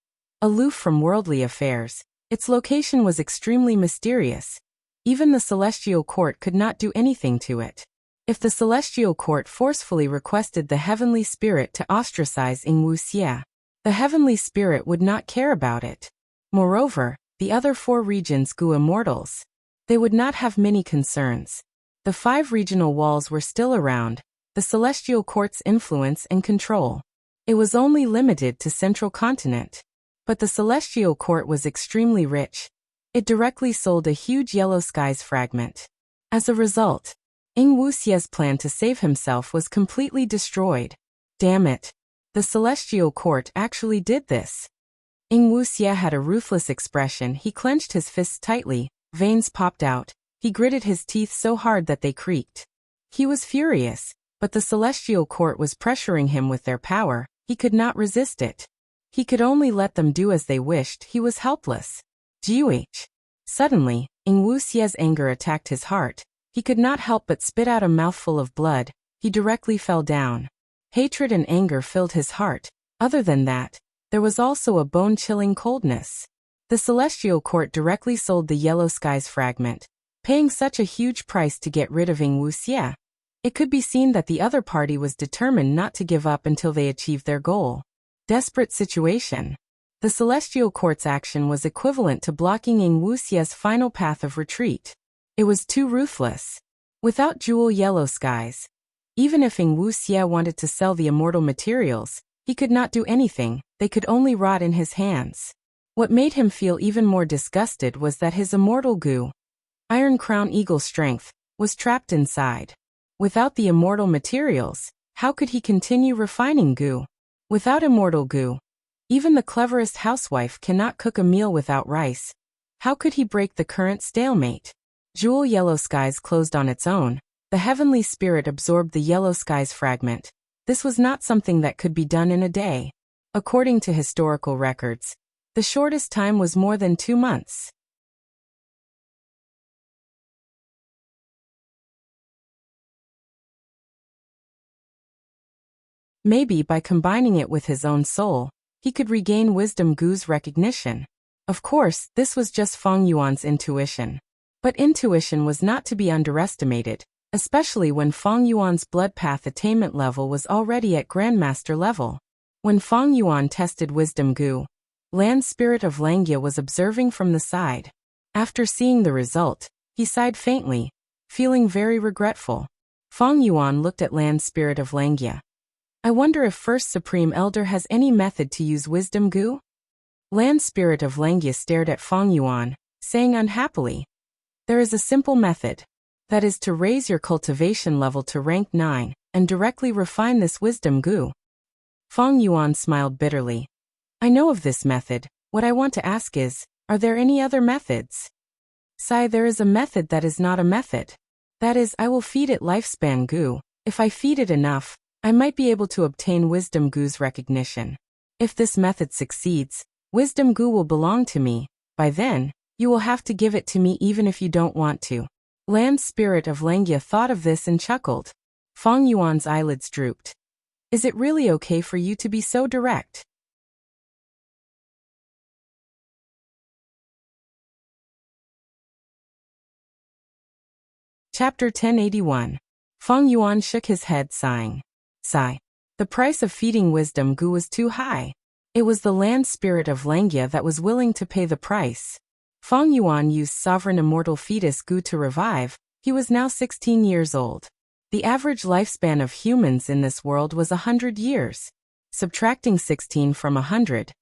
aloof from worldly affairs. Its location was extremely mysterious. Even the celestial court could not do anything to it. If the celestial court forcefully requested the heavenly spirit to ostracize Ing Wuxia, the heavenly spirit would not care about it. Moreover, the other 4 regions Gu immortals. They would not have many concerns. The 5 regional walls were still around, the celestial court's influence and control. It was only limited to central continent. But the celestial court was extremely rich. It directly sold a huge yellow sky's fragment. As a result, Ing Wuxia's plan to save himself was completely destroyed. Damn it. The celestial court actually did this. Ing Wuxia had a ruthless expression. He clenched his fists tightly, veins popped out. He gritted his teeth so hard that they creaked. He was furious, but the celestial court was pressuring him with their power. He could not resist it. He could only let them do as they wished. He was helpless. G.U.H. Suddenly, Ing Wuxia's anger attacked his heart. He could not help but spit out a mouthful of blood. He directly fell down. Hatred and anger filled his heart. Other than that, there was also a bone-chilling coldness. The celestial court directly sold the yellow sky's fragment, paying such a huge price to get rid of Ing Wuxia. It could be seen that the other party was determined not to give up until they achieved their goal. Desperate situation. The celestial court's action was equivalent to blocking Ing Wuxia's final path of retreat. It was too ruthless. Without jewel yellow skies, even if Ing Wuxia wanted to sell the immortal materials, he could not do anything. They could only rot in his hands. What made him feel even more disgusted was that his immortal Gu, Iron Crown Eagle strength, was trapped inside. Without the immortal materials, how could he continue refining Gu? Without immortal Gu, even the cleverest housewife cannot cook a meal without rice. How could he break the current stalemate? Jewel yellow skies closed on its own. The heavenly spirit absorbed the yellow sky's fragment. This was not something that could be done in a day. According to historical records, the shortest time was more than 2 months. Maybe by combining it with his own soul, he could regain Wisdom Gu's recognition. Of course, this was just Feng Yuan's intuition. But intuition was not to be underestimated, especially when Feng Yuan's blood path attainment level was already at Grandmaster level. When Feng Yuan tested Wisdom Gu, Land Spirit of Langia was observing from the side. After seeing the result, he sighed faintly, feeling very regretful. Feng Yuan looked at Land Spirit of Langia. I wonder if First Supreme Elder has any method to use Wisdom Gu? Land Spirit of Langia stared at Feng Yuan, saying unhappily, there is a simple method. That is to raise your cultivation level to rank 9, and directly refine this Wisdom Gu. Feng Yuan smiled bitterly. I know of this method. What I want to ask is, are there any other methods? Sai, there is a method that is not a method. That is, I will feed it Lifespan Gu. If I feed it enough, I might be able to obtain Wisdom Gu's recognition. If this method succeeds, Wisdom Gu will belong to me. By then, you will have to give it to me even if you don't want to. Land Spirit of Langia thought of this and chuckled. Feng Yuan's eyelids drooped. Is it really okay for you to be so direct? Chapter 1081. Feng Yuan shook his head, sighing. Sigh. The price of feeding wisdom goo was too high. It was the land spirit of Langya that was willing to pay the price. Feng Yuan used sovereign immortal fetus goo to revive. He was now 16 years old. The average lifespan of humans in this world was 100 years. Subtracting 16 from 100,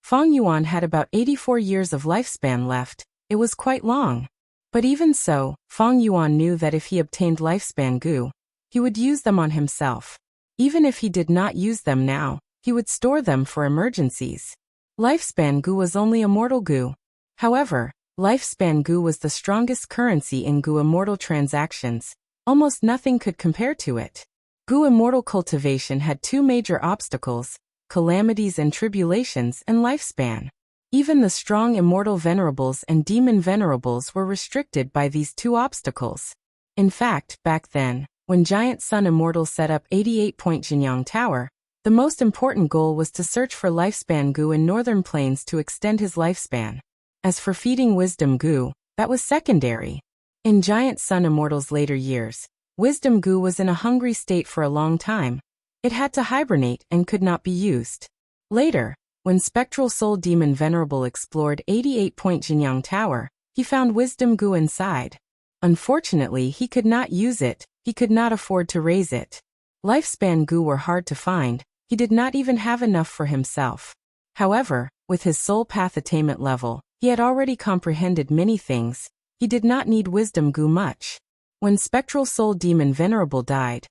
Feng Yuan had about 84 years of lifespan left. It was quite long. But even so, Feng Yuan knew that if he obtained lifespan goo, he would use them on himself. Even if he did not use them now, he would store them for emergencies. Lifespan goo was only immortal goo. However, lifespan goo was the strongest currency in goo immortal transactions. Almost nothing could compare to it. Goo immortal cultivation had two major obstacles: calamities and tribulations, and lifespan. Even the strong immortal venerables and demon venerables were restricted by these two obstacles. In fact, back then, when Giant Sun Immortal set up 88-point Jinyang Tower, the most important goal was to search for lifespan goo in northern plains to extend his lifespan. As for feeding wisdom goo, that was secondary. In Giant Sun Immortal's later years, wisdom goo was in a hungry state for a long time. It had to hibernate and could not be used. Later, when Spectral Soul Demon Venerable explored 88-point Jinyang Tower, he found wisdom goo inside. Unfortunately, he could not use it. He could not afford to raise it. Lifespan goo were hard to find. He did not even have enough for himself. However, with his soul path attainment level, he had already comprehended many things. He did not need wisdom goo much. When Spectral Soul Demon Venerable died,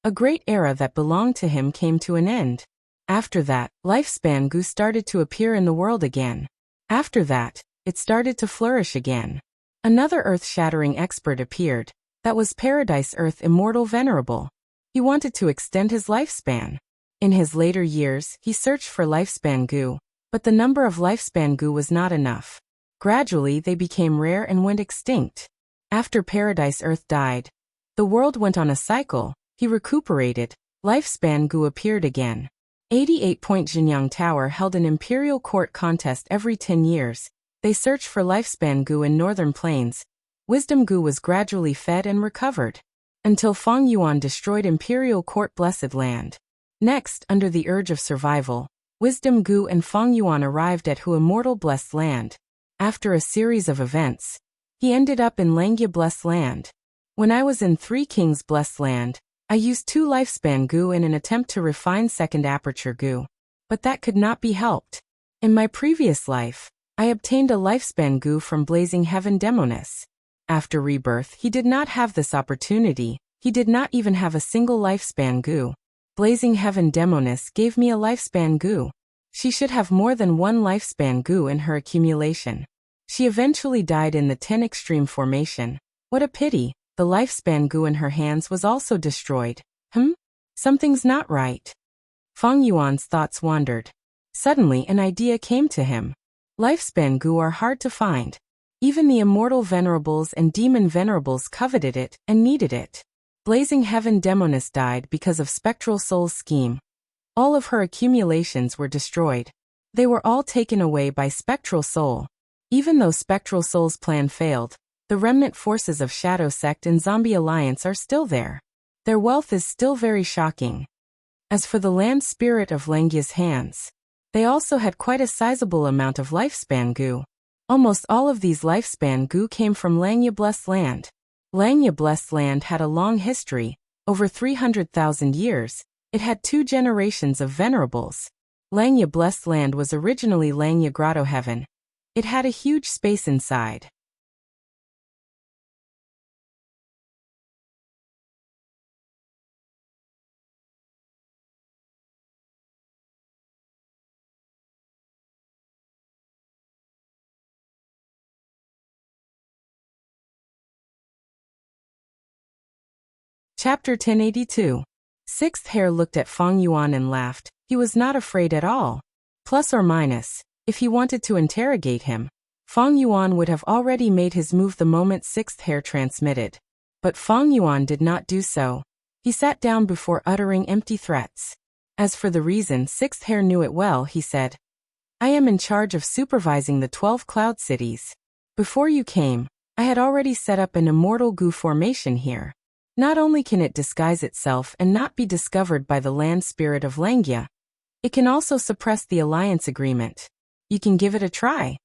a great era that belonged to him came to an end. After that, lifespan goo started to appear in the world again. After that, it started to flourish again. Another earth-shattering expert appeared. That was Paradise Earth Immortal Venerable. He wanted to extend his lifespan. In his later years, he searched for lifespan goo, but the number of lifespan goo was not enough. Gradually, they became rare and went extinct. After Paradise Earth died, the world went on a cycle. He recuperated. Lifespan goo appeared again. 88-point Jinyang Tower held an imperial court contest every 10 years. They searched for lifespan goo in northern plains. Wisdom goo was gradually fed and recovered, until Feng Yuan destroyed imperial court blessed land. Next, under the urge of survival, wisdom goo and Feng Yuan arrived at Hu immortal blessed land. After a series of events, he ended up in Langya blessed land. When I was in Three Kings blessed land, I used 2 lifespan goo in an attempt to refine second aperture goo. But that could not be helped. In my previous life, I obtained a lifespan goo from Blazing Heaven Demoness. After rebirth, he did not have this opportunity. He did not even have a single lifespan goo. Blazing Heaven Demoness gave me a lifespan goo. She should have more than 1 lifespan goo in her accumulation. She eventually died in the 10 extreme formation. What a pity. The lifespan goo in her hands was also destroyed. Something's not right. Feng Yuan's thoughts wandered. Suddenly an idea came to him. Lifespan goo are hard to find. Even the immortal venerables and demon venerables coveted it and needed it. Blazing Heaven Demoness died because of Spectral Soul's scheme. All of her accumulations were destroyed. They were all taken away by Spectral Soul. Even though Spectral Soul's plan failed, the remnant forces of Shadow Sect and Zombie Alliance are still there. Their wealth is still very shocking. As for the land spirit of Langya's hands, they also had quite a sizable amount of lifespan goo. Almost all of these lifespan goo came from Langya Blessed Land. Langya Blessed Land had a long history, over 300,000 years. It had 2 generations of venerables. Langya Blessed Land was originally Langya Grotto Heaven. It had a huge space inside. Chapter 1082. Sixth Hair looked at Feng Yuan and laughed. He was not afraid at all. Plus or minus, if he wanted to interrogate him, Feng Yuan would have already made his move the moment Sixth Hair transmitted. But Feng Yuan did not do so. He sat down before uttering empty threats. As for the reason, Sixth Hair knew it well. He said, I am in charge of supervising the 12 cloud cities. Before you came, I had already set up an immortal goo formation here. Not only can it disguise itself and not be discovered by the land spirit of Langia, it can also suppress the alliance agreement. You can give it a try.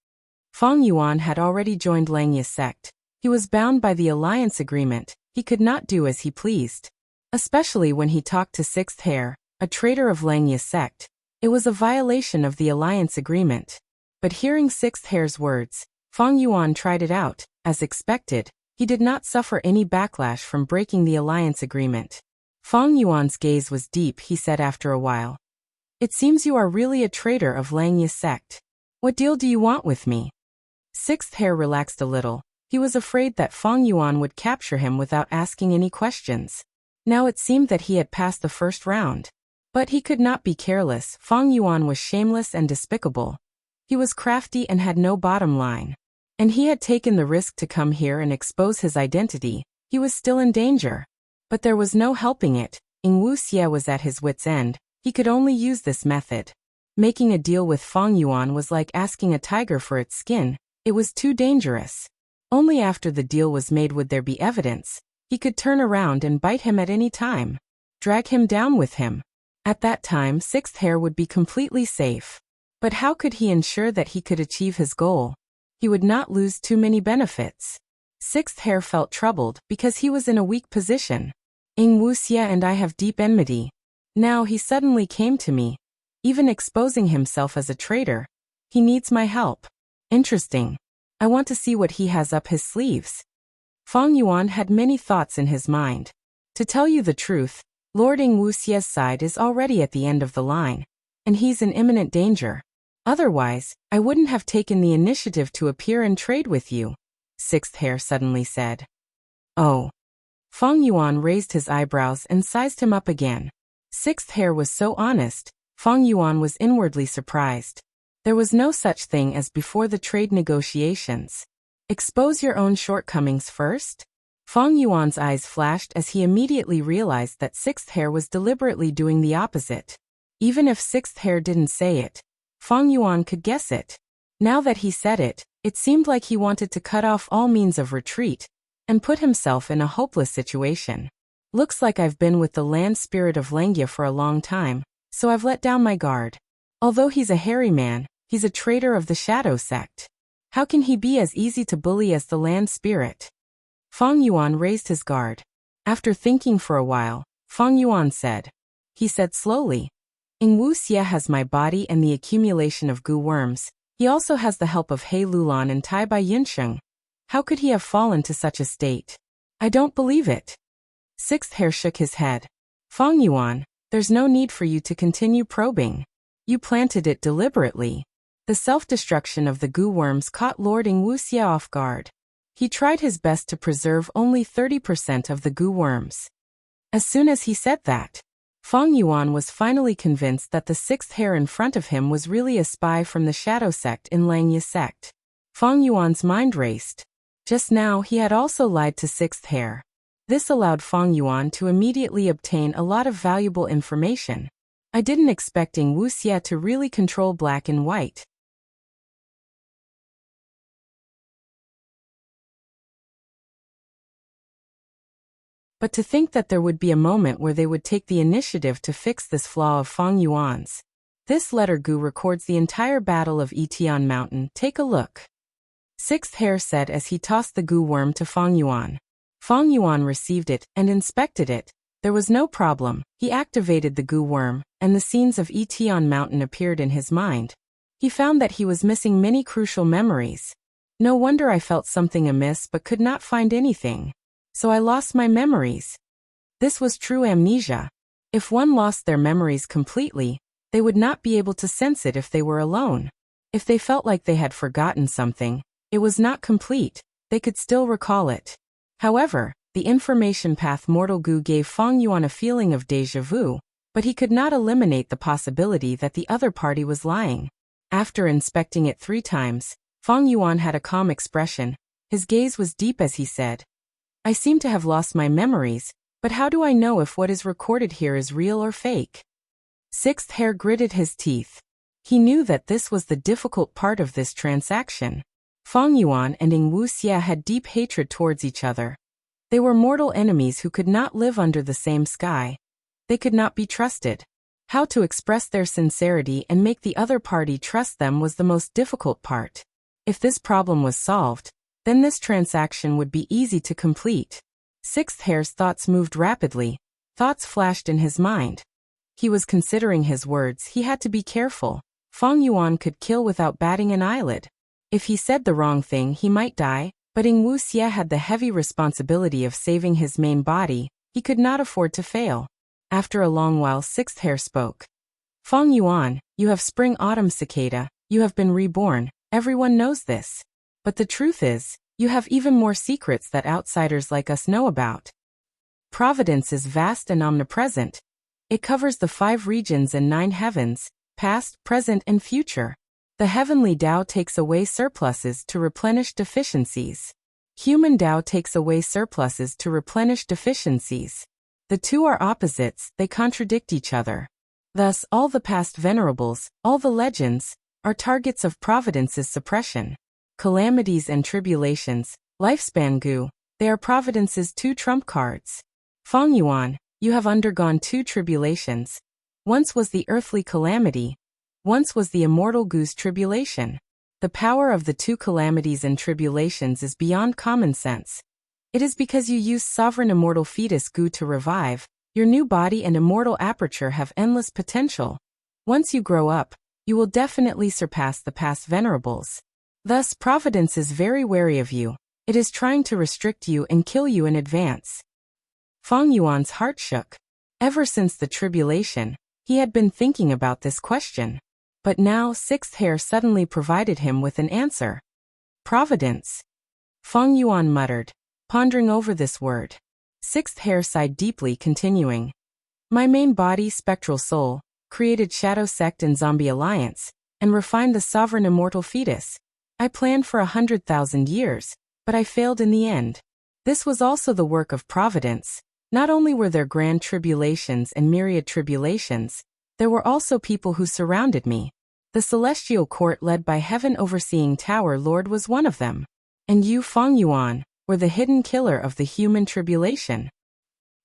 Feng Yuan had already joined Langia's sect. He was bound by the alliance agreement. He could not do as he pleased. Especially when he talked to Sixth Hair, a traitor of Langia's sect. It was a violation of the alliance agreement. But hearing Sixth Hair's words, Feng Yuan tried it out. As expected, he did not suffer any backlash from breaking the alliance agreement. Feng Yuan's gaze was deep. He said after a while, "It seems you are really a traitor of Langia's sect. What deal do you want with me?" Sixth Hair relaxed a little. He was afraid that Feng Yuan would capture him without asking any questions. Now it seemed that he had passed the first round. But he could not be careless. Feng Yuan was shameless and despicable. He was crafty and had no bottom line. And he had taken the risk to come here and expose his identity. He was still in danger. But there was no helping it. Ing Wuxie was at his wit's end. He could only use this method. Making a deal with Feng Yuan was like asking a tiger for its skin. It was too dangerous. Only after the deal was made would there be evidence. He could turn around and bite him at any time. Drag him down with him. At that time, Sixth Hair would be completely safe. But how could he ensure that he could achieve his goal? He would not lose too many benefits. Sixth Hair felt troubled because he was in a weak position. Ing Wuxie and I have deep enmity. Now he suddenly came to me. Even exposing himself as a traitor. He needs my help. Interesting. I want to see what he has up his sleeves. Feng Yuan had many thoughts in his mind. To tell you the truth, Lord Ing Wuxie's side is already at the end of the line. And he's in imminent danger. Otherwise, I wouldn't have taken the initiative to appear and trade with you, Sixth Hair suddenly said. Oh. Feng Yuan raised his eyebrows and sized him up again. Sixth Hair was so honest, Feng Yuan was inwardly surprised. There was no such thing as before the trade negotiations. Expose your own shortcomings first? Feng Yuan's eyes flashed as he immediately realized that Sixth Hair was deliberately doing the opposite. Even if Sixth Hair didn't say it, Feng Yuan could guess it. Now that he said it, it seemed like he wanted to cut off all means of retreat and put himself in a hopeless situation. Looks like I've been with the land spirit of Langia for a long time, so I've let down my guard. Although he's a hairy man, he's a traitor of the Shadow Sect. How can he be as easy to bully as the land spirit? Feng Yuan raised his guard. After thinking for a while, Feng Yuan said. He said slowly. Ing Wuxie has my body and the accumulation of goo worms. He also has the help of He Lulan and Tai Bai Yinsheng. How could he have fallen to such a state? I don't believe it. Sixth Hair shook his head. Feng Yuan, there's no need for you to continue probing. You planted it deliberately. The self-destruction of the goo worms caught Lord Ing Wuxie off guard. He tried his best to preserve only 30% of the goo worms. As soon as he said that, Feng Yuan was finally convinced that the Sixth Hair in front of him was really a spy from the Shadow Sect in Langia's sect. Feng Yuan's mind raced. Just now he had also lied to Sixth Hair. This allowed Feng Yuan to immediately obtain a lot of valuable information. I didn't expect Ing Wuxie to really control black and white. But to think that there would be a moment where they would take the initiative to fix this flaw of Feng Yuan's. This letter Gu records the entire battle of Etion Mountain. Take a look. Sixth Hair said as he tossed the goo worm to Feng Yuan. Feng Yuan received it and inspected it. There was no problem. He activated the goo worm, and the scenes of Etion Mountain appeared in his mind. He found that he was missing many crucial memories. No wonder I felt something amiss but could not find anything. So I lost my memories. This was true amnesia. If one lost their memories completely, they would not be able to sense it if they were alone. If they felt like they had forgotten something, it was not complete, they could still recall it. However, the information path Mortal Gu gave Feng Yuan a feeling of déjà vu, but he could not eliminate the possibility that the other party was lying. After inspecting it 3 times, Feng Yuan had a calm expression. His gaze was deep as he said, I seem to have lost my memories, but how do I know if what is recorded here is real or fake? Sixth Hair gritted his teeth. He knew that this was the difficult part of this transaction. Fang Yuan and Ing Wuxia had deep hatred towards each other. They were mortal enemies who could not live under the same sky. They could not be trusted. How to express their sincerity and make the other party trust them was the most difficult part. If this problem was solved, then this transaction would be easy to complete. Sixth Hair's thoughts moved rapidly. Thoughts flashed in his mind. He was considering his words. He had to be careful. Fang Yuan could kill without batting an eyelid. If he said the wrong thing, he might die, but Ing Wuxia had the heavy responsibility of saving his main body. He could not afford to fail. After a long while, Sixth Hair spoke. Fang Yuan, you have spring-autumn cicada. You have been reborn. Everyone knows this. But the truth is, you have even more secrets that outsiders like us know about. Providence is vast and omnipresent. It covers the 5 regions and 9 heavens, past, present, and future. The heavenly Tao takes away surpluses to replenish deficiencies. Human Tao takes away surpluses to replenish deficiencies. The two are opposites, they contradict each other. Thus, all the past venerables, all the legends, are targets of Providence's suppression. Calamities and tribulations, lifespan Gu, they are Providence's 2 trump cards. Fang Yuan, you have undergone 2 tribulations. Once was the earthly calamity. Once was the immortal Gu's tribulation. The power of the 2 calamities and tribulations is beyond common sense. It is because you use sovereign immortal fetus Gu to revive. Your new body and immortal aperture have endless potential. Once you grow up, you will definitely surpass the past venerables. Thus, Providence is very wary of you. It is trying to restrict you and kill you in advance. Fang Yuan's heart shook. Ever since the tribulation, he had been thinking about this question. But now Sixth Hair suddenly provided him with an answer. Providence. Fang Yuan muttered, pondering over this word. Sixth Hair sighed deeply, continuing. My main body, spectral soul, created Shadow Sect and Zombie Alliance, and refined the sovereign immortal fetus. I planned for 100,000 years, but I failed in the end. This was also the work of Providence. Not only were there grand tribulations and myriad tribulations, there were also people who surrounded me. The celestial court led by Heaven Overseeing Tower Lord was one of them. And you, Fang Yuan, were the hidden killer of the human tribulation.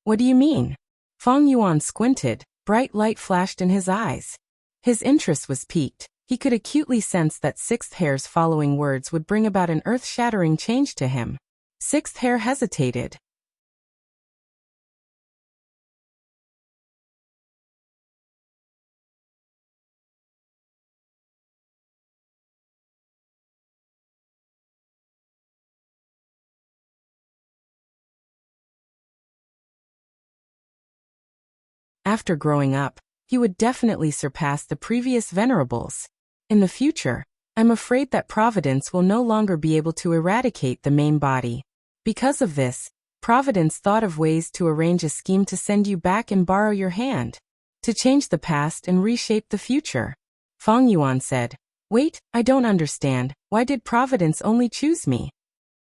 What do you mean? Fang Yuan squinted, bright light flashed in his eyes. His interest was piqued. He could acutely sense that Sixth Hair's following words would bring about an earth-shattering change to him. Sixth Hair hesitated. After growing up, he would definitely surpass the previous venerables. In the future, I'm afraid that Providence will no longer be able to eradicate the main body. Because of this, Providence thought of ways to arrange a scheme to send you back and borrow your hand. To change the past and reshape the future. Fang Yuan said, Wait, I don't understand. Why did Providence only choose me?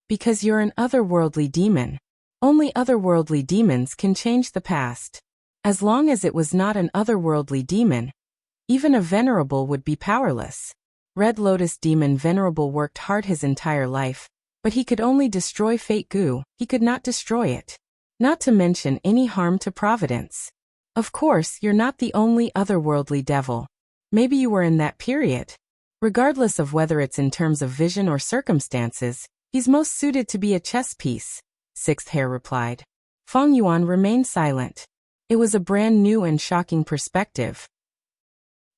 Because you're an otherworldly demon. Only otherworldly demons can change the past. As long as it was not an otherworldly demon, even a venerable would be powerless. Red Lotus Demon Venerable worked hard his entire life, but he could only destroy Fate Gu, he could not destroy it. Not to mention any harm to Providence. Of course, you're not the only otherworldly devil. Maybe you were in that period. Regardless of whether it's in terms of vision or circumstances, he's most suited to be a chess piece, Sixth Hair replied. Fang Yuan remained silent. It was a brand new and shocking perspective.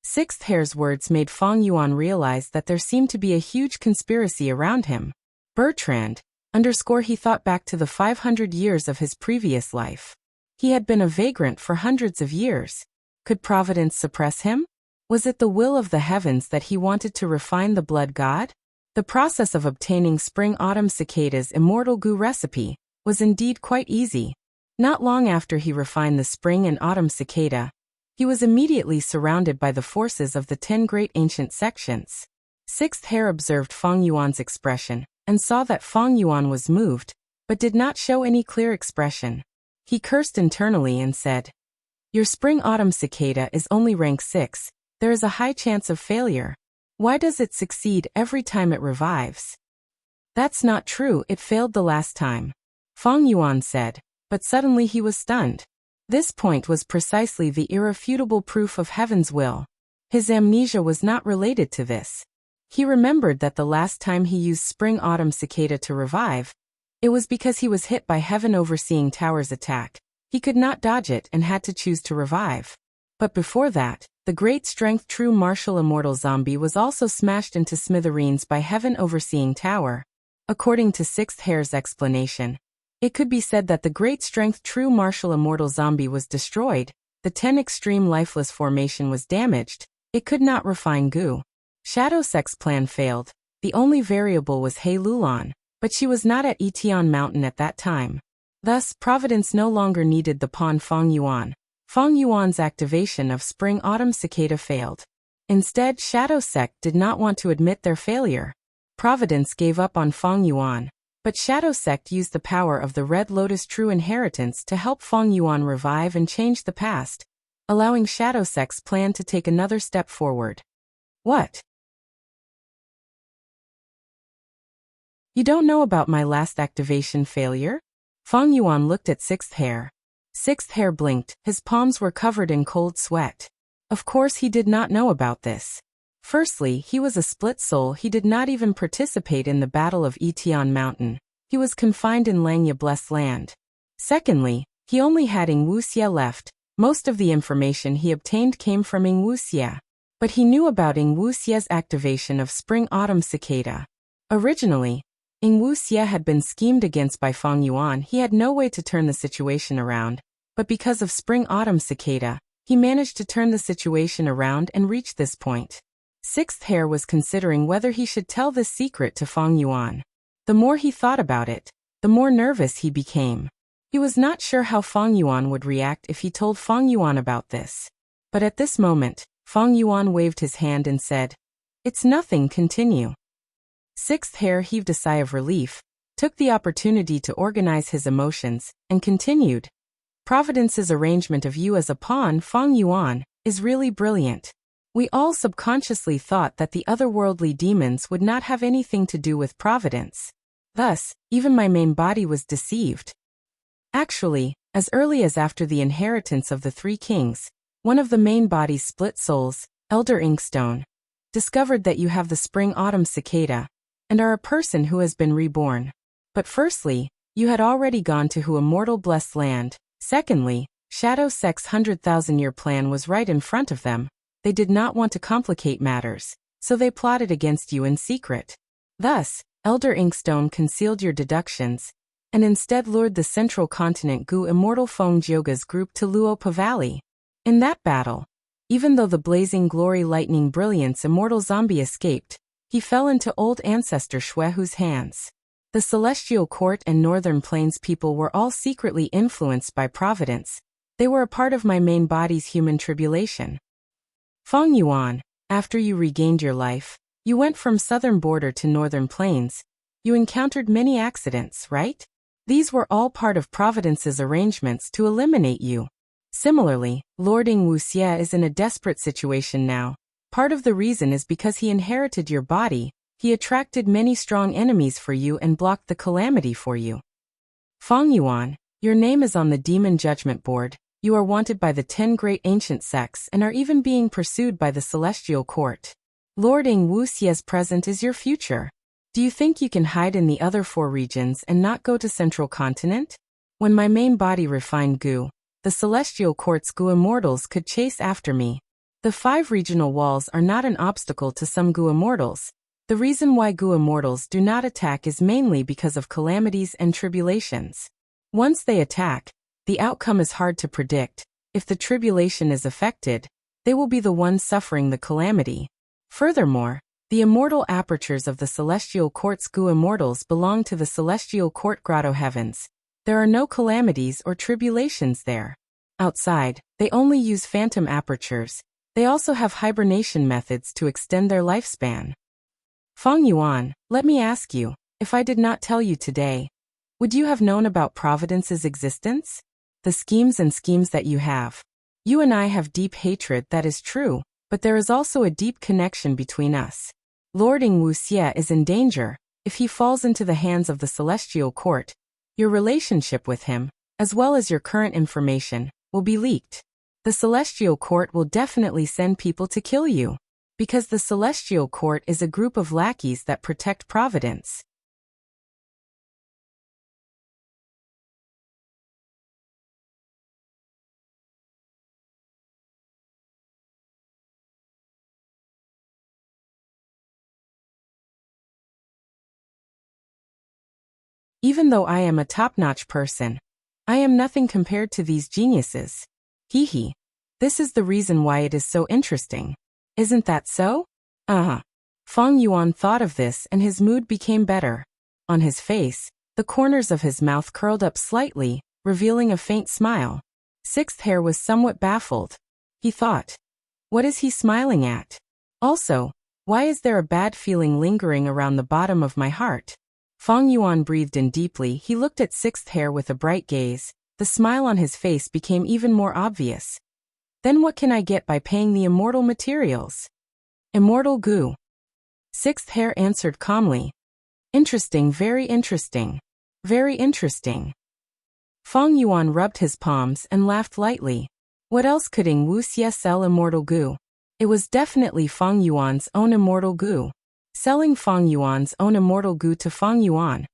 Sixth Hair's words made Fang Yuan realize that there seemed to be a huge conspiracy around him. Bertrand, he thought back to the 500 years of his previous life. He had been a vagrant for hundreds of years. Could Providence suppress him? Was it the will of the heavens that he wanted to refine the blood god? The process of obtaining spring-autumn cicada's immortal Gu recipe was indeed quite easy. Not long after he refined the spring and autumn cicada, he was immediately surrounded by the forces of the 10 great ancient sections. Sixth Hair observed Fang Yuan's expression, and saw that Fang Yuan was moved, but did not show any clear expression. He cursed internally and said, Your spring-autumn cicada is only rank 6, there is a high chance of failure. Why does it succeed every time it revives? That's not true, it failed the last time. Fang Yuan said, but suddenly he was stunned. This point was precisely the irrefutable proof of heaven's will. His amnesia was not related to this. He remembered that the last time he used Spring-Autumn Cicada to revive, it was because he was hit by Heaven Overseeing Tower's attack. He could not dodge it and had to choose to revive. But before that, the great strength true martial immortal zombie was also smashed into smithereens by Heaven Overseeing Tower. According to Sixth Hair's explanation, it could be said that the great strength true martial immortal zombie was destroyed, the 10 extreme lifeless formation was damaged, it could not refine goo. Shadow Sec's plan failed, the only variable was Hei Lulan, but she was not at Etion Mountain at that time. Thus, Providence no longer needed the pawn Fang Yuan. Fang Yuan's activation of Spring-Autumn Cicada failed. Instead, Shadow Sec did not want to admit their failure. Providence gave up on Fang Yuan, but Shadow Sect used the power of the Red Lotus True Inheritance to help Fang Yuan revive and change the past, allowing Shadow Sec's plan to take another step forward. What? You don't know about my last activation failure? Fang Yuan looked at Sixth Hair. Sixth Hair blinked, his palms were covered in cold sweat. Of course he did not know about this. Firstly, he was a split soul, he did not even participate in the Battle of Etion Mountain. He was confined in Langya Blessed Land. Secondly, he only had Ing Wuxia left. Most of the information he obtained came from Ing Wuxia. But he knew about Ing Wuxia's activation of Spring-Autumn Cicada. Originally, Ing Wuxia had been schemed against by Fang Yuan. He had no way to turn the situation around, but because of Spring-Autumn Cicada, he managed to turn the situation around and reach this point. Sixth Hair was considering whether he should tell this secret to Fang Yuan. The more he thought about it, the more nervous he became. He was not sure how Fang Yuan would react if he told Fang Yuan about this. But at this moment, Fang Yuan waved his hand and said, "It's nothing, continue." Sixth Hair heaved a sigh of relief, took the opportunity to organize his emotions, and continued. Providence's arrangement of you as a pawn, Fang Yuan, is really brilliant. We all subconsciously thought that the otherworldly demons would not have anything to do with Providence. Thus, even my main body was deceived. Actually, as early as after the inheritance of the three kings, one of the main body's split souls, Elder Inkstone, discovered that you have the Spring-Autumn Cicada, and are a person who has been reborn. But firstly, you had already gone to Hu Immortal Blessed Land. Secondly, Shadow Sec's 100,000-year plan was right in front of them. They did not want to complicate matters, so they plotted against you in secret. Thus, Elder Inkstone concealed your deductions, and instead lured the Central Continent Gu Immortal Feng Jyoga's group to Luopa Valley. In that battle, even though the blazing glory lightning brilliance immortal zombie escaped, he fell into old ancestor Xuehu's hands. The Celestial Court and Northern Plains people were all secretly influenced by Providence. They were a part of my main body's human tribulation. Fang Yuan, after you regained your life, you went from southern border to northern plains. You encountered many accidents, right? These were all part of Providence's arrangements to eliminate you. Similarly, Lord Ing Wuxia is in a desperate situation now. Part of the reason is because he inherited your body. He attracted many strong enemies for you and blocked the calamity for you. Fang Yuan, your name is on the Demon Judgment Board. You are wanted by the 10 great ancient sects and are even being pursued by the Celestial Court. Lord Ing Wuxia's present is your future. Do you think you can hide in the other 4 regions and not go to Central Continent? When my main body refined Gu, the Celestial Court's Gu Immortals could chase after me. The 5 regional walls are not an obstacle to some Gu Immortals. The reason why Gu Immortals do not attack is mainly because of calamities and tribulations. Once they attack, the outcome is hard to predict. If the tribulation is affected, they will be the ones suffering the calamity. Furthermore, the immortal apertures of the Celestial Court's Gu Immortals belong to the Celestial Court Grotto Heavens. There are no calamities or tribulations there. Outside, they only use phantom apertures. They also have hibernation methods to extend their lifespan. Fang Yuan, let me ask you, if I did not tell you today, would you have known about Providence's existence? The schemes that you have. You and I have deep hatred, that is true, but there is also a deep connection between us. Lord Ing Wuxia is in danger. If he falls into the hands of the celestial court, your relationship with him, as well as your current information, will be leaked. The celestial court will definitely send people to kill you, because the celestial court is a group of lackeys that protect Providence. Even though I am a top-notch person, I am nothing compared to these geniuses. Hee hee. This is the reason why it is so interesting. Isn't that so? Feng Yuan thought of this and his mood became better. On his face, the corners of his mouth curled up slightly, revealing a faint smile. Sixth Hair was somewhat baffled. He thought, what is he smiling at? Also, why is there a bad feeling lingering around the bottom of my heart? Feng Yuan breathed in deeply. He looked at Sixth Hair with a bright gaze. The smile on his face became even more obvious. Then what can I get by paying the immortal materials? Immortal goo. Sixth Hair answered calmly. Interesting, very interesting. Very interesting. Feng Yuan rubbed his palms and laughed lightly. What else could Ing Wuxie sell immortal goo? It was definitely Feng Yuan's own immortal goo. Selling Feng Yuan's own immortal goo to Feng Yuan.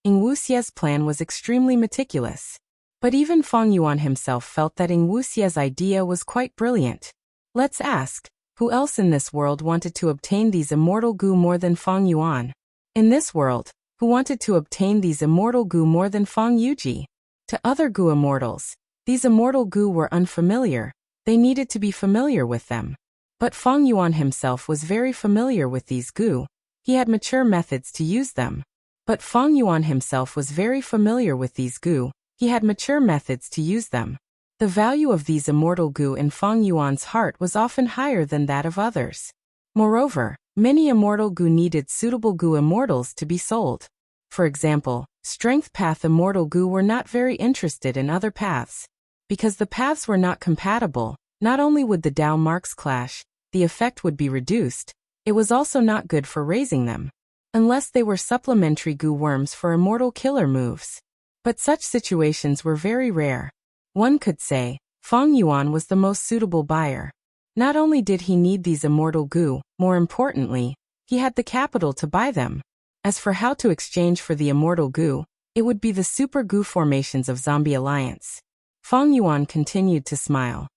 Ing Wuxie's plan was extremely meticulous. But even Feng Yuan himself felt that Ing Wuxie's idea was quite brilliant. Let's ask, who else in this world wanted to obtain these immortal goo more than Feng Yuan? In this world, who wanted to obtain these immortal goo more than Feng Yuji? To other goo immortals, these immortal goo were unfamiliar. They needed to be familiar with them. But Feng Yuan himself was very familiar with these goo. He had mature methods to use them. But Feng Yuan himself was very familiar with these goo. He had mature methods to use them. The value of these immortal goo in Feng Yuan's heart was often higher than that of others. Moreover, many immortal goo needed suitable goo immortals to be sold. For example, Strength Path immortal goo were not very interested in other paths. Because the paths were not compatible, not only would the Dao marks clash, the effect would be reduced, it was also not good for raising them. Unless they were supplementary goo worms for immortal killer moves. But such situations were very rare. One could say, Feng Yuan was the most suitable buyer. Not only did he need these immortal goo, more importantly, he had the capital to buy them. As for how to exchange for the immortal goo, it would be the super goo formations of Zombie Alliance. Feng Yuan continued to smile.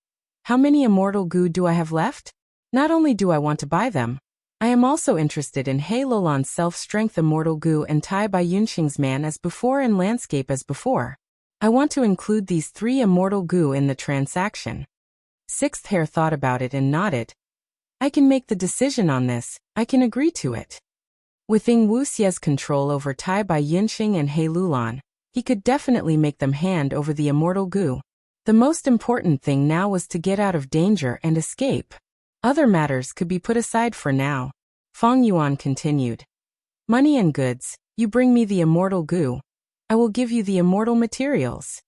How many immortal goo do I have left? Not only do I want to buy them, I am also interested in He Lolan's self-strength immortal goo and Tai Bai Yunxing's man as before and landscape as before. I want to include these 3 immortal goo in the transaction. Sixth Hair thought about it and nodded. I can make the decision on this, I can agree to it. With Ing Wuxie's control over Tai Bai Yunxing and He Lulan, he could definitely make them hand over the immortal goo. The most important thing now was to get out of danger and escape. Other matters could be put aside for now. Feng Yuan continued. Money and goods, you bring me the immortal goo. I will give you the immortal materials.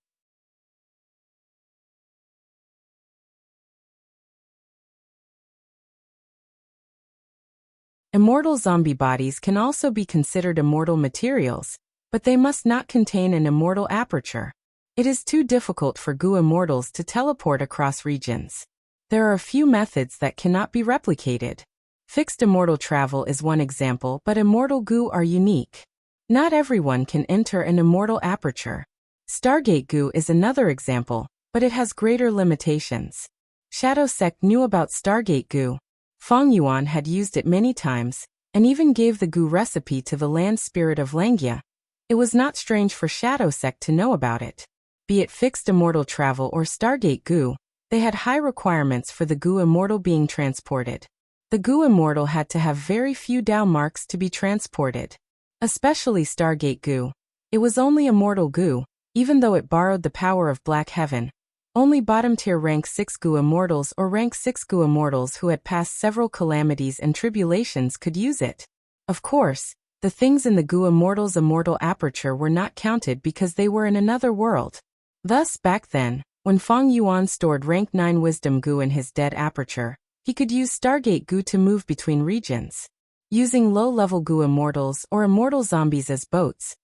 Immortal zombie bodies can also be considered immortal materials, but they must not contain an immortal aperture. It is too difficult for goo immortals to teleport across regions. There are a few methods that cannot be replicated. Fixed immortal travel is one example, but immortal goo are unique. Not everyone can enter an immortal aperture. Stargate goo is another example, but it has greater limitations. Shadow Sect knew about Stargate goo. Feng Yuan had used it many times, and even gave the goo recipe to the land spirit of Langia. It was not strange for Shadow Sect to know about it. Be it fixed immortal travel or Stargate goo, they had high requirements for the goo immortal being transported. The goo immortal had to have very few Dao marks to be transported. Especially Stargate goo. It was only immortal goo, even though it borrowed the power of Black Heaven. Only bottom-tier rank 6 goo immortals or rank 6 goo immortals who had passed several calamities and tribulations could use it. Of course, the things in the goo immortal's immortal aperture were not counted because they were in another world. Thus, back then, when Feng Yuan stored rank 9 wisdom goo in his dead aperture, he could use Stargate goo to move between regions. using low-level goo immortals or immortal zombies as boats,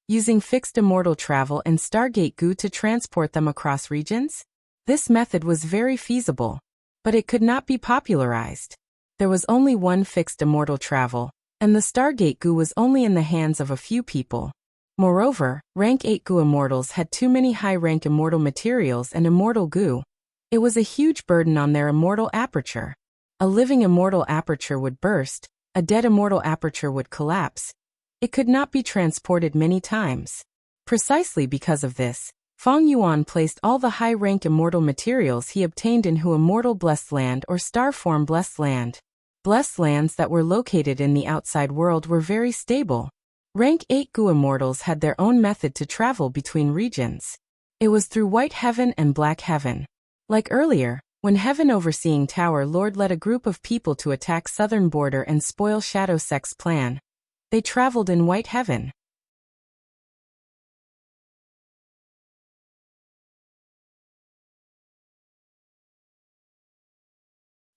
using fixed immortal travel and Stargate goo to transport them across regions. This method was very feasible, but it could not be popularized. There was only one fixed immortal travel, and the Stargate goo was only in the hands of a few people. Moreover, rank 8 goo immortals had too many high-rank immortal materials and immortal goo. It was a huge burden on their immortal aperture. A living immortal aperture would burst, a dead immortal aperture would collapse. It could not be transported many times. Precisely because of this, Feng Yuan placed all the high-rank immortal materials he obtained in Hu Immortal Blessed Land or Starform Blessed Land. Blessed lands that were located in the outside world were very stable. Rank 8 goo immortals had their own method to travel between regions. It was through White Heaven and Black Heaven. Like earlier, when Heaven Overseeing Tower Lord led a group of people to attack southern border and spoil Shadow Sect's plan, they traveled in White Heaven.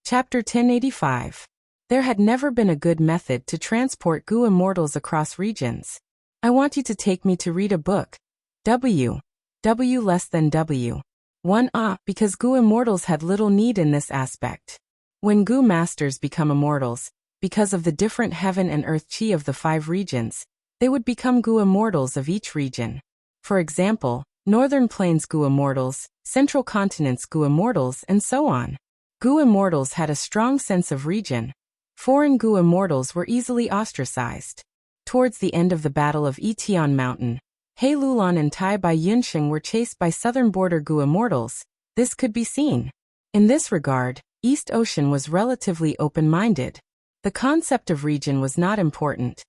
Chapter 1085. There had never been a good method to transport goo immortals across regions. I want you to take me to read a book. W. less than W. 1 because goo immortals had little need in this aspect. When goo masters become immortals, because of the different heaven and earth chi of the 5 regions, they would become goo immortals of each region. For example, Northern Plains goo immortals, Central Continents goo immortals, and so on. Goo immortals had a strong sense of region. Foreign goo immortals were easily ostracized. Towards the end of the Battle of Etian Mountain, He Lulan and Tai Bai Yunsheng were chased by southern border goo immortals. This could be seen. In this regard, East Ocean was relatively open-minded. The concept of region was not important.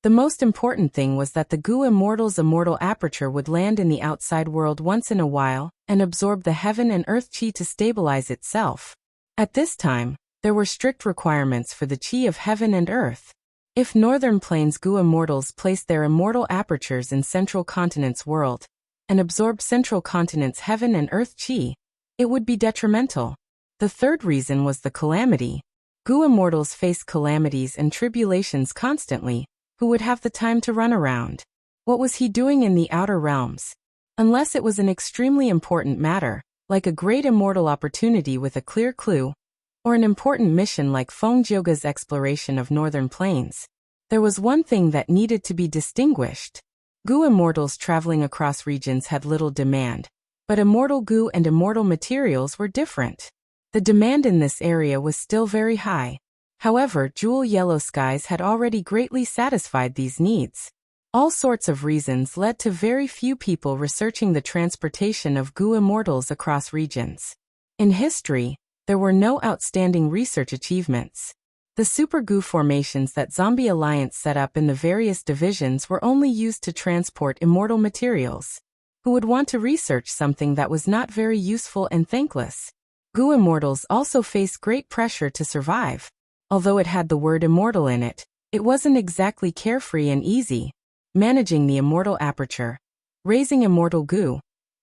The most important thing was that the goo immortals' immortal aperture would land in the outside world once in a while and absorb the heaven and earth chi to stabilize itself. At this time, there were strict requirements for the chi of heaven and earth. If Northern Plains goo immortals placed their immortal apertures in Central Continent's world and absorbed Central Continent's heaven and earth chi, it would be detrimental. The third reason was the calamity. Goo immortals faced calamities and tribulations constantly. Who would have the time to run around? What was he doing in the outer realms? Unless it was an extremely important matter, like a great immortal opportunity with a clear clue, or an important mission like Feng Jioga's exploration of Northern Plains. There was one thing that needed to be distinguished. Goo immortals traveling across regions had little demand, but immortal goo and immortal materials were different. The demand in this area was still very high. However, Jewel Yellow Skies had already greatly satisfied these needs. All sorts of reasons led to very few people researching the transportation of goo immortals across regions. In history, there were no outstanding research achievements. The super goo formations that Zombie Alliance set up in the various divisions were only used to transport immortal materials. Who would want to research something that was not very useful and thankless? Goo immortals also faced great pressure to survive. Although it had the word immortal in it, it wasn't exactly carefree and easy. Managing the immortal aperture, raising immortal goo,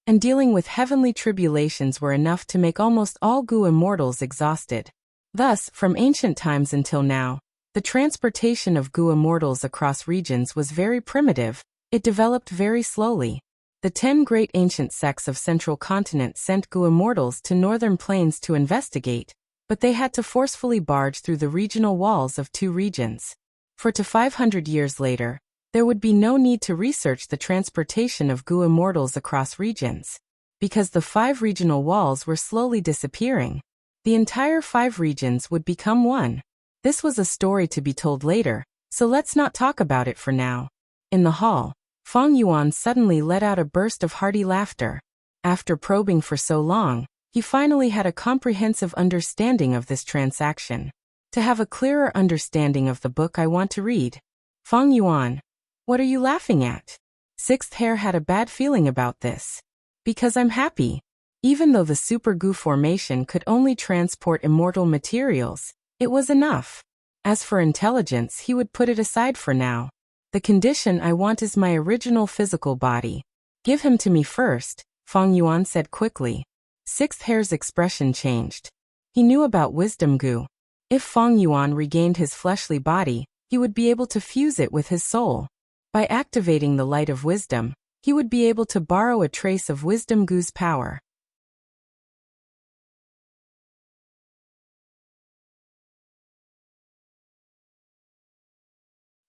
and dealing with heavenly tribulations were enough to make almost all goo immortals exhausted. Thus, from ancient times until now, the transportation of goo immortals across regions was very primitive. It developed very slowly. The 10 great ancient sects of Central Continent sent goo immortals to Northern Plains to investigate, but they had to forcefully barge through the regional walls of 2 regions. For to 500 years later, there would be no need to research the transportation of goo immortals across regions. Because the 5 regional walls were slowly disappearing, the entire 5 regions would become one. This was a story to be told later, so let's not talk about it for now. In the hall, Feng Yuan suddenly let out a burst of hearty laughter. After probing for so long, he finally had a comprehensive understanding of this transaction. To have a clearer understanding of the book I want to read. Feng Yuan. What are you laughing at? Sixth Hair had a bad feeling about this. Because I'm happy. Even though the super goo formation could only transport immortal materials, it was enough. As for intelligence, he would put it aside for now. The condition I want is my original physical body. Give him to me first, Feng Yuan said quickly. Sixth Hair's expression changed. He knew about wisdom goo. If Feng Yuan regained his fleshly body, he would be able to fuse it with his soul. By activating the light of wisdom, he would be able to borrow a trace of wisdom gu's power.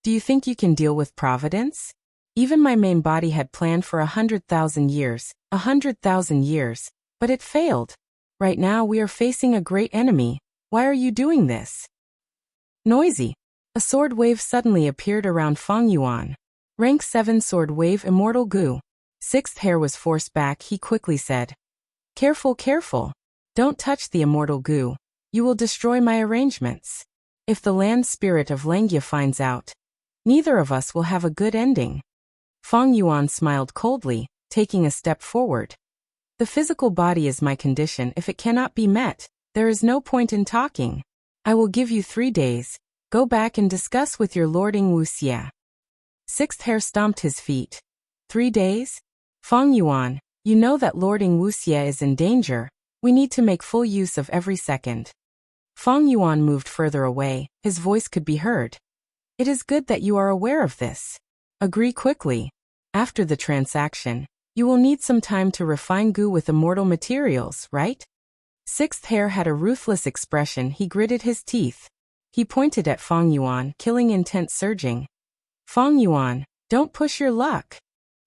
Do you think you can deal with providence? Even my main body had planned for 100,000 years, 100,000 years, but it failed. Right now we are facing a great enemy. Why are you doing this? Noisy. A sword wave suddenly appeared around Feng Yuan. Rank 7 sword wave immortal gu. Sixth hair was forced back. He quickly said, "Careful, careful. Don't touch the immortal gu. You will destroy my arrangements. If the land spirit of Langya finds out, neither of us will have a good ending." Feng Yuan smiled coldly, taking a step forward. "The physical body is my condition. If it cannot be met, there is no point in talking. I will give you 3 days. Go back and discuss with your Lord Ing Wuxia." Sixth hair stomped his feet. 3 days? Feng Yuan, you know that Lord Ing Wuxia is in danger. We need to make full use of every second. Feng Yuan moved further away. His voice could be heard. "It is good that you are aware of this. Agree quickly. After the transaction, you will need some time to refine gu with immortal materials, right?" Sixth hair had a ruthless expression. He gritted his teeth. He pointed at Feng Yuan, killing intent surging. "Feng Yuan, don't push your luck."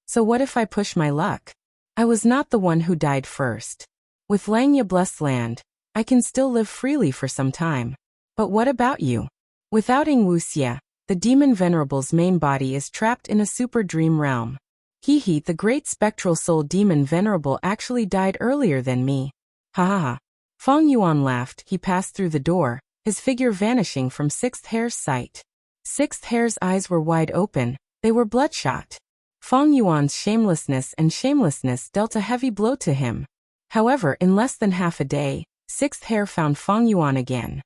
"So what if I push my luck? I was not the one who died first. With Langya blessed land, I can still live freely for some time. But what about you? Without Ing Wuxia, the demon venerable's main body is trapped in a super dream realm. He, the great spectral soul demon venerable actually died earlier than me. Ha ha ha." Feng Yuan laughed. He passed through the door, his figure vanishing from Sixth hair's sight. Sixth hair's eyes were wide open. They were bloodshot. Feng Yuan's shamelessness dealt a heavy blow to him. However, in less than half a day, Sixth hair found Feng Yuan again.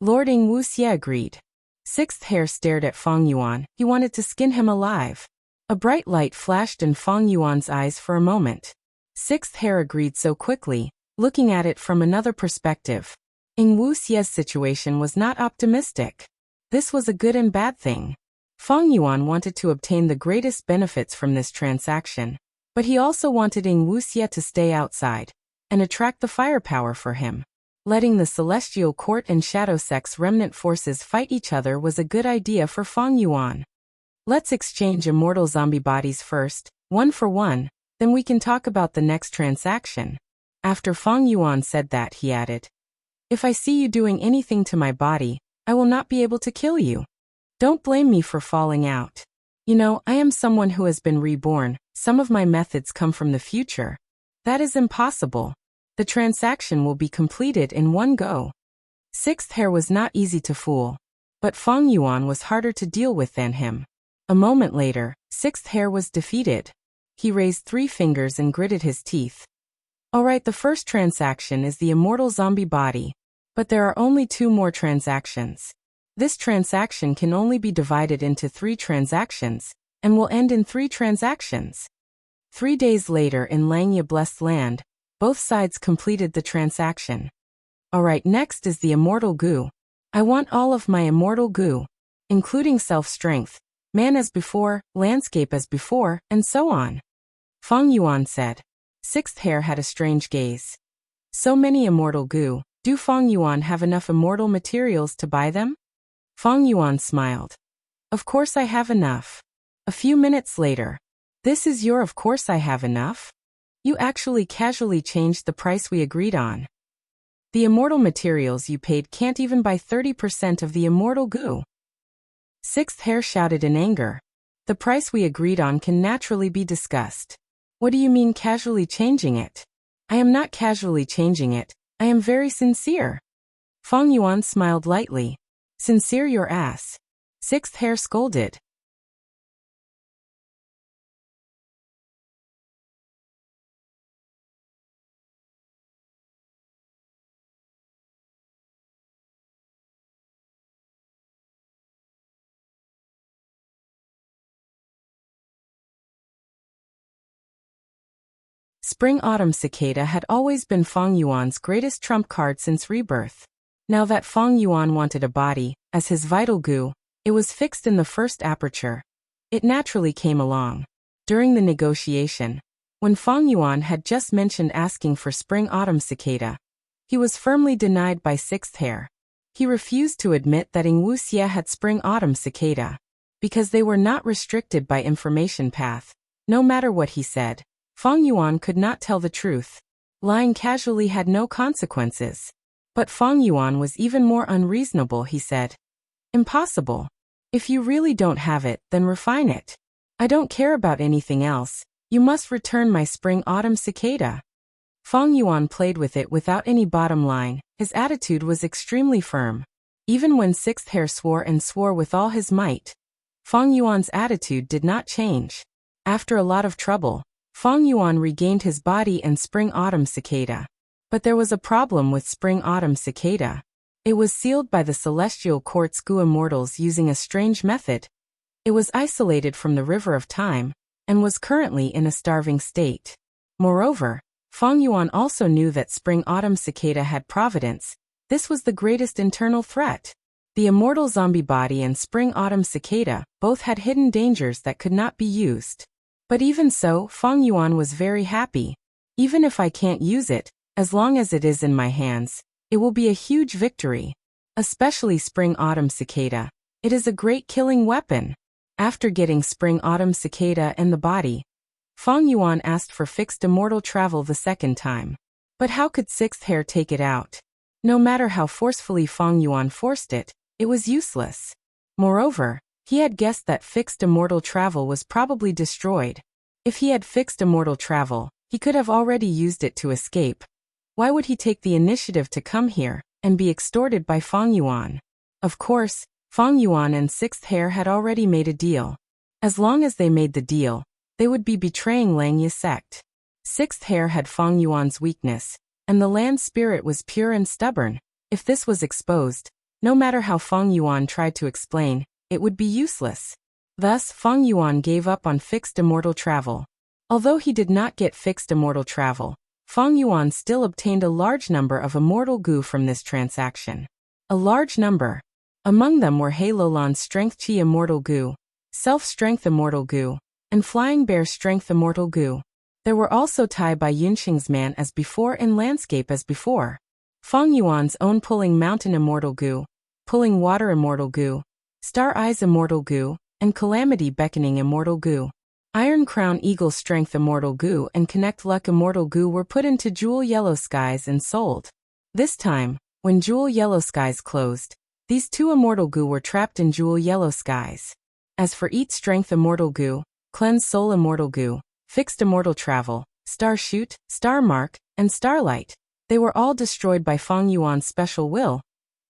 Lord Ing Wuxia agreed. Sixth hair stared at Feng Yuan. He wanted to skin him alive. A bright light flashed in Feng Yuan's eyes for a moment. Sixth hair agreed so quickly, looking at it from another perspective. Ing Wuxia's situation was not optimistic. This was a good and bad thing. Feng Yuan wanted to obtain the greatest benefits from this transaction, but he also wanted Ing Wuxia to stay outside and attract the firepower for him. Letting the Celestial Court and Shadow Sect's remnant forces fight each other was a good idea for Feng Yuan. "Let's exchange immortal zombie bodies first, 1 for 1, then we can talk about the next transaction." After Feng Yuan said that, he added, "If I see you doing anything to my body, I will not be able to kill you. Don't blame me for falling out. You know, I am someone who has been reborn. Some of my methods come from the future. That is impossible. The transaction will be completed in one go." Sixth hair was not easy to fool, but Feng Yuan was harder to deal with than him. A moment later, Sixth hair was defeated. He raised 3 fingers and gritted his teeth. "Alright, the first transaction is the immortal zombie body, but there are only 2 more transactions. This transaction can only be divided into 3 transactions, and will end in 3 transactions." 3 days later in Langya blessed land, both sides completed the transaction. "Alright, next is the immortal gu. I want all of my immortal gu, including self-strength, man as before, landscape as before, and so on." Feng Yuan said. Sixth hair had a strange gaze. "So many immortal gu, do Feng Yuan have enough immortal materials to buy them?" Feng Yuan smiled. "Of course I have enough." A few minutes later, "This is your of course I have enough? You actually casually changed the price we agreed on. The immortal materials you paid can't even buy 30% of the immortal gu." Sixth hair shouted in anger. "The price we agreed on can naturally be discussed. What do you mean casually changing it? I am not casually changing it. I am very sincere." Feng Yuan smiled lightly. "Sincere your ass." Sixth hair scolded. Spring-autumn cicada had always been Feng Yuan's greatest trump card since rebirth. Now that Feng Yuan wanted a body, as his vital gu, It was fixed in the first aperture. It naturally came along. During the negotiation, when Fang Yuan had just mentioned asking for spring-autumn cicada, he was firmly denied by Sixth Hair. He refused to admit that Ing Wuxia had spring-autumn cicada, because they were not restricted by information path. No matter what he said, Fang Yuan could not tell the truth. Lying casually had no consequences. But Fang Yuan was even more unreasonable. He said, "Impossible. If you really don't have it, then refine it. I don't care about anything else. You must return my spring-autumn cicada." Fang Yuan played with it without any bottom line. His attitude was extremely firm. Even when Sixth Hair swore and swore with all his might, Fang Yuan's attitude did not change. After a lot of trouble, Fang Yuan regained his body and spring-autumn cicada. But there was a problem with spring-autumn cicada. It was sealed by the Celestial Court's Gu immortals using a strange method. It was isolated from the River of Time, and was currently in a starving state. Moreover, Fang Yuan also knew that spring-autumn cicada had providence. This was the greatest internal threat. The immortal zombie body and spring-autumn cicada both had hidden dangers that could not be used. But even so, Fang Yuan was very happy. Even if I can't use it, as long as it is in my hands, it will be a huge victory. Especially spring-autumn cicada. It is a great killing weapon. After getting spring-autumn cicada and the body, Fang Yuan asked for fixed immortal travel the second time. But how could Sixth Hair take it out? No matter how forcefully Fang Yuan forced it, it was useless. Moreover, he had guessed that fixed immortal travel was probably destroyed. If he had fixed immortal travel, he could have already used it to escape. Why would he take the initiative to come here and be extorted by Fang Yuan? Of course, Fang Yuan and Sixth Hair had already made a deal. As long as they made the deal, they would be betraying Langya sect. Sixth Hair had Fang Yuan's weakness, and the land spirit was pure and stubborn. If this was exposed, no matter how Fang Yuan tried to explain, it would be useless. Thus, Fang Yuan gave up on fixed immortal travel. Although he did not get fixed immortal travel, Fang Yuan still obtained a large number of immortal Gu from this transaction. A large number. Among them were Halolan's Strength Chi Immortal Gu, Self-Strength Immortal Gu, and Flying Bear Strength Immortal Gu. There were also Tai Bai Yunxing's Man as before and Landscape as before. Fang Yuan's own Pulling Mountain Immortal Gu, Pulling Water Immortal Gu, Star Eyes Immortal Gu, and Calamity Beckoning Immortal Gu. Iron Crown Eagle Strength Immortal Gu and Connect Luck Immortal Gu were put into Jewel Yellow Skies and sold. This time, when Jewel Yellow Skies closed, these two Immortal Gu were trapped in Jewel Yellow Skies. As for Eat Strength Immortal Gu, Cleanse Soul Immortal Gu, Fixed Immortal Travel, Star Shoot, Star Mark, and Starlight, they were all destroyed by Fang Yuan's special will.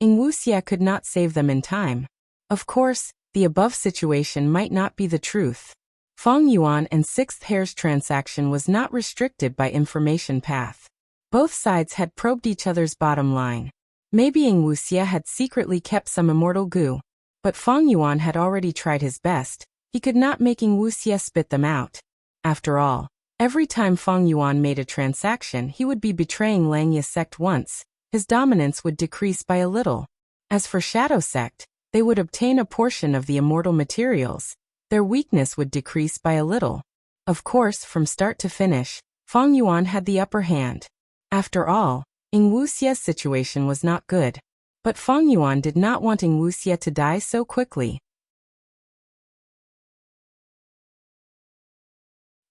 Ing Wuxia could not save them in time. Of course, the above situation might not be the truth. Fang Yuan and Sixth Hair's transaction was not restricted by information path. Both sides had probed each other's bottom line. Maybe Ing Wuxia had secretly kept some immortal Gu, but Fang Yuan had already tried his best. He could not make Ing Wuxia spit them out. After all, every time Fang Yuan made a transaction, he would be betraying Langya sect once. His dominance would decrease by a little. As for Shadow sect, they would obtain a portion of the immortal materials. Their weakness would decrease by a little. Of course, from start to finish, Fang Yuan had the upper hand. After all, Ing Wuxia's situation was not good. But Fang Yuan did not want Ing Wuxia to die so quickly.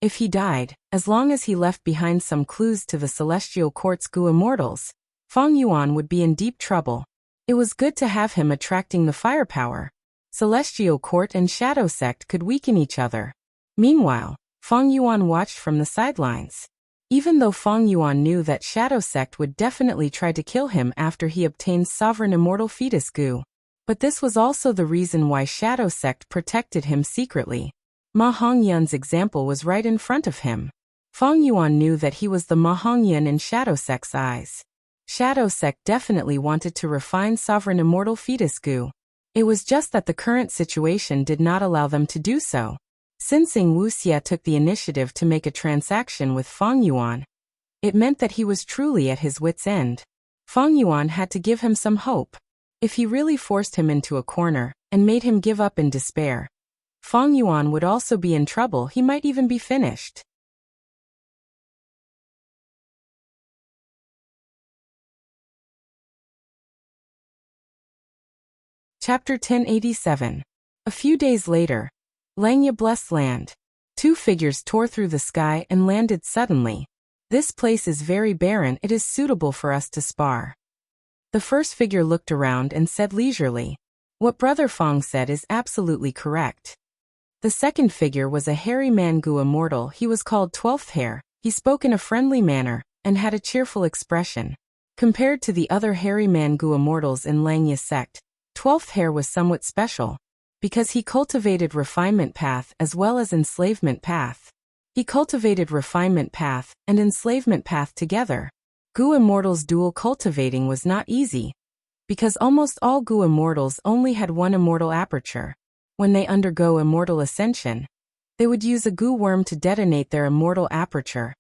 If he died, as long as he left behind some clues to the Celestial Court's Gu immortals, Fang Yuan would be in deep trouble. It was good to have him attracting the firepower. Celestial Court and Shadow Sect could weaken each other. Meanwhile, Fang Yuan watched from the sidelines. Even though Fang Yuan knew that Shadow Sect would definitely try to kill him after he obtained Sovereign Immortal Fetus Gu. But this was also the reason why Shadow Sect protected him secretly. Ma Hongyun's example was right in front of him. Fang Yuan knew that he was the Ma Hongyun in Shadow Sect's eyes. Shadow Sect definitely wanted to refine Sovereign Immortal Fetus Gu. It was just that the current situation did not allow them to do so. Since Ing Wuxia took the initiative to make a transaction with Fang Yuan, it meant that he was truly at his wits' end. Fang Yuan had to give him some hope. If he really forced him into a corner and made him give up in despair, Fang Yuan would also be in trouble. He might even be finished. Chapter 1087. A few days later, Langya blessed land. Two figures tore through the sky and landed suddenly. This place is very barren. It is suitable for us to spar. The first figure looked around and said leisurely, "What Brother Fang said is absolutely correct." The second figure was a hairy Mangu immortal. He was called 12th Hair. He spoke in a friendly manner and had a cheerful expression. Compared to the other hairy Mangu immortals in Langya sect, 12th Hair was somewhat special, because he cultivated refinement path as well as enslavement path. He cultivated refinement path and enslavement path together. Gu immortals dual cultivating was not easy, because almost all Gu immortals only had one immortal aperture. When they undergo immortal ascension, they would use a Gu worm to detonate their immortal aperture,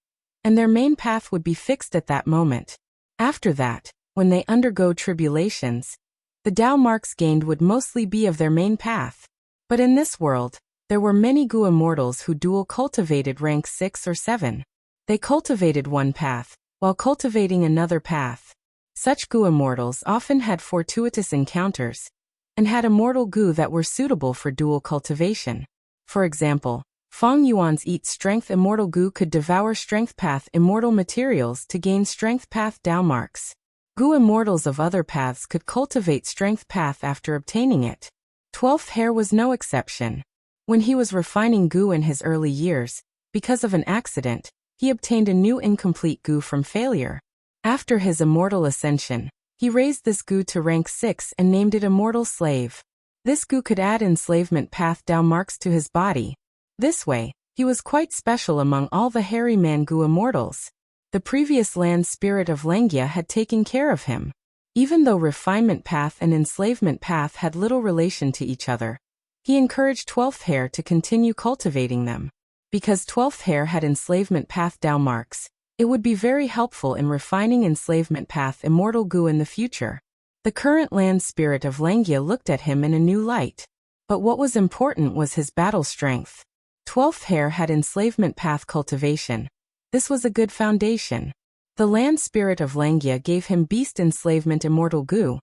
and their main path would be fixed at that moment. After that, when they undergo tribulations, the Tao marks gained would mostly be of their main path. But in this world, there were many Gu immortals who dual cultivated rank 6 or 7. They cultivated one path, while cultivating another path. Such Gu immortals often had fortuitous encounters, and had immortal Gu that were suitable for dual cultivation. For example, Fang Yuan's Eat Strength immortal Gu could devour Strength Path immortal materials to gain Strength Path Tao marks. Gu immortals of other paths could cultivate Strength Path after obtaining it. 12th Hair was no exception. When he was refining Gu in his early years, because of an accident, he obtained a new incomplete Gu from failure. After his immortal ascension, he raised this Gu to rank 6 and named it Immortal Slave. This Gu could add enslavement path Tao marks to his body. This way, he was quite special among all the hairy Mangu immortals. The previous land spirit of Langya had taken care of him. Even though refinement path and enslavement path had little relation to each other, he encouraged 12th Hair to continue cultivating them. Because 12th Hair had enslavement path Tao marks, it would be very helpful in refining enslavement path immortal Gu in the future. The current land spirit of Langya looked at him in a new light. But what was important was his battle strength. 12th Hair had enslavement path cultivation. This was a good foundation. The land spirit of Langya gave him beast enslavement immortal Gu,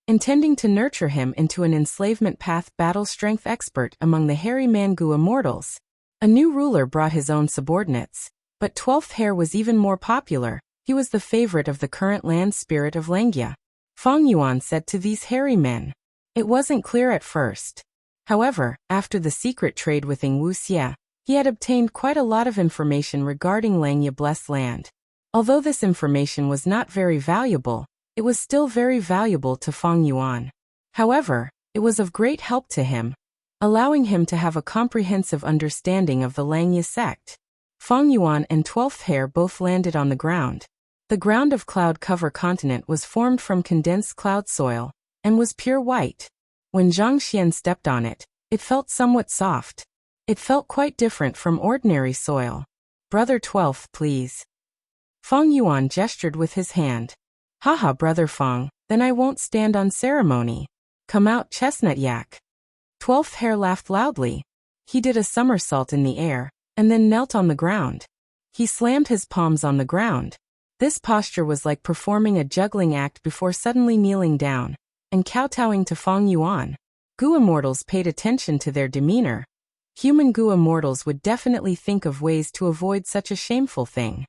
intending to nurture him into an enslavement path battle strength expert among the hairy Mangu immortals. A new ruler brought his own subordinates, but 12th Hair was even more popular. He was the favorite of the current land spirit of Langya. Fang Yuan said to these hairy men. It wasn't clear at first. However, after the secret trade with Ing Wuxia, he had obtained quite a lot of information regarding Langya blessed land. Although this information was not very valuable, it was still very valuable to Fang Yuan. However, it was of great help to him, allowing him to have a comprehensive understanding of the Langya sect. Fang Yuan and 12th Hair both landed on the ground. The ground of Cloud Cover Continent was formed from condensed cloud soil, and was pure white. When Zhang Xian stepped on it, it felt somewhat soft. It felt quite different from ordinary soil. Brother 12th, please. Fang Yuan gestured with his hand. Haha, Brother Fang, then I won't stand on ceremony. Come out, Chestnut Yak. 12th Hair laughed loudly. He did a somersault in the air, and then knelt on the ground. He slammed his palms on the ground. This posture was like performing a juggling act before suddenly kneeling down and kowtowing to Fang Yuan. Gu immortals paid attention to their demeanor. Human Gu immortals would definitely think of ways to avoid such a shameful thing.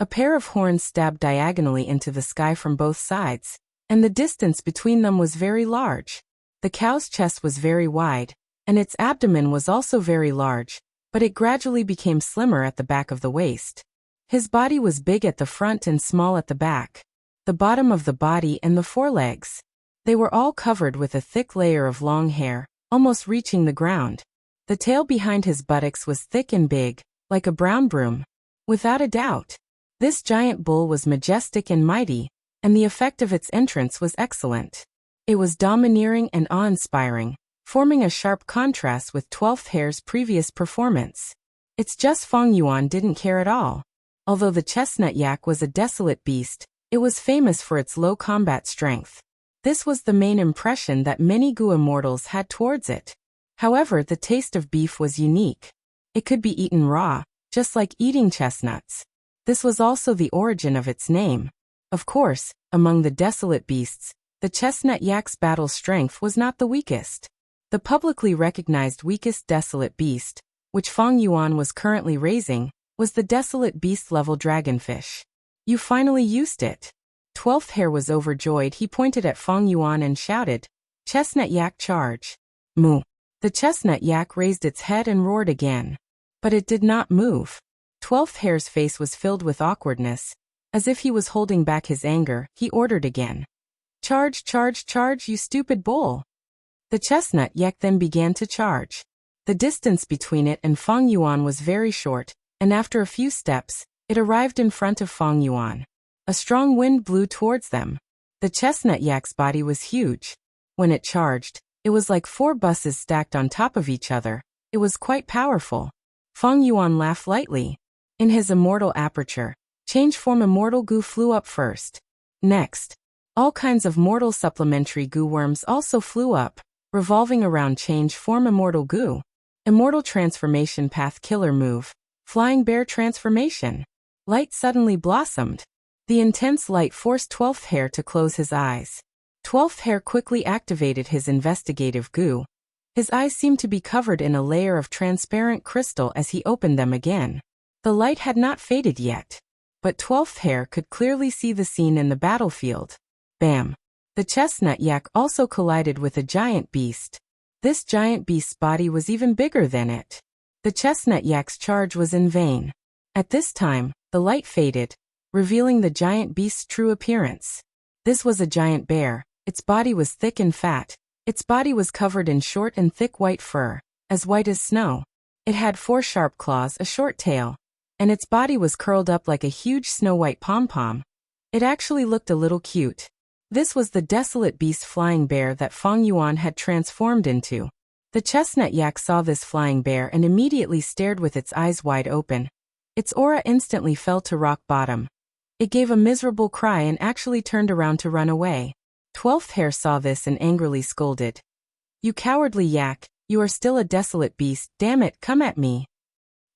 A pair of horns stabbed diagonally into the sky from both sides, and the distance between them was very large. The cow's chest was very wide, and its abdomen was also very large, but it gradually became slimmer at the back of the waist. His body was big at the front and small at the back. The bottom of the body and the forelegs. They were all covered with a thick layer of long hair, almost reaching the ground. The tail behind his buttocks was thick and big, like a brown broom. Without a doubt, this giant bull was majestic and mighty, and the effect of its entrance was excellent. It was domineering and awe-inspiring, forming a sharp contrast with 12th Hair's previous performance. It's just Feng Yuan didn't care at all. Although the chestnut yak was a desolate beast, it was famous for its low combat strength. This was the main impression that many Gu immortals had towards it. However, the taste of beef was unique. It could be eaten raw, just like eating chestnuts. This was also the origin of its name. Of course, among the desolate beasts, the chestnut yak's battle strength was not the weakest. The publicly recognized weakest desolate beast, which Feng Yuan was currently raising, was the desolate beast-level dragonfish. You finally used it. 12th Hare was overjoyed. He pointed at Feng Yuan and shouted, "Chestnut yak charge." Moo. The chestnut yak raised its head and roared again. But it did not move. 12th Hare's face was filled with awkwardness. As if he was holding back his anger, he ordered again. "Charge, charge, charge, you stupid bull." The chestnut yak then began to charge. The distance between it and Feng Yuan was very short, and after a few steps, it arrived in front of Feng Yuan. A strong wind blew towards them. The chestnut yak's body was huge. When it charged, it was like 4 buses stacked on top of each other. It was quite powerful. Feng Yuan laughed lightly. In his immortal aperture, change form immortal Gu flew up first. Next, all kinds of mortal supplementary Gu worms also flew up, revolving around change form immortal Gu. Immortal transformation path killer move. Flying bear transformation. Light suddenly blossomed. The intense light forced 12th Hare to close his eyes. 12th Hare quickly activated his investigative Gu. His eyes seemed to be covered in a layer of transparent crystal as he opened them again. The light had not faded yet. But 12th Hare could clearly see the scene in the battlefield. Bam! The chestnut yak also collided with a giant beast. This giant beast's body was even bigger than it. The chestnut yak's charge was in vain. At this time, the light faded, revealing the giant beast's true appearance. This was a giant bear. Its body was thick and fat. Its body was covered in short and thick white fur, as white as snow. It had 4 sharp claws, a short tail, and its body was curled up like a huge snow-white pom-pom. It actually looked a little cute. This was the desolate beast flying bear that Feng Yuan had transformed into. The chestnut yak saw this flying bear and immediately stared with its eyes wide open. Its aura instantly fell to rock bottom. It gave a miserable cry and actually turned around to run away. 12th Hare saw this and angrily scolded. "You cowardly yak, you are still a desolate beast, damn it, come at me."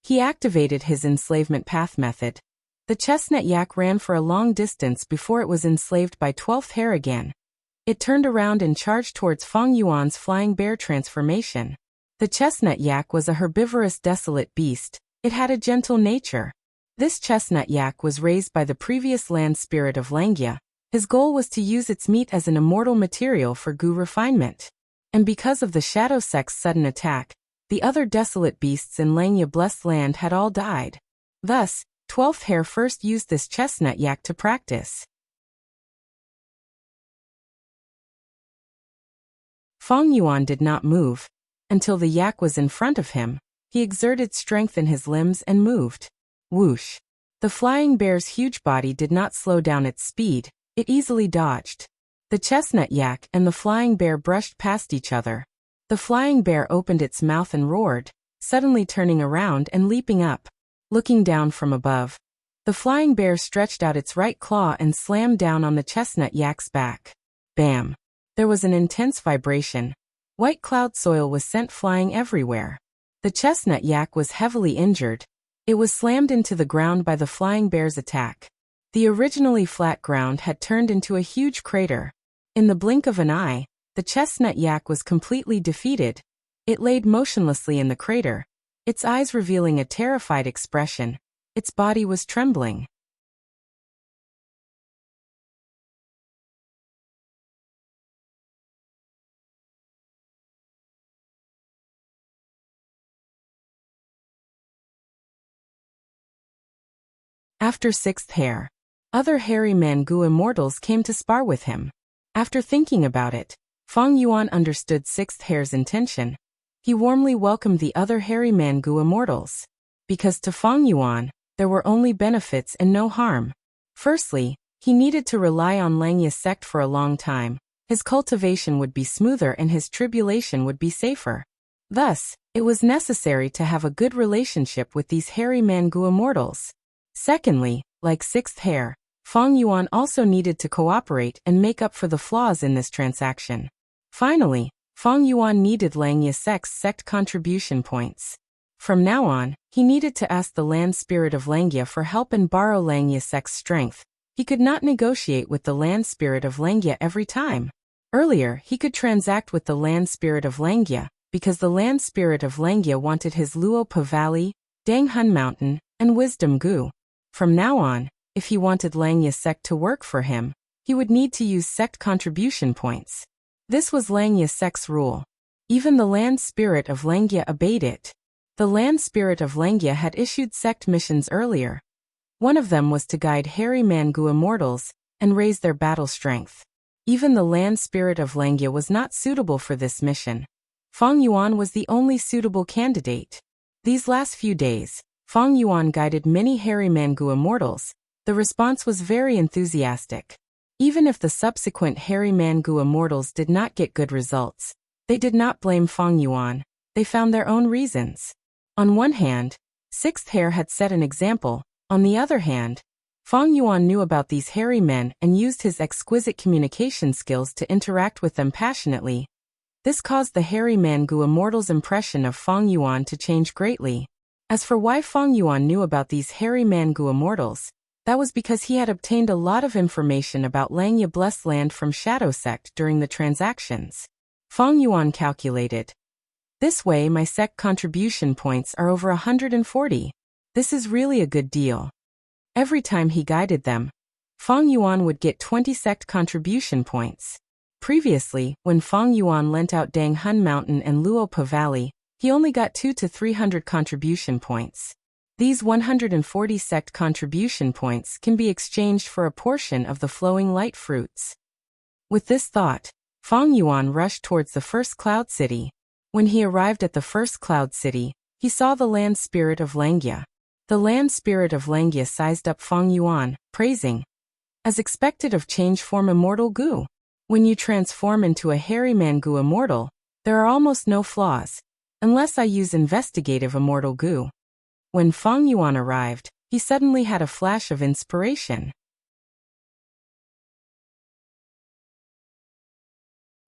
He activated his enslavement path method. The chestnut yak ran for a long distance before it was enslaved by 12th Hare again. It turned around and charged towards Feng Yuan's flying bear transformation. The chestnut yak was a herbivorous desolate beast. It had a gentle nature. This chestnut yak was raised by the previous land spirit of Langia. His goal was to use its meat as an immortal material for Gu refinement. And because of the Shadow Sect's sudden attack, the other desolate beasts in Langia Blessed Land had all died. Thus, 12th Hare first used this chestnut yak to practice. Feng Yuan did not move. Until the yak was in front of him, he exerted strength in his limbs and moved. Whoosh! The flying bear's huge body did not slow down its speed, it easily dodged. The chestnut yak and the flying bear brushed past each other. The flying bear opened its mouth and roared, suddenly turning around and leaping up. Looking down from above, the flying bear stretched out its right claw and slammed down on the chestnut yak's back. Bam! There was an intense vibration. White cloud soil was sent flying everywhere. The chestnut yak was heavily injured. It was slammed into the ground by the flying bear's attack. The originally flat ground had turned into a huge crater. In the blink of an eye, the chestnut yak was completely defeated. It laid motionlessly in the crater, its eyes revealing a terrified expression. Its body was trembling. After 6th Hare, other hairy men Gu immortals came to spar with him. After thinking about it, Feng Yuan understood 6th Hare's intention. He warmly welcomed the other hairy man Gu immortals. Because to Feng Yuan, there were only benefits and no harm. Firstly, he needed to rely on Langia's sect for a long time. His cultivation would be smoother and his tribulation would be safer. Thus, It was necessary to have a good relationship with these hairy Mangua mortals. Secondly, like sixth hair, Feng Yuan also needed to cooperate and make up for the flaws in this transaction. Finally, Feng Yuan needed Lang Yasek's sect contribution points. From now on, he needed to ask the land spirit of Langya for help and borrow Lang Yasek's strength. He could not negotiate with the land spirit of Langya every time. Earlier, he could transact with the land spirit of Langya, because the land spirit of Langya wanted his Luo Pa Valley, Danghun Mountain, and Wisdom Gu. From now on, if he wanted Lang Yasek to work for him, he would need to use sect contribution points. This was Lang Yasek's rule. Even the land spirit of Langya obeyed it. The land spirit of Langya had issued sect missions earlier. One of them was to guide hairy Mangua mortals and raise their battle strength. Even the land spirit of Langya was not suitable for this mission. Feng Yuan was the only suitable candidate. These last few days, Feng Yuan guided many hairy Mangua mortals. The response was very enthusiastic. Even if the subsequent hairy Mangua mortals did not get good results, they did not blame Feng Yuan. They found their own reasons. On one hand, sixth hair had set an example. On the other hand, Feng Yuan knew about these hairy men and used his exquisite communication skills to interact with them passionately. This caused the hairy Mangua mortals' impression of Feng Yuan to change greatly. As for why Feng Yuan knew about these hairy Mangua mortals, that was because he had obtained a lot of information about Langya Blessed Land from Shadow Sect during the transactions. Feng Yuan calculated. This way my sect contribution points are over 140. This is really a good deal. Every time he guided them, Feng Yuan would get 20 sect contribution points. Previously, when Feng Yuan lent out Danghun Mountain and Luo Pa Valley, he only got 200 to 300 contribution points. These 140 sect contribution points can be exchanged for a portion of the flowing light fruits. With this thought, Feng Yuan rushed towards the first cloud city. When he arrived at the first cloud city, he saw the land spirit of Langya. The land spirit of Langya sized up Feng Yuan, praising. As expected of change form immortal Gu. When you transform into a hairy Mangua immortal, there are almost no flaws, unless I use investigative immortal Gu. When Feng Yuan arrived, he suddenly had a flash of inspiration.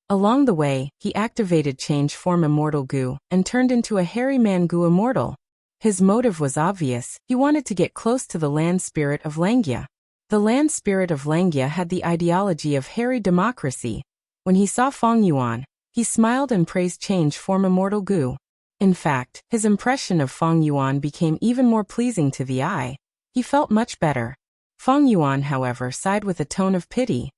Along the way, he activated change form immortal Gu and turned into a hairy Mangua immortal. His motive was obvious. He wanted to get close to the land spirit of Langya. The land spirit of Langya had the ideology of hairy democracy. When he saw Feng Yuan, he smiled and praised change form immortal Gu. In fact, his impression of Feng Yuan became even more pleasing to the eye. He felt much better. Feng Yuan, however, sighed with a tone of pity.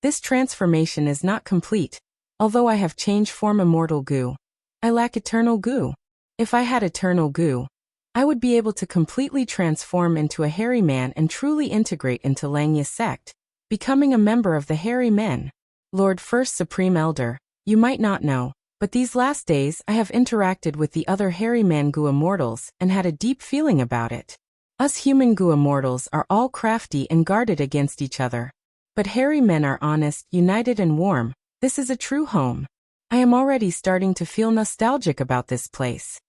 This transformation is not complete. Although I have change form immortal Gu, I lack eternal Gu. If I had eternal Gu, I would be able to completely transform into a hairy man and truly integrate into Langya sect, becoming a member of the hairy men. Lord First Supreme Elder, you might not know, but these last days I have interacted with the other hairy Mangua mortals and had a deep feeling about it. Us human Gua mortals are all crafty and guarded against each other. But hairy men are honest, united and warm. This is a true home. I am already starting to feel nostalgic about this place.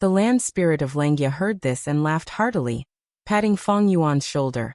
The land spirit of Langya heard this and laughed heartily, patting Feng Yuan's shoulder.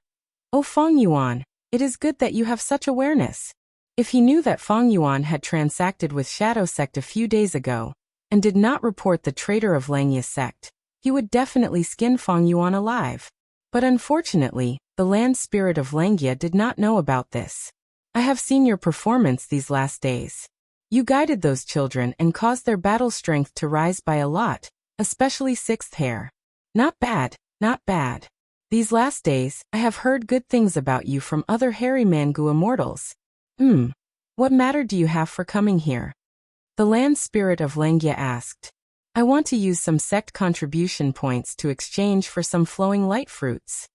Oh Feng Yuan, it is good that you have such awareness. If he knew that Feng Yuan had transacted with Shadow Sect a few days ago, and did not report the traitor of Langya sect, he would definitely skin Feng Yuan alive. But unfortunately, the land spirit of Langya did not know about this. I have seen your performance these last days. You guided those children and caused their battle strength to rise by a lot, especially sixth hair. Not bad, not bad. These last days, I have heard good things about you from other hairy Mangua mortals. What matter do you have for coming here? The land spirit of Langya asked. I want to use some sect contribution points to exchange for some flowing light fruits.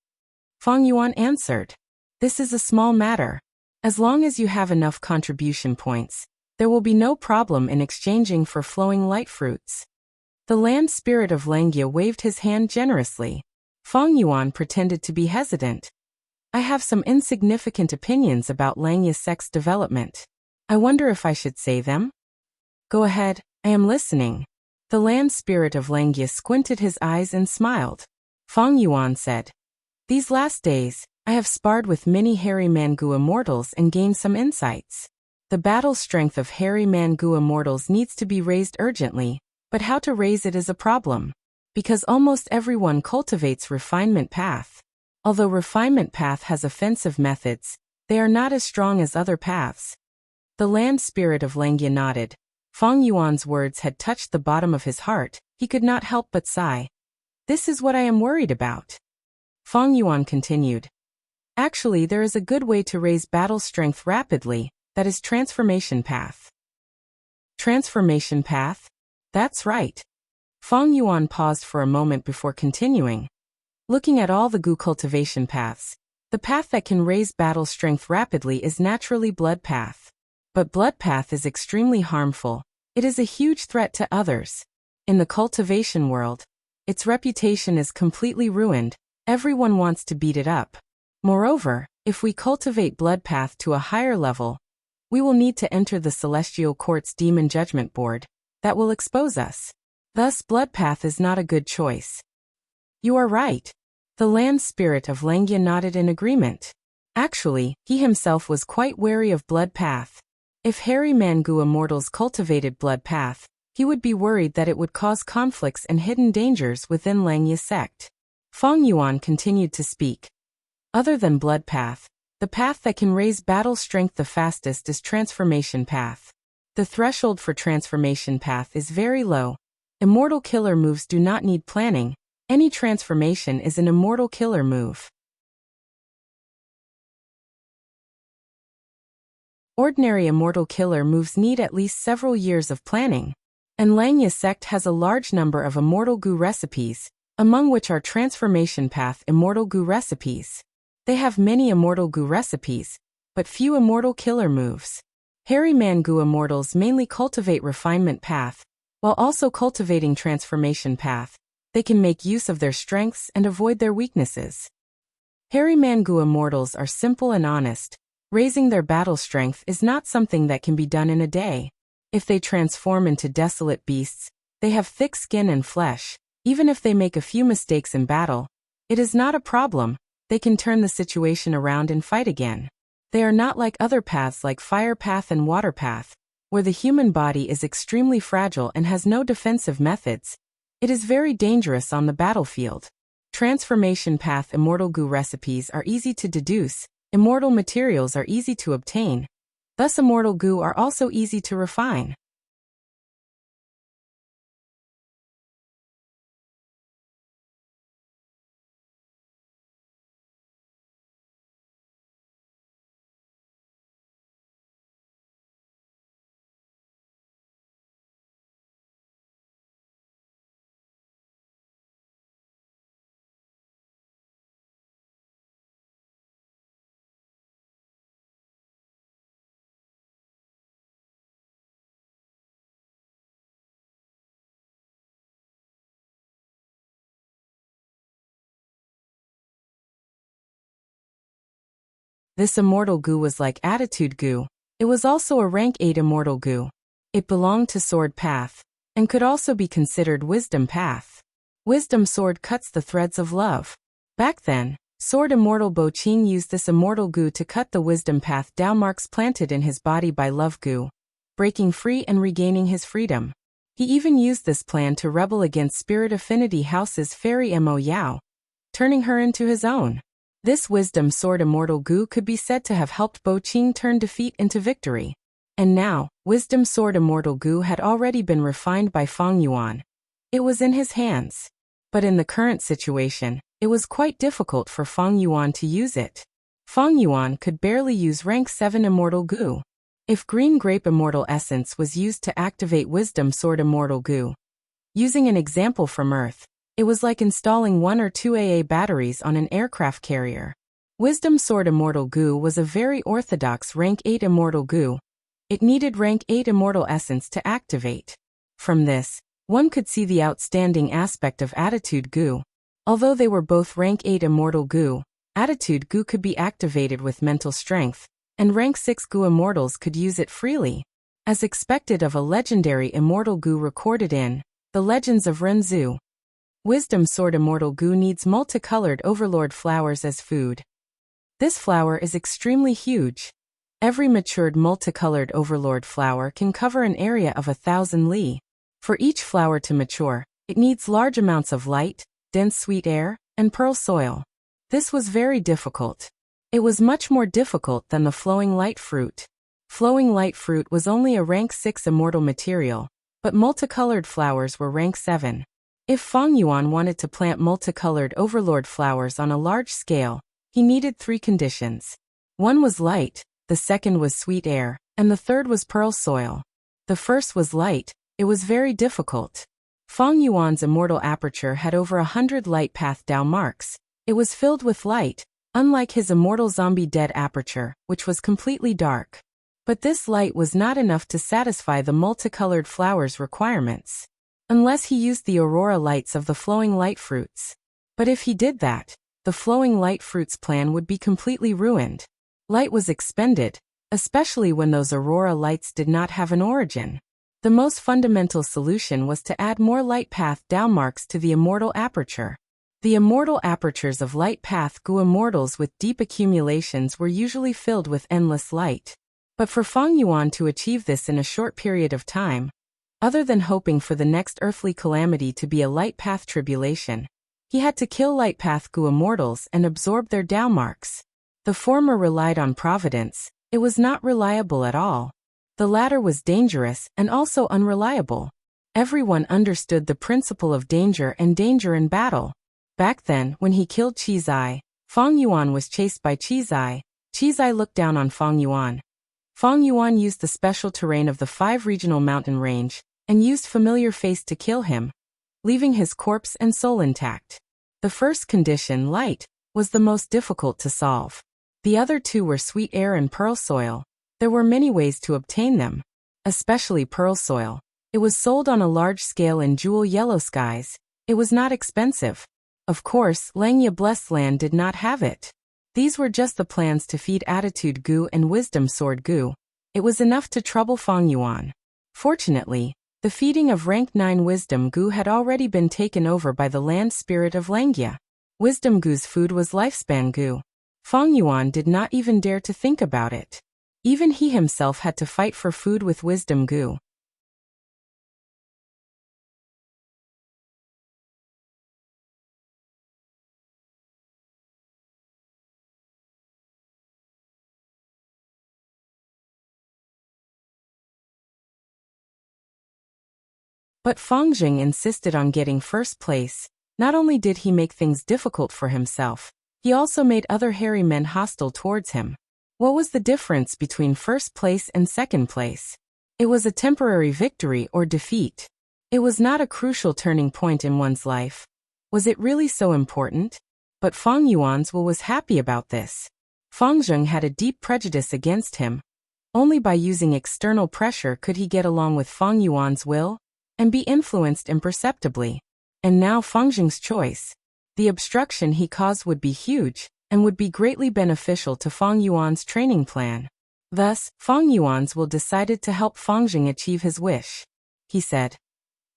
Feng Yuan answered. This is a small matter. As long as you have enough contribution points, there will be no problem in exchanging for flowing light fruits. The land spirit of Langya waved his hand generously. Feng Yuan pretended to be hesitant. I have some insignificant opinions about Langya sect's development. I wonder if I should say them? Go ahead, I am listening. The land spirit of Langya squinted his eyes and smiled. Fang Yuan said, "These last days, I have sparred with many hairy Mangu immortals and gained some insights. The battle strength of hairy Mangu immortals needs to be raised urgently, but how to raise it is a problem. Because almost everyone cultivates refinement path. Although refinement path has offensive methods, they are not as strong as other paths." The land spirit of Langya nodded. Fang Yuan's words had touched the bottom of his heart. He could not help but sigh. "This is what I am worried about." Fang Yuan continued. "Actually, there is a good way to raise battle strength rapidly, that is transformation path." Transformation path? That's right. Fang Yuan paused for a moment before continuing. Looking at all the Gu cultivation paths, the path that can raise battle strength rapidly is naturally blood path. But blood path is extremely harmful. It is a huge threat to others. In the cultivation world, its reputation is completely ruined. Everyone wants to beat it up. Moreover, if we cultivate blood path to a higher level, we will need to enter the Celestial Court's Demon Judgment Board. That will expose us. Thus, blood path is not a good choice. You are right. The land spirit of Langya nodded in agreement. Actually, he himself was quite wary of blood path. If hairy Mangu immortals cultivated blood path, he would be worried that it would cause conflicts and hidden dangers within Langya's sect. Fang Yuan continued to speak. Other than blood path, the path that can raise battle strength the fastest is transformation path. The threshold for transformation path is very low. Immortal killer moves do not need planning. Any transformation is an immortal killer move. Ordinary immortal killer moves need at least several years of planning. And Langya sect has a large number of immortal Gu recipes, among which are transformation path immortal Gu recipes. They have many immortal Gu recipes, but few immortal killer moves. Hairy Mangu immortals mainly cultivate refinement path, while also cultivating transformation path. They can make use of their strengths and avoid their weaknesses. Hairy Mangu immortals are simple and honest. Raising their battle strength is not something that can be done in a day. If they transform into desolate beasts, they have thick skin and flesh. Even if they make a few mistakes in battle, it is not a problem. They can turn the situation around and fight again. They are not like other paths like fire path and water path, where the human body is extremely fragile and has no defensive methods. It is very dangerous on the battlefield. Transformation path immortal Gu recipes are easy to deduce. Immortal materials are easy to obtain. Thus immortal Gu are also easy to refine. This immortal Gu was like Attitude Gu. It was also a rank 8 immortal Gu. It belonged to Sword Path, and could also be considered Wisdom Path. Wisdom Sword cuts the threads of love. Back then, Sword Immortal Bo Qing used this immortal Gu to cut the Wisdom Path down marks planted in his body by Love Gu, breaking free and regaining his freedom. He even used this plan to rebel against Spirit Affinity House's Fairy Mo Yao, turning her into his own. This Wisdom Sword Immortal Gu could be said to have helped Bo Qing turn defeat into victory. And now, Wisdom Sword Immortal Gu had already been refined by Fang Yuan. It was in his hands. But in the current situation, it was quite difficult for Fang Yuan to use it. Fang Yuan could barely use rank 7 Immortal Gu. If Green Grape Immortal Essence was used to activate Wisdom Sword Immortal Gu, using an example from Earth, it was like installing 1 or 2 AA batteries on an aircraft carrier. Wisdom Sword Immortal Gu was a very orthodox rank 8 Immortal Gu. It needed rank 8 Immortal Essence to activate. From this, one could see the outstanding aspect of Attitude Gu. Although they were both rank 8 Immortal Gu, Attitude Gu could be activated with mental strength, and rank 6 Gu Immortals could use it freely. As expected of a legendary Immortal Gu recorded in The Legends of Renzu. Wisdom Sword Immortal Gu needs multicolored overlord flowers as food. This flower is extremely huge. Every matured multicolored overlord flower can cover an area of 1,000 li. For each flower to mature, it needs large amounts of light, dense sweet air, and pearl soil. This was very difficult. It was much more difficult than the flowing light fruit. Flowing light fruit was only a rank 6 immortal material, but multicolored flowers were rank 7. If Feng Yuan wanted to plant multicolored overlord flowers on a large scale, he needed 3 conditions. One was light, the second was sweet air, and the third was pearl soil. The first was light. It was very difficult. Feng Yuan's immortal aperture had over 100 light path Dao marks. It was filled with light, unlike his immortal zombie dead aperture, which was completely dark. But this light was not enough to satisfy the multicolored flowers' requirements, unless he used the aurora lights of the flowing light fruits. But if he did that, the flowing light fruits plan would be completely ruined. Light was expended, especially when those aurora lights did not have an origin. The most fundamental solution was to add more light path Dao marks to the immortal aperture. The immortal apertures of light path Gu immortals with deep accumulations were usually filled with endless light. But for Feng Yuan to achieve this in a short period of time, other than hoping for the next earthly calamity to be a light path tribulation, he had to kill light path Gu immortals and absorb their Dao marks. The former relied on providence. It was not reliable at all. The latter was dangerous and also unreliable. Everyone understood the principle of danger and danger in battle. Back then, when he killed Qizai, Feng Yuan was chased by Qizai. Qizai looked down on Feng Yuan. Feng Yuan used the special terrain of the 5 regional mountain range and used familiar face to kill him, leaving his corpse and soul intact. The first condition, light, was the most difficult to solve. The other 2 were sweet air and pearl soil. There were many ways to obtain them, especially pearl soil. It was sold on a large scale in jewel yellow skies. It was not expensive. Of course, Langya Blessed Land did not have it. These were just the plans to feed Attitude Gu and Wisdom Sword Gu. It was enough to trouble Feng Yuan. Fortunately, the feeding of rank 9 Wisdom Gu had already been taken over by the land spirit of Langya. Wisdom Gu's food was Lifespan Gu. Feng Yuan did not even dare to think about it. Even he himself had to fight for food with Wisdom Gu. But Feng Jing insisted on getting first place. Not only did he make things difficult for himself, he also made other hairy men hostile towards him. What was the difference between first place and second place? It was a temporary victory or defeat. It was not a crucial turning point in one's life. Was it really so important? But Feng Yuan's will was happy about this. Feng Jing had a deep prejudice against him. Only by using external pressure could he get along with Feng Yuan's will and be influenced imperceptibly. And now Feng Jing's choice. The obstruction he caused would be huge and would be greatly beneficial to Feng Yuan's training plan. Thus, Feng Yuan's will decided to help Feng Jing achieve his wish. He said,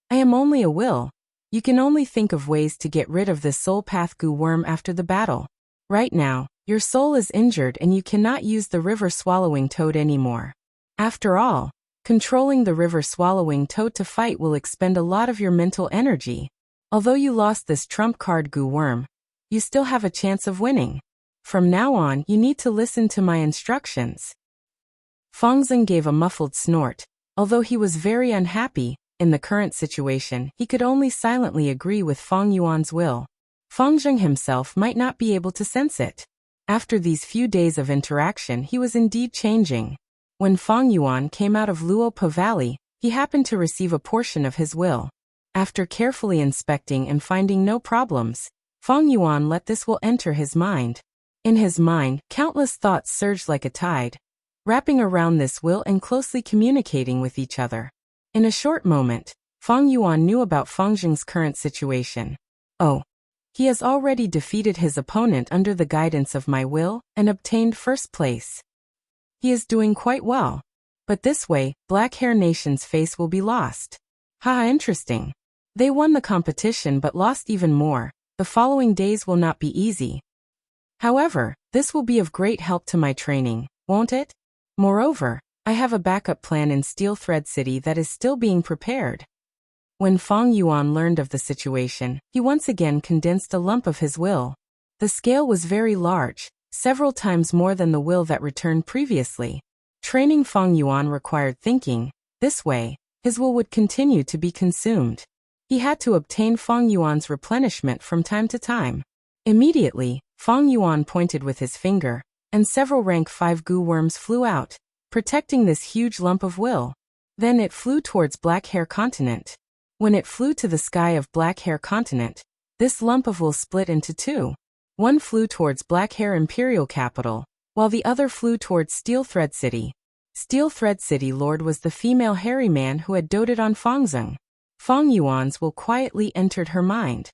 "I am only a will. You can only think of ways to get rid of this soul path Gu worm after the battle. Right now, your soul is injured and you cannot use the river swallowing toad anymore. After all, controlling the river swallowing toad to fight will expend a lot of your mental energy. Although you lost this trump card Gu worm, you still have a chance of winning. From now on, you need to listen to my instructions." Feng Jing gave a muffled snort. Although he was very unhappy, in the current situation, he could only silently agree with Feng Yuan's will. Feng Jing himself might not be able to sense it. After these few days of interaction, he was indeed changing. When Feng Yuan came out of Luopo Valley, he happened to receive a portion of his will. After carefully inspecting and finding no problems, Feng Yuan let this will enter his mind. In his mind, countless thoughts surged like a tide, wrapping around this will and closely communicating with each other. In a short moment, Feng Yuan knew about Feng Jing's current situation. Oh, he has already defeated his opponent under the guidance of my will and obtained first place. He is doing quite well. But this way, Black Hair Nation's face will be lost. Haha, interesting. They won the competition but lost even more. The following days will not be easy. However, this will be of great help to my training, won't it? Moreover, I have a backup plan in Steel Thread City that is still being prepared. When Feng Yuan learned of the situation, he once again condensed a lump of his will. The scale was very large, several times more than the will that returned previously. Training Feng Yuan required thinking. This way, his will would continue to be consumed. He had to obtain Feng Yuan's replenishment from time to time. Immediately, Feng Yuan pointed with his finger, and several rank 5 goo worms flew out, protecting this huge lump of will. Then it flew towards Black Hair Continent. When it flew to the sky of Black Hair Continent, this lump of will split into two. One flew towards Black Hair Imperial Capital, while the other flew towards Steel Thread City. Steel Thread City Lord was the female hairy man who had doted on Fengzeng. Feng Yuan's will quietly entered her mind.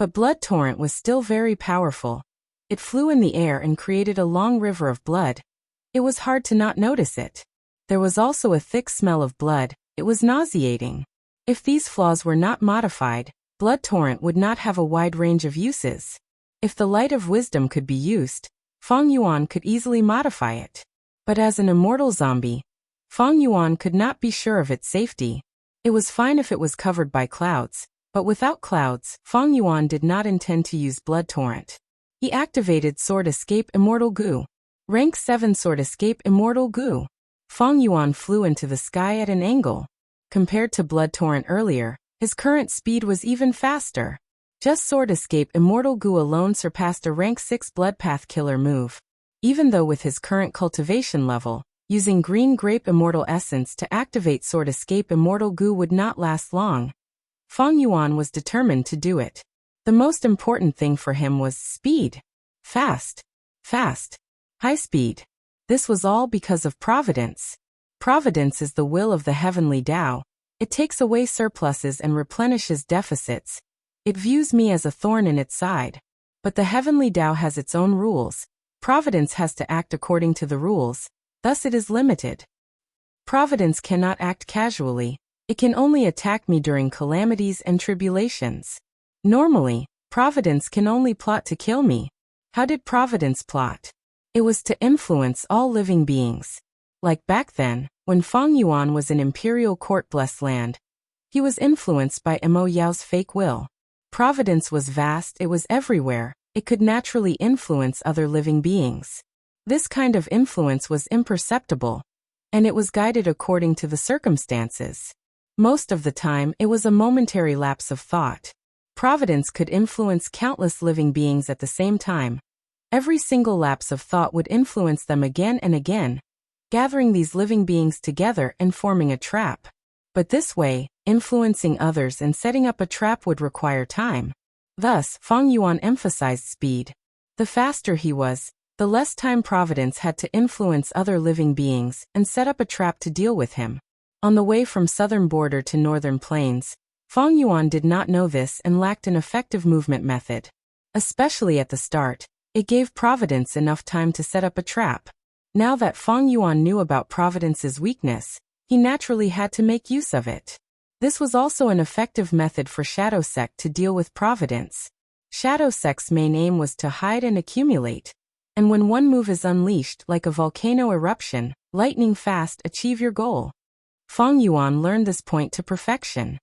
But Blood Torrent was still very powerful. It flew in the air and created a long river of blood. It was hard to not notice it. There was also a thick smell of blood. It was nauseating. If these flaws were not modified, Blood Torrent would not have a wide range of uses. If the light of wisdom could be used, Feng Yuan could easily modify it. But as an immortal zombie, Feng Yuan could not be sure of its safety. It was fine if it was covered by clouds. But without clouds, Feng Yuan did not intend to use Blood Torrent. He activated Sword Escape Immortal Goo. Rank 7 Sword Escape Immortal Goo. Feng Yuan flew into the sky at an angle. Compared to Blood Torrent earlier, his current speed was even faster. Just Sword Escape Immortal Goo alone surpassed a rank 6 Blood Path Killer move. Even though with his current cultivation level, using Green Grape Immortal Essence to activate Sword Escape Immortal Goo would not last long. Feng Yuan was determined to do it. The most important thing for him was speed. Fast. High speed. This was all because of Providence. Providence is the will of the heavenly Tao. It takes away surpluses and replenishes deficits. It views me as a thorn in its side. But the heavenly Tao has its own rules. Providence has to act according to the rules, thus it is limited. Providence cannot act casually. It can only attack me during calamities and tribulations. Normally, Providence can only plot to kill me. How did Providence plot? It was to influence all living beings. Like back then, when Feng Yuan was in Imperial Court Blessed Land, he was influenced by Mo Yao's fake will. Providence was vast, it was everywhere, it could naturally influence other living beings. This kind of influence was imperceptible, and it was guided according to the circumstances. Most of the time, it was a momentary lapse of thought. Providence could influence countless living beings at the same time. Every single lapse of thought would influence them again and again, gathering these living beings together and forming a trap. But this way, influencing others and setting up a trap would require time. Thus, Feng Yuan emphasized speed. The faster he was, the less time Providence had to influence other living beings and set up a trap to deal with him. On the way from southern border to northern plains, Feng Yuan did not know this and lacked an effective movement method. Especially at the start, it gave Providence enough time to set up a trap. Now that Feng Yuan knew about Providence's weakness, he naturally had to make use of it. This was also an effective method for Shadow Sect to deal with Providence. Shadow Sect's main aim was to hide and accumulate. And when one move is unleashed like a volcano eruption, lightning fast achieve your goal. Feng Yuan learned this point to perfection.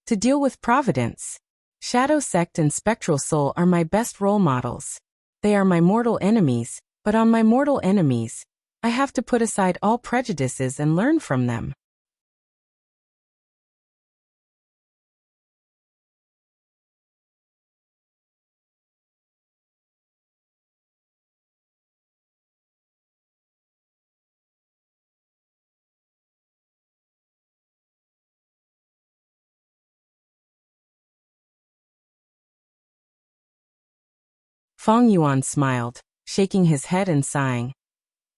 To deal with Providence, Shadow Sect and Spectral Soul are my best role models. They are my mortal enemies, but on my mortal enemies, I have to put aside all prejudices and learn from them. Fang Yuan smiled, shaking his head and sighing.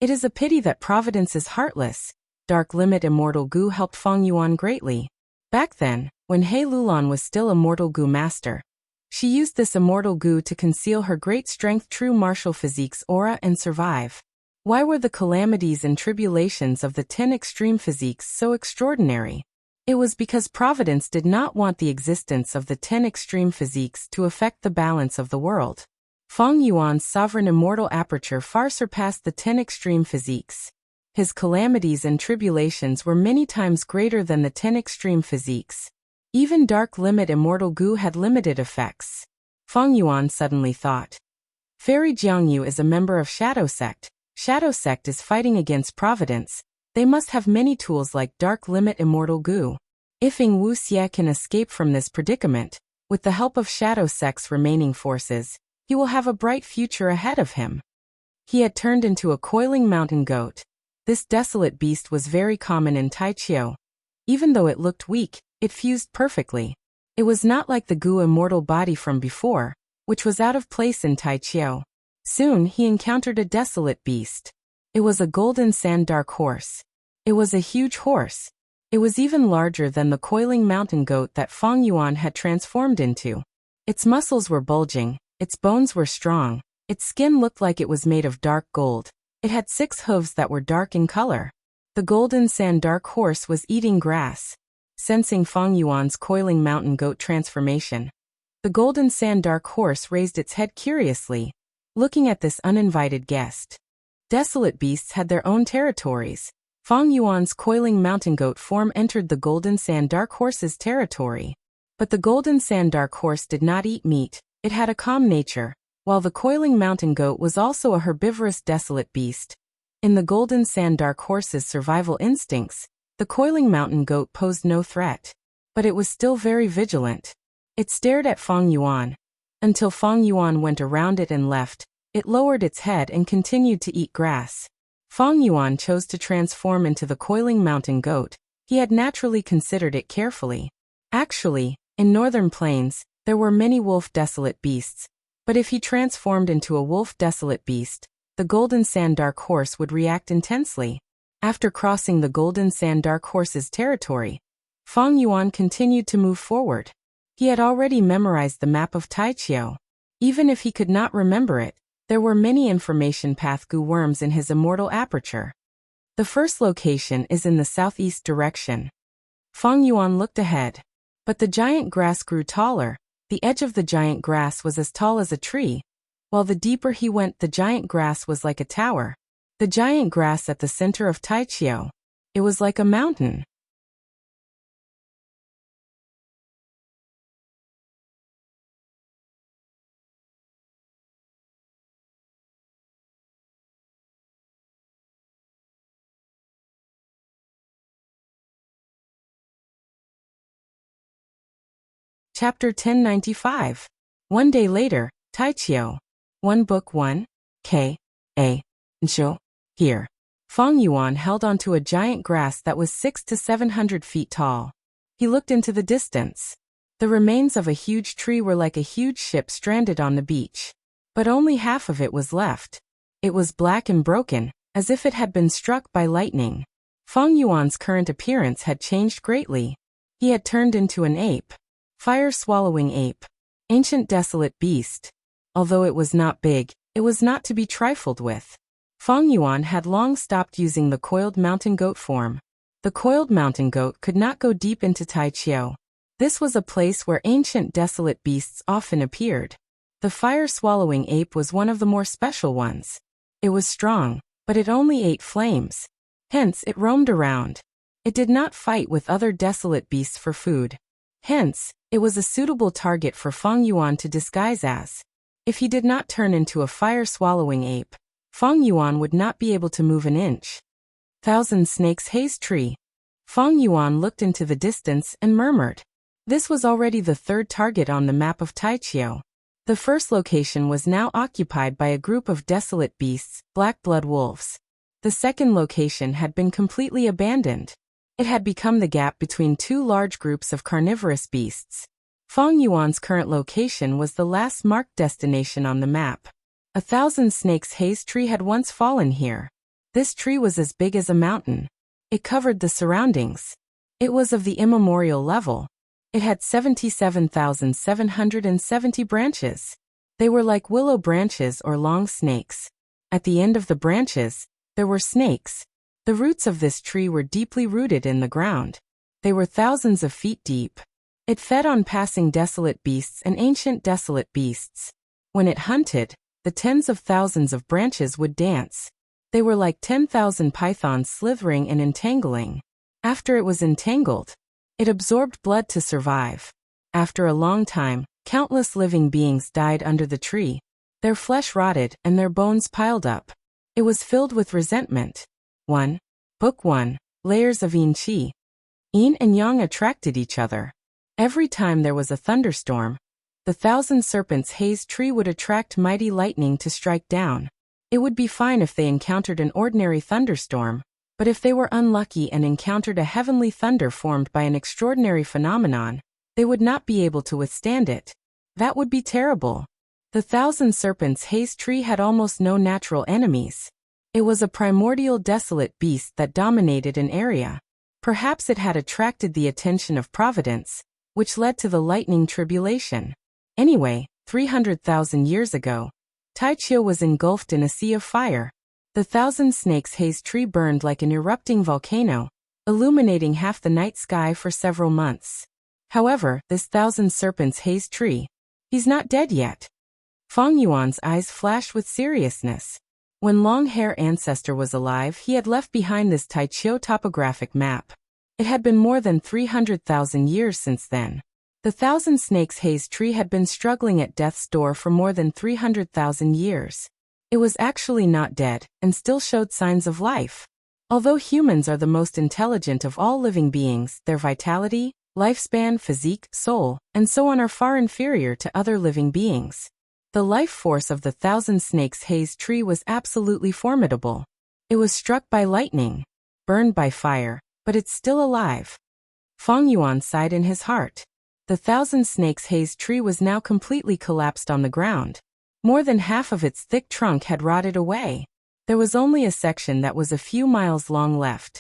It is a pity that Providence is heartless. Dark Limit Immortal Gu helped Fang Yuan greatly. Back then, when He Lulan was still Immortal Gu master, she used this Immortal Gu to conceal her great strength, true martial physique's aura, and survive. Why were the calamities and tribulations of the 10 extreme physiques so extraordinary? It was because Providence did not want the existence of the 10 extreme physiques to affect the balance of the world. Fang Yuan's sovereign immortal aperture far surpassed the 10 extreme physiques. His calamities and tribulations were many times greater than the 10 extreme physiques. Even Dark Limit Immortal Gu had limited effects. Fang Yuan suddenly thought. Fairy Jiangyu is a member of Shadow Sect. Shadow Sect is fighting against Providence. They must have many tools like Dark Limit Immortal Gu. If Ying Wuxie can escape from this predicament, with the help of Shadow Sect's remaining forces, he will have a bright future ahead of him. He had turned into a coiling mountain goat. This desolate beast was very common in Taichio. Even though it looked weak, it fused perfectly. It was not like the Gu immortal body from before, which was out of place in Taichio. Soon he encountered a desolate beast. It was a golden sand dark horse. It was a huge horse. It was even larger than the coiling mountain goat that Fang Yuan had transformed into. Its muscles were bulging, its bones were strong, its skin looked like it was made of dark gold. It had 6 hooves that were dark in color. The golden sand dark horse was eating grass. Sensing Fang Yuan's coiling mountain goat transformation, the golden sand dark horse raised its head curiously, looking at this uninvited guest. Desolate beasts had their own territories. Fang Yuan's coiling mountain goat form entered the golden sand dark horse's territory. But the golden sand dark horse did not eat meat, it had a calm nature. While the coiling mountain goat was also a herbivorous desolate beast. In the golden sand dark horse's survival instincts, the coiling mountain goat posed no threat. But it was still very vigilant. It stared at Fang Yuan. Until Fang Yuan went around it and left, it lowered its head and continued to eat grass. Fang Yuan chose to transform into the coiling mountain goat. He had naturally considered it carefully. Actually, in northern plains, there were many wolf desolate beasts. But if he transformed into a wolf desolate beast, the golden sand dark horse would react intensely. After crossing the golden sand dark horse's territory, Fang Yuan continued to move forward. He had already memorized the map of Taichio. Even if he could not remember it, there were many information path Gu worms in his immortal aperture. The first location is in the southeast direction. Fang Yuan looked ahead. But the giant grass grew taller. The edge of the giant grass was as tall as a tree. While the deeper he went, the giant grass was like a tower. The giant grass at the center of Taichio. It was like a mountain. Chapter 1095. One day later, Taichio. 1 Book 1. K. A. Nsho. Here. Fang Yuan held onto a giant grass that was 600 to 700 feet tall. He looked into the distance. The remains of a huge tree were like a huge ship stranded on the beach. But only half of it was left. It was black and broken, as if it had been struck by lightning. Fang Yuan's current appearance had changed greatly. He had turned into an ape. Fire-swallowing ape. Ancient desolate beast. Although it was not big, it was not to be trifled with. Fang Yuan had long stopped using the coiled mountain goat form. The coiled mountain goat could not go deep into Taichio. This was a place where ancient desolate beasts often appeared. The fire-swallowing ape was one of the more special ones. It was strong, but it only ate flames. Hence, it roamed around. It did not fight with other desolate beasts for food. Hence, it was a suitable target for Fang Yuan to disguise as. If he did not turn into a fire-swallowing ape, Fang Yuan would not be able to move an inch. Thousand Snakes Haze Tree. Fang Yuan looked into the distance and murmured. This was already the third target on the map of Taichio. The first location was now occupied by a group of desolate beasts, black blood wolves. The second location had been completely abandoned. It had become the gap between two large groups of carnivorous beasts. Fang Yuan's current location was the last marked destination on the map. 1,000 Snakes Haze tree had once fallen here. This tree was as big as a mountain. It covered the surroundings. It was of the immemorial level. It had 77,770 branches. They were like willow branches or long snakes. At the end of the branches, there were snakes. The roots of this tree were deeply rooted in the ground. They were thousands of feet deep. It fed on passing desolate beasts and ancient desolate beasts. When it hunted, the tens of thousands of branches would dance. They were like 10,000 pythons slithering and entangling. After it was entangled, it absorbed blood to survive. After a long time, countless living beings died under the tree. Their flesh rotted and their bones piled up. It was filled with resentment. 1. Book 1. Layers of Yin Qi. Yin and Yang attracted each other. Every time there was a thunderstorm, the 1,000 Serpents Haze tree would attract mighty lightning to strike down. It would be fine if they encountered an ordinary thunderstorm, but if they were unlucky and encountered a heavenly thunder formed by an extraordinary phenomenon, they would not be able to withstand it. That would be terrible. The 1,000 Serpents Haze tree had almost no natural enemies. It was a primordial desolate beast that dominated an area. Perhaps it had attracted the attention of Providence, which led to the lightning tribulation. Anyway, 300,000 years ago, Taichio was engulfed in a sea of fire. The 1,000 Snakes Haze tree burned like an erupting volcano, illuminating half the night sky for several months. However, this 1,000 Serpents Haze tree, he's not dead yet. Fang Yuan's eyes flashed with seriousness. When Long-Hair Ancestor was alive, he had left behind this Taichio topographic map. It had been more than 300,000 years since then. The 1,000 Snakes Haze tree had been struggling at death's door for more than 300,000 years. It was actually not dead, and still showed signs of life. Although humans are the most intelligent of all living beings, their vitality, lifespan, physique, soul, and so on are far inferior to other living beings. The life force of the 1,000 Snakes Haze tree was absolutely formidable. It was struck by lightning, burned by fire, but it's still alive. Fang Yuan sighed in his heart. The 1,000 Snakes Haze tree was now completely collapsed on the ground. More than half of its thick trunk had rotted away. There was only a section that was a few miles long left.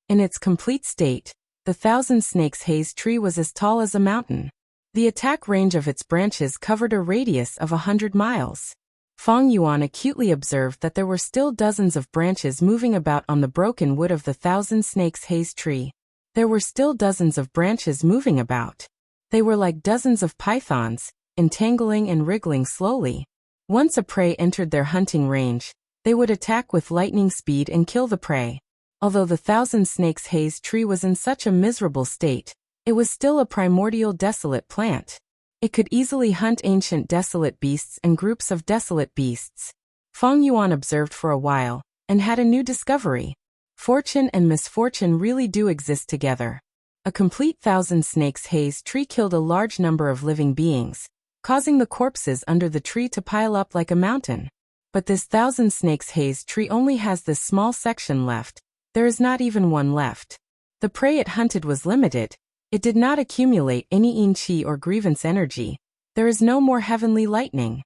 In its complete state, the 1,000 Snakes Haze tree was as tall as a mountain. The attack range of its branches covered a radius of 100 miles. Fang Yuan acutely observed that there were still dozens of branches moving about on the broken wood of the 1,000 Snakes Haze tree. There were still dozens of branches moving about. They were like dozens of pythons, entangling and wriggling slowly. Once a prey entered their hunting range, they would attack with lightning speed and kill the prey. Although the 1,000 Snakes Haze tree was in such a miserable state, it was still a primordial desolate plant. It could easily hunt ancient desolate beasts and groups of desolate beasts. Fang Yuan observed for a while, and had a new discovery. Fortune and misfortune really do exist together. A complete 1,000 Snakes Haze tree killed a large number of living beings, causing the corpses under the tree to pile up like a mountain. But this 1,000 Snakes Haze tree only has this small section left. There is not even one left. The prey it hunted was limited. It did not accumulate any yin qi or grievance energy. There is no more heavenly lightning.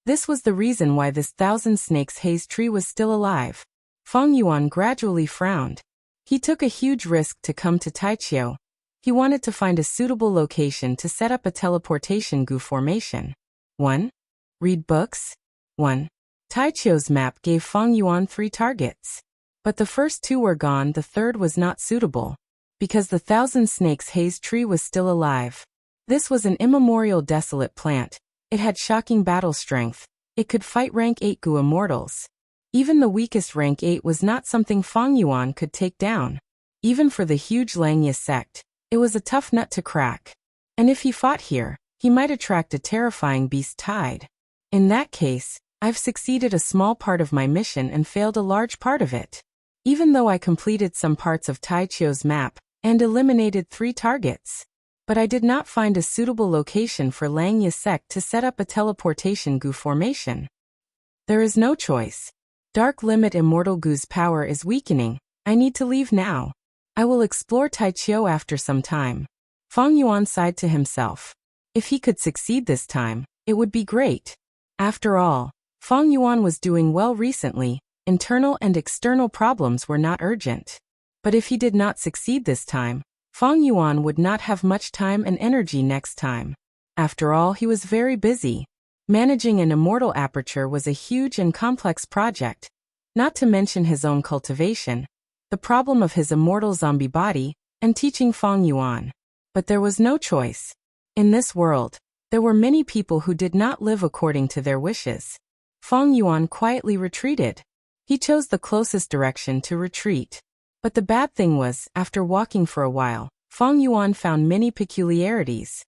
This was the reason why this 1,000 Snakes Haze tree was still alive. Fang Yuan gradually frowned. He took a huge risk to come to Taichio. He wanted to find a suitable location to set up a teleportation goo formation. 1. Read books. 1. Taichio's map gave Fang Yuan 3 targets. But the first 2 were gone, the third was not suitable. Because the 1,000 Snakes Haze tree was still alive. This was an immemorial desolate plant. It had shocking battle strength. It could fight rank 8 Gu immortals. Even the weakest rank 8 was not something Fang Yuan could take down. Even for the huge Langya sect, it was a tough nut to crack. And if he fought here, he might attract a terrifying beast tide. In that case, I've succeeded a small part of my mission and failed a large part of it. Even though I completed some parts of Taichio's map, and eliminated 3 targets. But I did not find a suitable location for Langya sect to set up a teleportation goo formation. There is no choice. Dark Limit Immortal Gu's power is weakening. I need to leave now. I will explore Taichio after some time. Fang Yuan sighed to himself. If he could succeed this time, it would be great. After all, Fang Yuan was doing well recently, internal and external problems were not urgent. But if he did not succeed this time, Fang Yuan would not have much time and energy next time. After all, he was very busy. Managing an immortal aperture was a huge and complex project, not to mention his own cultivation, the problem of his immortal zombie body, and teaching Fang Yuan. But there was no choice. In this world, there were many people who did not live according to their wishes. Fang Yuan quietly retreated. He chose the closest direction to retreat. But the bad thing was, after walking for a while, Fang Yuan found many peculiarities.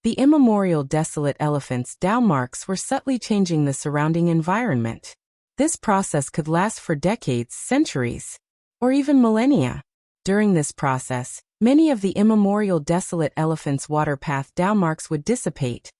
The immemorial desolate elephant's Tao marks were subtly changing the surrounding environment. This process could last for decades, centuries, or even millennia. During this process, many of the immemorial desolate elephant's water path Tao marks would dissipate.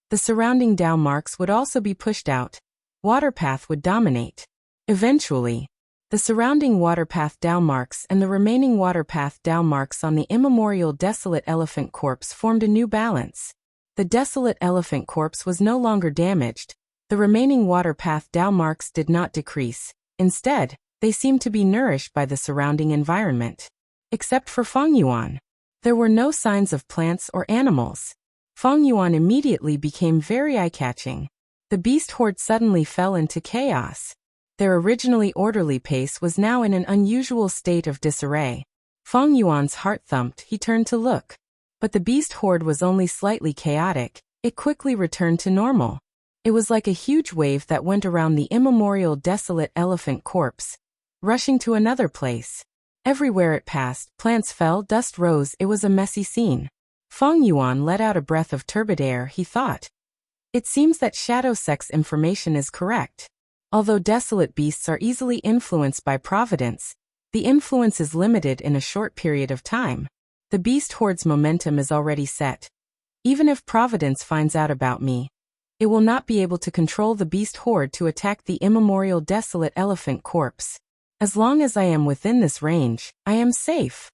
The surrounding Tao marks would also be pushed out. Water path would dominate. Eventually, the surrounding water path Tao marks and the remaining water path Tao marks on the immemorial desolate elephant corpse formed a new balance. The desolate elephant corpse was no longer damaged. The remaining water path Tao marks did not decrease. Instead, they seemed to be nourished by the surrounding environment. Except for Fang Yuan. There were no signs of plants or animals. Fang Yuan immediately became very eye-catching. The beast horde suddenly fell into chaos. Their originally orderly pace was now in an unusual state of disarray. Fang Yuan's heart thumped. He turned to look. But the beast horde was only slightly chaotic. It quickly returned to normal. It was like a huge wave that went around the immemorial desolate elephant corpse, rushing to another place. Everywhere it passed, plants fell, dust rose. It was a messy scene. Fang Yuan let out a breath of turbid air. He thought. It seems that Shadow Sect's information is correct. Although desolate beasts are easily influenced by providence, the influence is limited in a short period of time. The beast horde's momentum is already set. Even if Providence finds out about me, it will not be able to control the beast horde to attack the immemorial desolate elephant corpse. As long as I am within this range, I am safe.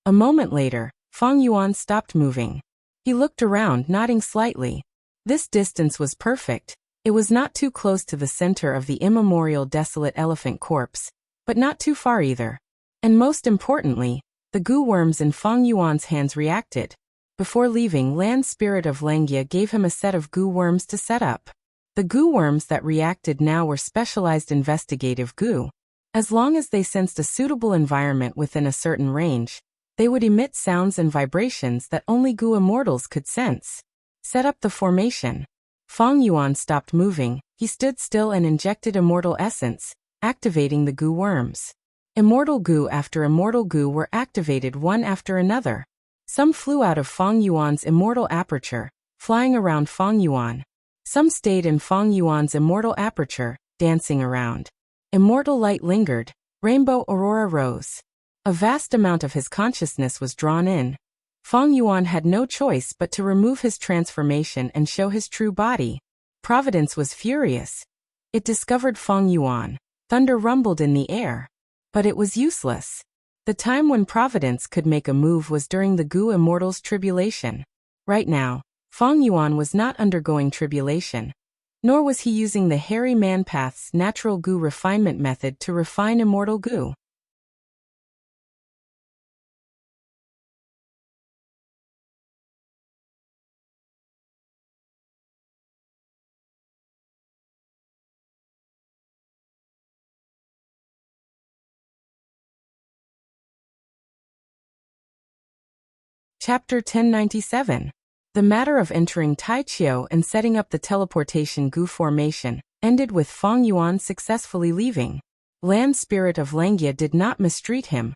A moment later, Fang Yuan stopped moving. He looked around, nodding slightly. This distance was perfect. It was not too close to the center of the immemorial desolate elephant corpse, but not too far either. And most importantly, the goo worms in Fang Yuan's hands reacted. Before leaving, Land Spirit of Langia gave him a set of goo worms to set up. The goo worms that reacted now were specialized investigative goo. As long as they sensed a suitable environment within a certain range, they would emit sounds and vibrations that only goo immortals could sense. Set up the formation. Fang Yuan stopped moving. He stood still and injected immortal essence, activating the goo worms. Immortal goo after immortal goo were activated one after another. Some flew out of Fang Yuan's immortal aperture, flying around Fang Yuan. Some stayed in Fang Yuan's immortal aperture, dancing around. Immortal light lingered. Rainbow aurora rose. A vast amount of his consciousness was drawn in. Fang Yuan had no choice but to remove his transformation and show his true body. Providence was furious. It discovered Fang Yuan. Thunder rumbled in the air. But it was useless. The time when Providence could make a move was during the Goo Immortal's tribulation. Right now, Fang Yuan was not undergoing tribulation. Nor was he using the Hairy Man Path's natural goo refinement method to refine immortal goo. Chapter 1097. The matter of entering Taichio and setting up the teleportation goo formation ended with Fang Yuan successfully leaving. Land Spirit of Langia did not mistreat him.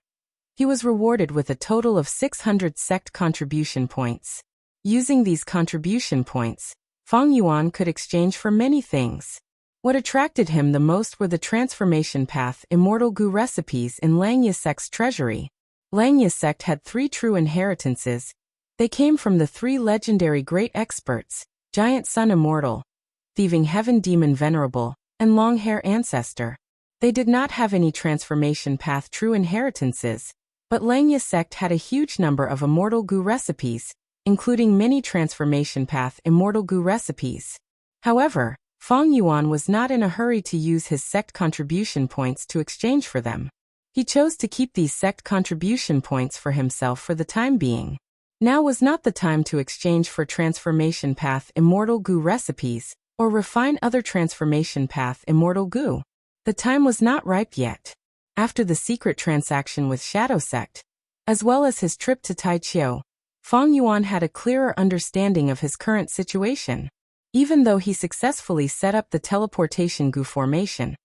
He was rewarded with a total of 600 sect contribution points. Using these contribution points, Fang Yuan could exchange for many things. What attracted him the most were the transformation path immortal goo recipes in Langya sect's treasury. Langya sect had 3 true inheritances. They came from the 3 legendary great experts, Giant Sun Immortal, Thieving Heaven Demon Venerable, and Long-Hair Ancestor. They did not have any transformation path true inheritances, but Langya sect had a huge number of immortal goo recipes, including many transformation path immortal goo recipes. However, Fang Yuan was not in a hurry to use his sect contribution points to exchange for them. He chose to keep these sect contribution points for himself for the time being. Now was not the time to exchange for transformation path immortal goo recipes, or refine other transformation path immortal goo. The time was not ripe yet. After the secret transaction with Shadow Sect, as well as his trip to Taichio, Fang Yuan had a clearer understanding of his current situation. Even though he successfully set up the teleportation goo formation,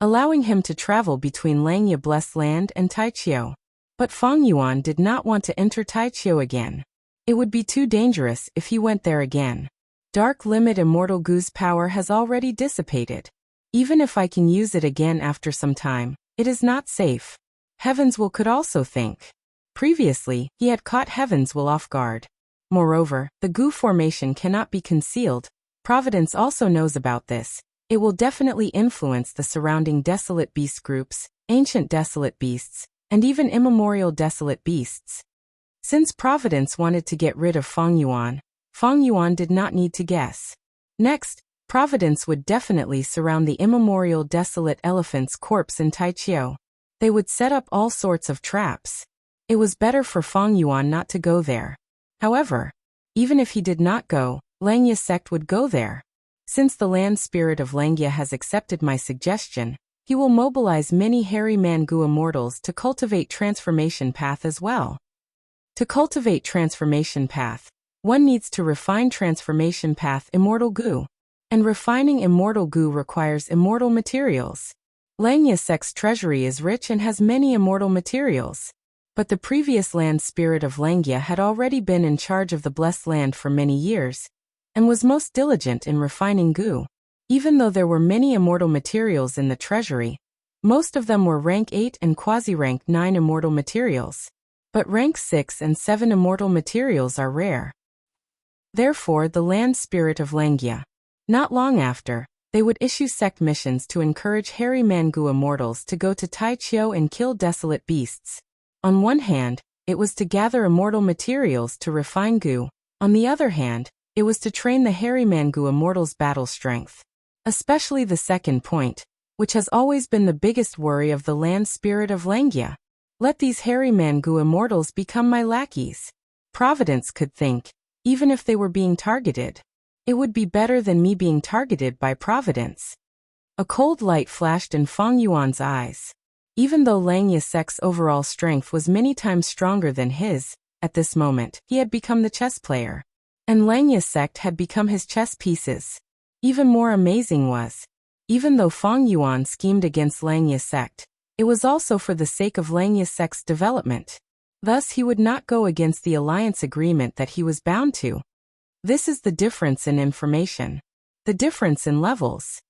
allowing him to travel between Langya Blessed Land and Taichio. But Fang Yuan did not want to enter Taichio again. It would be too dangerous if he went there again. Dark Limit Immortal Goo's power has already dissipated. Even if I can use it again after some time, it is not safe. Heavens Will could also think. Previously, he had caught Heavens Will off guard. Moreover, the goo formation cannot be concealed. Providence also knows about this. It will definitely influence the surrounding desolate beast groups, ancient desolate beasts, and even immemorial desolate beasts. Since Providence wanted to get rid of Fang Yuan did not need to guess. Next, Providence would definitely surround the immemorial desolate elephant's corpse in Taichio. They would set up all sorts of traps. It was better for Fang Yuan not to go there. However, even if he did not go, Langya sect would go there. Since the land spirit of Langya has accepted my suggestion, he will mobilize many hairy Mangu immortals to cultivate transformation path as well. To cultivate transformation path, one needs to refine transformation path immortal goo. And refining immortal goo requires immortal materials. Langya sect's treasury is rich and has many immortal materials. But the previous land spirit of Langya had already been in charge of the blessed land for many years, and was most diligent in refining goo. Even though there were many immortal materials in the treasury, most of them were rank 8 and quasi-rank 9 immortal materials. But rank 6 and 7 immortal materials are rare. Therefore, the land spirit of Langya. Not long after, they would issue sect missions to encourage hairy Mangu immortals to go to Taichio and kill desolate beasts. On one hand, it was to gather immortal materials to refine goo. On the other hand, it was to train the hairy Mangu immortals' battle strength. Especially the second point, which has always been the biggest worry of the land spirit of Langya. Let these hairy Mangu immortals become my lackeys. Providence could think, even if they were being targeted. It would be better than me being targeted by Providence. A cold light flashed in Fang Yuan's eyes. Even though Langya sect's overall strength was many times stronger than his, at this moment, he had become the chess player. And Langya sect had become his chess pieces. Even more amazing was, even though Fang Yuan schemed against Langya sect, it was also for the sake of Langya sect's development. Thus he would not go against the alliance agreement that he was bound to. This is the difference in information. The difference in levels.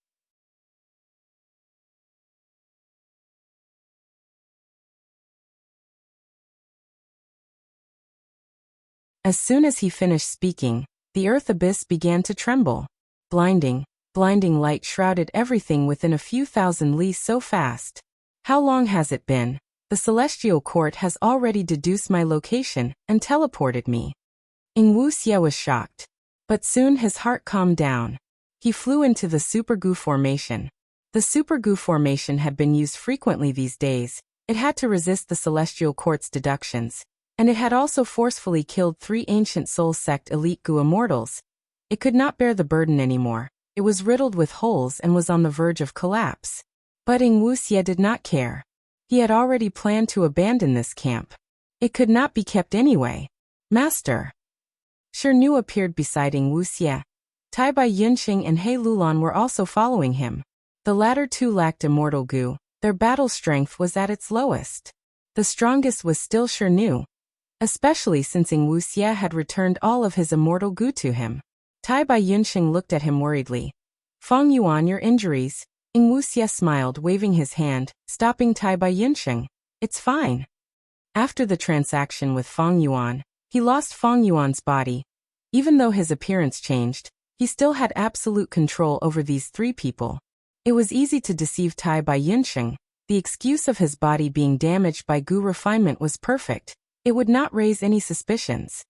As soon as he finished speaking, the earth abyss began to tremble. Blinding light shrouded everything within a few thousand li so fast. How long has it been? The celestial court has already deduced my location and teleported me. Ing Wuxie was shocked. But soon his heart calmed down. He flew into the Super Goo formation. The Super Goo formation had been used frequently these days. It had to resist the celestial court's deductions. And it had also forcefully killed 3 ancient soul sect elite goo immortals. It could not bear the burden anymore. It was riddled with holes and was on the verge of collapse. But Ing Wuxie did not care. He had already planned to abandon this camp. It could not be kept anyway. Master. Shirnu appeared beside Ing Wuxie. Tai Bai Yunxing and He Lulan were also following him. The latter two lacked immortal goo. Their battle strength was at its lowest. The strongest was still Shirnu, especially since Ing Wuxie had returned all of his immortal goo to him. Tai Bai Yunxing looked at him worriedly. Feng Yuan, your injuries. Ing Wuxia smiled, waving his hand, stopping Tai Bai Yinsheng. It's fine. After the transaction with Feng Yuan, he lost Feng Yuan's body. Even though his appearance changed, he still had absolute control over these three people. It was easy to deceive Tai Bai Yinsheng. The excuse of his body being damaged by Gu refinement was perfect. It would not raise any suspicions.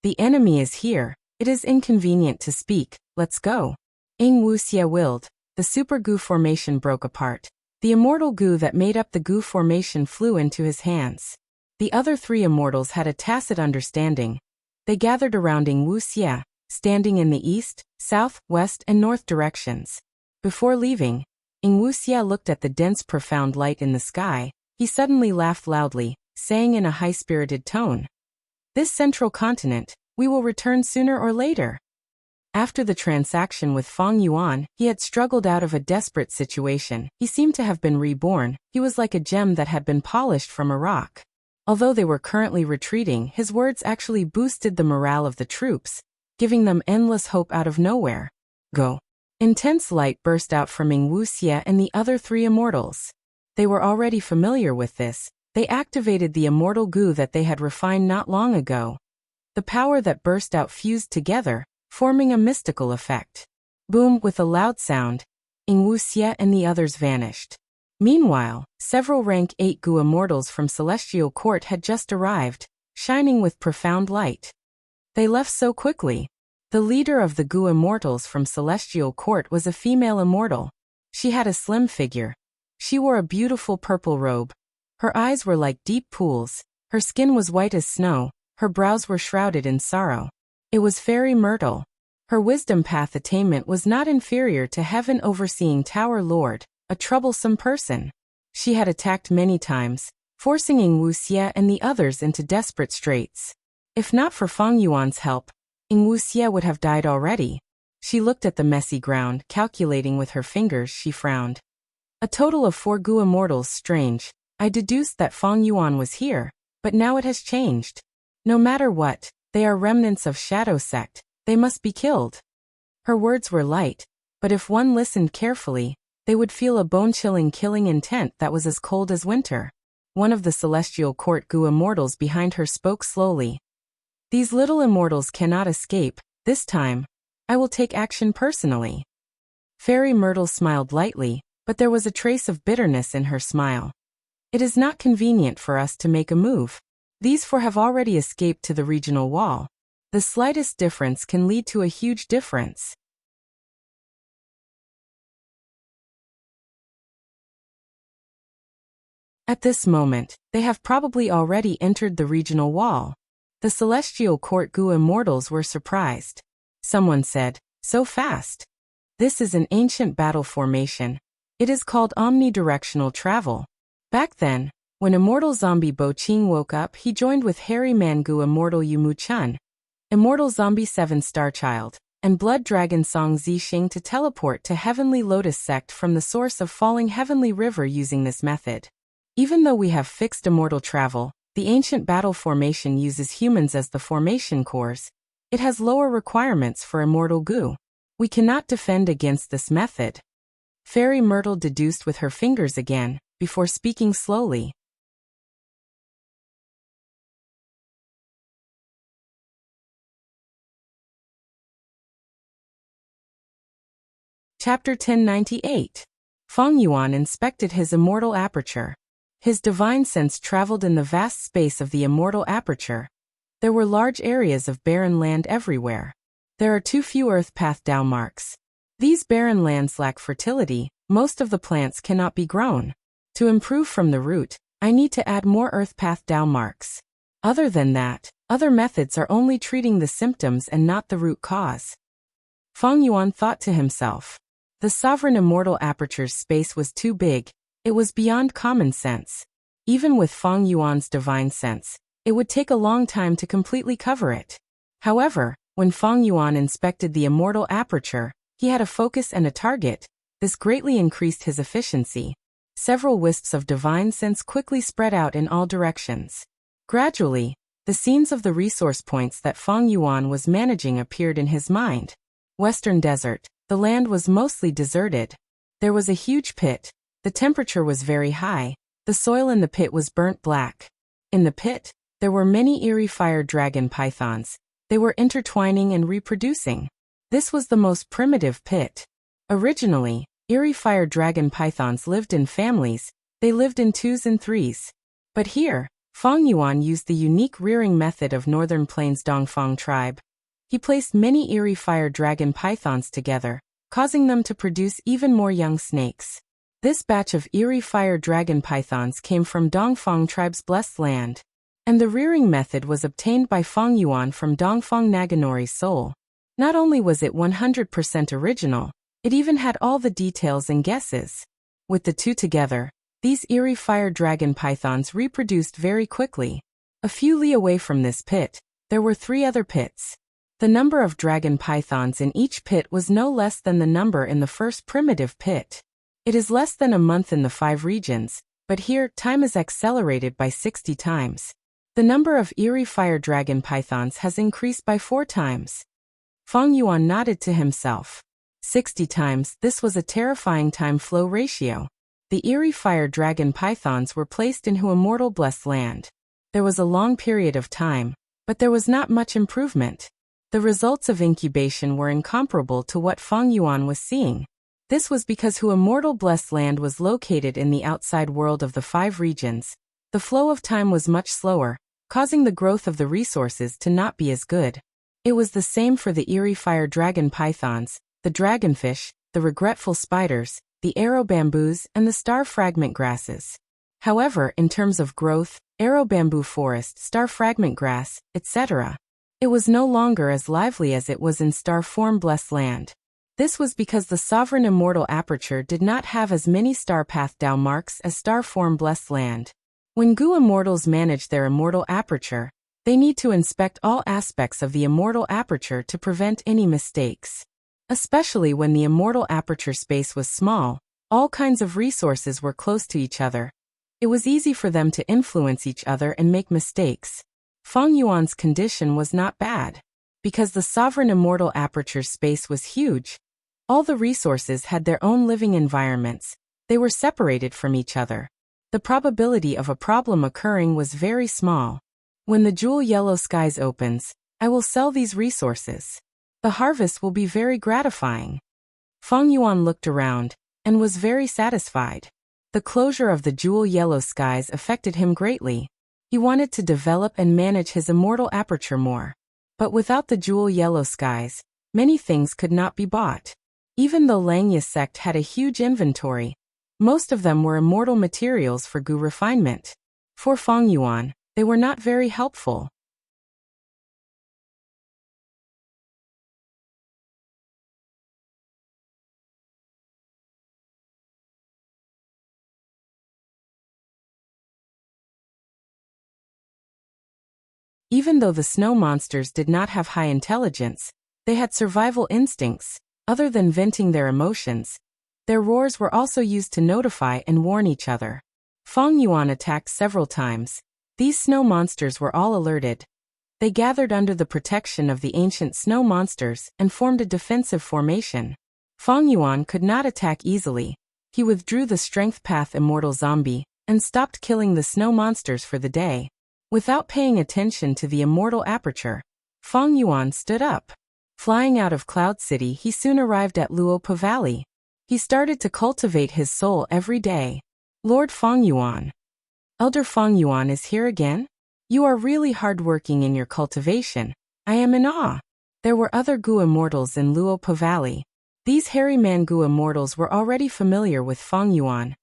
The enemy is here. It is inconvenient to speak. Let's go. Ing Wuxia willed. The super Gu formation broke apart. The immortal Gu that made up the Gu formation flew into his hands. The other three immortals had a tacit understanding. They gathered around Ing Wuxia, standing in the east, south, west, and north directions. Before leaving, Ing Wuxia looked at the dense profound light in the sky. He suddenly laughed loudly, saying in a high-spirited tone, "This central continent, we will return sooner or later." After the transaction with Feng Yuan, he had struggled out of a desperate situation. He seemed to have been reborn. He was like a gem that had been polished from a rock. Although they were currently retreating, his words actually boosted the morale of the troops, giving them endless hope out of nowhere. Go. Intense light burst out from Ing Wuxia and the other three immortals. They were already familiar with this. They activated the immortal Gu that they had refined not long ago. The power that burst out fused together, forming a mystical effect. Boom! With a loud sound, Ing Wuxia and the others vanished. Meanwhile, several rank 8 Gu immortals from Celestial Court had just arrived, shining with profound light. They left so quickly. The leader of the Gu immortals from Celestial Court was a female immortal. She had a slim figure. She wore a beautiful purple robe. Her eyes were like deep pools. Her skin was white as snow. Her brows were shrouded in sorrow. It was Fairy Myrtle. Her wisdom path attainment was not inferior to Heaven Overseeing Tower Lord, a troublesome person. She had attacked many times, forcing Ing Wuxia and the others into desperate straits. If not for Feng Yuan's help, Ing Wuxia would have died already. She looked at the messy ground, calculating with her fingers. She frowned. A total of 4 Gu immortals. Strange. I deduced that Feng Yuan was here, but now it has changed. No matter what, they are remnants of Shadow Sect. They must be killed. Her words were light, but if one listened carefully, they would feel a bone-chilling killing intent that was as cold as winter. One of the Celestial Court Gu immortals behind her spoke slowly. These little immortals cannot escape. This time, I will take action personally. Fairy Myrtle smiled lightly, but there was a trace of bitterness in her smile. It is not convenient for us to make a move. These 4 have already escaped to the regional wall. The slightest difference can lead to a huge difference. At this moment, they have probably already entered the regional wall. The Celestial Court Gu immortals were surprised. Someone said, "So fast." This is an ancient battle formation. It is called omnidirectional travel. Back then, when Immortal Zombie Bo Qing woke up, he joined with Hairy Man Gu Immortal Yu Mu Chun, Immortal Zombie 7 Star Child, and Blood Dragon Song Zixing to teleport to Heavenly Lotus Sect from the source of Falling Heavenly River using this method. Even though we have fixed immortal travel, the ancient battle formation uses humans as the formation cores. It has lower requirements for immortal Gu. We cannot defend against this method. Fairy Myrtle deduced with her fingers again, before speaking slowly. Chapter 1098. Feng Yuan inspected his immortal aperture. His divine sense traveled in the vast space of the immortal aperture. There were large areas of barren land everywhere. There are too few earth path Dao marks. These barren lands lack fertility. Most of the plants cannot be grown. To improve from the root, I need to add more earth path Dao marks. Other than that, other methods are only treating the symptoms and not the root cause. Feng Yuan thought to himself. The sovereign immortal aperture's space was too big. It was beyond common sense. Even with Feng Yuan's divine sense, it would take a long time to completely cover it. However, when Feng Yuan inspected the immortal aperture, he had a focus and a target. This greatly increased his efficiency. Several wisps of divine sense quickly spread out in all directions. Gradually, the scenes of the resource points that Feng Yuan was managing appeared in his mind. Western Desert. The land was mostly deserted. There was a huge pit. The temperature was very high. The soil in the pit was burnt black. In the pit, there were many eerie fire dragon pythons. They were intertwining and reproducing. This was the most primitive pit. Originally, eerie fire dragon pythons lived in families. They lived in 2s and 3s. But here, Fang Yuan used the unique rearing method of Northern Plains Dongfang tribe. He placed many eerie fire dragon pythons together, causing them to produce even more young snakes. This batch of eerie fire dragon pythons came from Dongfang tribe's blessed land. And the rearing method was obtained by Fang Yuan from Dongfang Naganori's soul. Not only was it 100% original, it even had all the details and guesses. With the two together, these eerie fire dragon pythons reproduced very quickly. A few li away from this pit, there were 3 other pits. The number of dragon pythons in each pit was no less than the number in the first primitive pit. It is less than a month in the 5 regions, but here time is accelerated by 60 times. The number of eerie fire dragon pythons has increased by 4 times. Fang Yuan nodded to himself. 60 times, this was a terrifying time-flow ratio. The eerie fire dragon pythons were placed into immortal blessed land. There was a long period of time, but there was not much improvement. The results of incubation were incomparable to what Fang Yuan was seeing. This was because immortal blessed land was located in the outside world of the 5 regions. The flow of time was much slower, causing the growth of the resources to not be as good. It was the same for the eerie fire dragon pythons, the dragonfish, the regretful spiders, the arrow bamboos, and the star fragment grasses. However, in terms of growth, arrow bamboo forest, star fragment grass, etc., it was no longer as lively as it was in star form blessed land. This was because the sovereign immortal aperture did not have as many star path Dao marks as star form blessed land. When Gu immortals manage their immortal aperture, they need to inspect all aspects of the immortal aperture to prevent any mistakes. Especially when the immortal aperture space was small, all kinds of resources were close to each other. It was easy for them to influence each other and make mistakes. Fang Yuan's condition was not bad. Because the sovereign immortal aperture space was huge, all the resources had their own living environments. They were separated from each other. The probability of a problem occurring was very small. When the jewel yellow skies opens, I will sell these resources. The harvest will be very gratifying. Fang Yuan looked around and was very satisfied. The closure of the jewel yellow skies affected him greatly. He wanted to develop and manage his immortal aperture more. But without the jewel yellow skies, many things could not be bought. Even though Langya sect had a huge inventory, most of them were immortal materials for Gu refinement. For Fang Yuan, they were not very helpful. Even though the snow monsters did not have high intelligence, they had survival instincts. Other than venting their emotions, their roars were also used to notify and warn each other. Fang Yuan attacked several times. These snow monsters were all alerted. They gathered under the protection of the ancient snow monsters and formed a defensive formation. Fang Yuan could not attack easily. He withdrew the strength path immortal zombie and stopped killing the snow monsters for the day. Without paying attention to the immortal aperture, Fang Yuan stood up. Flying out of Cloud City, he soon arrived at Luopa Valley. He started to cultivate his soul every day. Lord Fang Yuan. Elder Fang Yuan is here again? You are really hardworking in your cultivation. I am in awe. There were other Gu immortals in Luopa Valley. These hairy man Gu immortals were already familiar with Fang Yuan.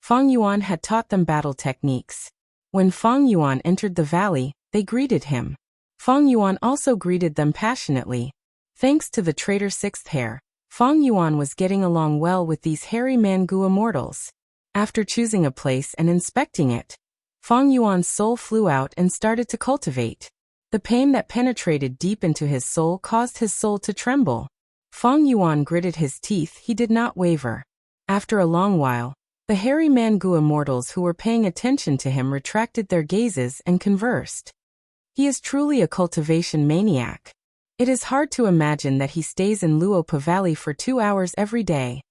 Fang Yuan had taught them battle techniques. When Fang Yuan entered the valley, they greeted him. Fang Yuan also greeted them passionately. Thanks to the traitor Sixth Hair, Fang Yuan was getting along well with these hairy man Gu immortals. After choosing a place and inspecting it, Fang Yuan's soul flew out and started to cultivate. The pain that penetrated deep into his soul caused his soul to tremble. Fang Yuan gritted his teeth. He did not waver. After a long while, the hairy man Gu immortals who were paying attention to him retracted their gazes and conversed. He is truly a cultivation maniac. It is hard to imagine that he stays in Luopa Valley for 2 hours every day.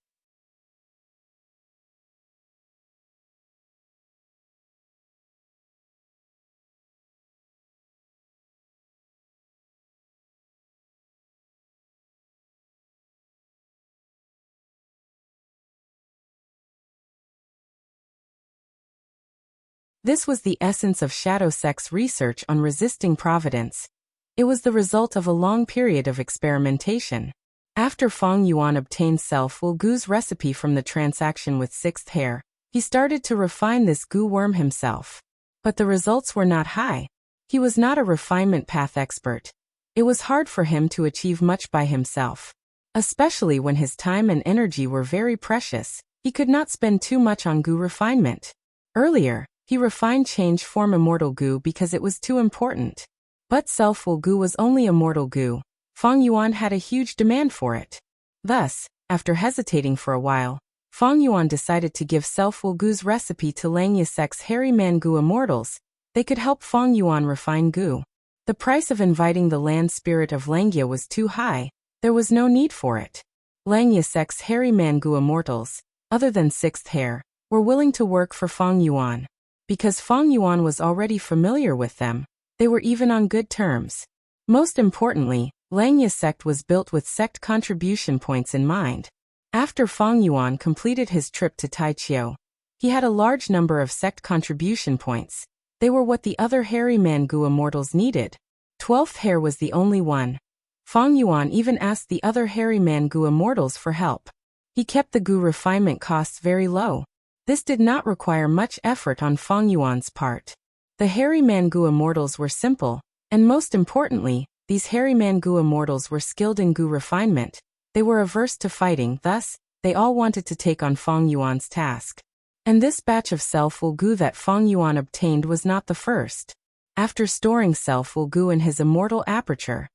This was the essence of shadow sect's research on resisting providence. It was the result of a long period of experimentation. After Feng Yuan obtained self-will Gu's recipe from the transaction with sixth hair, he started to refine this Gu worm himself. But the results were not high. He was not a refinement path expert. It was hard for him to achieve much by himself. Especially when his time and energy were very precious, he could not spend too much on Gu refinement. Earlier, he refined change form immortal Gu because it was too important. But self-will Gu was only immortal Gu. Feng Yuan had a huge demand for it. Thus, after hesitating for a while, Feng Yuan decided to give self-will Gu's recipe to Langya Sect's Hairy Man Gu immortals. They could help Feng Yuan refine Gu. The price of inviting the land spirit of Langya was too high. There was no need for it. Langya Sect's Hairy Man Gu immortals, other than sixth hair, were willing to work for Feng Yuan. Because Feng Yuan was already familiar with them, they were even on good terms. Most importantly, Langya sect was built with sect contribution points in mind. After Feng Yuan completed his trip to Taichio, he had a large number of sect contribution points. They were what the other Hairy Man Gu immortals needed. 12th hair was the only one. Feng Yuan even asked the other Hairy Man Gu immortals for help. He kept the Gu refinement costs very low. This did not require much effort on Feng Yuan's part. The Hairy Man Gu immortals were simple, and most importantly, these Hairy Man Gu immortals were skilled in Gu refinement. They were averse to fighting, thus, they all wanted to take on Feng Yuan's task. And this batch of self-will Gu that Feng Yuan obtained was not the first. After storing self-will Gu in his immortal aperture,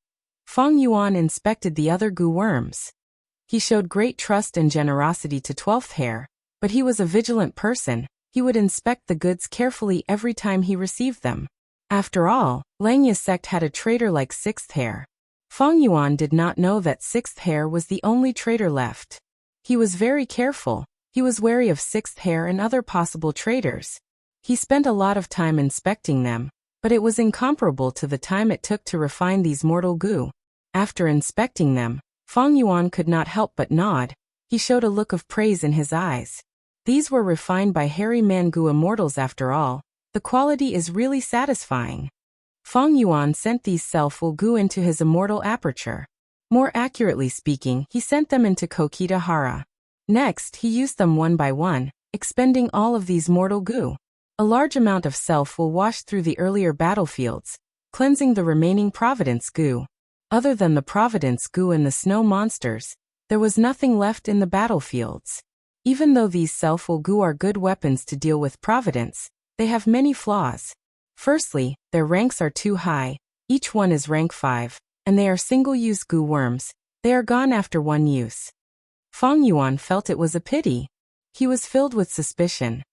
Feng Yuan inspected the other Gu worms. He showed great trust and generosity to 12th hair, but he was a vigilant person. He would inspect the goods carefully every time he received them. After all, Langya sect had a traitor like sixth hair. Feng Yuan did not know that sixth hair was the only traitor left. He was very careful. He was wary of sixth hair and other possible traitors. He spent a lot of time inspecting them, but it was incomparable to the time it took to refine these mortal Gu. After inspecting them, Feng Yuan could not help but nod. He showed a look of praise in his eyes. These were refined by Hairy Man Gu immortals after all. The quality is really satisfying. Feng Yuan sent these self-will Gu into his immortal aperture. More accurately speaking, he sent them into Kokita-hara. Next, he used them one by one, expending all of these mortal Gu. A large amount of self-will washed through the earlier battlefields, cleansing the remaining Providence Gu. Other than the Providence Gu and the snow monsters, there was nothing left in the battlefields. Even though these self-will Gu are good weapons to deal with Providence, they have many flaws. Firstly, their ranks are too high. Each one is rank 5, and they are single-use Gu worms. They are gone after one use. Feng Yuan felt it was a pity. He was filled with suspicion.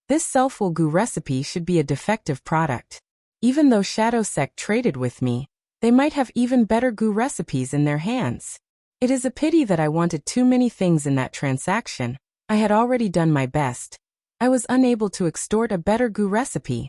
This self-will Gu recipe should be a defective product. Even though Shadow Sect traded with me, they might have even better Gu recipes in their hands. It is a pity that I wanted too many things in that transaction. I had already done my best. I was unable to extort a better Gu recipe.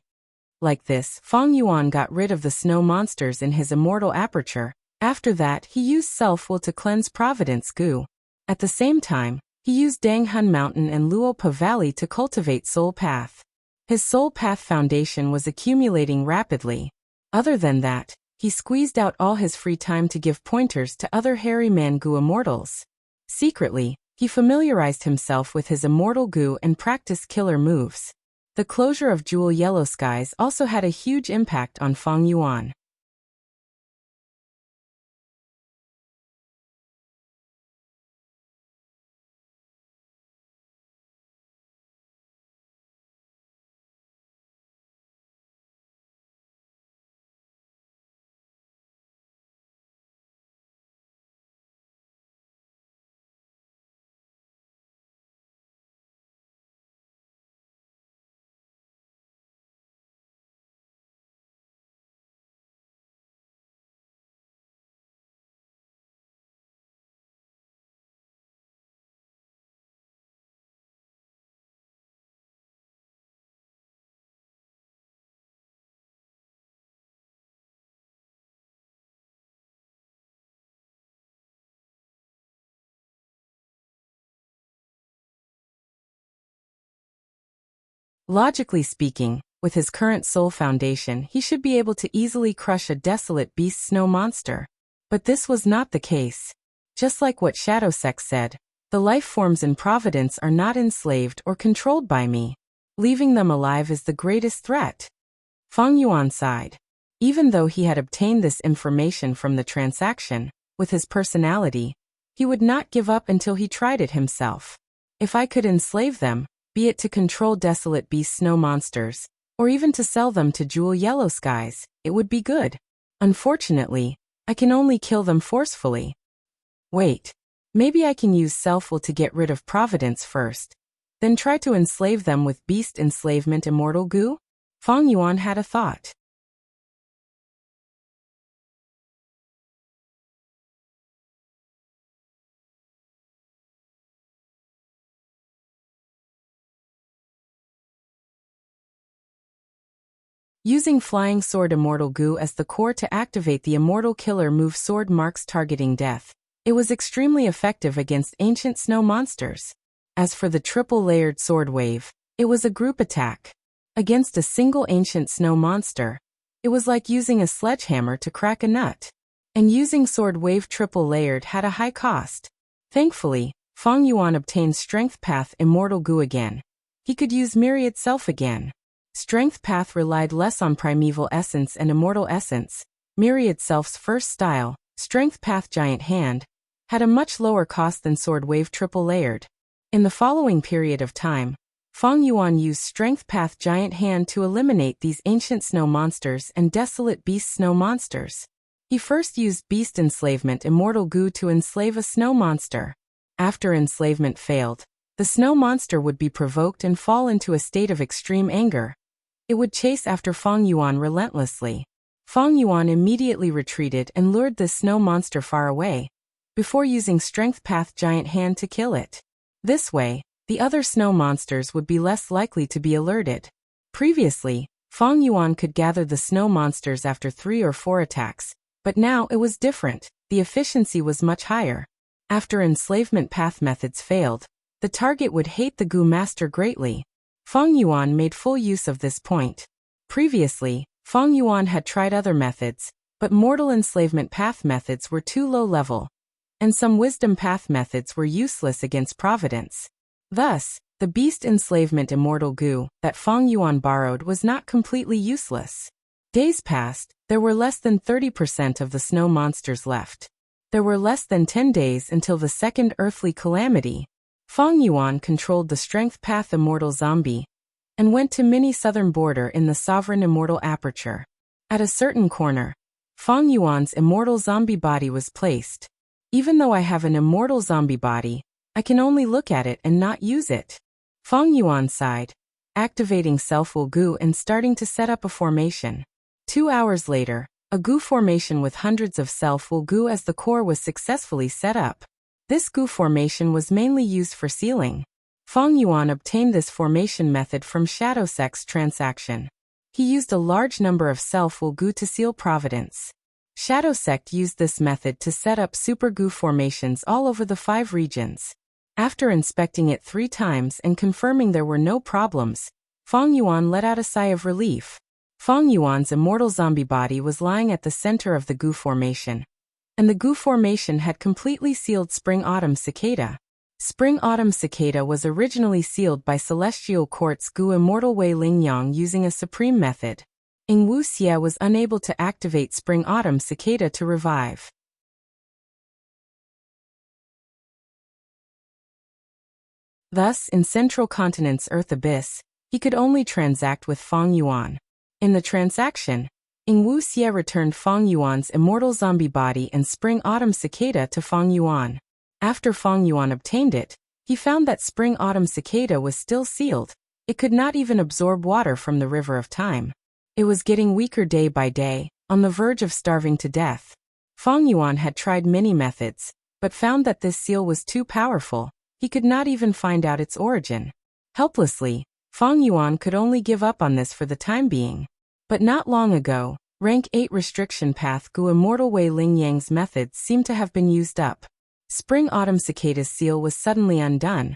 Like this, Feng Yuan got rid of the snow monsters in his immortal aperture. After that, he used self-will to cleanse Providence Gu. At the same time, he used Danghun Mountain and Luopa Valley to cultivate Soul Path. His Soul Path foundation was accumulating rapidly. Other than that, he squeezed out all his free time to give pointers to other Hairy Man Gu immortals. Secretly, he familiarized himself with his immortal Gu and practiced killer moves. The closure of Jewel Yellow Skies also had a huge impact on Feng Yuan. Logically speaking, with his current soul foundation, he should be able to easily crush a desolate beast snow monster. But this was not the case. Just like what Shadowsex said, the life forms in Providence are not enslaved or controlled by me. Leaving them alive is the greatest threat. Feng Yuan sighed. Even though he had obtained this information from the transaction, with his personality, he would not give up until he tried it himself. If I could enslave them, be it to control desolate beast snow monsters, or even to sell them to Jewel Yellow Skies, it would be good. Unfortunately, I can only kill them forcefully. Wait, maybe I can use self-will to get rid of Providence first, then try to enslave them with beast enslavement immortal goo? Feng Yuan had a thought. Using Flying Sword Immortal Goo as the core to activate the Immortal Killer move Sword Marks targeting death, it was extremely effective against ancient snow monsters. As for the triple-layered Sword Wave, it was a group attack. Against a single ancient snow monster, it was like using a sledgehammer to crack a nut. And using Sword Wave triple-layered had a high cost. Thankfully, Feng Yuan obtained Strength Path Immortal Goo again. He could use Myriad Self again. Strength Path relied less on Primeval Essence and Immortal Essence. Myriad Self's first style, Strength Path Giant Hand, had a much lower cost than Sword Wave Triple Layered. In the following period of time, Feng Yuan used Strength Path Giant Hand to eliminate these ancient snow monsters and desolate beast snow monsters. He first used Beast Enslavement Immortal Goo to enslave a snow monster. After enslavement failed, the snow monster would be provoked and fall into a state of extreme anger. It would chase after Feng Yuan relentlessly. Feng Yuan immediately retreated and lured the snow monster far away, before using Strength Path Giant Hand to kill it. This way, the other snow monsters would be less likely to be alerted. Previously, Feng Yuan could gather the snow monsters after 3 or 4 attacks, but now it was different. The efficiency was much higher. After enslavement path methods failed, the target would hate the Goo Master greatly. Feng Yuan made full use of this point. Previously, Feng Yuan had tried other methods, but mortal enslavement path methods were too low level, and some wisdom path methods were useless against Providence. Thus, the beast enslavement immortal Goo that Feng Yuan borrowed was not completely useless. Days passed, there were less than 30% of the snow monsters left. There were less than 10 days until the second earthly calamity. Feng Yuan controlled the Strength Path Immortal Zombie and went to mini southern border in the Sovereign Immortal Aperture. At a certain corner, Feng Yuan's Immortal Zombie body was placed. Even though I have an Immortal Zombie body, I can only look at it and not use it. Feng Yuan sighed, activating Self-Will Goo and starting to set up a formation. 2 hours later, a Goo formation with hundreds of Self-Will Goo as the core was successfully set up. This Goo formation was mainly used for sealing. Feng Yuan obtained this formation method from Shadowsex transaction. He used a large number of Self-Will Goo to seal Providence. Shadowsect used this method to set up super Goo formations all over the 5 regions. After inspecting it 3 times and confirming there were no problems, Feng Yuan let out a sigh of relief. Feng Yuan's immortal zombie body was lying at the center of the Goo formation, and the Goo formation had completely sealed Spring-Autumn Cicada. Spring-Autumn Cicada was originally sealed by Celestial Quartz Goo Immortal Wei Lingyang using a supreme method. Ing Wu Xie was unable to activate Spring-Autumn Cicada to revive. Thus, in Central Continent's Earth Abyss, he could only transact with Feng Yuan. In the transaction, Ing Wu Xie returned Feng Yuan's immortal zombie body and Spring-Autumn Cicada to Feng Yuan. After Feng Yuan obtained it, he found that Spring-Autumn Cicada was still sealed. It could not even absorb water from the River of Time. It was getting weaker day by day, on the verge of starving to death. Feng Yuan had tried many methods, but found that this seal was too powerful. He could not even find out its origin. Helplessly, Feng Yuan could only give up on this for the time being. But not long ago, Rank 8 Restriction Path Goo Immortal Wei Lingyang's methods seemed to have been used up. Spring-Autumn Cicada's seal was suddenly undone.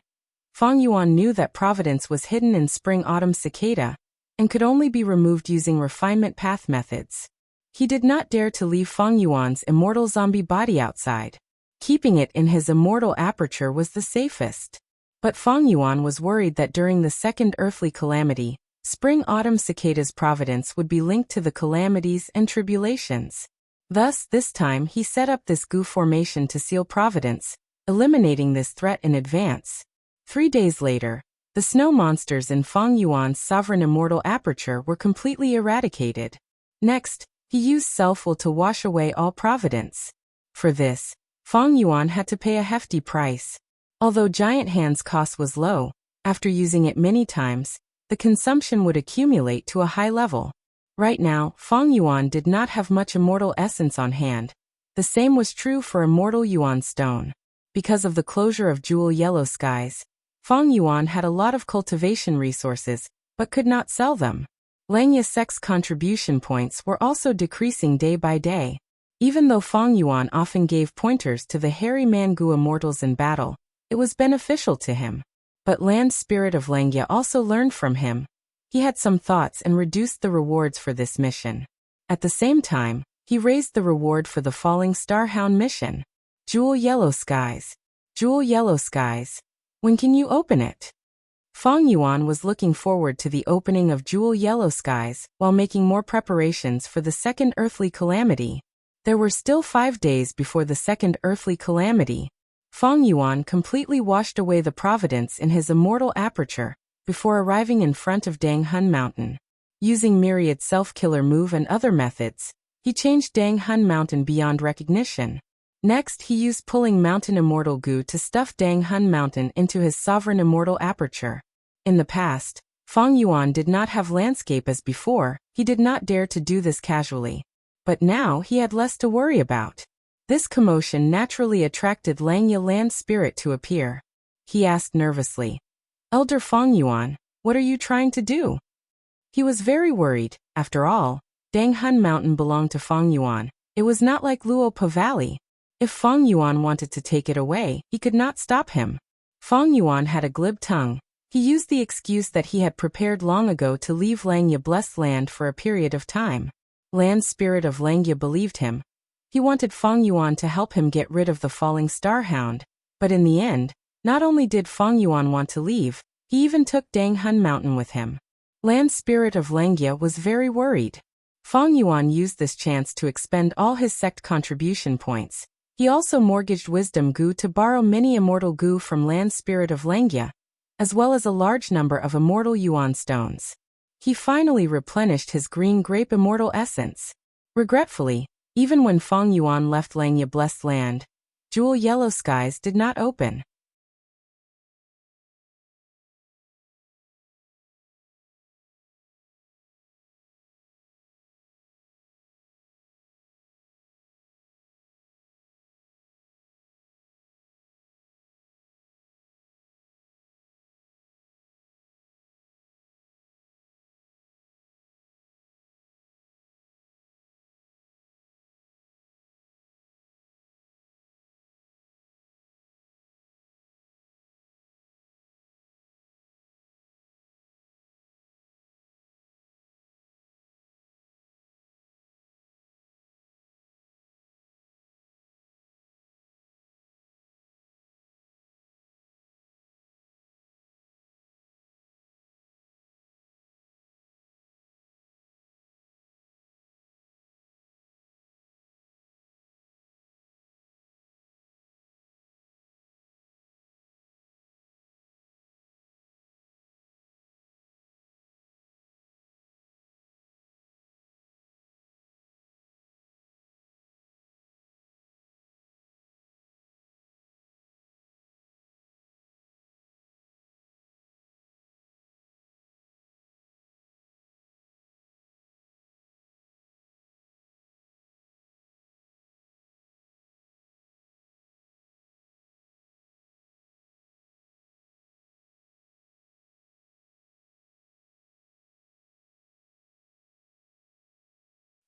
Fang Yuan knew that Providence was hidden in spring-autumn cicada and could only be removed using refinement path methods. He did not dare to leave Fang Yuan's immortal zombie body outside. Keeping it in his immortal aperture was the safest. But Fang Yuan was worried that during the second earthly calamity, spring-autumn cicada's providence would be linked to the calamities and tribulations. Thus, this time he set up this goo formation to seal Providence, eliminating this threat in advance. 3 days later, the snow monsters in Fang Yuan's sovereign immortal aperture were completely eradicated. Next, he used self-will to wash away all Providence. For this, Fang Yuan had to pay a hefty price. Although Giant Hand's cost was low, after using it many times, the consumption would accumulate to a high level. Right now, Fang Yuan did not have much immortal essence on hand. The same was true for immortal Yuan stone. Because of the closure of Jewel Yellow Skies, Fang Yuan had a lot of cultivation resources, but could not sell them. Langya Sec's contribution points were also decreasing day by day. Even though Fang Yuan often gave pointers to the hairy Mangu immortals in battle, it was beneficial to him. But Land Spirit of Langya also learned from him. He had some thoughts and reduced the rewards for this mission. At the same time, he raised the reward for the Falling Starhound mission. Jewel Yellow Skies. Jewel Yellow Skies. When can you open it? Fang Yuan was looking forward to the opening of Jewel Yellow Skies while making more preparations for the second earthly calamity. There were still 5 days before the second earthly calamity. Fang Yuan completely washed away the providence in his immortal aperture before arriving in front of Dang Hun Mountain. Using myriad self-killer move and other methods, he changed Dang Hun Mountain beyond recognition. Next, he used Pulling Mountain Immortal Goo to stuff Dang Hun Mountain into his sovereign immortal aperture. In the past, Fang Yuan did not have landscape as before. He did not dare to do this casually. But now he had less to worry about. This commotion naturally attracted Langya Land Spirit to appear. He asked nervously, "Elder Fang Yuan, what are you trying to do?" He was very worried. After all, Dang Hun Mountain belonged to Fang Yuan. It was not like Luopa Valley. If Fang Yuan wanted to take it away, he could not stop him. Fang Yuan had a glib tongue. He used the excuse that he had prepared long ago to leave Langya Blessed Land for a period of time. Land Spirit of Langya believed him. He wanted Fang Yuan to help him get rid of the Falling Starhound, but in the end, not only did Fang Yuan want to leave, he even took Dang Hun Mountain with him. Land Spirit of Langya was very worried. Fang Yuan used this chance to expend all his sect contribution points. He also mortgaged Wisdom Goo to borrow many Immortal Goo from Land Spirit of Langya, as well as a large number of Immortal Yuan stones. He finally replenished his green grape Immortal Essence. Regretfully, even when Fang Yuan left Langya Blessed Land, Jewel Yellow Skies did not open.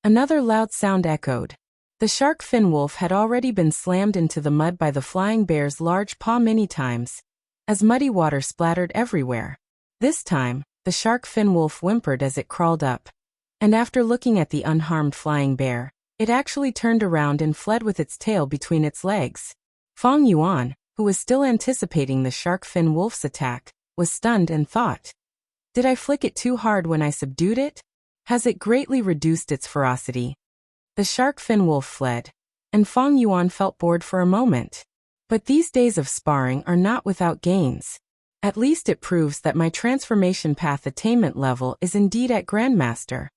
Another loud sound echoed. The shark fin wolf had already been slammed into the mud by the flying bear's large paw many times. as muddy water splattered everywhere. This time, the shark fin wolf whimpered as it crawled up. And after looking at the unharmed flying bear, it actually turned around and fled with its tail between its legs. Feng Yuan, who was still anticipating the shark fin wolf's attack, was stunned and thought, "Did I flick it too hard when I subdued it? Has it greatly reduced its ferocity?" The shark fin wolf fled, and Feng Yuan felt bored for a moment. But these days of sparring are not without gains. At least it proves that my transformation path attainment level is indeed at Grandmaster.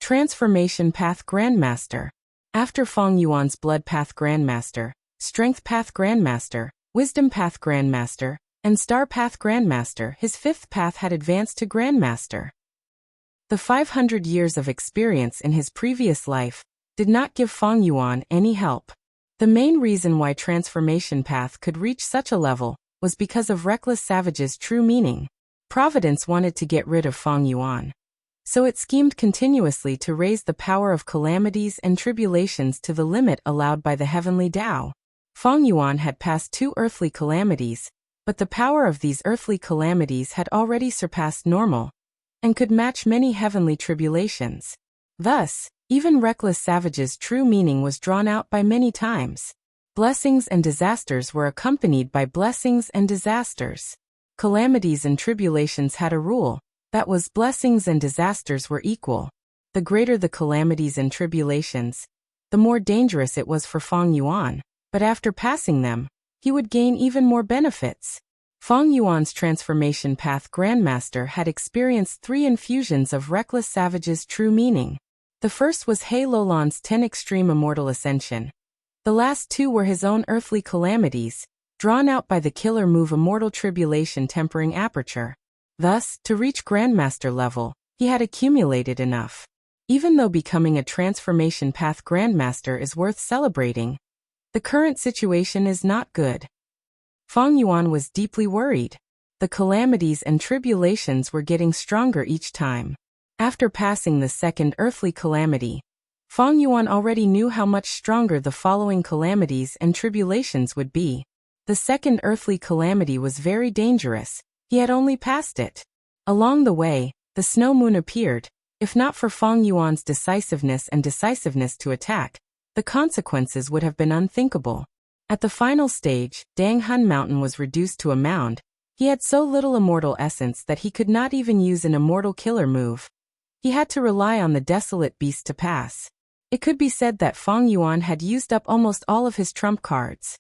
Transformation Path Grandmaster. After Feng Yuan's Blood Path Grandmaster, Strength Path Grandmaster, Wisdom Path Grandmaster, and Star Path Grandmaster, his fifth path had advanced to Grandmaster. The 500 years of experience in his previous life did not give Feng Yuan any help. The main reason why Transformation Path could reach such a level was because of Reckless Savage's true meaning. Providence wanted to get rid of Feng Yuan. So it schemed continuously to raise the power of calamities and tribulations to the limit allowed by the heavenly Tao. Feng Yuan had passed 2 earthly calamities, but the power of these earthly calamities had already surpassed normal, and could match many heavenly tribulations. Thus, even Reckless Savage's true meaning was drawn out by many times. Blessings and disasters were accompanied by blessings and disasters. Calamities and tribulations had a rule, that was blessings and disasters were equal. The greater the calamities and tribulations, the more dangerous it was for Feng Yuan, but after passing them, he would gain even more benefits. Feng Yuan's Transformation Path Grandmaster had experienced 3 infusions of Reckless Savage's true meaning. The first was He Lolan's 10 Extreme Immortal Ascension. The last 2 were his own earthly calamities, drawn out by the killer move Immortal Tribulation Tempering Aperture. Thus, to reach Grandmaster level, he had accumulated enough. Even though becoming a Transformation Path Grandmaster is worth celebrating, the current situation is not good. Feng Yuan was deeply worried. The calamities and tribulations were getting stronger each time. After passing the second earthly calamity, Feng Yuan already knew how much stronger the following calamities and tribulations would be. The second earthly calamity was very dangerous. He had only passed it. Along the way, the snow moon appeared. If not for Feng Yuan's decisiveness to attack, the consequences would have been unthinkable. At the final stage, Dang Hun Mountain was reduced to a mound. He had so little immortal essence that he could not even use an immortal killer move. He had to rely on the desolate beast to pass. It could be said that Feng Yuan had used up almost all of his trump cards.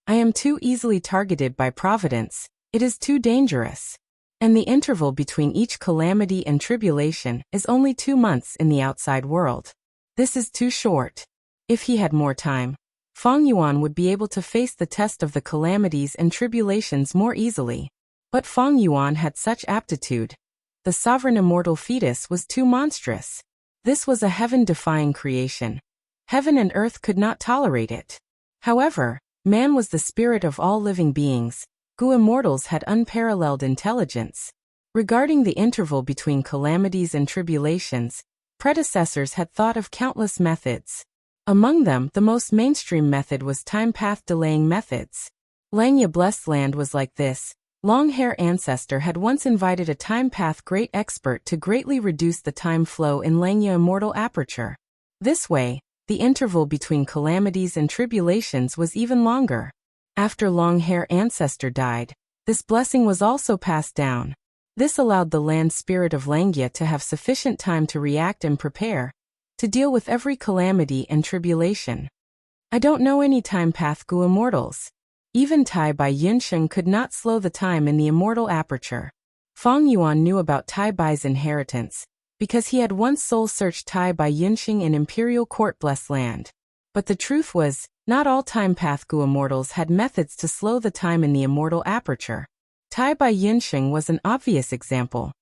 I am too easily targeted by Providence. It is too dangerous. And the interval between each calamity and tribulation is only 2 months in the outside world. This is too short. If he had more time, Feng Yuan would be able to face the test of the calamities and tribulations more easily. But Feng Yuan had such aptitude. The sovereign immortal fetus was too monstrous. This was a heaven-defying creation. Heaven and earth could not tolerate it. However, man was the spirit of all living beings. Gu immortals had unparalleled intelligence. Regarding the interval between calamities and tribulations, predecessors had thought of countless methods. Among them, the most mainstream method was time path delaying methods. Langya Blessed Land was like this. Long Hair Ancestor had once invited a time path great expert to greatly reduce the time flow in Langya Immortal Aperture. This way, the interval between calamities and tribulations was even longer. After Long Hair Ancestor died, this blessing was also passed down. This allowed the land spirit of Langya to have sufficient time to react and prepare, to deal with every calamity and tribulation. I don't know any time path Gu immortals. Even Tai Bai Yunsheng could not slow the time in the immortal aperture. Feng Yuan knew about Tai Bai's inheritance, because he had once soul-searched Tai Bai Yunsheng in Imperial Court Blessed Land. But the truth was, not all time path Gu immortals had methods to slow the time in the immortal aperture. Tai Bai Yunsheng was an obvious example.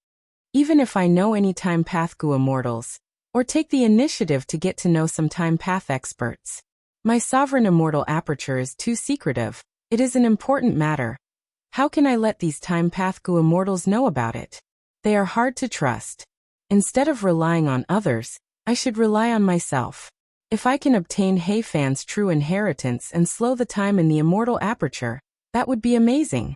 Even if I know any time path Gu immortals, or take the initiative to get to know some time path experts, my sovereign immortal aperture is too secretive. It is an important matter. How can I let these time path Gu immortals know about it? They are hard to trust. Instead of relying on others, I should rely on myself. If I can obtain He Fan's true inheritance and slow the time in the immortal aperture, that would be amazing.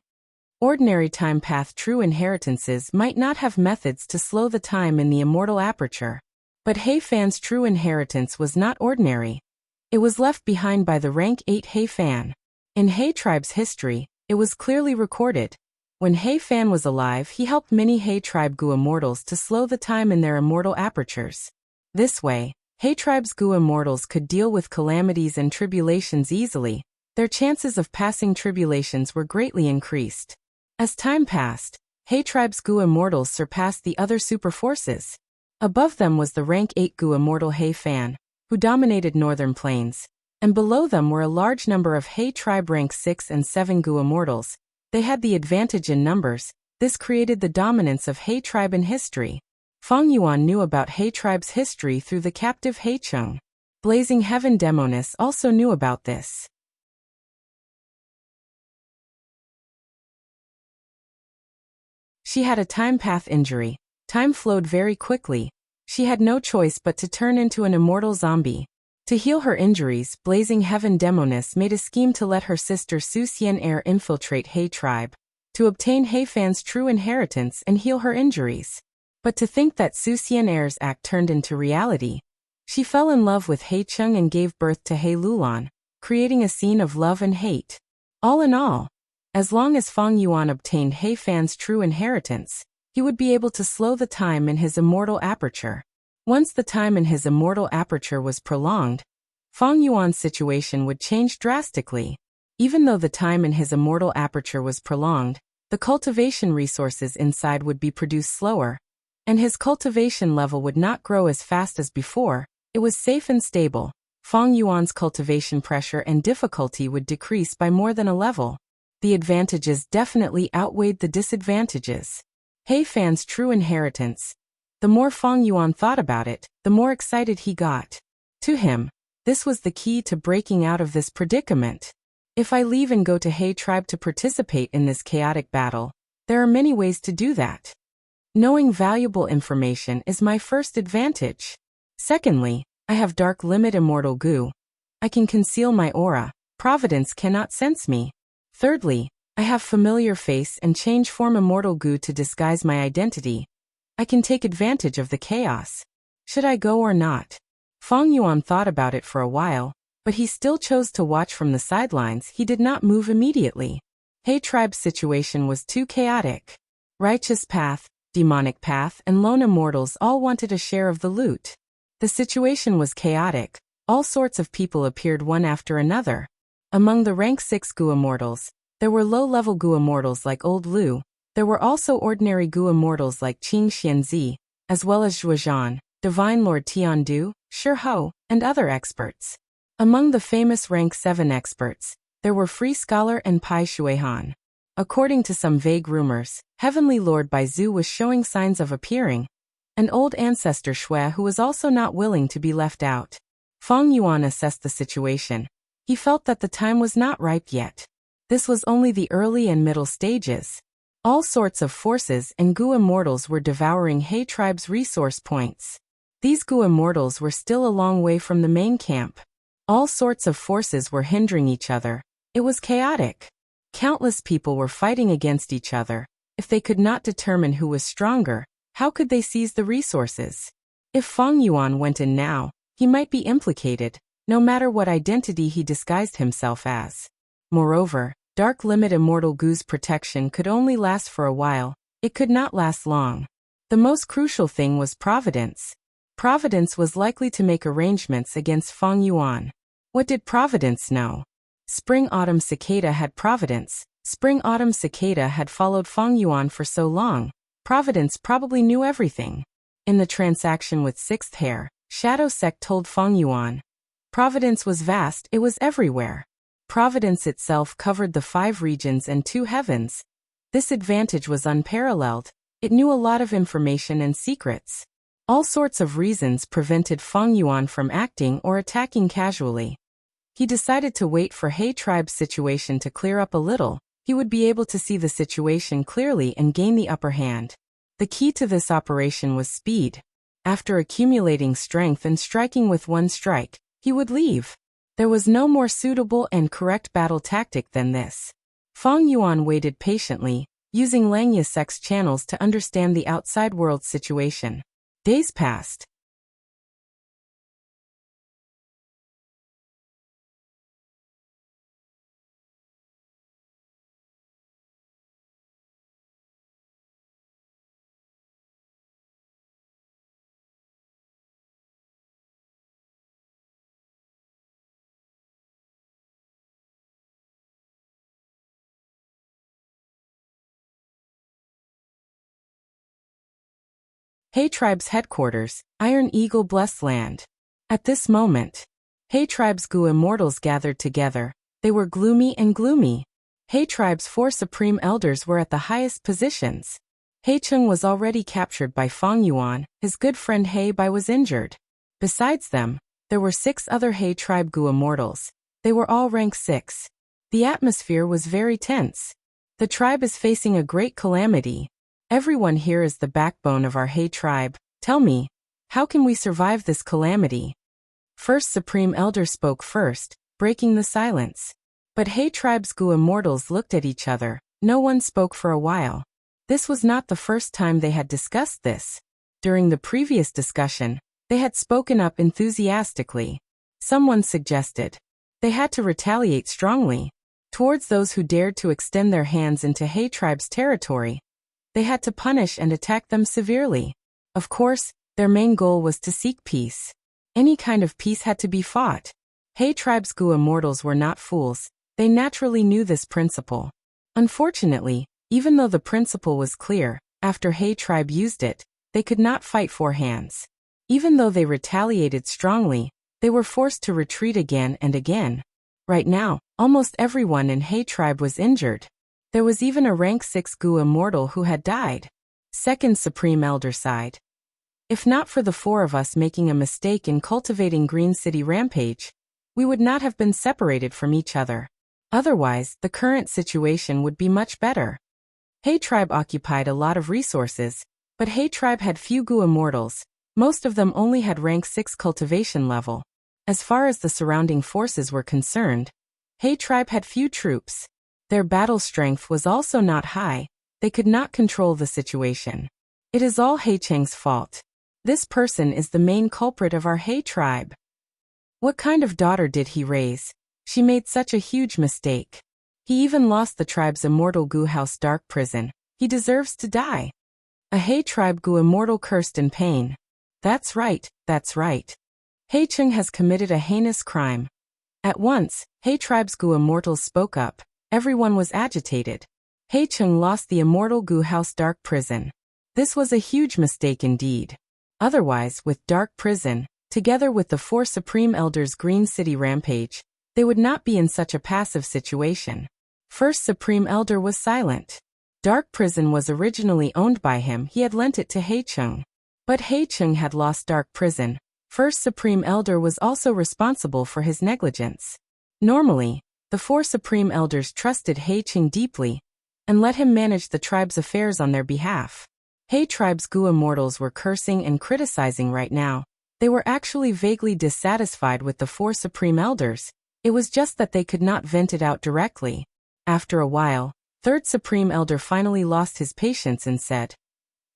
Ordinary time path true inheritances might not have methods to slow the time in the immortal aperture. But He Fan's true inheritance was not ordinary. It was left behind by the rank 8 He Fan. In He tribe's history, it was clearly recorded. When He Fan was alive, he helped many He tribe Gu immortals to slow the time in their immortal apertures. This way, He tribe's Gu immortals could deal with calamities and tribulations easily. Their chances of passing tribulations were greatly increased. As time passed, He tribe's Gu immortals surpassed the other super forces. Above them was the rank 8 Gu immortal He Fan, who dominated northern plains, and below them were a large number of He tribe rank 6 and 7 Gu immortals. They had the advantage in numbers. This created the dominance of He tribe in history. Feng Yuan knew about He tribe's history through the captive He Chung. Blazing Heaven Demonis also knew about this. She had a time path injury. Time flowed very quickly. She had no choice but to turn into an immortal zombie. To heal her injuries, Blazing Heaven Demonis made a scheme to let her sister Su Xian Air infiltrate He tribe, to obtain He Fan's true inheritance and heal her injuries. But to think that Su Xian Air's act turned into reality. She fell in love with He Chung and gave birth to He Lulan, creating a scene of love and hate. All in all, as long as Feng Yuan obtained He Fan's true inheritance, he would be able to slow the time in his immortal aperture. Once the time in his immortal aperture was prolonged, Feng Yuan's situation would change drastically. Even though the time in his immortal aperture was prolonged, the cultivation resources inside would be produced slower, and his cultivation level would not grow as fast as before. It was safe and stable. Feng Yuan's cultivation pressure and difficulty would decrease by more than a level. The advantages definitely outweighed the disadvantages. He Fan's true inheritance. The more Feng Yuan thought about it, the more excited he got. To him, this was the key to breaking out of this predicament. If I leave and go to He tribe to participate in this chaotic battle, there are many ways to do that. Knowing valuable information is my first advantage. Secondly, I have dark limit immortal Gu. I can conceal my aura. Providence cannot sense me. Thirdly, I have familiar face and change form immortal Gu to disguise my identity. I can take advantage of the chaos. Should I go or not? Feng Yuan thought about it for a while, but he still chose to watch from the sidelines. He did not move immediately. He tribe's situation was too chaotic. Righteous path, demonic path, and lone immortals all wanted a share of the loot. The situation was chaotic. All sorts of people appeared one after another. Among the rank 6 Gu immortals, there were low-level Gu immortals like Old Lu. There were also ordinary Gu immortals like Qing Xianzi, as well as Zhuozhan, Divine Lord Tiandu, Shi Ho, and other experts. Among the famous rank 7 experts, there were Free Scholar and Pai Shuihan. According to some vague rumors, Heavenly Lord Baizu was showing signs of appearing, an old ancestor Shui who was also not willing to be left out. Feng Yuan assessed the situation. He felt that the time was not ripe yet. This was only the early and middle stages. All sorts of forces and Gu immortals were devouring He tribe's resource points. These Gu immortals were still a long way from the main camp. All sorts of forces were hindering each other. It was chaotic. Countless people were fighting against each other. If they could not determine who was stronger, how could they seize the resources? If Feng Yuan went in now, he might be implicated, no matter what identity he disguised himself as. Moreover, Dark Limit Immortal Gu's protection could only last for a while. It could not last long. The most crucial thing was Providence. Providence was likely to make arrangements against Feng Yuan. What did Providence know? Spring-Autumn Cicada had Providence. Spring-Autumn Cicada had followed Feng Yuan for so long. Providence probably knew everything. In the transaction with Sixth Hair, Shadow Sect told Feng Yuan. Providence was vast, it was everywhere. Providence itself covered the 5 regions and 2 heavens. This advantage was unparalleled. It knew a lot of information and secrets. All sorts of reasons prevented Feng Yuan from acting or attacking casually. He decided to wait for He Tribe's situation to clear up a little. He would be able to see the situation clearly and gain the upper hand. The key to this operation was speed. After accumulating strength and striking with one strike, he would leave. There was no more suitable and correct battle tactic than this. Feng Yuan waited patiently, using Lang Yasek's channels to understand the outside world's situation. Days passed. He Tribe's headquarters, Iron Eagle Blessed Land. At this moment, He Tribe's Gu immortals gathered together. They were gloomy and gloomy. He Tribe's 4 supreme elders were at the highest positions. He Cheng was already captured by Feng Yuan, his good friend He Bai was injured. Besides them, there were 6 other He Tribe Gu immortals. They were all rank 6. The atmosphere was very tense. The tribe is facing a great calamity. Everyone here is the backbone of our He Tribe. Tell me, how can we survive this calamity? First Supreme Elder spoke first, breaking the silence. But He Tribe's Gu immortals looked at each other. No one spoke for a while. This was not the first time they had discussed this. During the previous discussion, they had spoken up enthusiastically. Someone suggested they had to retaliate strongly towards those who dared to extend their hands into He Tribe's territory. They had to punish and attack them severely. Of course, their main goal was to seek peace. Any kind of peace had to be fought. He Tribe's Gu immortals were not fools. They naturally knew this principle. Unfortunately, even though the principle was clear, after He Tribe used it, they could not fight 4 hands. Even though they retaliated strongly, they were forced to retreat again and again. Right now, almost everyone in He Tribe was injured. There was even a rank 6 Gu immortal who had died. Second Supreme Elder sighed. If not for the 4 of us making a mistake in cultivating Green City Rampage, we would not have been separated from each other. Otherwise, the current situation would be much better. He Tribe occupied a lot of resources, but He Tribe had few Gu immortals. Most of them only had rank 6 cultivation level. As far as the surrounding forces were concerned, He Tribe had few troops. Their battle strength was also not high. They could not control the situation. It is all He Cheng's fault. This person is the main culprit of our He Tribe. What kind of daughter did he raise? She made such a huge mistake. He even lost the tribe's immortal Gu House Dark Prison. He deserves to die. A He Tribe Gu immortal cursed in pain. That's right, that's right. He Cheng has committed a heinous crime. At once, He Tribe's Gu immortals spoke up. Everyone was agitated. He Cheng lost the immortal Gu House Dark Prison. This was a huge mistake indeed. Otherwise, with Dark Prison, together with the 4 Supreme Elders' Green City Rampage, they would not be in such a passive situation. First Supreme Elder was silent. Dark Prison was originally owned by him. He had lent it to He Cheng. But He Cheng had lost Dark Prison. First Supreme Elder was also responsible for his negligence. Normally, the 4 Supreme Elders trusted He Cheng deeply and let him manage the tribe's affairs on their behalf. He Tribe's Gu immortals were cursing and criticizing right now. They were actually vaguely dissatisfied with the 4 Supreme Elders. It was just that they could not vent it out directly. After a while, Third Supreme Elder finally lost his patience and said,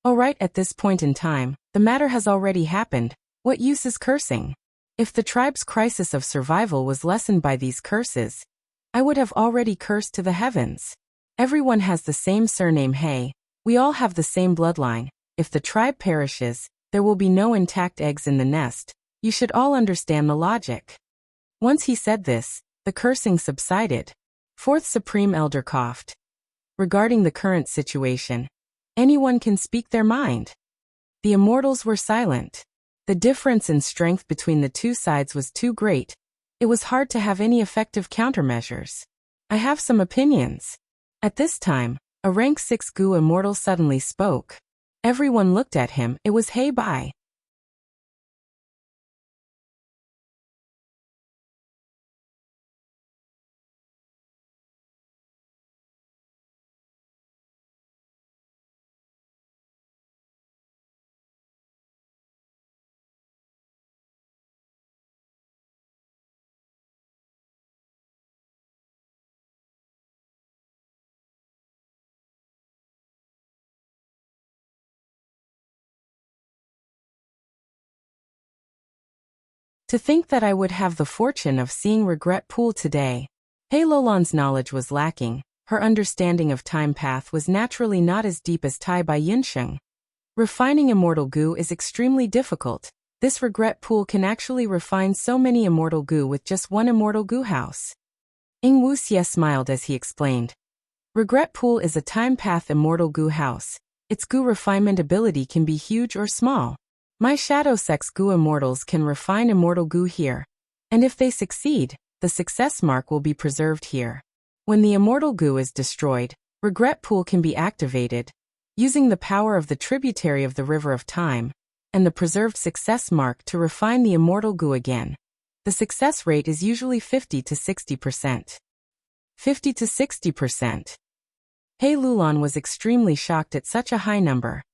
"All right, at this point in time, the matter has already happened. What use is cursing? If the tribe's crisis of survival was lessened by these curses, I would have already cursed to the heavens. Everyone has the same surname He. We all have the same bloodline. If the tribe perishes, there will be no intact eggs in the nest. You should all understand the logic. Once he said this, the cursing subsided. Fourth Supreme Elder coughed. Regarding the current situation, anyone can speak their mind. The immortals were silent. The difference in strength between the two sides was too great. It was hard to have any effective countermeasures. I have some opinions. At this time, a rank 6 Gu immortal suddenly spoke. Everyone looked at him. It was Hei Bai. To think that I would have the fortune of seeing Regret Pool today. Hei Lolan's knowledge was lacking. Her understanding of time path was naturally not as deep as Tai Bai Yinsheng. Refining immortal Gu is extremely difficult. This Regret Pool can actually refine so many immortal Gu with just one immortal Gu house. Ing Wuxie smiled as he explained. Regret Pool is a time path immortal Gu house. Its Gu refinement ability can be huge or small. My Shadow Sex Gu immortals can refine immortal Gu here. And if they succeed, the success mark will be preserved here. When the immortal Gu is destroyed, Regret Pool can be activated, using the power of the tributary of the River of Time, and the preserved success mark to refine the immortal Gu again. The success rate is usually 50 to 60%. 50 to 60%. Hei Lulan was extremely shocked at such a high number.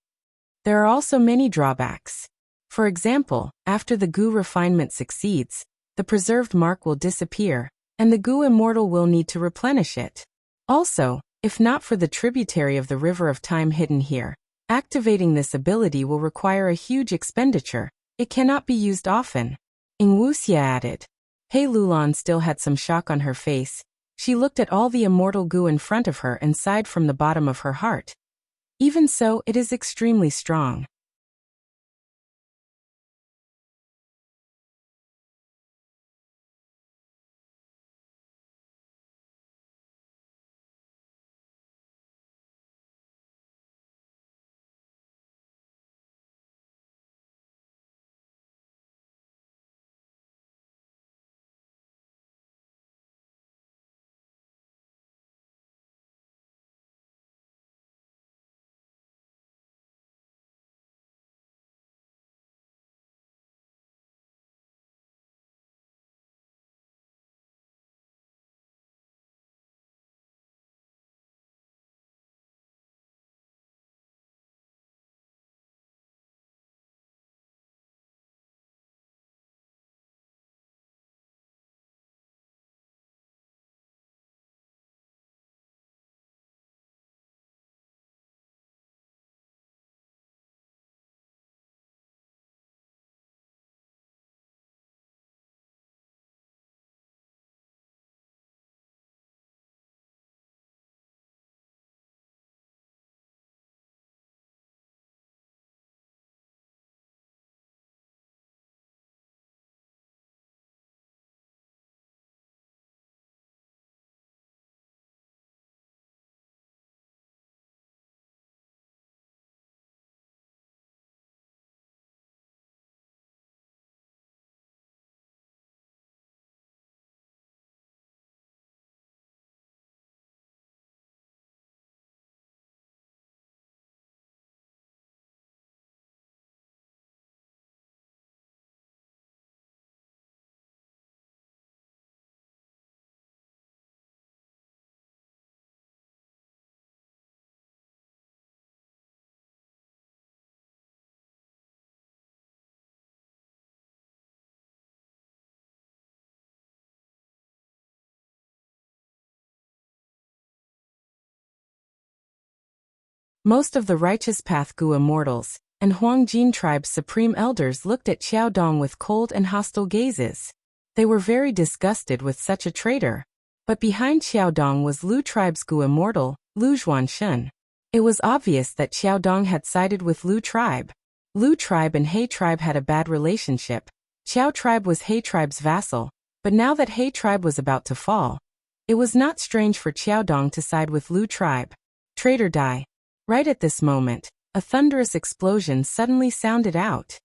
There are also many drawbacks. For example, after the Gu refinement succeeds, the preserved mark will disappear, and the Gu immortal will need to replenish it. Also, if not for the tributary of the River of Time hidden here, activating this ability will require a huge expenditure. It cannot be used often. Ing Wuxie added. Hei Lulan still had some shock on her face. She looked at all the immortal Gu in front of her and sighed from the bottom of her heart. Even so, it is extremely strong. Most of the righteous path Gu immortals and Huang Jin tribe's supreme elders looked at Qiao Dong with cold and hostile gazes. They were very disgusted with such a traitor. But behind Qiao Dong was Lu tribe's Gu immortal, Lu Zhuanshun. It was obvious that Xiao Dong had sided with Lu tribe. Lu tribe and He tribe had a bad relationship. Xiao tribe was He tribe's vassal, but now that He tribe was about to fall, it was not strange for Xiao Dong to side with Lu tribe. Traitor die. Right at this moment, a thunderous explosion suddenly sounded out.